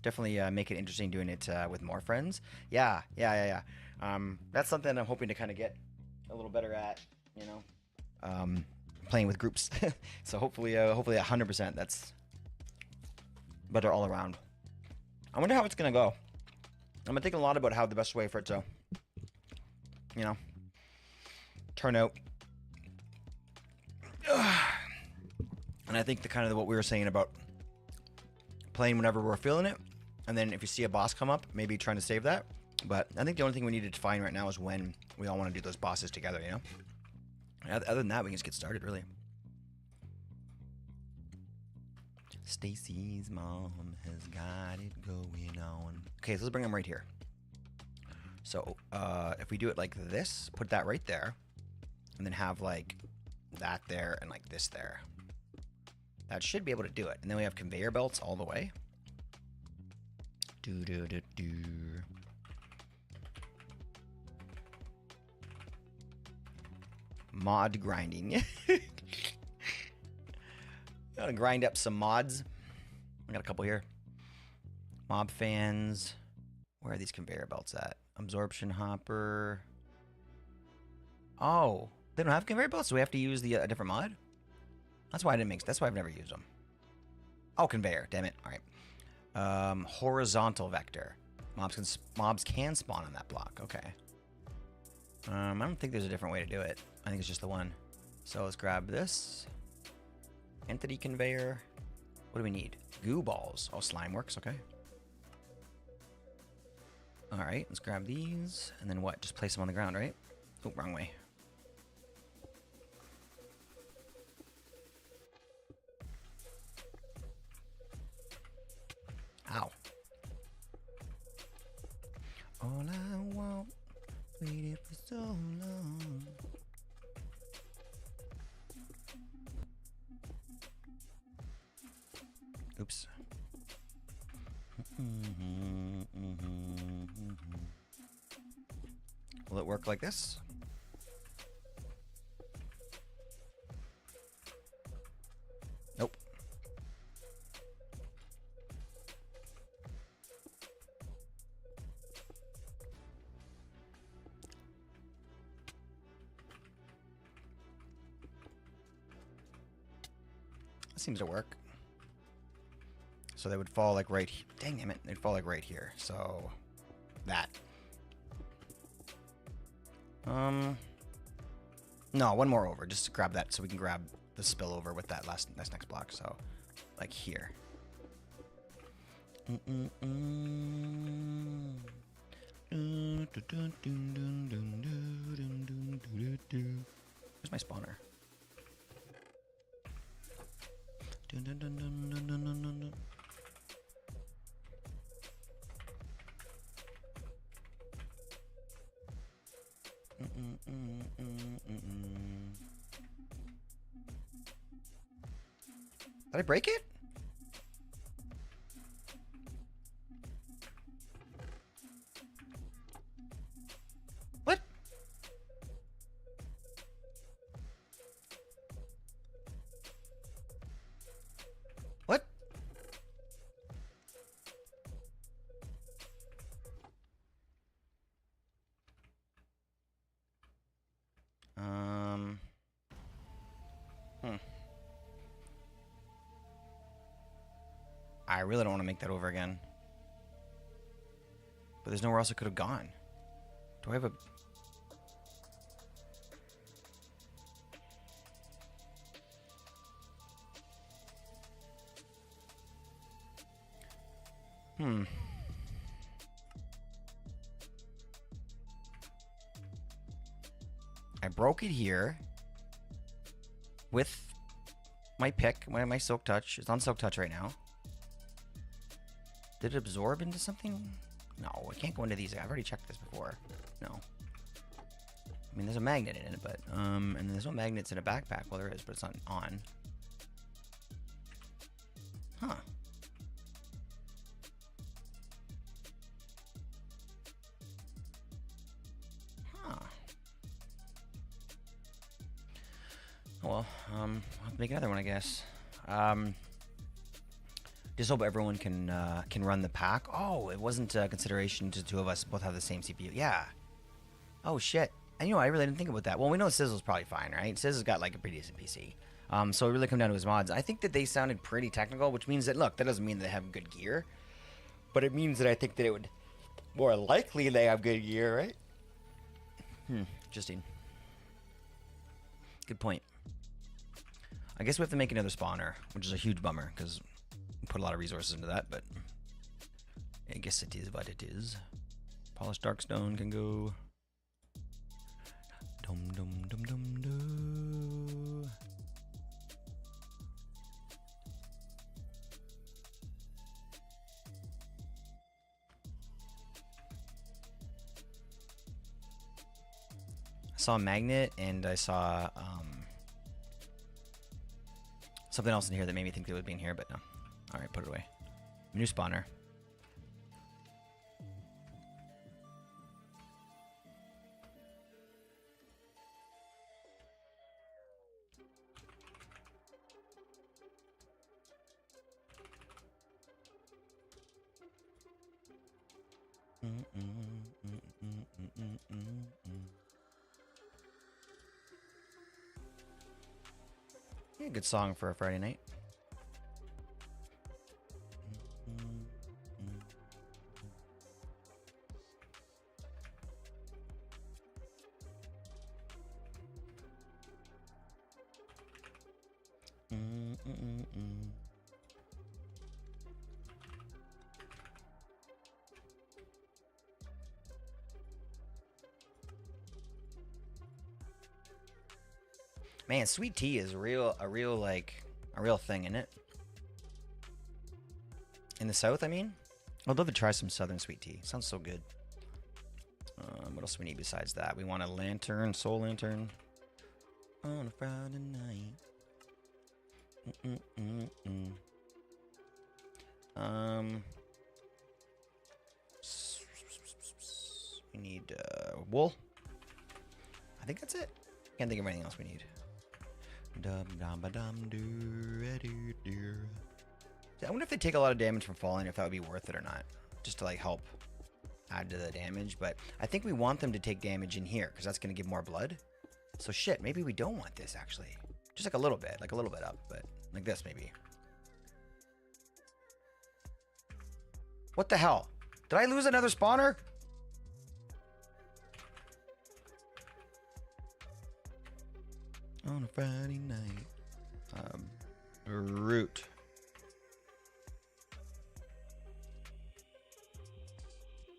Definitely make it interesting doing it with more friends. Yeah. That's something I'm hoping to kind of get a little better at, you know, playing with groups. So hopefully 100% that's better all around. I wonder how it's gonna go. I'm gonna think a lot about how the best way for it to, you know, turn out. And I think the kind of what we were saying about playing whenever we're feeling it, and then if you see a boss come up, maybe trying to save that. But I think the only thing we need to define right now is when we all want to do those bosses together, you know? Other than that, we can just get started, really. Stacy's mom has got it going on. Okay, so let's bring them right here. So if we do it like this, put that right there, and then have like that there and like this there. That should be able to do it. And then we have conveyor belts all the way. Do do do do. Mod grinding. Gotta grind up some mods. I got a couple here. Mob fans. Where are these conveyor belts at? Absorption hopper. Oh, they don't have conveyor belts, so we have to use the a different mod. That's why I didn't make. That's why I've never used them. Oh, conveyor. Damn it. All right. Horizontal vector. Mobs can spawn on that block. Okay. I don't think there's a different way to do it. I think it's just the one. So let's grab this. Entity conveyor. What do we need? Goo balls. Oh, slime works. Okay. All right. Let's grab these. And then what? Just place them on the ground, right? Oh, wrong way. Ow. All I want, waited for so long. Oops. Will it work like this? Nope. That seems to work. So they would fall like right here. Dang it, they'd fall like right here. So that. No, one more over. Just to grab that so we can grab the spillover with that next block. So like here. Where's my spawner? Did I break it? What? What? I really don't want to make that over again. But there's nowhere else it could have gone. Do I have a... I broke it here with my pick, my silk touch. It's on silk touch right now. Did it absorb into something? No, it can't go into these. I've already checked this before. No. I mean, there's a magnet in it, but and there's no magnets in a backpack. Well, there is, but it's not on. Huh. Well, I'll have to make another one, I guess. Just hope everyone can run the pack. Oh, it wasn't a consideration to two of us both have the same CPU. Yeah. Oh shit. And I really didn't think about that. Well, we know Sizzle's probably fine, right? Sizzle's got like a pretty decent PC. So it really come down to his mods. I think that they sounded pretty technical, which means that look, that doesn't mean they have good gear, but it means that I think that it would more likely they have good gear, right? Interesting. Good point. I guess we have to make another spawner, which is a huge bummer because we put a lot of resources into that, but I guess it is what it is. Polished dark stone can go. Dum dum dum dum dum. saw a magnet and I saw something else in here that made me think it would be in here, but no. All right, put it away. New spawner. Yeah, good song for a Friday night. Man, sweet tea is a real thing, isn't it? In the South, I mean. I'd love to try some Southern sweet tea. Sounds so good. What else do we need besides that? We want a lantern, soul lantern, on a Friday night. We need wool. I think that's it. Can't think of anything else we need. I wonder if they take a lot of damage from falling, if that would be worth it or not, just to like help add to the damage. But I think we want them to take damage in here because that's going to give more blood. So shit, maybe we don't want this actually. Just like a little bit up, but like this maybe. What the hell? Did I lose another spawner? On a Friday night. Root.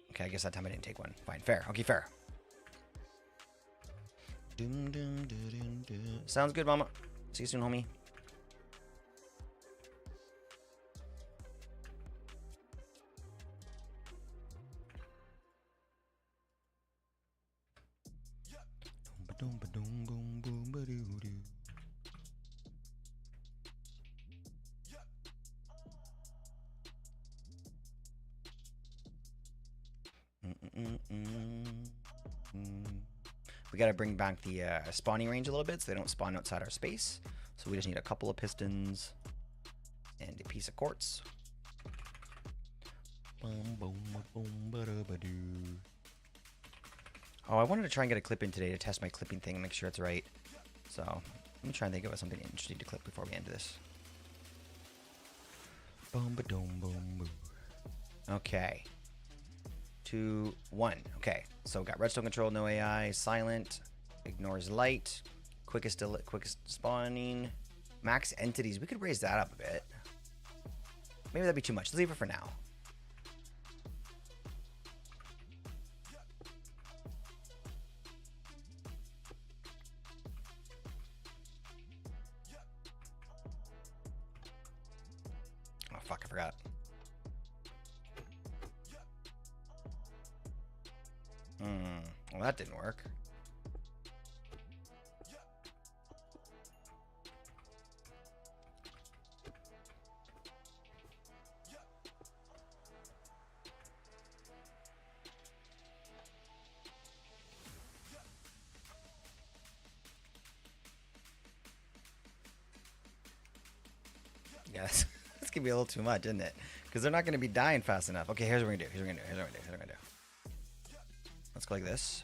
Okay, I guess that time I didn't take one. Fine, fair. Okay, fair. Sounds good, mama. See you soon, homie. We gotta bring back the spawning range a little bit so they don't spawn outside our space. So we just need a couple of pistons and a piece of quartz. Oh, I wanted to try and get a clip in today to test my clipping thing and make sure it's right. So I'm gonna try and think of something interesting to clip before we end this. Okay. 2, 1. Okay, so got redstone control, no AI, silent, ignores light, quickest spawning, max entities. We could raise that up a bit. Maybe that'd be too much. Let's leave it for now. Oh fuck, I forgot. Well, that didn't work. Yes, this could be a little too much, isn't it? Because they're not going to be dying fast enough. Okay, here's what we're going to do. Here's what we're going to do. Let's go like this.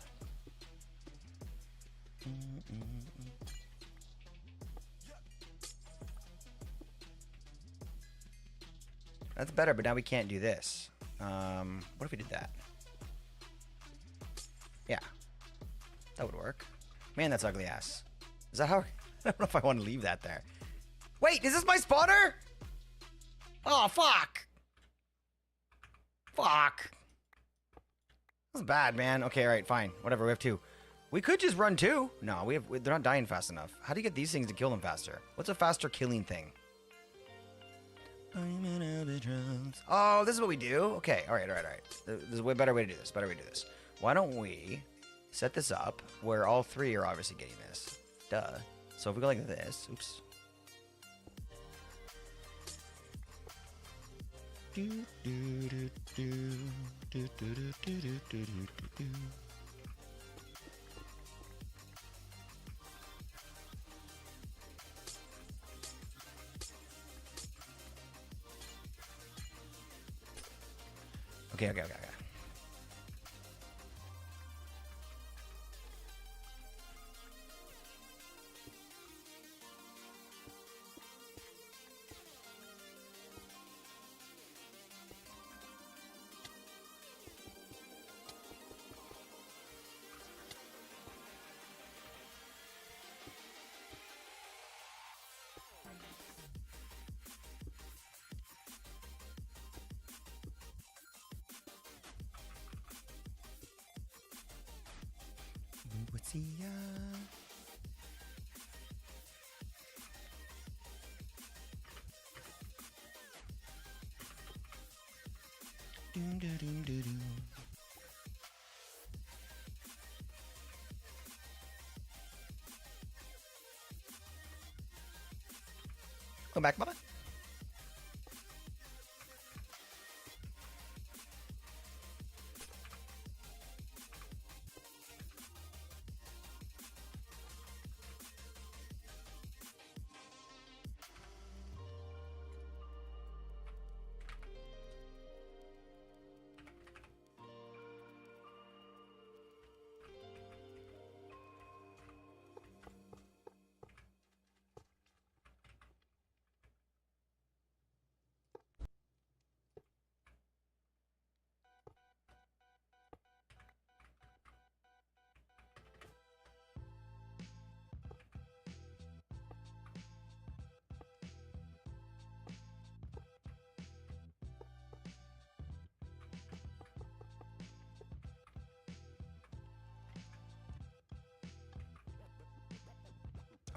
That's better, but now we can't do this. What if we did that? Yeah. That would work. Man, that's ugly ass. Is that how... I don't know if I want to leave that there. Wait, is this my spawner? Oh, fuck. Fuck. That's bad, man. Okay, all right, fine. Whatever, we have 2. We could just run 2. No, they're not dying fast enough. How do you get these things to kill them faster? What's a faster killing thing? Oh, this is what we do? Okay, all right. There's a way better way to do this. Why don't we set this up where all three are obviously getting this. Duh. So if we go like this, oops. Okay. Come back, Bubba.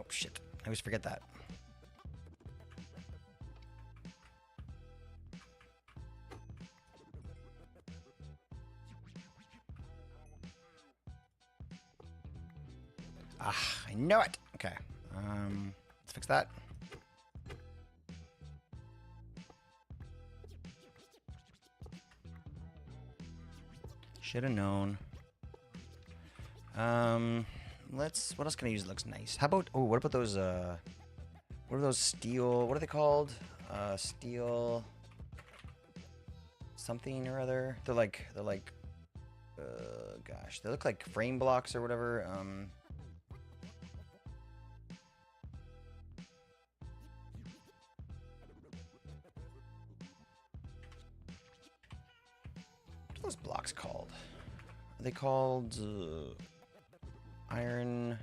Oh shit, I always forget that. Ah, I know it. Okay, let's fix that. Should have known. What else can I use that looks nice? How about, what about those, what are those steel, what are they called? Steel something or other. They're like, gosh, they look like frame blocks or whatever. What are those blocks called? Are they called, iron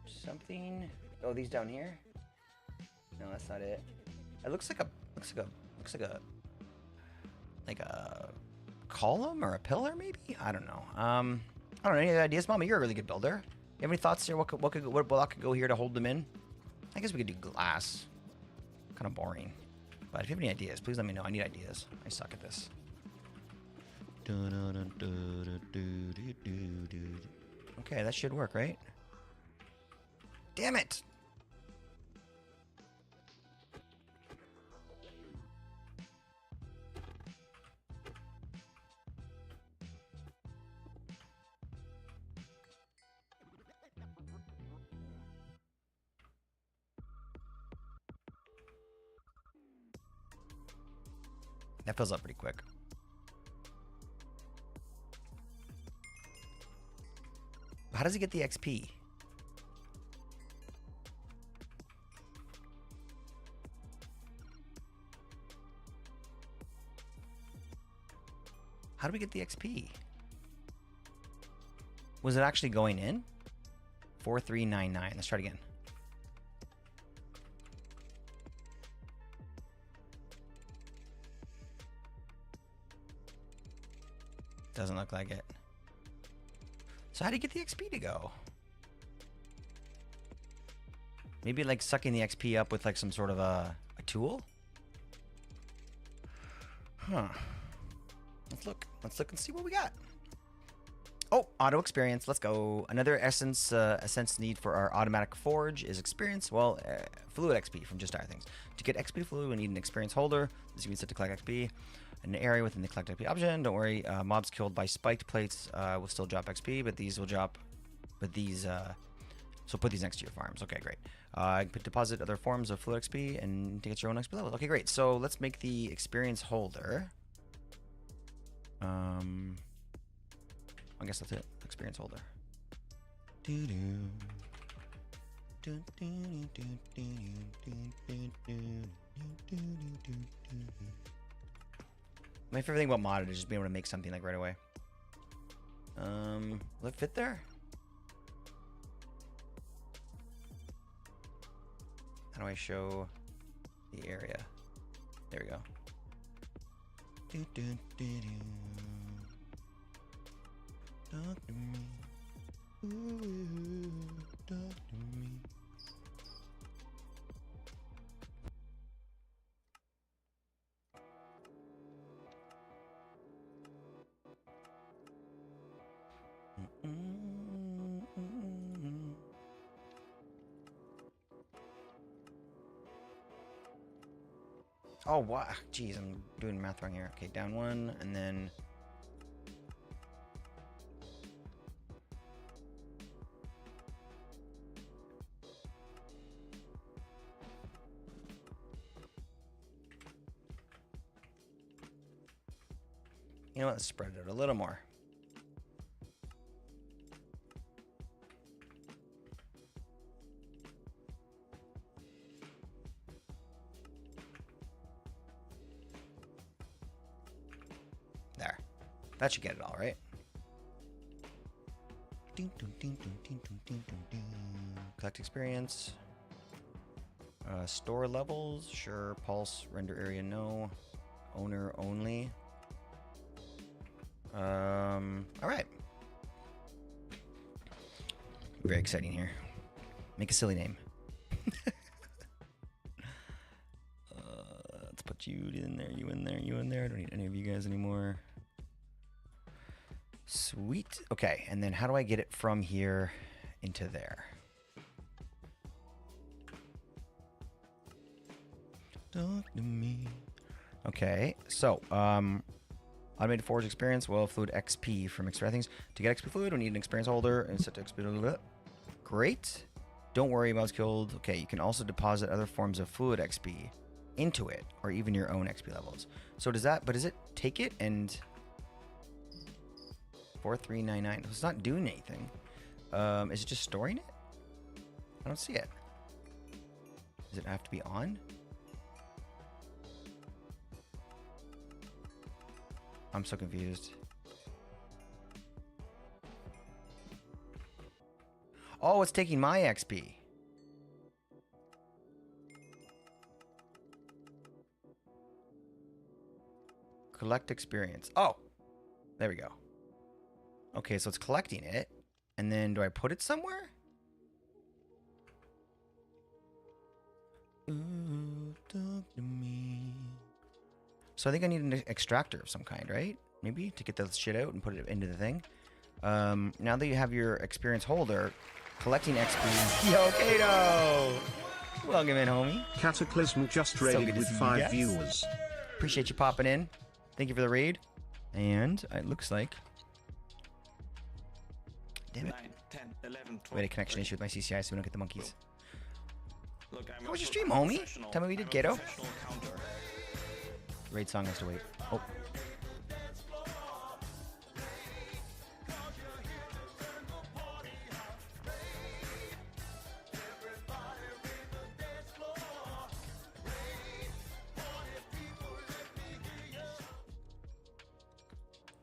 something? Oh, these down here? No, that's not it. It looks like a column or a pillar, maybe? I don't know. I don't know. Any ideas, Mama? You're a really good builder. You have any thoughts here? What block could go here to hold them in? I guess we could do glass. Kind of boring. But if you have any ideas, please let me know. I need ideas. I suck at this. Okay, that should work, right? Damn it! That fills up pretty quick. How does he get the XP? How do we get the XP? Was it actually going in? 4399. Let's try it again. Doesn't look like it. So how do you get the XP to go? Maybe like sucking the XP up with like some sort of a tool? Huh. Let's look and see what we got. Oh, auto experience. Let's go. Another essence need for our automatic forge is experience. Well, fluid XP from just our things. To get XP fluid, we need an experience holder. This can be set to collect XP. An area within the collect XP option. Don't worry, mobs killed by spiked plates will still drop XP, but these will drop. But these, so put these next to your farms. Okay, great. You can deposit other forms of fluid XP and to get your own XP levels. Okay, great. So let's make the experience holder. I guess that's it. Experience holder. My favorite thing about modded is just being able to make something like right away. Will it fit there? How do I show the area? There we go. Talk to me. Ooh, talk to me. Oh, wow. Jeez, I'm doing math wrong here. Okay, down one, and then... You know what? Let's spread it out a little more. There. That should get it all, right? Collect experience. Store levels. Sure. Pulse. Render area. No. Owner only. All right. Very exciting here. Make a silly name. Let's put you in there, you in there, you in there. I don't need any of you guys anymore. Sweet. Okay, and then how do I get it from here into there? Talk to me. Okay, so, automated forge experience. Well, fluid XP from extra things. To get XP fluid, we need an experience holder and set to XP. Great. Don't worry about killed. Okay, you can also deposit other forms of fluid XP into it, or even your own XP levels. So does that? But does it take it and 4399? It's not doing anything. Is it just storing it? I don't see it. Does it have to be on? I'm so confused. Oh, it's taking my XP. Collect experience. Oh, there we go. Okay, so it's collecting it. And then do I put it somewhere? Ooh, talk to me. So I think I need an extractor of some kind, right? Maybe to get that shit out and put it into the thing. Now that you have your experience holder, collecting XP. Yo, Kato! Welcome in, homie. Cataclysm just So raided good to with see you 5 guys. viewers. Appreciate you popping in. Thank you for the raid. And it looks like... Damn it. 9, 10, 11, 12. We had a connection issue with my CCI, so we don't get the monkeys. Look, I'm How was your a stream, homie? professional. Tell me what you did, I'm a Gato. professional counter. Raid song has to wait. Oh.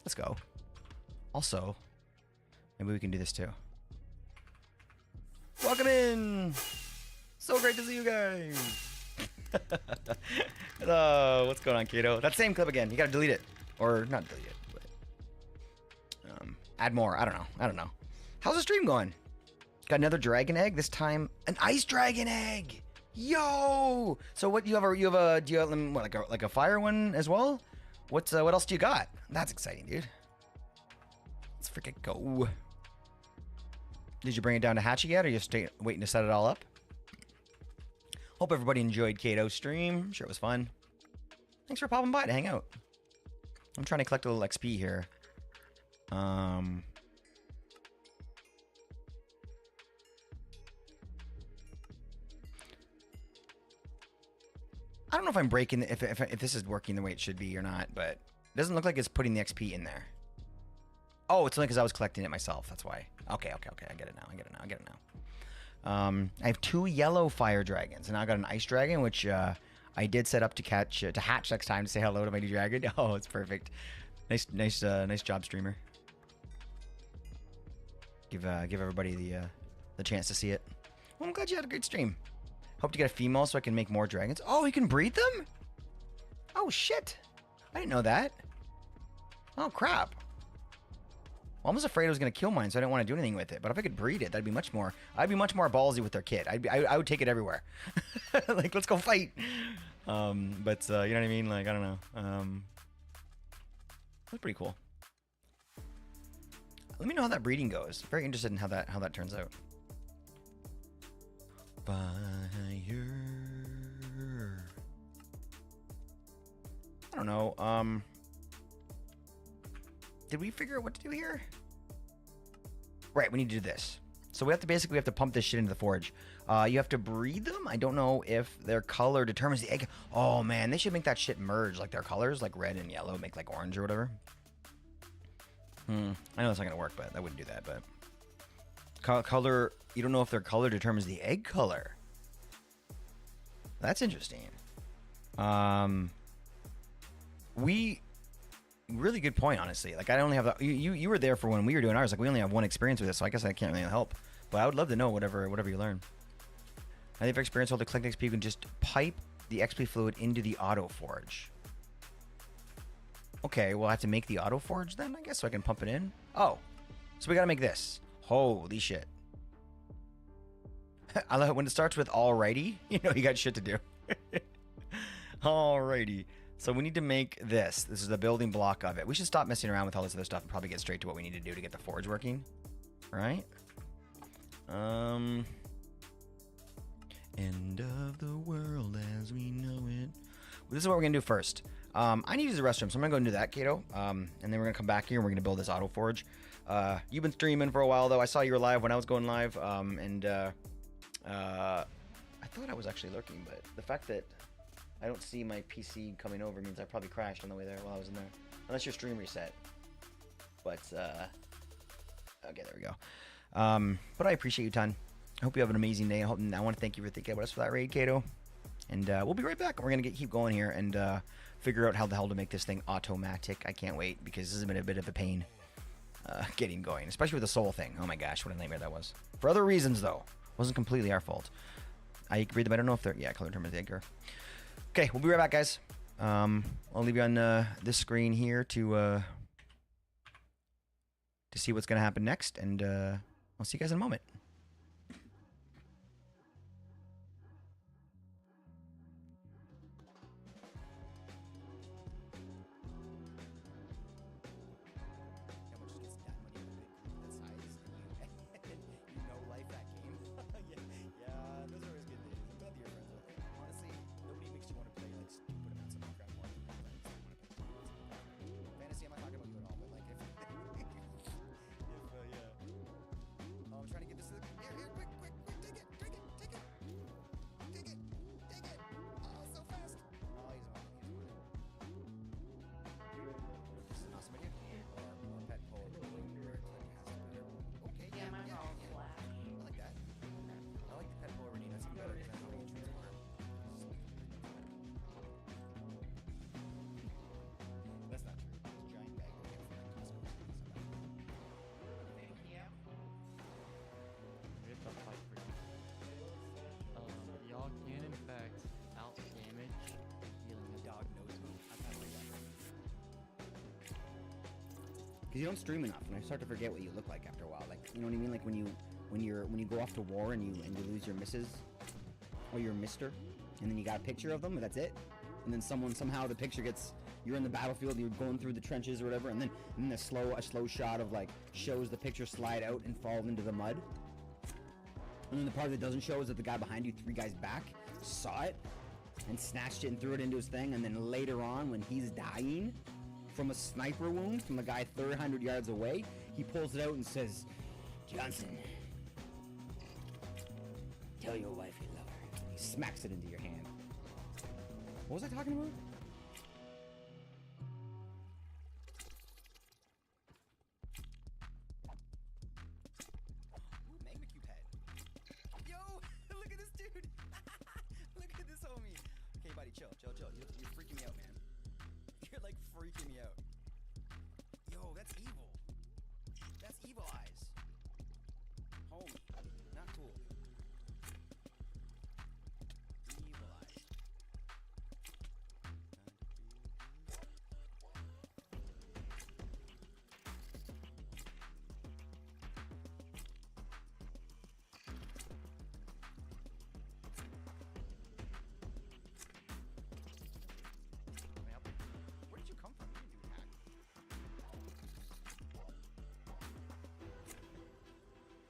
Let's go. Also, maybe we can do this too. Welcome in! So great to see you guys! Hello, what's going on, Kato? That same clip again. You gotta delete it. Or not delete it, but add more. I don't know. How's the stream going? Got another dragon egg, this time an ice dragon egg. Yo! So what do you have what, like a fire one as well? What else do you got? That's exciting, dude. Let's freaking go. Did you bring it down to Hatchet yet, or are you waiting to set it all up? Hope everybody enjoyed Kato's stream. I'm sure it was fun. Thanks for popping by to hang out. I'm trying to collect a little XP here. I don't know if I'm breaking if this is working the way it should be or not, but it doesn't look like it's putting the XP in there. Oh, it's only because I was collecting it myself. That's why. Okay. I get it now. I get it now. I have 2 yellow fire dragons, and now I got an ice dragon, which I did set up to hatch next time to say hello to my new dragon. Oh, it's perfect. Nice job, streamer. Give everybody the chance to see it. Well, I'm glad you had a great stream. Hope to get a female so I can make more dragons. Oh, you can breed them? Oh shit! I didn't know that. Oh crap. Well, I was afraid I was gonna kill mine, so I didn't want to do anything with it. But if I could breed it, that'd be much more. I'd be much more ballsy with their kid. I would take it everywhere. Like, let's go fight. But you know what I mean? Like, I don't know. That's pretty cool. Let me know how that breeding goes. Very interested in how that turns out. Fire. I don't know. Did we figure out what to do here? Right, we need to do this. So we have to pump this shit into the forge. You have to breed them. I don't know if their color determines the egg. Oh man, they should make that shit merge, like their colors, like red and yellow, make like orange or whatever. I know that's not gonna work, but I wouldn't do that. But color, you don't know if their color determines the egg color. That's interesting. Really good point, honestly. Like, I only have you were there for when we were doing ours. Like, we only have one experience with this, so I guess I can't really help. But I would love to know whatever you learn. I think for experience holder, collect XP, you can just pipe the XP fluid into the auto forge. Okay, well, I have to make the auto forge then, I guess, so I can pump it in. Oh, so we gotta make this. Holy shit. I love it when it starts with alrighty. You know you got shit to do. Alrighty. So we need to make this. This is the building block of it. We should stop messing around with all this other stuff and probably get straight to what we need to do to get the forge working. Right? End of the world as we know it. Well, this is what we're gonna do first. I need to use the restroom, so I'm gonna go and do that, Kato. And then we're gonna come back here and we're gonna build this auto forge. You've been streaming for a while though. I saw you were live when I was going live. I thought I was actually lurking, but the fact that I don't see my PC coming over means I probably crashed on the way there while I was in there. Unless your stream reset. But, okay, there we go. But I appreciate you, ton. I hope you have an amazing day. I want to thank you for thinking about us for that raid, Kato. And we'll be right back. We're going to keep going here and figure out how the hell to make this thing automatic. I can't wait because this has been a bit of a pain getting going. Especially with the soul thing. Oh my gosh, what a nightmare that was. For other reasons, though. Wasn't completely our fault. I agree them. I don't know if they're... Yeah, color determines the egg. Okay, we'll be right back, guys. I'll leave you on this screen here to see what's going to happen next, and I'll see you guys in a moment. Y'all can in fact out damage healing. The dog knows me. I kind of like that. Because you don't stream enough, and I start to forget what you look like after a while. Like, you know what I mean? Like when you go off to war and you lose your missus or your mister, and then you got a picture of them, and that's it. And then somehow the picture gets, you're in the battlefield, you're going through the trenches or whatever, and then a slow shot of like shows the picture slide out and fall into the mud. And then the part that doesn't show is that the guy behind you, 3 guys back, saw it and snatched it and threw it into his thing. And then later on, when he's dying from a sniper wound from a guy 300 yards away, he pulls it out and says, "Johnson, tell your wife you love her." He smacks it into your hand. What was I talking about? Ooh, Magma Cube head. Yo, look at this dude. Look at this homie. Okay, buddy, chill. You're freaking me out, man. You're like freaking me out. Yo, that's evil. That's evil eyes. Homie, not cool. Evil eyes. Where did you come from? You didn't do hack.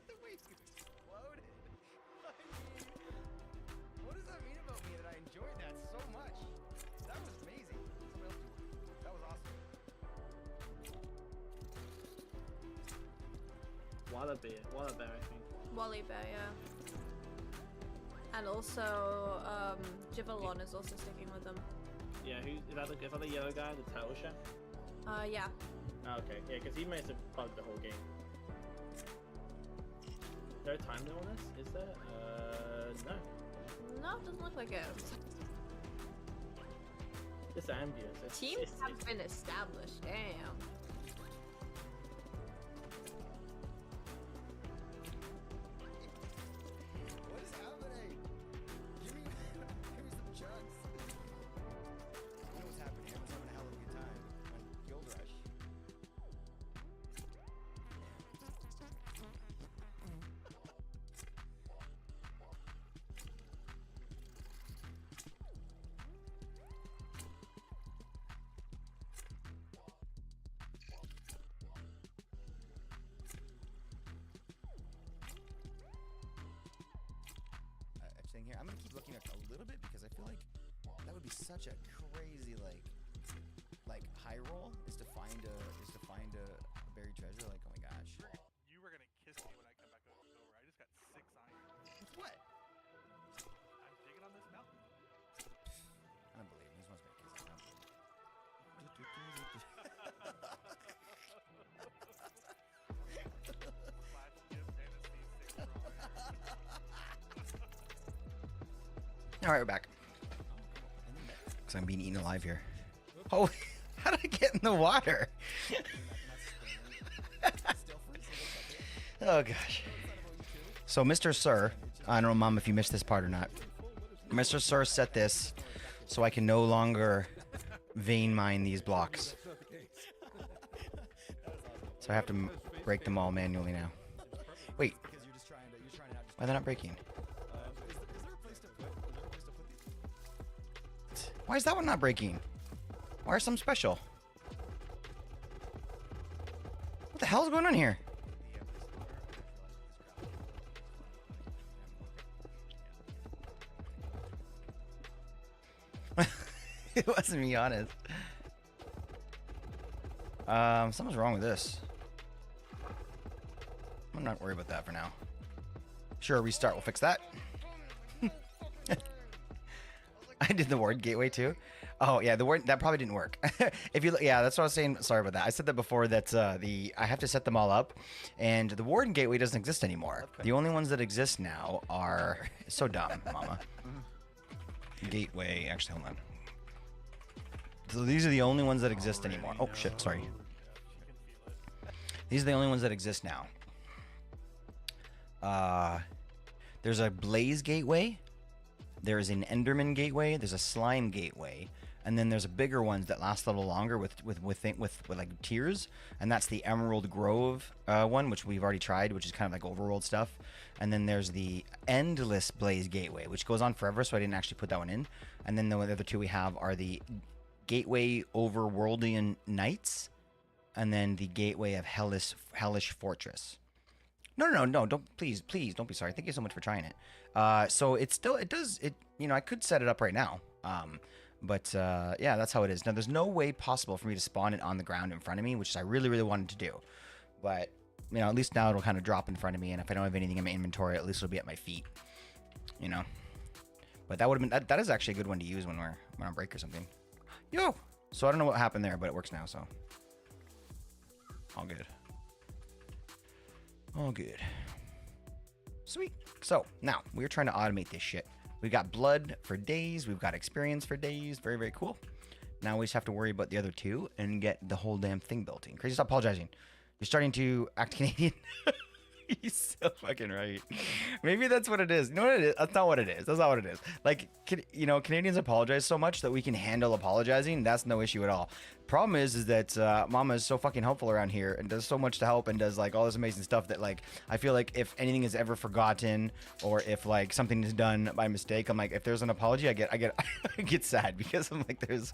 The way you exploded. I mean, what does that mean about me that I enjoyed that so much? That was amazing. Somebody else do it. That was awesome. Wallabear, I think. Wally Bear, yeah. And also, Jivalon is also sticking with them. Yeah, is that the yellow guy, the turtle chef? Yeah. Oh, okay, yeah, because he must have bugged the whole game. Is there a time limit on this? Is there? No. No, it doesn't look like it. This ambience. Teams have been established, damn. What is happening? Give me some chunks. You know what's happening? I was having a hell of a good time on Guild Rush. Thing here. I'm gonna keep looking up a little bit because I feel like that would be such a crazy like high roll is to find a buried treasure. Like, oh my gosh. You were gonna kiss me when I come back over. I just got 6 iron. With what? I'm digging on this mountain. I don't believe him. He's wants me to kiss him. Slash give fantasy 6 brawler. All right, we're back. Because I'm being eaten alive here. Oh, how did I get in the water? Oh gosh. So Mr. Sir, I don't know, Mom, if you missed this part or not. Mr. Sir set this so I can no longer vein mine these blocks. So I have to break them all manually now. Wait, why are they not breaking? Why is that one not breaking? Why are some special? What the hell is going on here? It wasn't me, honest. Something's wrong with this. I'm not worried about that for now. Sure, restart will fix that. I did the ward gateway too. Oh yeah, the ward that probably didn't work. If you yeah, that's what I was saying. Sorry about that. I said that before. That I have to set them all up, and the warden gateway doesn't exist anymore. The only ones that exist now are so dumb, Mama. Gateway. Actually, hold on. So these are the only ones that exist anymore. Oh shit, sorry. These are the only ones that exist now. There's a Blaze gateway. There's an Enderman gateway. There's a Slime gateway, and then there's a bigger ones that last a little longer with like tiers, and that's the Emerald Grove one, which we've already tried, which is kind of like overworld stuff. And then there's the Endless Blaze gateway, which goes on forever, so I didn't actually put that one in. And then the other two we have are the Gateway Overworldian Knights, and then the Gateway of Hellish Fortress. No, don't please don't be sorry. Thank you so much for trying it. So it does I could set it up right now. But yeah, that's how it is. Now there's no way possible for me to spawn it on the ground in front of me, which I really wanted to do. But at least now it'll kind of drop in front of me, and if I don't have anything in my inventory, at least it'll be at my feet. But that would have been that is actually a good one to use when we're on break or something. Yo. So I don't know what happened there, but it works now, so all good. All good. Sweet. So now we're trying to automate this shit. We've got blood for days. We've got experience for days. Very, very cool. Now we just have to worry about the other two and get the whole damn thing built in. Crazy, stop apologizing. You're starting to act Canadian. He's so fucking right. Maybe that's what it is. You know what it is? That's not what it is. That's not what it is. Like, Canadians apologize so much that we can handle apologizing. That's no issue at all. Problem is that Mama is so fucking helpful around here and does so much to help and does like all this amazing stuff that like I feel like if anything is ever forgotten or if like something is done by mistake, I'm like, if there's an apology, I get I get sad because I'm like there's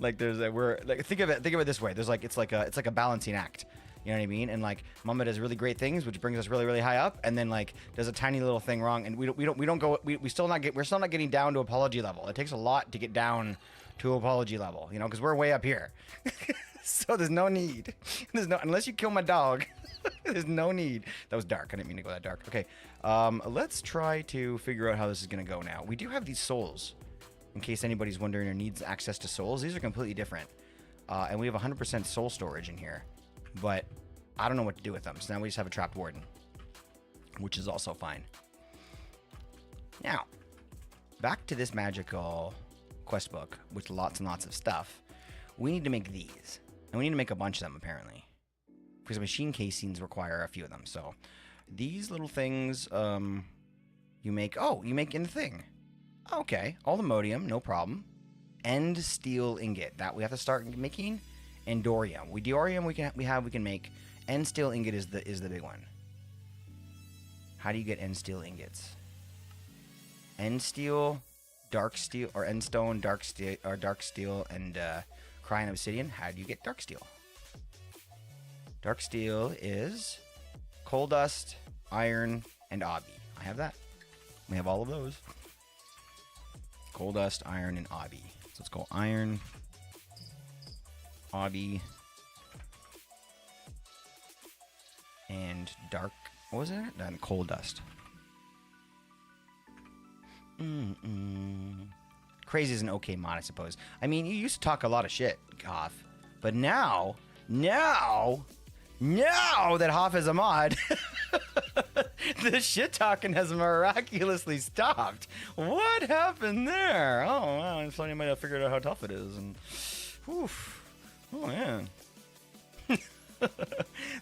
we're like think of it this way. There's like it's like a balancing act. You know what I mean? And like Mama does really great things, which brings us really high up, and then like does a tiny little thing wrong, and we're still not getting down to apology level. It takes a lot to get down to apology level, because we're way up here. So there's no need. Unless you kill my dog. There's no need. That was dark. I didn't mean to go that dark. Okay, let's try to figure out how this is gonna go now. We do have these souls, in case anybody's wondering or needs access to souls. These are completely different, and we have 100% soul storage in here. But I don't know what to do with them. So now we just have a trapped warden, which is also fine. Now, back to this magical quest book with lots and lots of stuff. We need to make these. And we need to make a bunch of them, apparently. Because machine casings require a few of them. So these little things you make in the thing. Okay. Aldermodium, no problem. End steel ingot. That we have to start making. And Dorium. Dorium we can make. End steel ingot is the big one. How do you get end steel ingots? End steel, dark steel, or end stone, dark steel, and crying obsidian. How do you get dark steel? Dark steel is coal dust, iron, and obby. I have that. We have all of those. Coal dust, iron, and obby. So let's go iron. Obby and dark, what was it? And coal dust. Crazy is an okay mod, I suppose. I mean, you used to talk a lot of shit, Hoff, but now that Hoff is a mod, the shit talking has miraculously stopped. What happened there? Oh, wow, somebody might have figured out how tough it is, and oof. Oh man.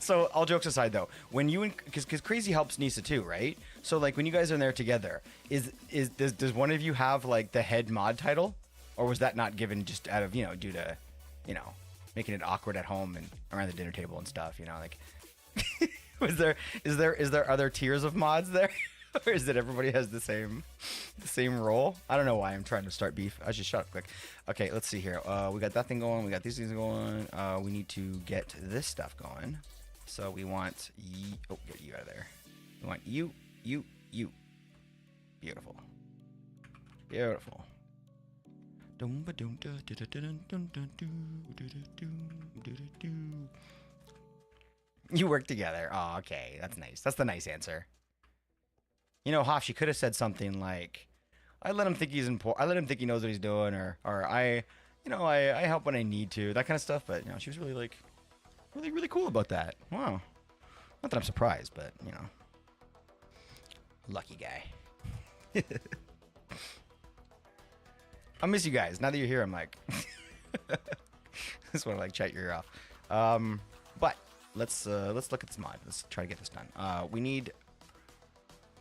So all jokes aside though, when you because Crazy helps Nisa too, right? So like when you guys are in there together, does one of you have like the head mod title, or was that not given just out of due to making it awkward at home and around the dinner table and stuff? Like is there other tiers of mods there? Or is it everybody has the same role? I don't know why I'm trying to start beef. I should shut up quick. Okay, let's see here. We got that thing going. We got these things going. We need to get this stuff going. So we want get you out of there. We want you. Beautiful. Beautiful. You work together. Oh, okay. That's nice. That's the nice answer. Hoff, she could have said something like, I let him think he's important. I let him think he knows what he's doing, or I help when I need to, that kind of stuff. But, she was really really cool about that. Wow. Not that I'm surprised, but, lucky guy. I miss you guys. Now that you're here, I'm like, just want to chat your ear off. But let's look at this mod. Let's try to get this done. We need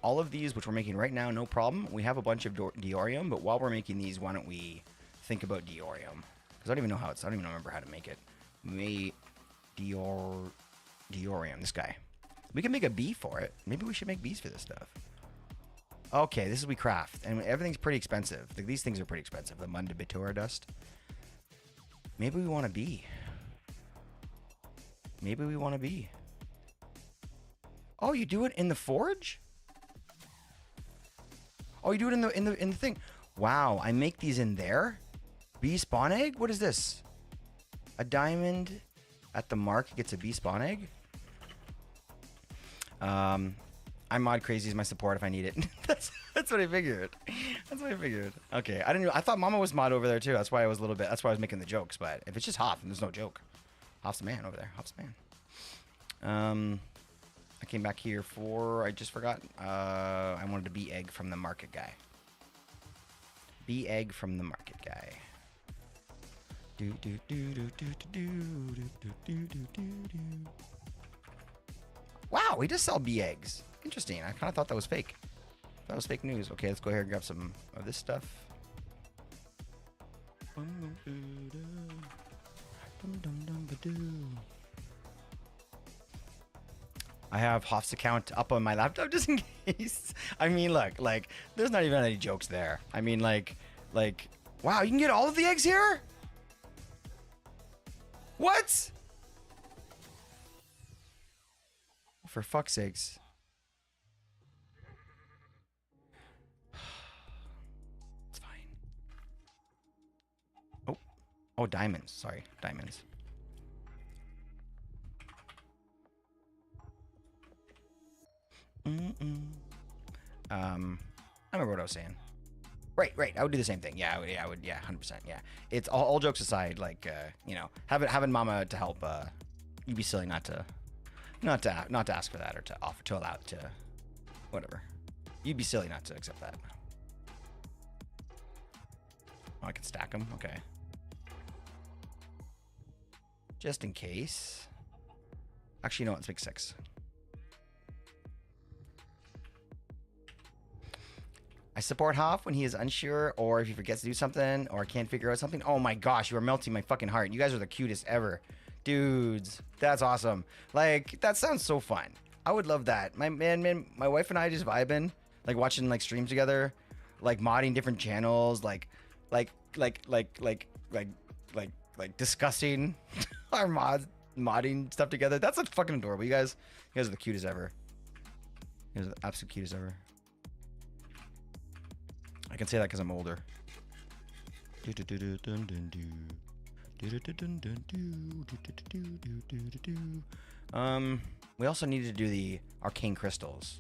all of these, which we're making right now, no problem. We have a bunch of Diorium, but while we're making these, why don't we think about Diorium? Because I don't even know how I don't even remember how to make it. Diorium, this guy. We can make a bee for it. Maybe we should make bees for this stuff. Okay, this is we craft, and everything's pretty expensive. These things are pretty expensive. The Mundibitura dust. Maybe we want a bee. Maybe we want a bee. Oh, you do it in the forge? Oh, you do it in the thing. Wow, I make these in there? Bee spawn egg? What is this? A diamond at the mark gets a bee spawn egg? I'm mod crazy is my support if I need it. that's what I figured. That's what I figured. Okay, I thought Mama was mod over there too. That's why I was that's why I was making the jokes. But if it's just Hoff, then there's no joke. Hoff's the man over there. Hoff's the man. I came back here for I just forgot. I wanted a bee egg from the market guy. Bee egg from the market guy. Do do do do do do do do do do do do. Wow, he does sell bee eggs. Interesting. I kind of thought that was fake. That was fake news. Okay, let's go ahead and grab some of this stuff. I have Hoff's account up on my laptop just in case. I mean, look, like, there's not even any jokes there. I mean, like, wow, you can get all of the eggs here? What? For fuck's sakes. It's fine. Oh, diamonds. Sorry, diamonds. I remember what I was saying. Right. I would do the same thing. Yeah, I would. Yeah, 100%. Yeah. It's all jokes aside. Like, you know, having Mama to help. You'd be silly not to ask for that or to offer to allow it to, whatever. You'd be silly not to accept that. Oh, I can stack them. Okay. Just in case. Actually, you know what? Let's make 6. I support Hoff when he is unsure or if he forgets to do something or can't figure out something. Oh my gosh, you are melting my fucking heart. You guys are the cutest ever. Dudes, that's awesome. Like, that sounds so fun. I would love that. My wife and I just vibing, like watching like streams together, like modding different channels, like discussing our modding stuff together. That's like fucking adorable. You guys are the cutest ever. You guys are the absolute cutest ever. I can say that because I'm older. We also need to do the arcane crystals.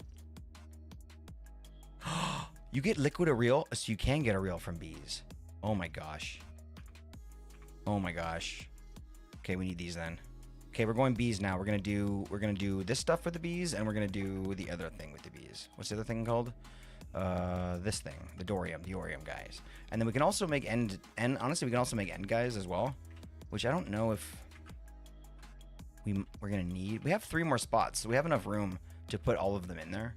You get liquid a reel, so you can get a reel from bees. Oh my gosh. Oh my gosh. Okay, we need these then. Okay, we're going bees now. We're gonna do this stuff for the bees, and we're gonna do the other thing with the bees. What's the other thing called? This thing, the Orium guys. And then we can also make end honestly, we can also make end guys as well, which I don't know if we're gonna need. We have 3 more spots, so we have enough room to put all of them in there.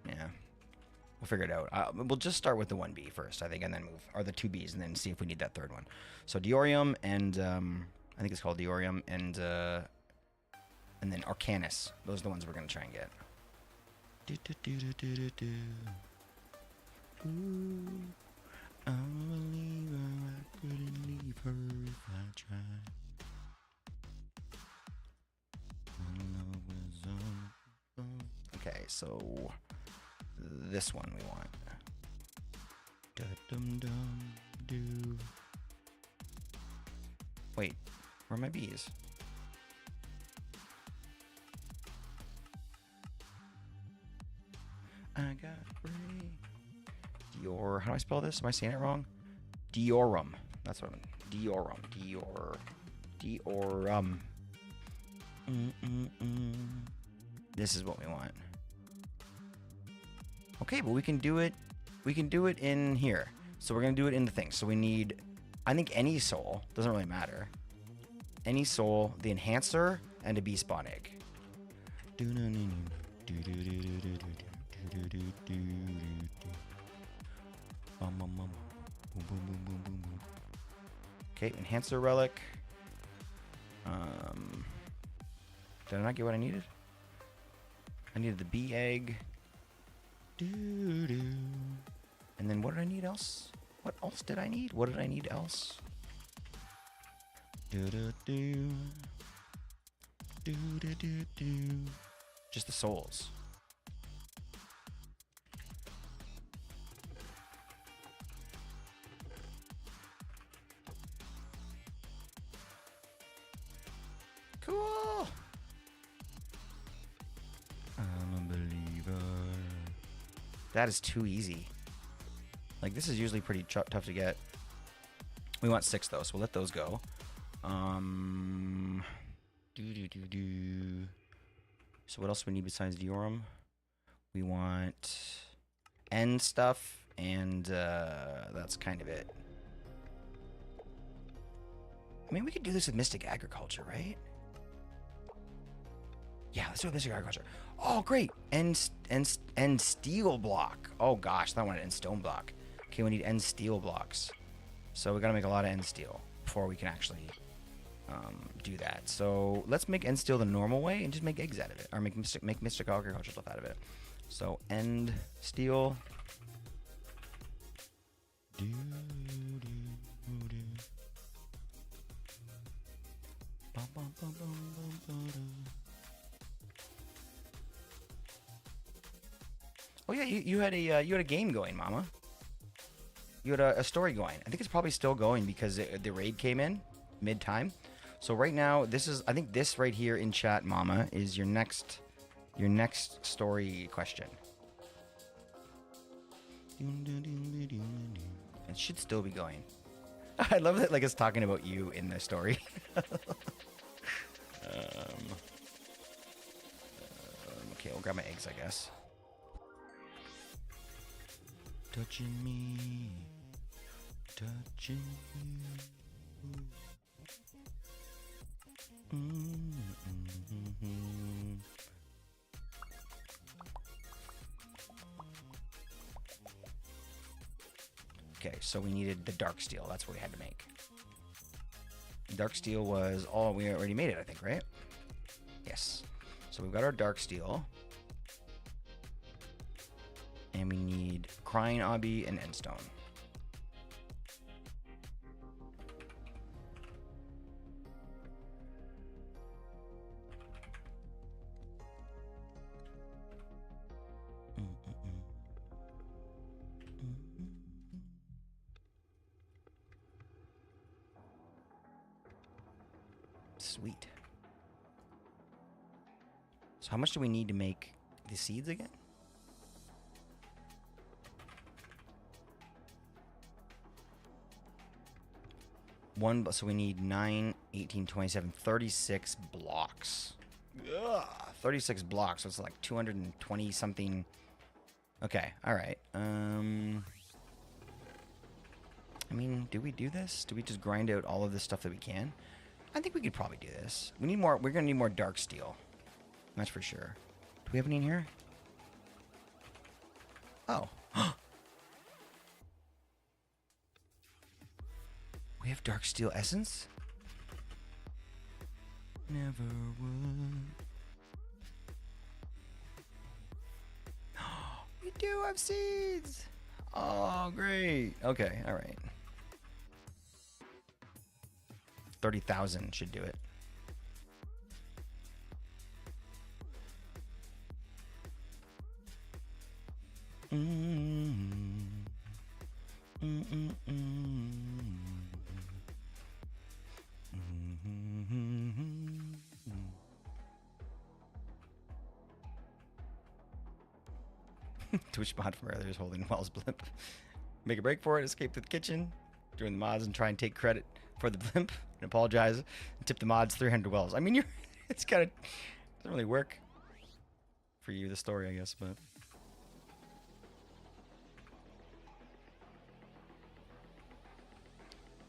Yeah, we'll figure it out. We'll just start with the 1 bee first, I think, and then move, or the 2 bees, and then see if we need that 3rd one. So Diorium and I think it's called Diorium and then Arcanus. Those are the ones we're gonna try and get. Ooh, I'm a believer, I couldn't leave her if I tried. Okay, so this one we want. Wait, where are my bees? I got free. Dior. How do I spell this? Am I saying it wrong? Diorum. That's what I'm. Diorum. Diorum. This is what we want. Okay, but we can do it. We can do it in here. So we're gonna do it in the thing. So we need, I think, any soul. Doesn't really matter. Any soul, the enhancer, and a bee spawn egg. Okay, enhancer relic. Did I not get what I needed? I needed the bee egg. And then what did I need else? What else did I need? What did I need else? Do-do-do. Do-do-do-do. Just the souls. Cool. I'm a believer. That is too easy. Like, this is usually pretty tough to get. We want 6 though, so we'll let those go. So what else do we need besides Diorum? We want end stuff, and that's kind of it. I mean, we could do this with Mystic Agriculture, right? Yeah, let's do it with Mystic Agriculture. Oh, great. End steel block. Oh, gosh, that one end stone block. Okay, we need end steel blocks. So we got to make a lot of end steel before we can actually do that. So let's make end steel the normal way and just make eggs out of it, or make mystic agriculture stuff out of it. So end steel. Oh yeah, you had a game going, Mama. You had a story going. I think it's probably still going because the raid came in mid-time. So right now, I think this right here in chat, Mama, is your next story question. It should still be going. I love that, like, it's talking about you in the story. Okay, we'll grab my eggs, I guess. Touching me, touching you. Okay, so we needed the dark steel. That's what we had to make. Dark steel was all we already made it, I think, right? Yes. So we've got our dark steel. And we need crying obby and endstone. Sweet. So how much do we need to make the seeds again? So we need 9, 18, 27, 36 blocks. Ugh, 36 blocks, so it's like 220 something. Okay, all right. I mean, do we do this? Do we just grind out all of the stuff that we can? I think we could probably do this. We need more. We're gonna need more dark steel. That's for sure. Do we have any in here? Oh. We have dark steel essence? Never would. We do have seeds! Oh, great. Okay, alright. 30,000 should do it. Twitch mod from earlier is holding Wells blimp. Make a break for it, escape to the kitchen, join the mods, and try and take credit for the blimp, and apologize, and tip the mods 300 Wells. I mean, it's kind of, doesn't really work for you, the story, I guess, but.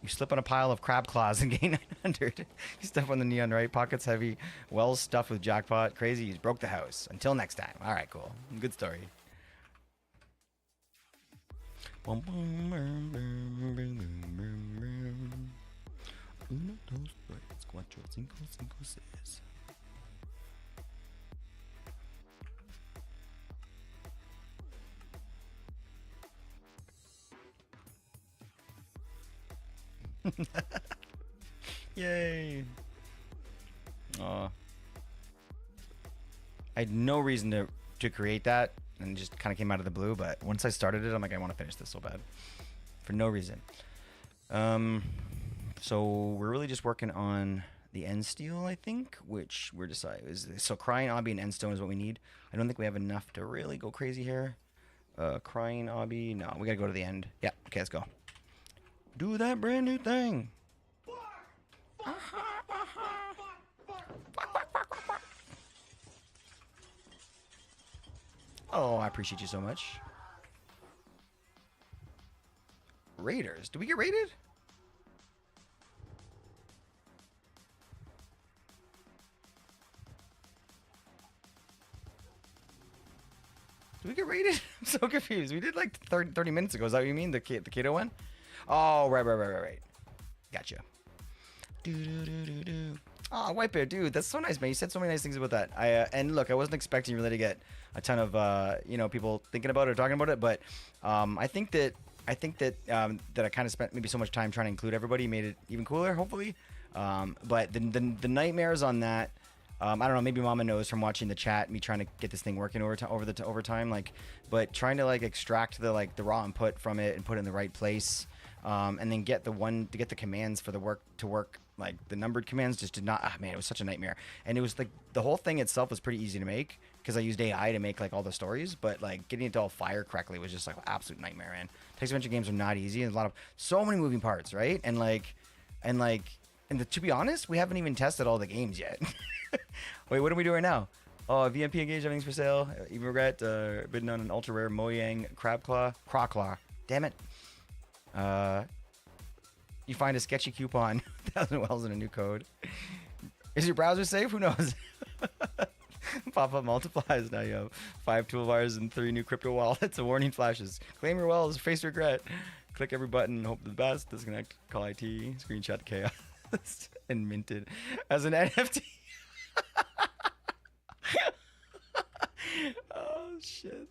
You slip on a pile of crab claws and gain 900. You step on the neon right, pockets heavy, Wells stuffed with jackpot. Crazy, you broke the house. Until next time. All right, cool. Good story. Uno, dos, tres, cuatro, cinco, cinco, seis. Yay. I had no reason to create that, and it just kind of came out of the blue. But once I started it, I'm like, I want to finish this so bad, for no reason. So we're really just working on the end steel, I think, which we're deciding so crying obby and end stone is what we need. I don't think we have enough to really go crazy here. Crying obby, no, we gotta go to the end. Yeah, okay, let's go. Do that brand new thing. Oh, I appreciate you so much. Raiders, did we get raided? Did we get raided? I'm so confused. We did like 30 minutes ago. Is that what you mean? The Kato one? Oh, right. Gotcha. Oh, White Bear, dude, that's so nice, man. You said so many nice things about that. And look, I wasn't expecting really to get a ton of people thinking about it or talking about it, but I think that I kind of spent maybe so much time trying to include everybody, made it even cooler, hopefully. But the nightmares on that. I don't know. Maybe Mama knows from watching the chat, me trying to get this thing working over time. Like, but trying to like extract the raw input from it and put it in the right place, and then get the commands for the work to work. Like the numbered commands just did not. Ah, man, it was such a nightmare. And it was like the whole thing itself was pretty easy to make because I used AI to make like all the stories. But like getting it to all fire correctly was just like an absolute nightmare, man. Text adventure games are not easy. And so many moving parts, right? And to be honest, we haven't even tested all the games yet. Wait, what are we doing now? Oh, VMP engaged, everything's for sale. Even regret, bidding on an ultra rare Mojang Crawclaw. Damn it. You find a sketchy coupon, 1,000 wells and a new code. Is your browser safe? Who knows? Pop-up multiplies. Now you have 5 toolbars and 3 new crypto wallets. A warning flashes. Claim your wells, face regret. Click every button, hope for the best. Disconnect, call IT, screenshot the chaos. And minted as an NFT. Oh shit,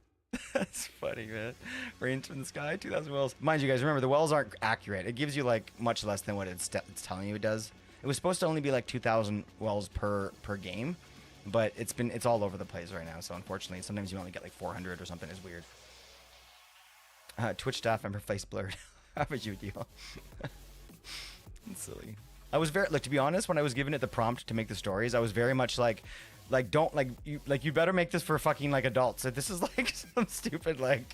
that's funny, man. Rains from the sky, 2,000 wells. Mind you guys, remember the wells aren't accurate. It gives you like much less than what it's telling you it does. It was supposed to only be like 2,000 wells per game, but it's all over the place right now. So unfortunately, sometimes you only get like 400 or something. It's weird. Twitch staff member face blurred. How about you, deal? It's silly. I was to be honest, when I was given it the prompt to make the stories, I was very much like you better make this for fucking like adults. Like, this is like some stupid like,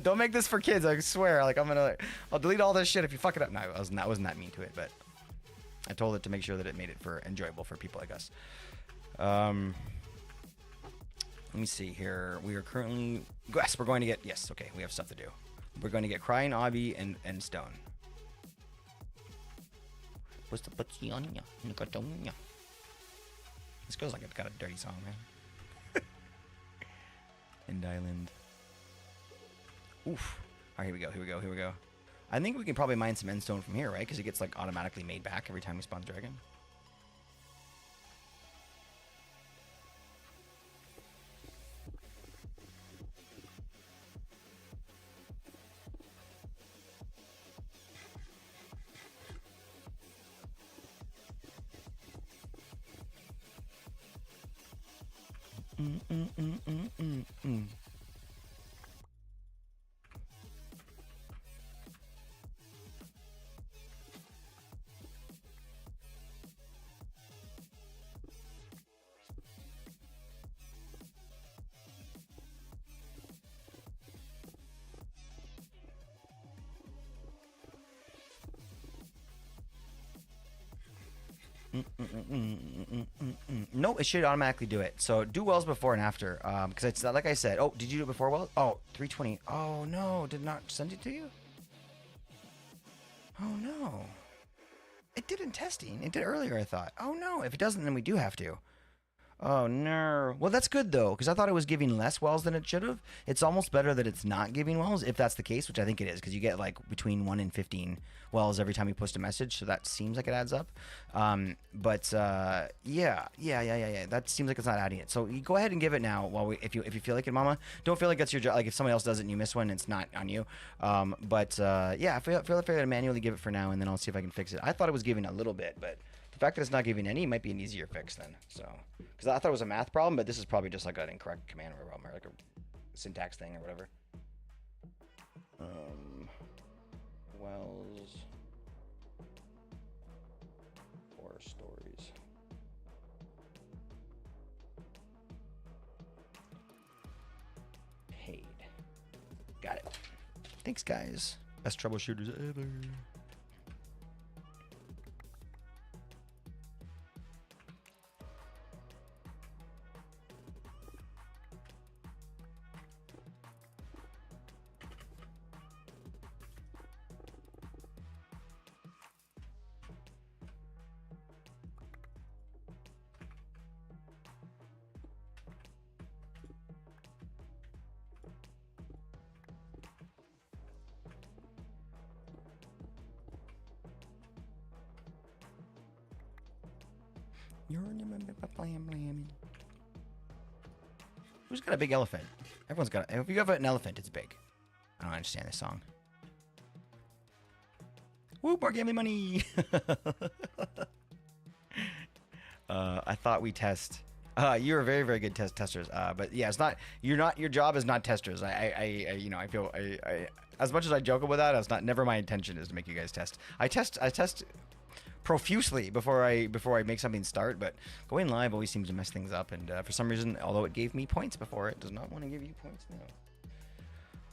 don't make this for kids. I swear, like I'll delete all this shit if you fuck it up. No, I wasn't that mean to it, but I told it to make sure that it made it for enjoyable for people like us. Let me see here. We are currently, yes, we're going to get, yes, okay, we have stuff to do. We're going to get Crying Obby and Stone. This goes like it's got a dirty song, man. End Island. Oof. All right, here we go. I think we can probably mine some end stone from here, right? Because it gets like automatically made back every time we spawn dragon. No, it should automatically do it. So do wells before and after. Because it's like I said. Oh, did you do it before wells? Oh, 320. Oh no, did not send it to you? Oh no. It did in testing. It did earlier, I thought. Oh no, if it doesn't, then we do have to. Oh no. Well, that's good though, because I thought it was giving less wells than it should have. It's almost better that it's not giving wells, if that's the case, which I think it is, because you get like between 1 and 15 wells every time you post a message, so that seems like it adds up. Yeah. That seems like it's not adding it. So you go ahead and give it now while if you feel like it, Mama. Don't feel like that's your job. Like if somebody else does it and you miss one, it's not on you. Yeah, I feel like I gotta manually give it for now, and then I'll see if I can fix it. I thought it was giving a little bit, but The fact that it's not giving any might be an easier fix then. So, because I thought it was a math problem, but this is probably just like an incorrect command problem or like a syntax thing or whatever. Wells. 4 stories. Paid. Got it. Thanks, guys. Best troubleshooters ever. Who's got a big elephant? Everyone's got. If you have an elephant, it's big. I don't understand this song. Woo, more gambling money. I thought we test. You were very, very good testers. But yeah, it's not. You're not. Your job is not testers. You know, I feel. As much as I joke about that, it's not. Never my intention is to make you guys test. I test profusely before I make something start, but going live always seems to mess things up, and for some reason, although it gave me points before, it does not want to give you points now.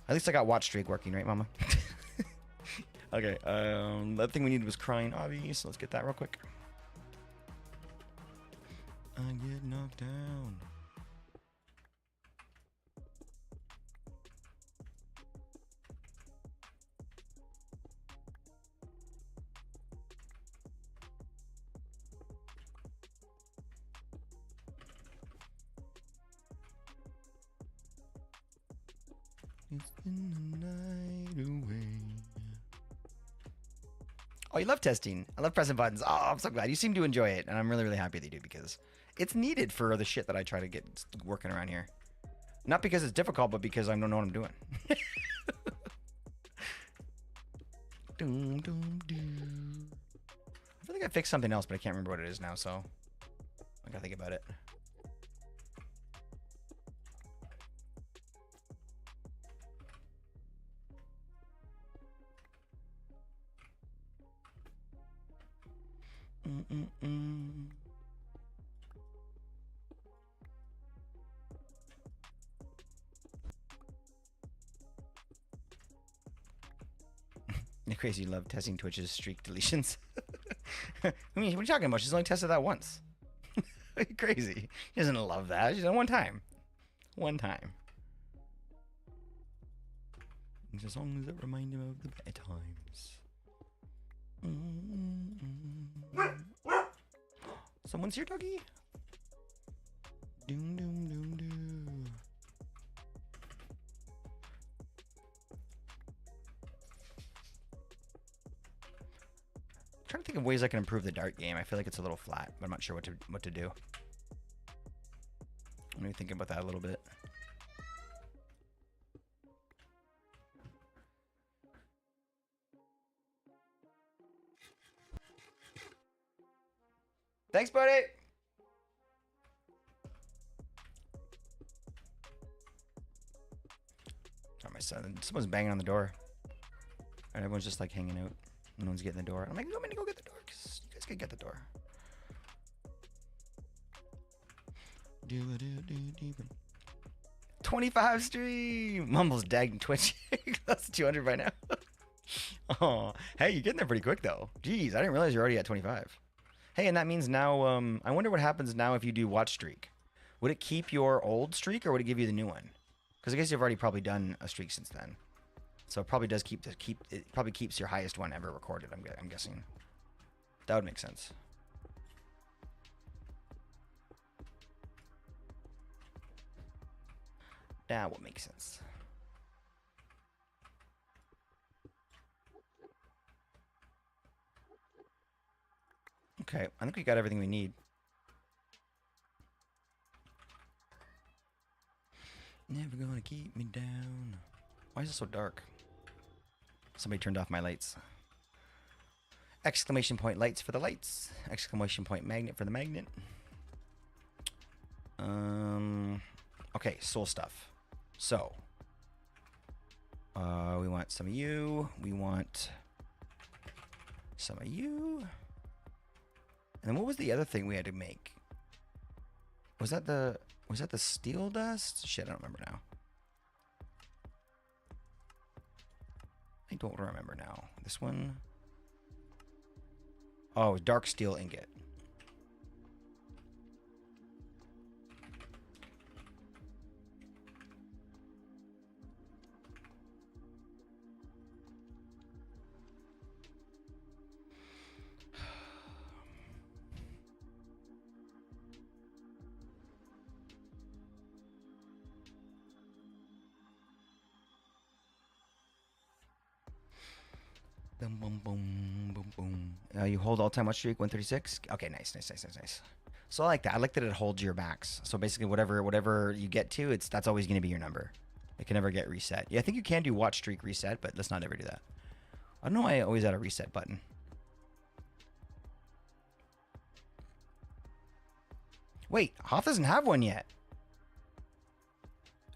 At least I got watch streak working, right, mama? Okay, the other thing we needed was crying obby, so let's get that real quick. I get knocked down. It's been the night away. Oh, you love testing. I love pressing buttons. Oh, I'm so glad. You seem to enjoy it, and I'm really, really happy that you do because it's needed for the shit that I try to get working around here. Not because it's difficult, but because I don't know what I'm doing. Doom, doom, doom. I feel like I fixed something else, but I can't remember what it is now, so I gotta think about it. You're crazy. You love testing Twitch's streak deletions. I mean, what are you talking about? She's only tested that once. You're crazy. She doesn't love that. She's done one time. One time. It's as long as it reminds him of the bad times. Someone's here, doggy. Doom, doom, doom, doom. Trying to think of ways I can improve the dart game. I feel like it's a little flat, but I'm not sure what to do. I'm gonna be thinking about that a little bit. Thanks, buddy. Sorry, my son. Someone's banging on the door, and everyone's just like hanging out. No one's getting the door. I'm like, I'm gonna go get the door because you guys can get the door. 25 stream. Mumble's dagging Twitch. That's 200 by now. Oh, hey, you're getting there pretty quick though. Jeez, I didn't realize you're already at 25. Hey, and that means now, I wonder what happens now if you do watch streak. Would it keep your old streak or would it give you the new one? Because I guess you've already probably done a streak since then. So it probably does it probably keeps your highest one ever recorded, I'm guessing. That would make sense. That would make sense. Okay, I think we got everything we need. Never gonna keep me down. Why is it so dark? Somebody turned off my lights. Exclamation point lights for the lights. Exclamation point magnet for the magnet. Okay, soul stuff. So, we want some of you. We want some of you. And then what was the other thing we had to make? Was that the steel dust? Shit, I don't remember now. I don't remember now. This one. Oh, dark steel ingot. Boom, boom, boom, boom, boom. You hold all time watch streak 136. Okay, nice. So I like that. I like that it holds your max. So basically, whatever you get to, that's always going to be your number. It can never get reset. Yeah, I think you can do watch streak reset, but let's not ever do that. I don't know why I always had a reset button. Wait, Hoth doesn't have one yet.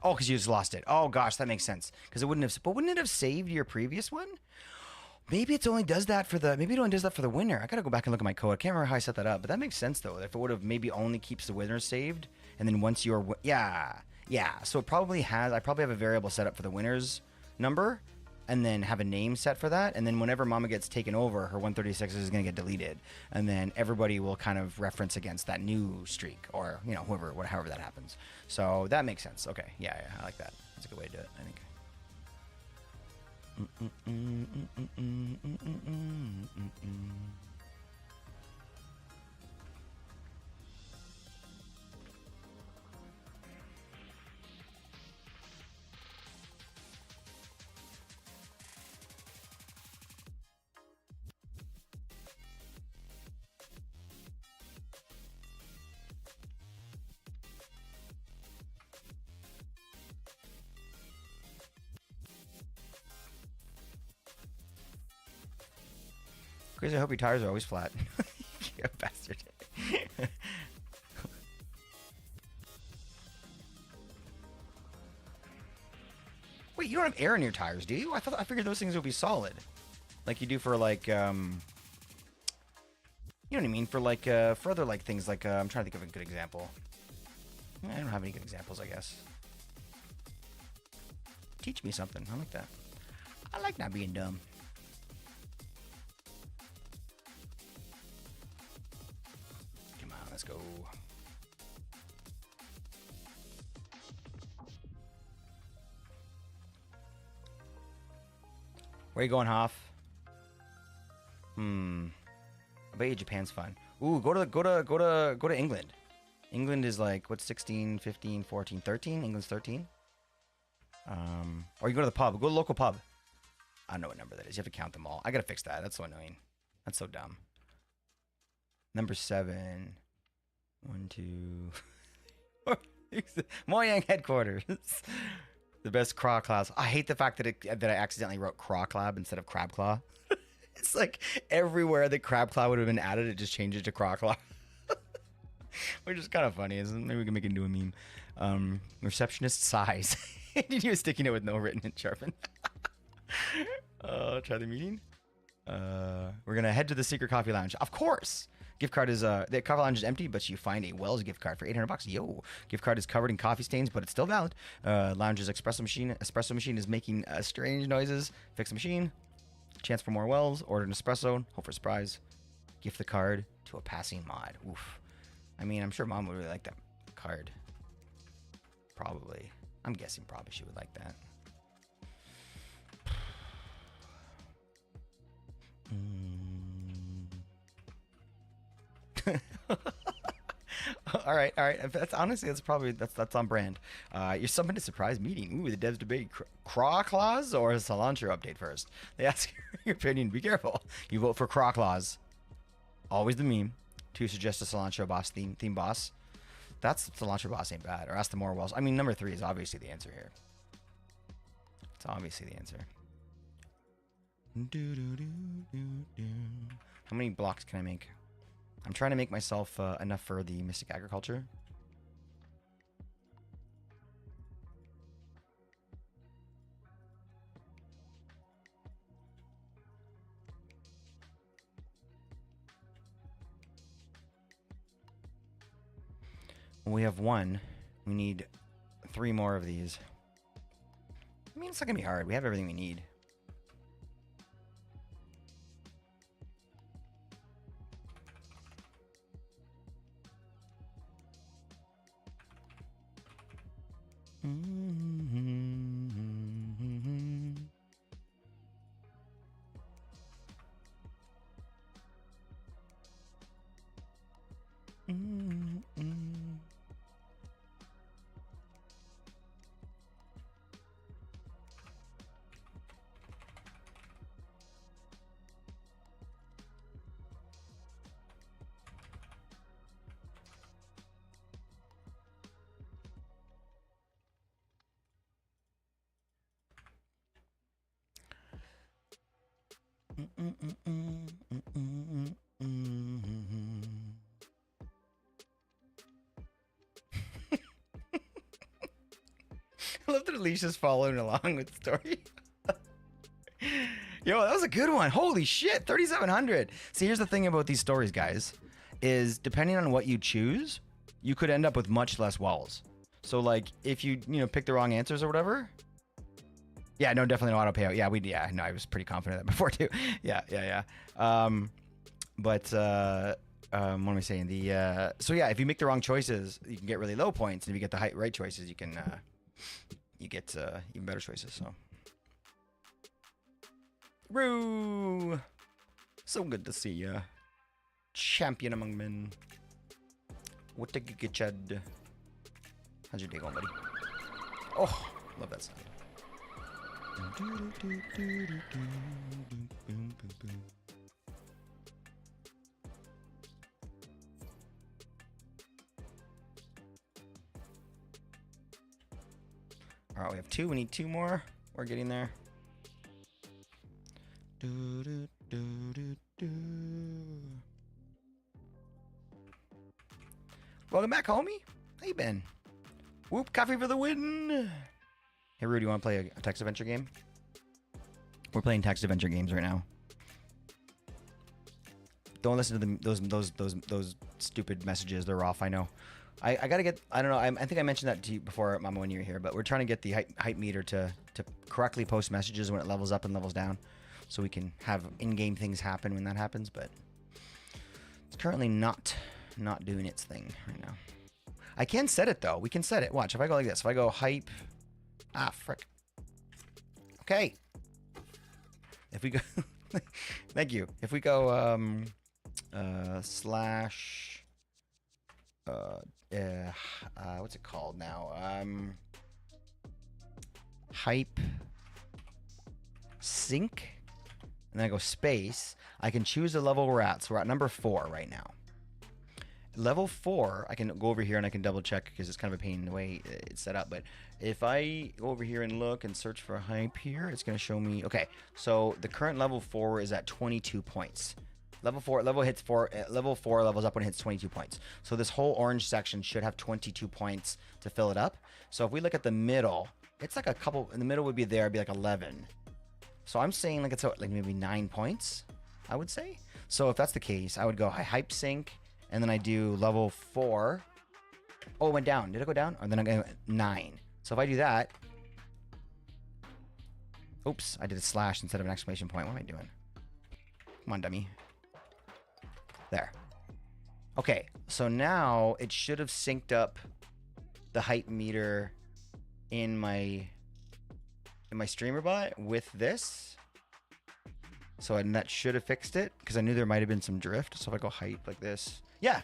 Oh, because you just lost it. Oh gosh, that makes sense. Because it wouldn't have. But wouldn't it have saved your previous one? Maybe it only does that for the. Maybe it only does that for the winner. I gotta go back and look at my code. I can't remember how I set that up, but that makes sense though. If it would have maybe only keeps the winner saved, and then once you're yeah. So it probably has. I probably have a variable set up for the winner's number, and then have a name set for that. And then whenever Mama gets taken over, her 136 is gonna get deleted, and then everybody will kind of reference against that new streak, or however that happens. So that makes sense. Okay, yeah, I like that. That's a good way to do it, I think. Crazy, I hope your tires are always flat. You bastard. Wait, you don't have air in your tires, do you? I figured those things would be solid. Like you do for like you know what I mean? For like for other like things like I'm trying to think of a good example. I don't have any good examples, I guess. Teach me something. I like that. I like not being dumb. Let's go. Where you going, Hoff? I bet you Japan's fun. Ooh, go to England. England is like what, 16, 15, 14, 13? England's 13. Or you go to the pub. Go to the local pub. I don't know what number that is. You have to count them all. I gotta fix that. That's so annoying. That's so dumb. Number 7. 1, 2. Moyang headquarters. The best craw class. I hate the fact that I accidentally wrote craw clab instead of crab claw. It's like everywhere that crab claw would have been added, it just changed it to craw claw. Which is kind of funny, isn't it? Maybe we can make it into a meme. Receptionist size. He was sticking it with no written and sharpened. Try the meeting. We're gonna head to the secret coffee lounge. Of course. Gift card is the coffee lounge is empty, but you find a Wells gift card for $800. Yo, gift card is covered in coffee stains, but it's still valid. Lounge's espresso machine is making strange noises. Fix the machine. Chance for more Wells. Order an espresso. Hope for a surprise. Gift the card to a passing mod. Oof. I mean, I'm sure Mom would really like that card. Probably. I'm guessing probably she would like that. all right. That's honestly, that's on brand. You're summoned to surprise meeting. Ooh, the devs debate craw claws or a cilantro update first. They ask your opinion. Be careful. You vote for craw claws. Always the meme. To suggest a cilantro boss theme boss. That's cilantro boss ain't bad. Or ask the more wells. I mean, number 3 is obviously the answer here. It's obviously the answer. How many blocks can I make? I'm trying to make myself enough for the Mystic Agriculture. We have one. We need 3 more of these. I mean, it's not gonna be hard. We have everything we need. I love that Alicia's following along with the story. Yo, that was a good one. Holy shit, 3,700. See, here's the thing about these stories, guys, is depending on what you choose, you could end up with much less walls. So, like, if you pick the wrong answers or whatever. Yeah, no, definitely no auto payout. Yeah, no, I was pretty confident of that before too. Yeah. What am I saying? So yeah, if you make the wrong choices, you can get really low points, and if you get the right choices, you can you get even better choices. So, Roo, so good to see ya, champion among men. What the chud? How's your day going, buddy? Oh, love that sound. All right, we have 2. We need 2 more. We're getting there. Welcome back, homie. How you been? Whoop, coffee for the win. Hey, Rudy, you want to play a text adventure game? We're playing text adventure games right now. Don't listen to those stupid messages. They're off. I know. I gotta get. I don't know. I think I mentioned that to you before, Mama, when you were here. But we're trying to get the hype meter to correctly post messages when it levels up and levels down, so we can have in-game things happen when that happens. But it's currently not doing its thing right now. I can set it though. We can set it. Watch. If I go like this. If I go hype. Ah, frick. Okay. If we go. Thank you. If we go slash. What's it called now? Hype sync, and then I go space. I can choose the level we're at. So we're at number 4 right now. Level 4, I can go over here and I can double check because it's kind of a pain in the way it's set up. But if I go over here and look and search for hype here, it's going to show me. Okay, so the current level 4 is at 22 points. Level 4 levels up when it hits 22 points. So this whole orange section should have 22 points to fill it up. So if we look at the middle, it's like a couple. In the middle would be there, it'd be like 11. So I'm saying like it's like maybe 9 points, I would say. So if that's the case, I would go hype sync, and then I do level 4. Oh, it went down. Did it go down? Or then I go 9. So if I do that, oops, I did a slash instead of an exclamation point. What am I doing? Come on, dummy. There. Okay, so now it should have synced up the hype meter in my streamer bot with this. So that should have fixed it because I knew there might have been some drift. So if I go hype like this, yeah.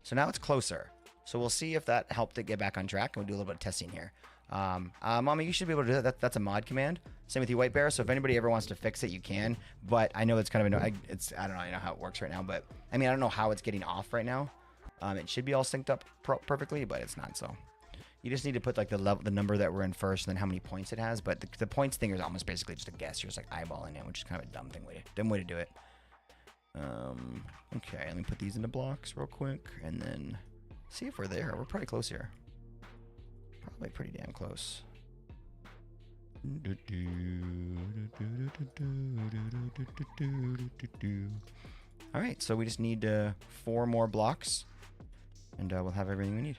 So now it's closer. So we'll see if that helped it get back on track. And we'll do a little bit of testing here. Mama, you should be able to do that. That's a mod command. Same with you, White Bear. So if anybody ever wants to fix it, you can. But I know it's kind of I don't know. I know how it works right now. But I mean, I don't know how it's getting off right now. It should be all synced up perfectly, but it's not. So you just need to put like the number that we're in first, and then how many points it has. But the points thing is almost basically just a guess. You're just like eyeballing it, which is kind of a dumb way to do it. Okay, let me put these into blocks real quick, and then see if we're there. We're pretty close here. Probably pretty damn close. All right, so we just need 4 more blocks, and we'll have everything we need.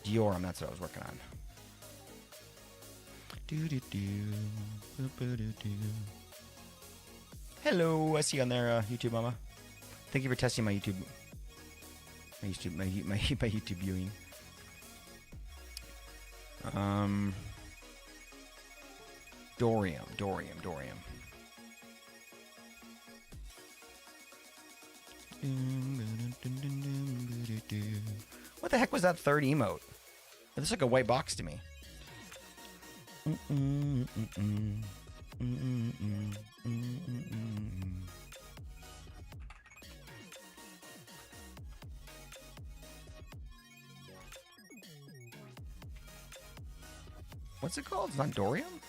Dioram, that's what I was working on. Hello, I see you on there, YouTube mama. Thank you for testing my YouTube viewing. Dorium. What the heck was that third emote? It looks like a white box to me. What's it called? It's not Dorium?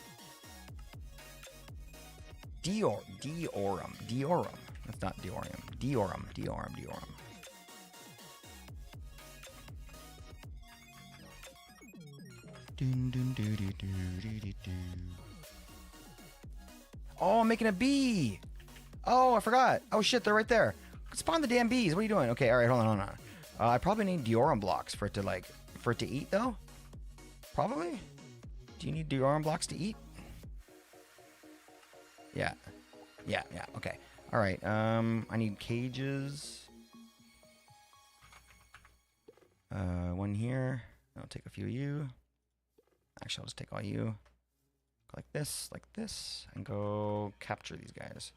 Dioram. That's not Diorium. Dioram. Oh, I'm making a bee. Oh, I forgot. Oh shit, they're right there. Spawn the damn bees. What are you doing? Okay, all right, hold on. I probably need Dioram blocks for it to eat though. Probably. Do you need Dioram blocks to eat? Yeah. Okay. All right. I need cages. One here. I'll take a few of you. Actually, I'll just take all you. Go like this, and go capture these guys.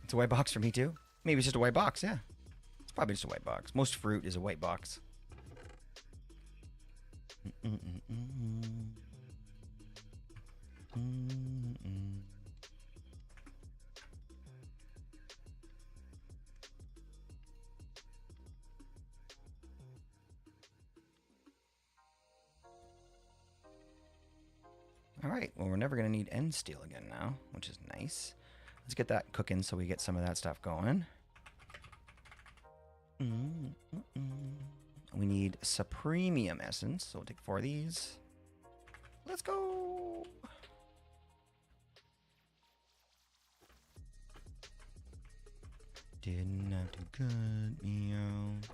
It's a white box for me too. Maybe it's just a white box, yeah. It's probably just a white box. Most fruit is a white box. All right, well, we're never going to need end steel again now, which is nice. Let's get that cooking so we get some of that stuff going. We need Supremium Essence, so we'll take 4 of these. Let's go! Didn't have to cut me out.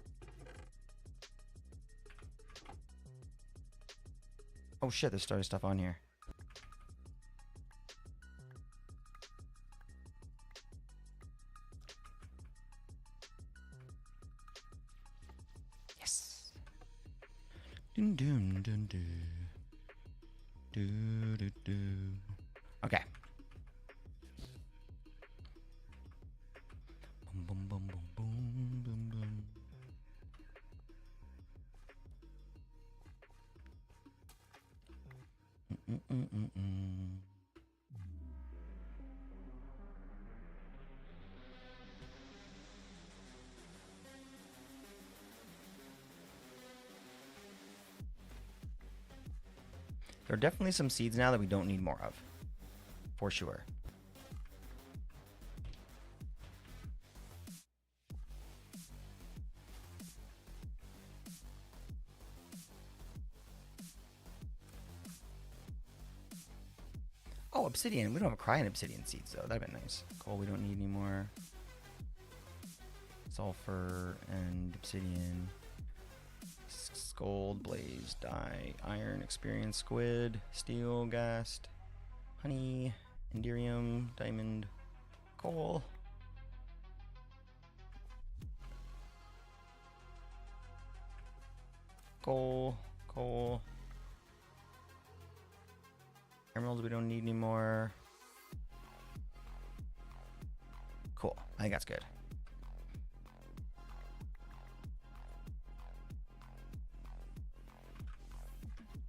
Oh shit, there's started stuff on here. Okay. Boom, boom, boom, boom, boom, boom. There are definitely some seeds now that we don't need more of. For sure. Oh, obsidian. We don't have a crying obsidian seeds though. That'd be nice. Coal we don't need anymore. Sulfur and obsidian. Gold, blaze, dye, iron, experience, squid, steel, ghast, honey, enderium, diamond, coal. Coal. Emeralds we don't need anymore. Cool. I think that's good.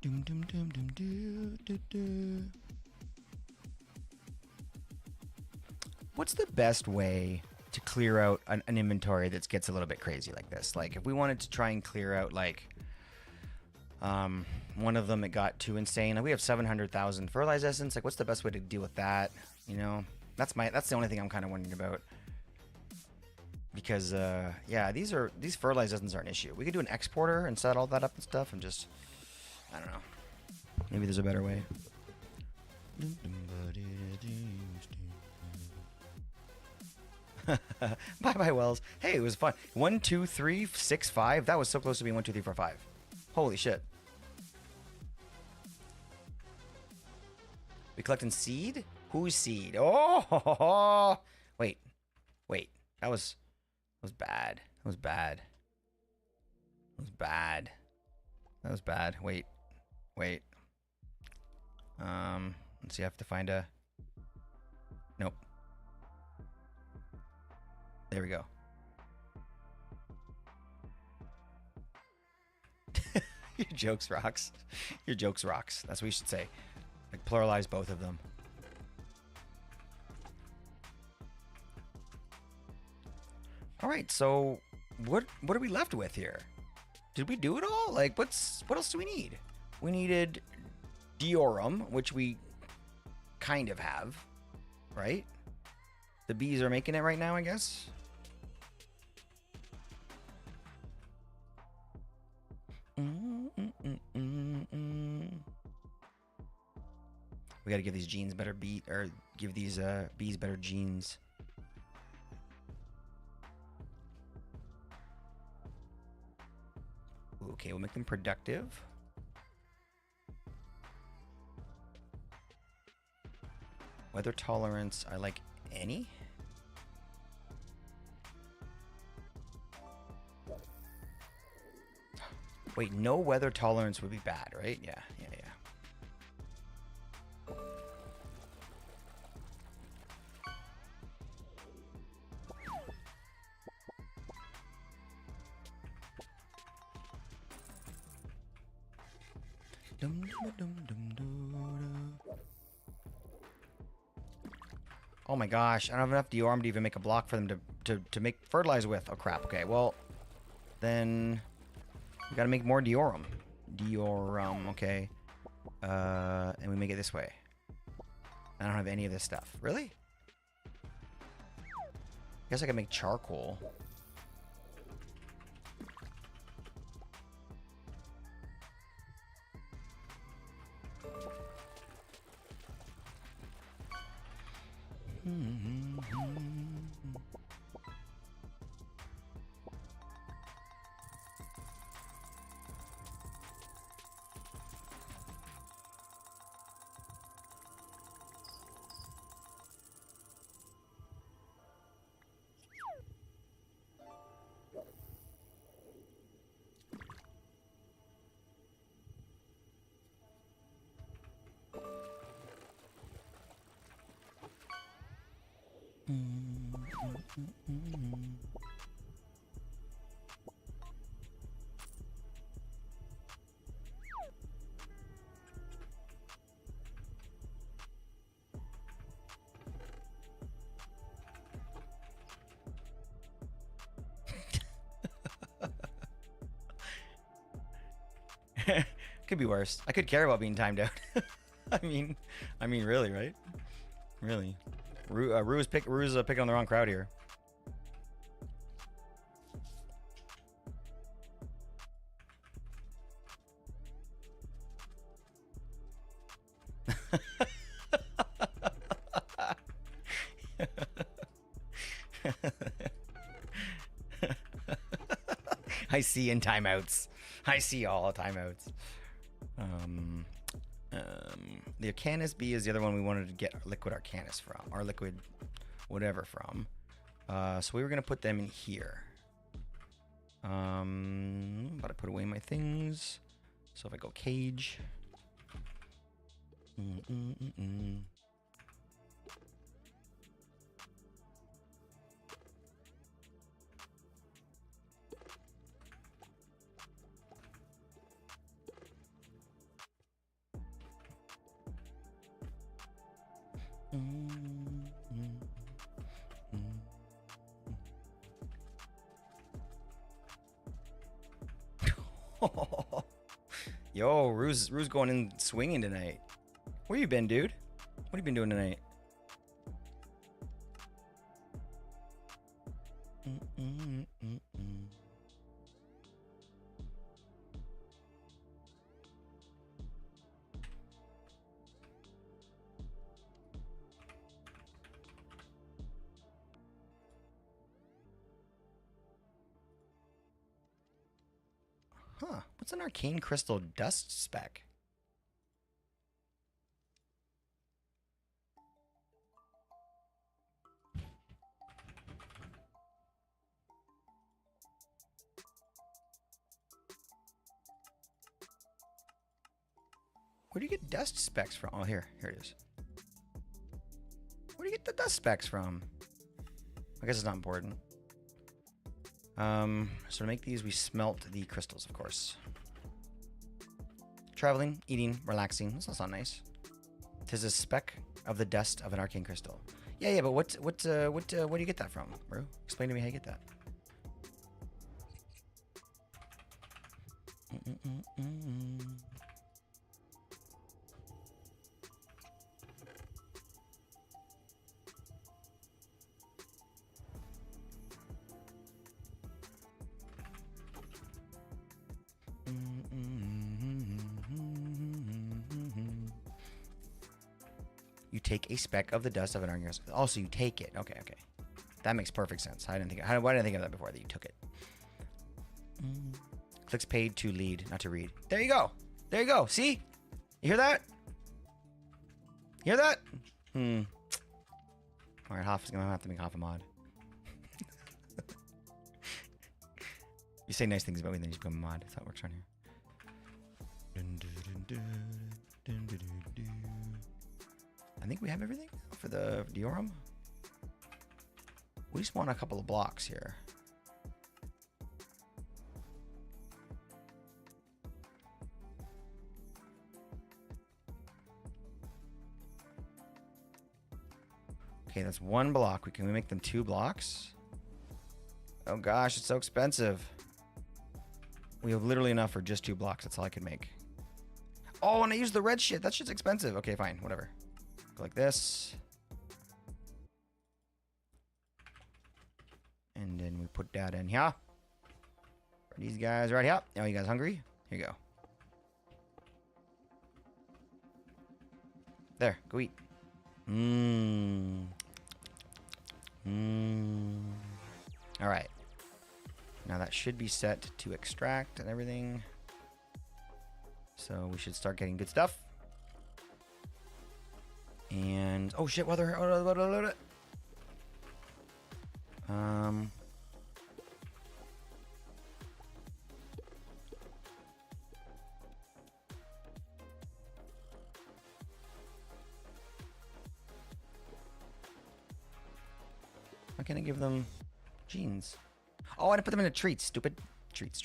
Doom, doom, doom, doom, doo, doo, doo. What's the best way to clear out an inventory that gets a little bit crazy like this? Like, if we wanted to try and clear out, like, one of them, it got too insane. Like, we have 700,000 fertilizer essence. Like, what's the best way to deal with that? You know, that's the only thing I'm kind of wondering about. Because, yeah, these fertilizer essence are an issue. We could do an exporter and set all that up and stuff and just, I don't know. Maybe there's a better way. Bye, Wells. Hey, it was fun. 1, 2, 3, 6, 5. That was so close to being 1, 2, 3, 4, 5. Holy shit. We collecting seed? Whose seed? Oh, wait. That was bad. That was bad. Wait. Let's see. I have to find a. Nope. There we go. Your jokes rocks. Your jokes rocks. That's what we should say. Like, pluralize both of them. All right, so what are we left with here? Did we do it all? Like, what else do we need? We needed Diorum, which we kind of have, right? The bees are making it right now, I guess. We gotta give these genes better give these bees better genes. Okay, we'll make them productive. Weather tolerance, I like any. Wait, no weather tolerance would be bad, right? Yeah. Oh my gosh, I don't have enough Diorum to even make a block for them to make fertilizer with. Oh crap, okay, well, then we gotta make more Diorum. Okay. And we make it this way. I don't have any of this stuff. Really? Guess I can make charcoal. Could be worse. I could care about being timed out. I mean, really, right? Really. Rue's picking on the wrong crowd here. I see in timeouts. I see all timeouts. The Arcanus B is the other one we wanted to get Liquid Arcanus from, or Liquid whatever from. So we were gonna put them in here. But I put away my things. So if I go cage. Yo, Rue's going in swinging tonight. Where you been, dude? What have you been doing tonight? Huh, what's an arcane crystal dust spec? Where do you get dust specs from? Oh, here it is. Where do you get the dust specs from? I guess it's not important. So to make these, we smelt the crystals, of course. Traveling, eating, relaxing. This all sound nice. 'Tis a speck of the dust of an arcane crystal. Yeah, but what do you get that from, bro? Explain to me how you get that. You take a speck of the dust of an arcane crystal. Also, you take it. Okay. That makes perfect sense. Why didn't I think of that before? That you took it. Clicks paid to lead, not to read. There you go. There you go. See? You hear that? You hear that? All right, Hoff is gonna have to make Hoff a mod. You say nice things about me, then you become a mod. That's how it works around here. I think we have everything for the Diorum. We just want a couple of blocks here. Okay, that's one block. Can we make them 2 blocks? Oh gosh, it's so expensive. We have literally enough for just 2 blocks. That's all I could make. Oh, and I used the red shit. That shit's expensive. Okay, fine. Whatever. Go like this. And then we put that in here. Are these guys right here? Oh, you guys hungry? Here you go. There, go eat. All right. Now that should be set to extract and everything. So we should start getting good stuff. And oh shit, why can't I give them jeans? Oh, I had to put them in a treats, stupid. Treats.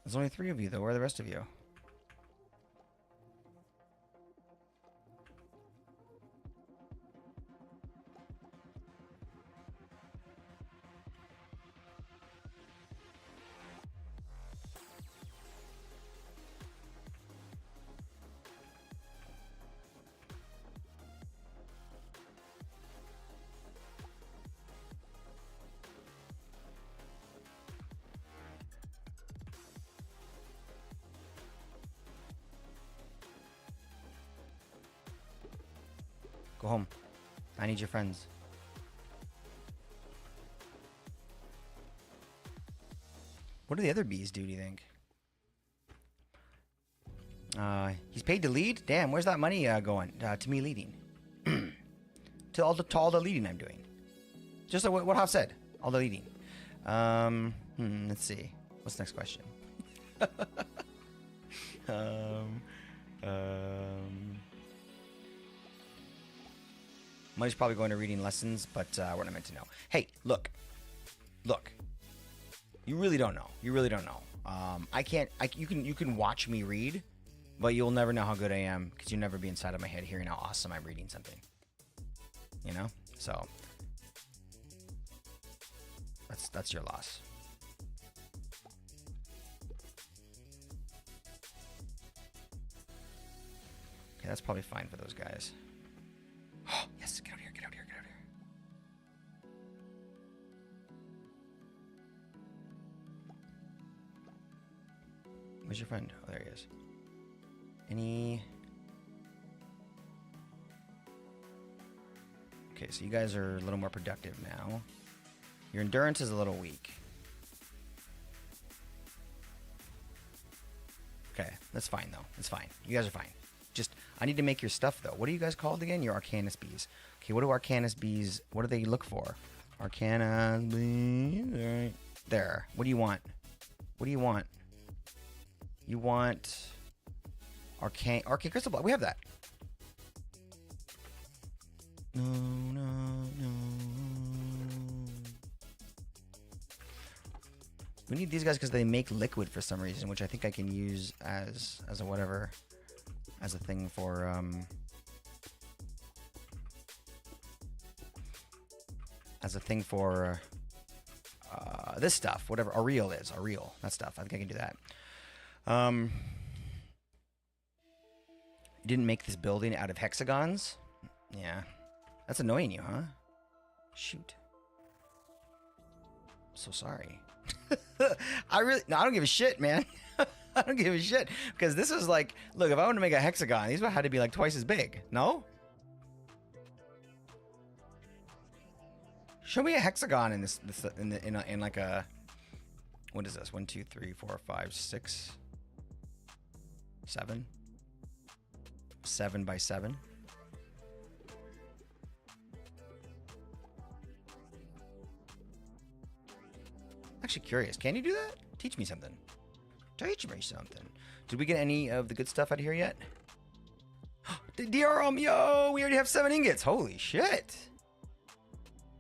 There's only 3 of you, though. Where are the rest of you? Go home. I need your friends. What do the other bees do you think? He's paid to lead? Damn, where's that money going? To me leading. to all the leading I'm doing. Just like what Hoff said. All the leading. Let's see. What's the next question? Money's probably going to reading lessons, but what I meant to know. Hey, look. You really don't know. You really don't know. You can watch me read, but you'll never know how good I am because you'll never be inside of my head hearing how awesome I'm reading something. You know? So that's your loss. Okay, that's probably fine for those guys. Oh, yes, get out here, get out here, get out here. Where's your friend? Oh, there he is. Okay, so you guys are a little more productive now. Your endurance is a little weak. Okay, that's fine though. That's fine. You guys are fine. Just, I need to make your stuff though. What are you guys called again? Your Arcanus bees. Okay, what do Arcanus bees, what do they look for? Arcanus bees, right there. What do you want? What do you want? You want Arcane Crystal Block. We have that. No. We need these guys because they make liquid for some reason, which I think I can use as a whatever, as a thing for this stuff, whatever Ariel is, that stuff. I think I can do that. You didn't make this building out of hexagons? Yeah. That's annoying you, huh? Shoot. So sorry. I don't give a shit, man. I don't give a shit. Because this is like, look, if I wanted to make a hexagon, these would have to be like twice as big. No? Show me a hexagon in this in like a, what is this? 1, 2, 3, 4, 5, 6, 7. 7 by 7. Actually curious. Can you do that? Teach me something. Teach me something. Did we get any of the good stuff out of here yet? The DRM, yo, we already have 7 ingots. Holy shit.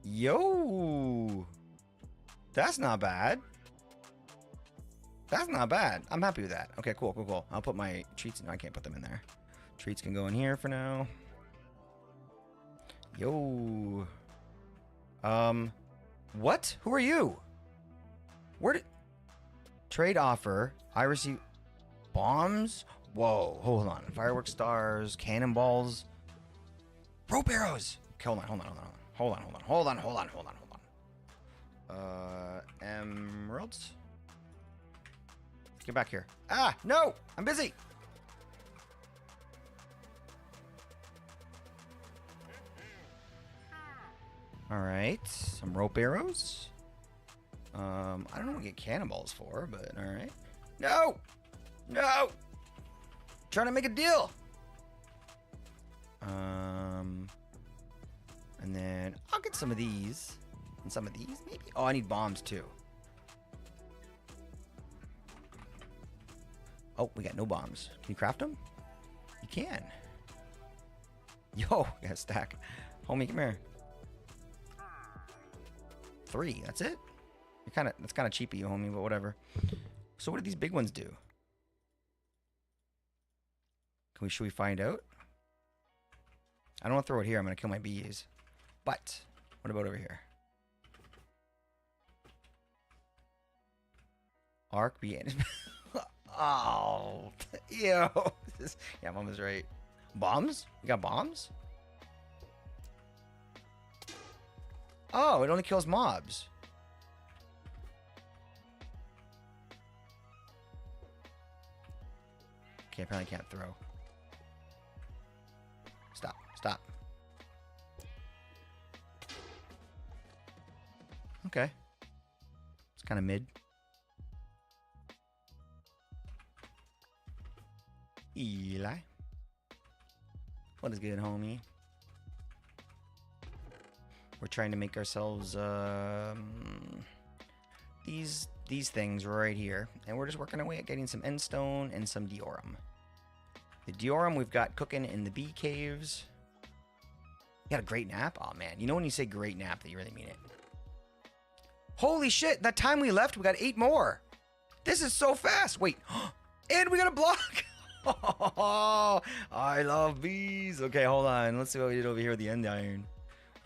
Yo. That's not bad. That's not bad. I'm happy with that. Okay, cool. I'll put my treats in. No, I can't put them in there. Treats can go in here for now. Yo. What? Who are you? Where did... Trade offer. I receive... Bombs? Whoa, hold on. Fireworks stars, cannonballs, rope arrows. Okay, hold on. Emeralds? Get back here. Ah, no! I'm busy! Alright, some rope arrows. I don't know what to get cannonballs for, but alright. No! No! Trying to make a deal! And then I'll get some of these. And some of these, maybe? Oh, I need bombs too. Oh, we got no bombs. Can you craft them? You can. Yo, got a stack. Homie, come here. 3, that's it? That's kind of cheapy, homie, but whatever. So what do these big ones do? Should we find out? I don't want to throw it here. I'm going to kill my bees. But what about over here? Arc bee. Oh, ew. Yeah, Mom was right. Bombs? You got bombs? Oh, it only kills mobs. Okay, apparently I can't throw. Stop. Okay. It's kind of mid. Eli. What is good, homie? We're trying to make ourselves these things right here, and we're just working our way at getting some endstone and some diorum. The diorum we've got cooking in the bee caves. You got a great nap? Oh man, you know when you say great nap that you really mean it. Holy shit, that time we left, we got 8 more. This is so fast. Wait, and we got a block. Oh, I love bees. Okay, hold on. Let's see what we did over here with the end iron.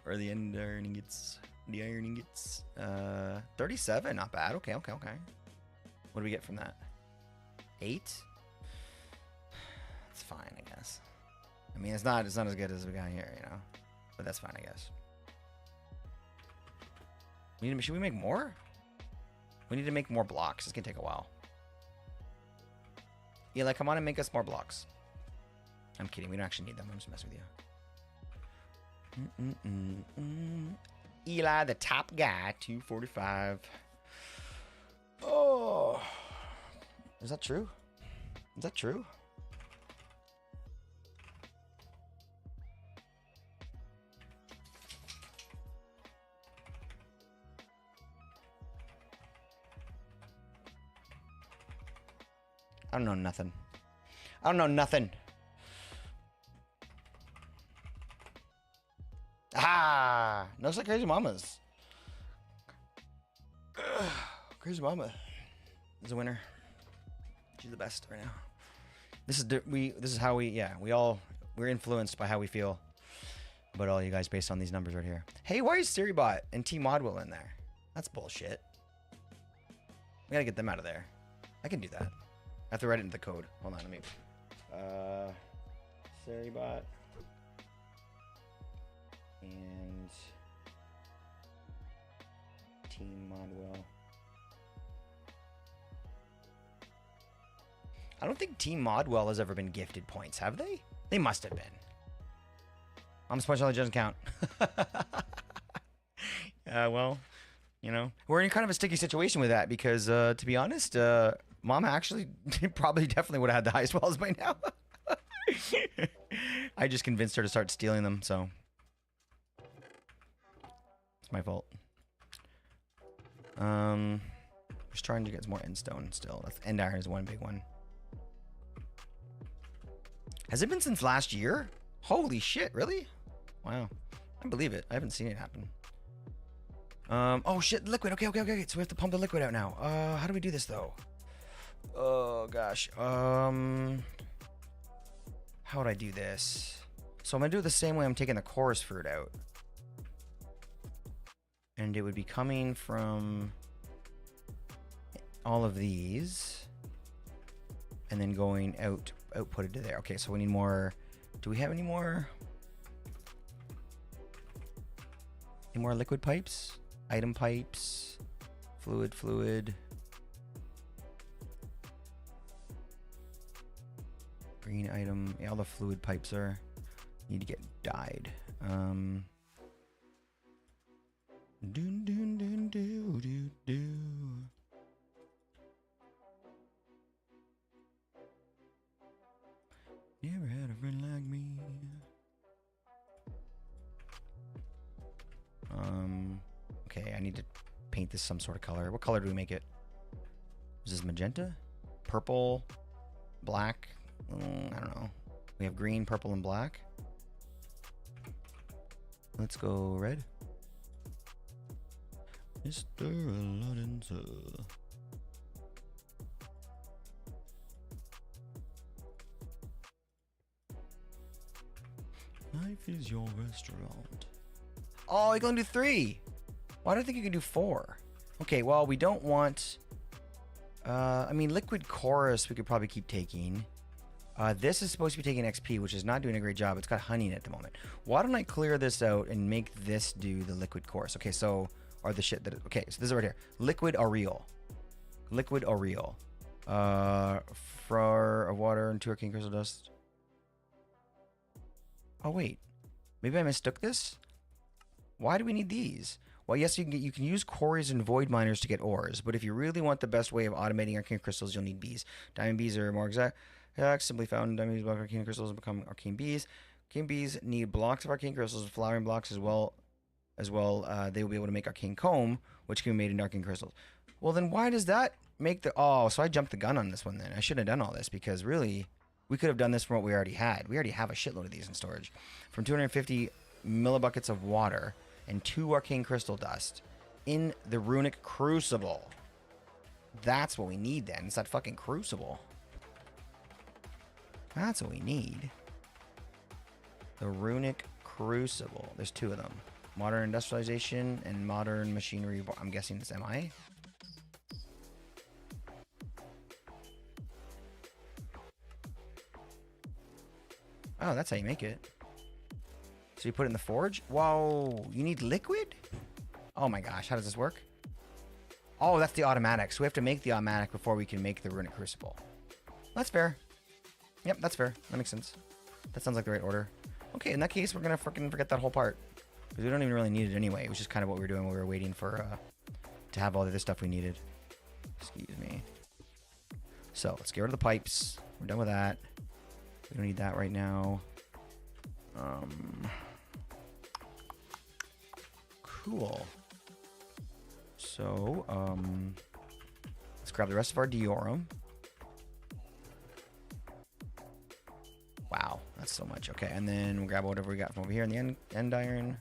Or the end iron ingots. The iron ingots. 37, not bad. Okay. What do we get from that? 8? It's fine, I guess. I mean, it's not as good as we got here, you know. But that's fine, I guess. Should we make more? We need to make more blocks. It's gonna take a while. Eli, come on and make us more blocks. I'm kidding. We don't actually need them. I'm just messing with you. Eli, the top guy, 245. Oh, is that true? Is that true? I don't know nothing. I don't know nothing. Ah, looks like Crazy Mama's. Crazy Mama is a winner. She's the best right now. This is how we're influenced by how we feel about all you guys based on these numbers right here. Hey, why is SiriBot and T Modwell in there? That's bullshit. We gotta get them out of there. I can do that. I have to write it into the code. Hold on, let me. SiriBot and Team Modwell. I don't think Team Modwell has ever been gifted points, have they? They must have been. I'm surprised it doesn't count. Well, you know, we're in kind of a sticky situation with that because, to be honest, Mama actually definitely would have had the highest walls by now. I just convinced her to start stealing them, so it's my fault. Just trying to get some more endstone still. That's end iron is one big one. Has it been since last year? Holy shit, really? Wow. I believe it. I haven't seen it happen. Oh shit, liquid. Okay. So we have to pump the liquid out now. How do we do this though? Oh gosh. How would I do this? So I'm gonna do it the same way I'm taking the chorus fruit out. And it would be coming from all of these. And then going output it to there. Okay, so we need more. Do we have any more? Any more liquid pipes? Item pipes? Fluid. Green item. Yeah, all the fluid pipes need to get dyed. Never had a friend like me. Okay, I need to paint this some sort of color. What color do we make it? Is this magenta? Purple? Black? I don't know. We have green, purple, and black. Let's go red. Mr. Aladdin, sir. Life is your restaurant. Oh, you can do 3. Why do I think you can do 4? Okay, well, we don't want... I mean, liquid chorus we could probably keep taking. This is supposed to be taking XP, which is not doing a great job. It's got honey in it at the moment. Why don't I clear this out and make this do the liquid chorus? Okay, so... Or the shit that... Okay, so this is right here. Liquid Aureole. Liquid Aureole. For of water and 2 arcane crystal dust. Oh, wait. Maybe I mistook this? Why do we need these? Well, yes, you can use quarries and void miners to get ores, but if you really want the best way of automating arcane crystals, you'll need bees. Diamond bees are more exact. Simply found diamond bees block arcane crystals and become arcane bees. Arcane bees need blocks of arcane crystals, flowering blocks as well. They will be able to make arcane comb, which can be made into arcane crystals. Well, then why does that make the... Oh, so I jumped the gun on this one then. I shouldn't have done all this because really, we could have done this from what we already had. We already have a shitload of these in storage. From 250 millibuckets of water and 2 arcane crystal dust in the runic crucible. That's what we need then. It's that fucking crucible. That's what we need. The runic crucible. There's 2 of them. Modern industrialization and modern machinery. I'm guessing it's MI. Oh, that's how you make it. So you put it in the forge? Whoa, you need liquid? Oh my gosh, how does this work? Oh, that's the automatic. So we have to make the automatic before we can make the runic crucible. That's fair. Yep, that's fair. That makes sense. That sounds like the right order. Okay, in that case, we're gonna freaking forget that whole part. Because we don't even really need it anyway. It was just kind of what we were doing while we were waiting for, to have all the other stuff we needed. Excuse me. So, let's get rid of the pipes. We're done with that. We don't need that right now. Cool. So, let's grab the rest of our Diorum. Wow, that's so much. Okay, and then we'll grab whatever we got from over here in the end iron.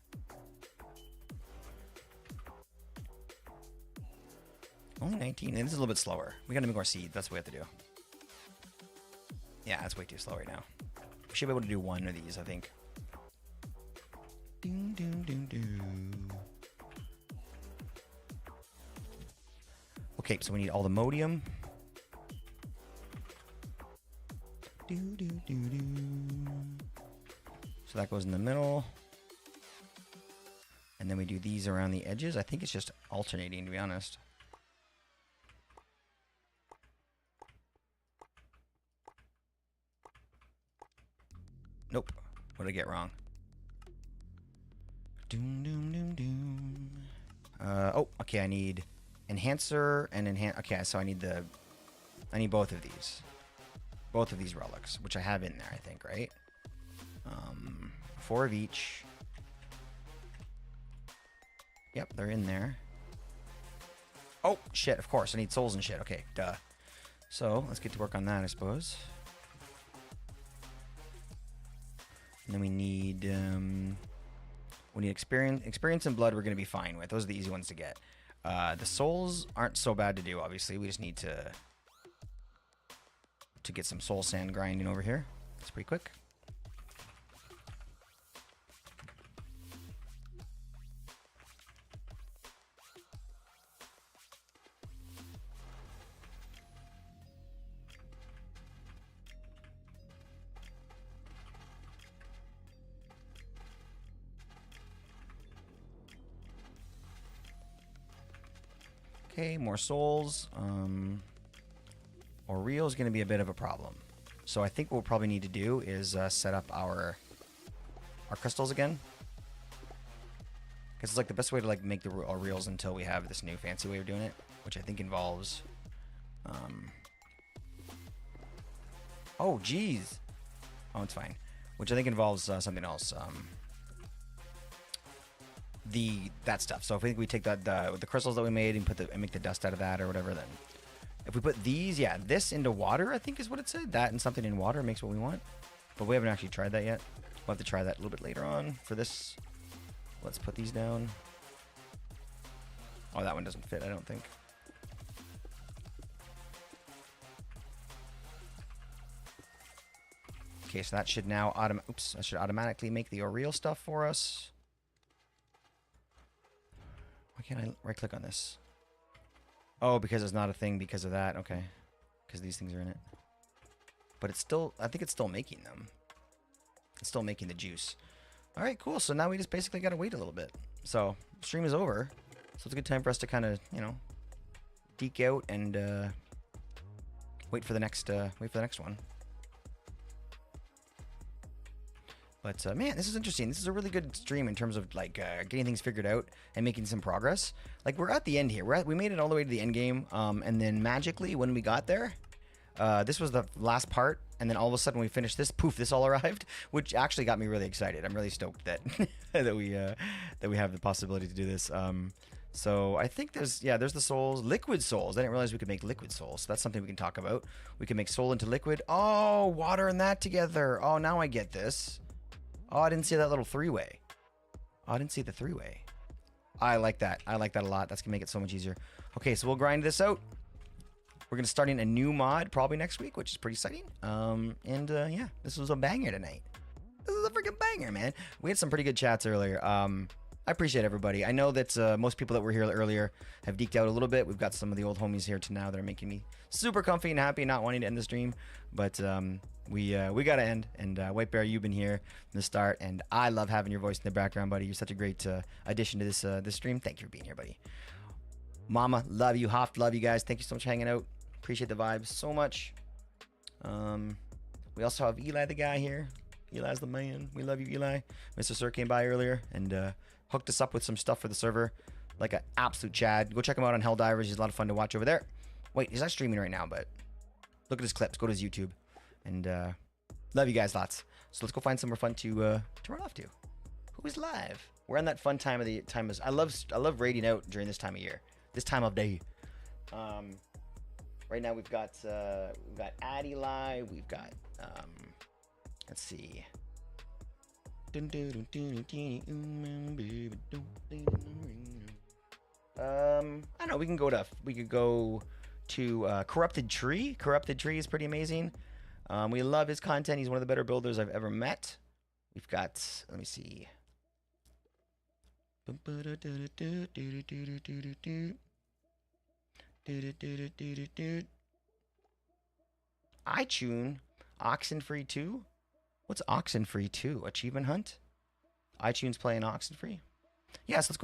Only 19, and this is a little bit slower. We gotta make more seeds, that's what we have to do. Yeah, that's way too slow right now. We should be able to do 1 of these, I think. Ding, ding, ding, ding. Okay, so we need all the modium. So that goes in the middle. And then we do these around the edges. I think it's just alternating, to be honest. Nope. What did I get wrong? Doom, doom, doom, doom. Oh, okay, I need enhancer and okay, so I need both of these. Both of these relics, which I have in there, I think, right? 4 of each. Yep, they're in there. Oh, shit, of course, I need souls and shit. Okay, duh. So, let's get to work on that, I suppose. And then we need experience. Experience and blood we're going to be fine with. Those are the easy ones to get. The souls aren't so bad to do, obviously. We just need to get some soul sand grinding over here. It's pretty quick. Okay, more souls. Oreo is going to be a bit of a problem. So I think what we'll probably need to do is set up our crystals again. Because it's like the best way to like make the Oreos until we have this new fancy way of doing it, which I think involves... Oh, geez. Oh, it's fine. Which I think involves something else. That stuff. So if we take the crystals that we made and make the dust out of that or whatever, then if we put these, yeah, this into water, I think is what it said. That and something in water makes what we want. But we haven't actually tried that yet. We'll have to try that a little bit later on. For this, let's put these down. Oh, that one doesn't fit, I don't think. Okay, so that should now that should automatically make the Oreo stuff for us. Why can't I right click on this? Oh, because it's not a thing because of that. Okay. Because these things are in it. But it's still, I think it's still making them. It's still making the juice. All right, cool. So now we just basically got to wait a little bit. So stream is over. So it's a good time for us to kind of, you know, deke out and wait for the next one. But man, this is interesting. This is a really good stream in terms of like getting things figured out and making some progress. Like we're at the end here. We made it all the way to the end game, and then magically when we got there, this was the last part, and then all of a sudden we finished this. Poof! This all arrived, which actually got me really excited. I'm really stoked that that we have the possibility to do this. So I think there's the souls, liquid souls. I didn't realize we could make liquid souls. So that's something we can talk about. We can make soul into liquid. Oh, water and that together. Oh, now I get this. Oh, I didn't see that little three-way. Oh, I didn't see the three-way. I like that. I like that a lot. That's going to make it so much easier. Okay, so we'll grind this out. We're going to start in a new mod probably next week, which is pretty exciting. Yeah, this was a banger tonight. This is a freaking banger, man. We had some pretty good chats earlier. I appreciate everybody. I know that most people that were here earlier have deked out a little bit. We've got some of the old homies here to now that are making me super comfy and happy, not wanting to end the stream. But we got to end. And White Bear, you've been here from the start, and I love having your voice in the background, buddy. You're such a great addition to this stream. Thank you for being here, buddy. Mama, love you. Hoft, love you guys. Thank you so much for hanging out. Appreciate the vibes so much. We also have Eli, the guy here. Eli's the man. We love you, Eli. Mr. Sir came by earlier and hooked us up with some stuff for the server, like an absolute Chad. Go check him out on Helldivers. He's a lot of fun to watch over there. Wait, he's not streaming right now, but look at his clips. Go to his YouTube. And love you guys lots. So let's go find somewhere fun to run off to. Who's live? We're on that fun time of the time. I love raiding out during this time of year, this time of day. Right now we've got Addy live. We've got let's see. I don't know. We could go to Corrupted Tree. Corrupted Tree is pretty amazing. We love his content. He's one of the better builders I've ever met. We've got, let me see. iTune Oxenfree 2. What's Oxenfree 2? Achievement Hunt? iTunes playing Oxenfree? Yes, let's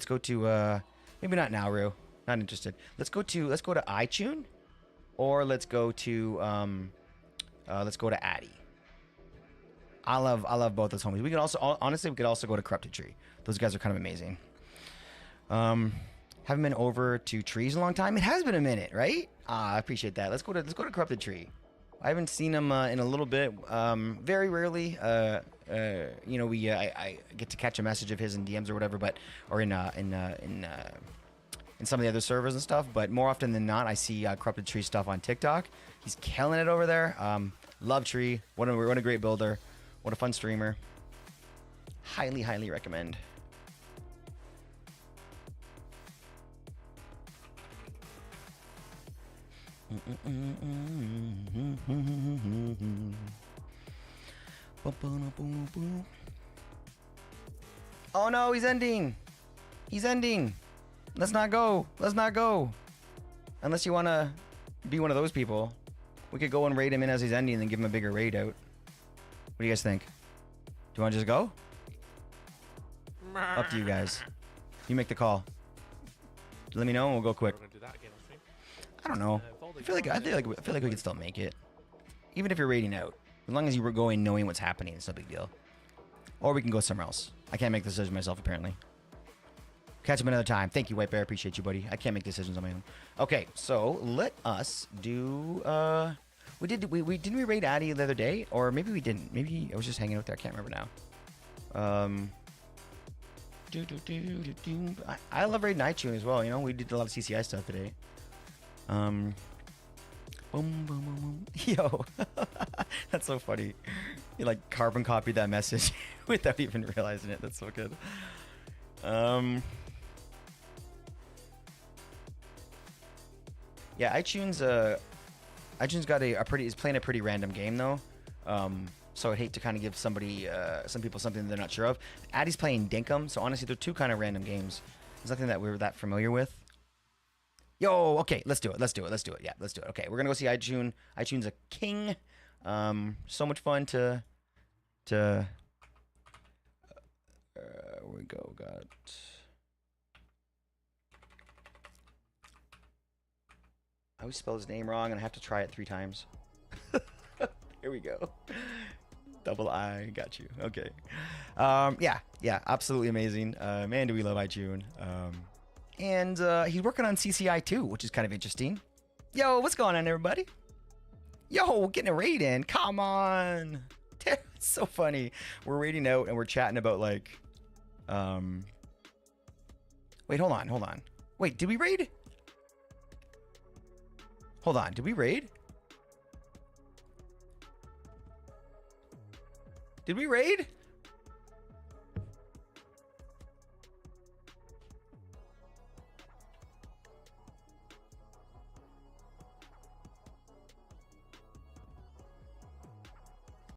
go to maybe not now, Rue. Not interested. Let's go to iTune, or let's go to Addy. I love both those homies. We could also honestly go to Corrupted Tree. Those guys are kind of amazing. Haven't been over to Trees in a long time. It has been a minute, right? I appreciate that. Let's go to Corrupted Tree. I haven't seen him in a little bit. Very rarely. I get to catch a message of his in DMs or whatever, or in some of the other servers and stuff. But more often than not, I see Corrupted Tree stuff on TikTok. He's killing it over there. Love Tree. What a great builder. What a fun streamer. Highly, highly recommend. Oh no, he's ending. He's ending. Let's not go. Let's not go. Unless you want to be one of those people. We could go and raid him in as he's ending and then give him a bigger raid out. What do you guys think? Do you want to just go? Up to you guys. You make the call. Let me know and we'll go quick. I don't know. I feel like we can still make it. Even if you're raiding out. As long as you were going knowing what's happening, it's no big deal. Or we can go somewhere else. I can't make the decision myself, apparently. Catch him another time. Thank you, White Bear. Appreciate you, buddy. I can't make decisions on my own. Okay, so let us do... Didn't we raid Addy the other day? Or maybe we didn't. Maybe I was just hanging out there. I can't remember now. I love raiding iTunes as well. You know, we did a lot of CCI stuff today. Boom, boom, boom, boom. Yo, that's so funny. You like carbon copied that message without even realizing it. That's so good. Yeah, iTunes got is playing a pretty random game though. So I'd hate to kind of give some people something they're not sure of. Addy's playing Dinkum, so honestly they're two kind of random games. It's nothing that we're that familiar with. Yo, okay, let's do it. Yeah, let's do it. Okay, we're gonna go see iTunes. iTunes a king. So much fun to where we go. Got. I always spell his name wrong, and I have to try it 3 times. Here we go. Double I, got you. Okay. Yeah, absolutely amazing. Man, do we love iTunes. And he's working on CCI too, which is kind of interesting. Yo, what's going on, everybody? Yo, getting a raid in. Come on. It's so funny. We're raiding out and we're chatting about like, wait, hold on. Wait, did we raid? Hold on, did we raid? Did we raid?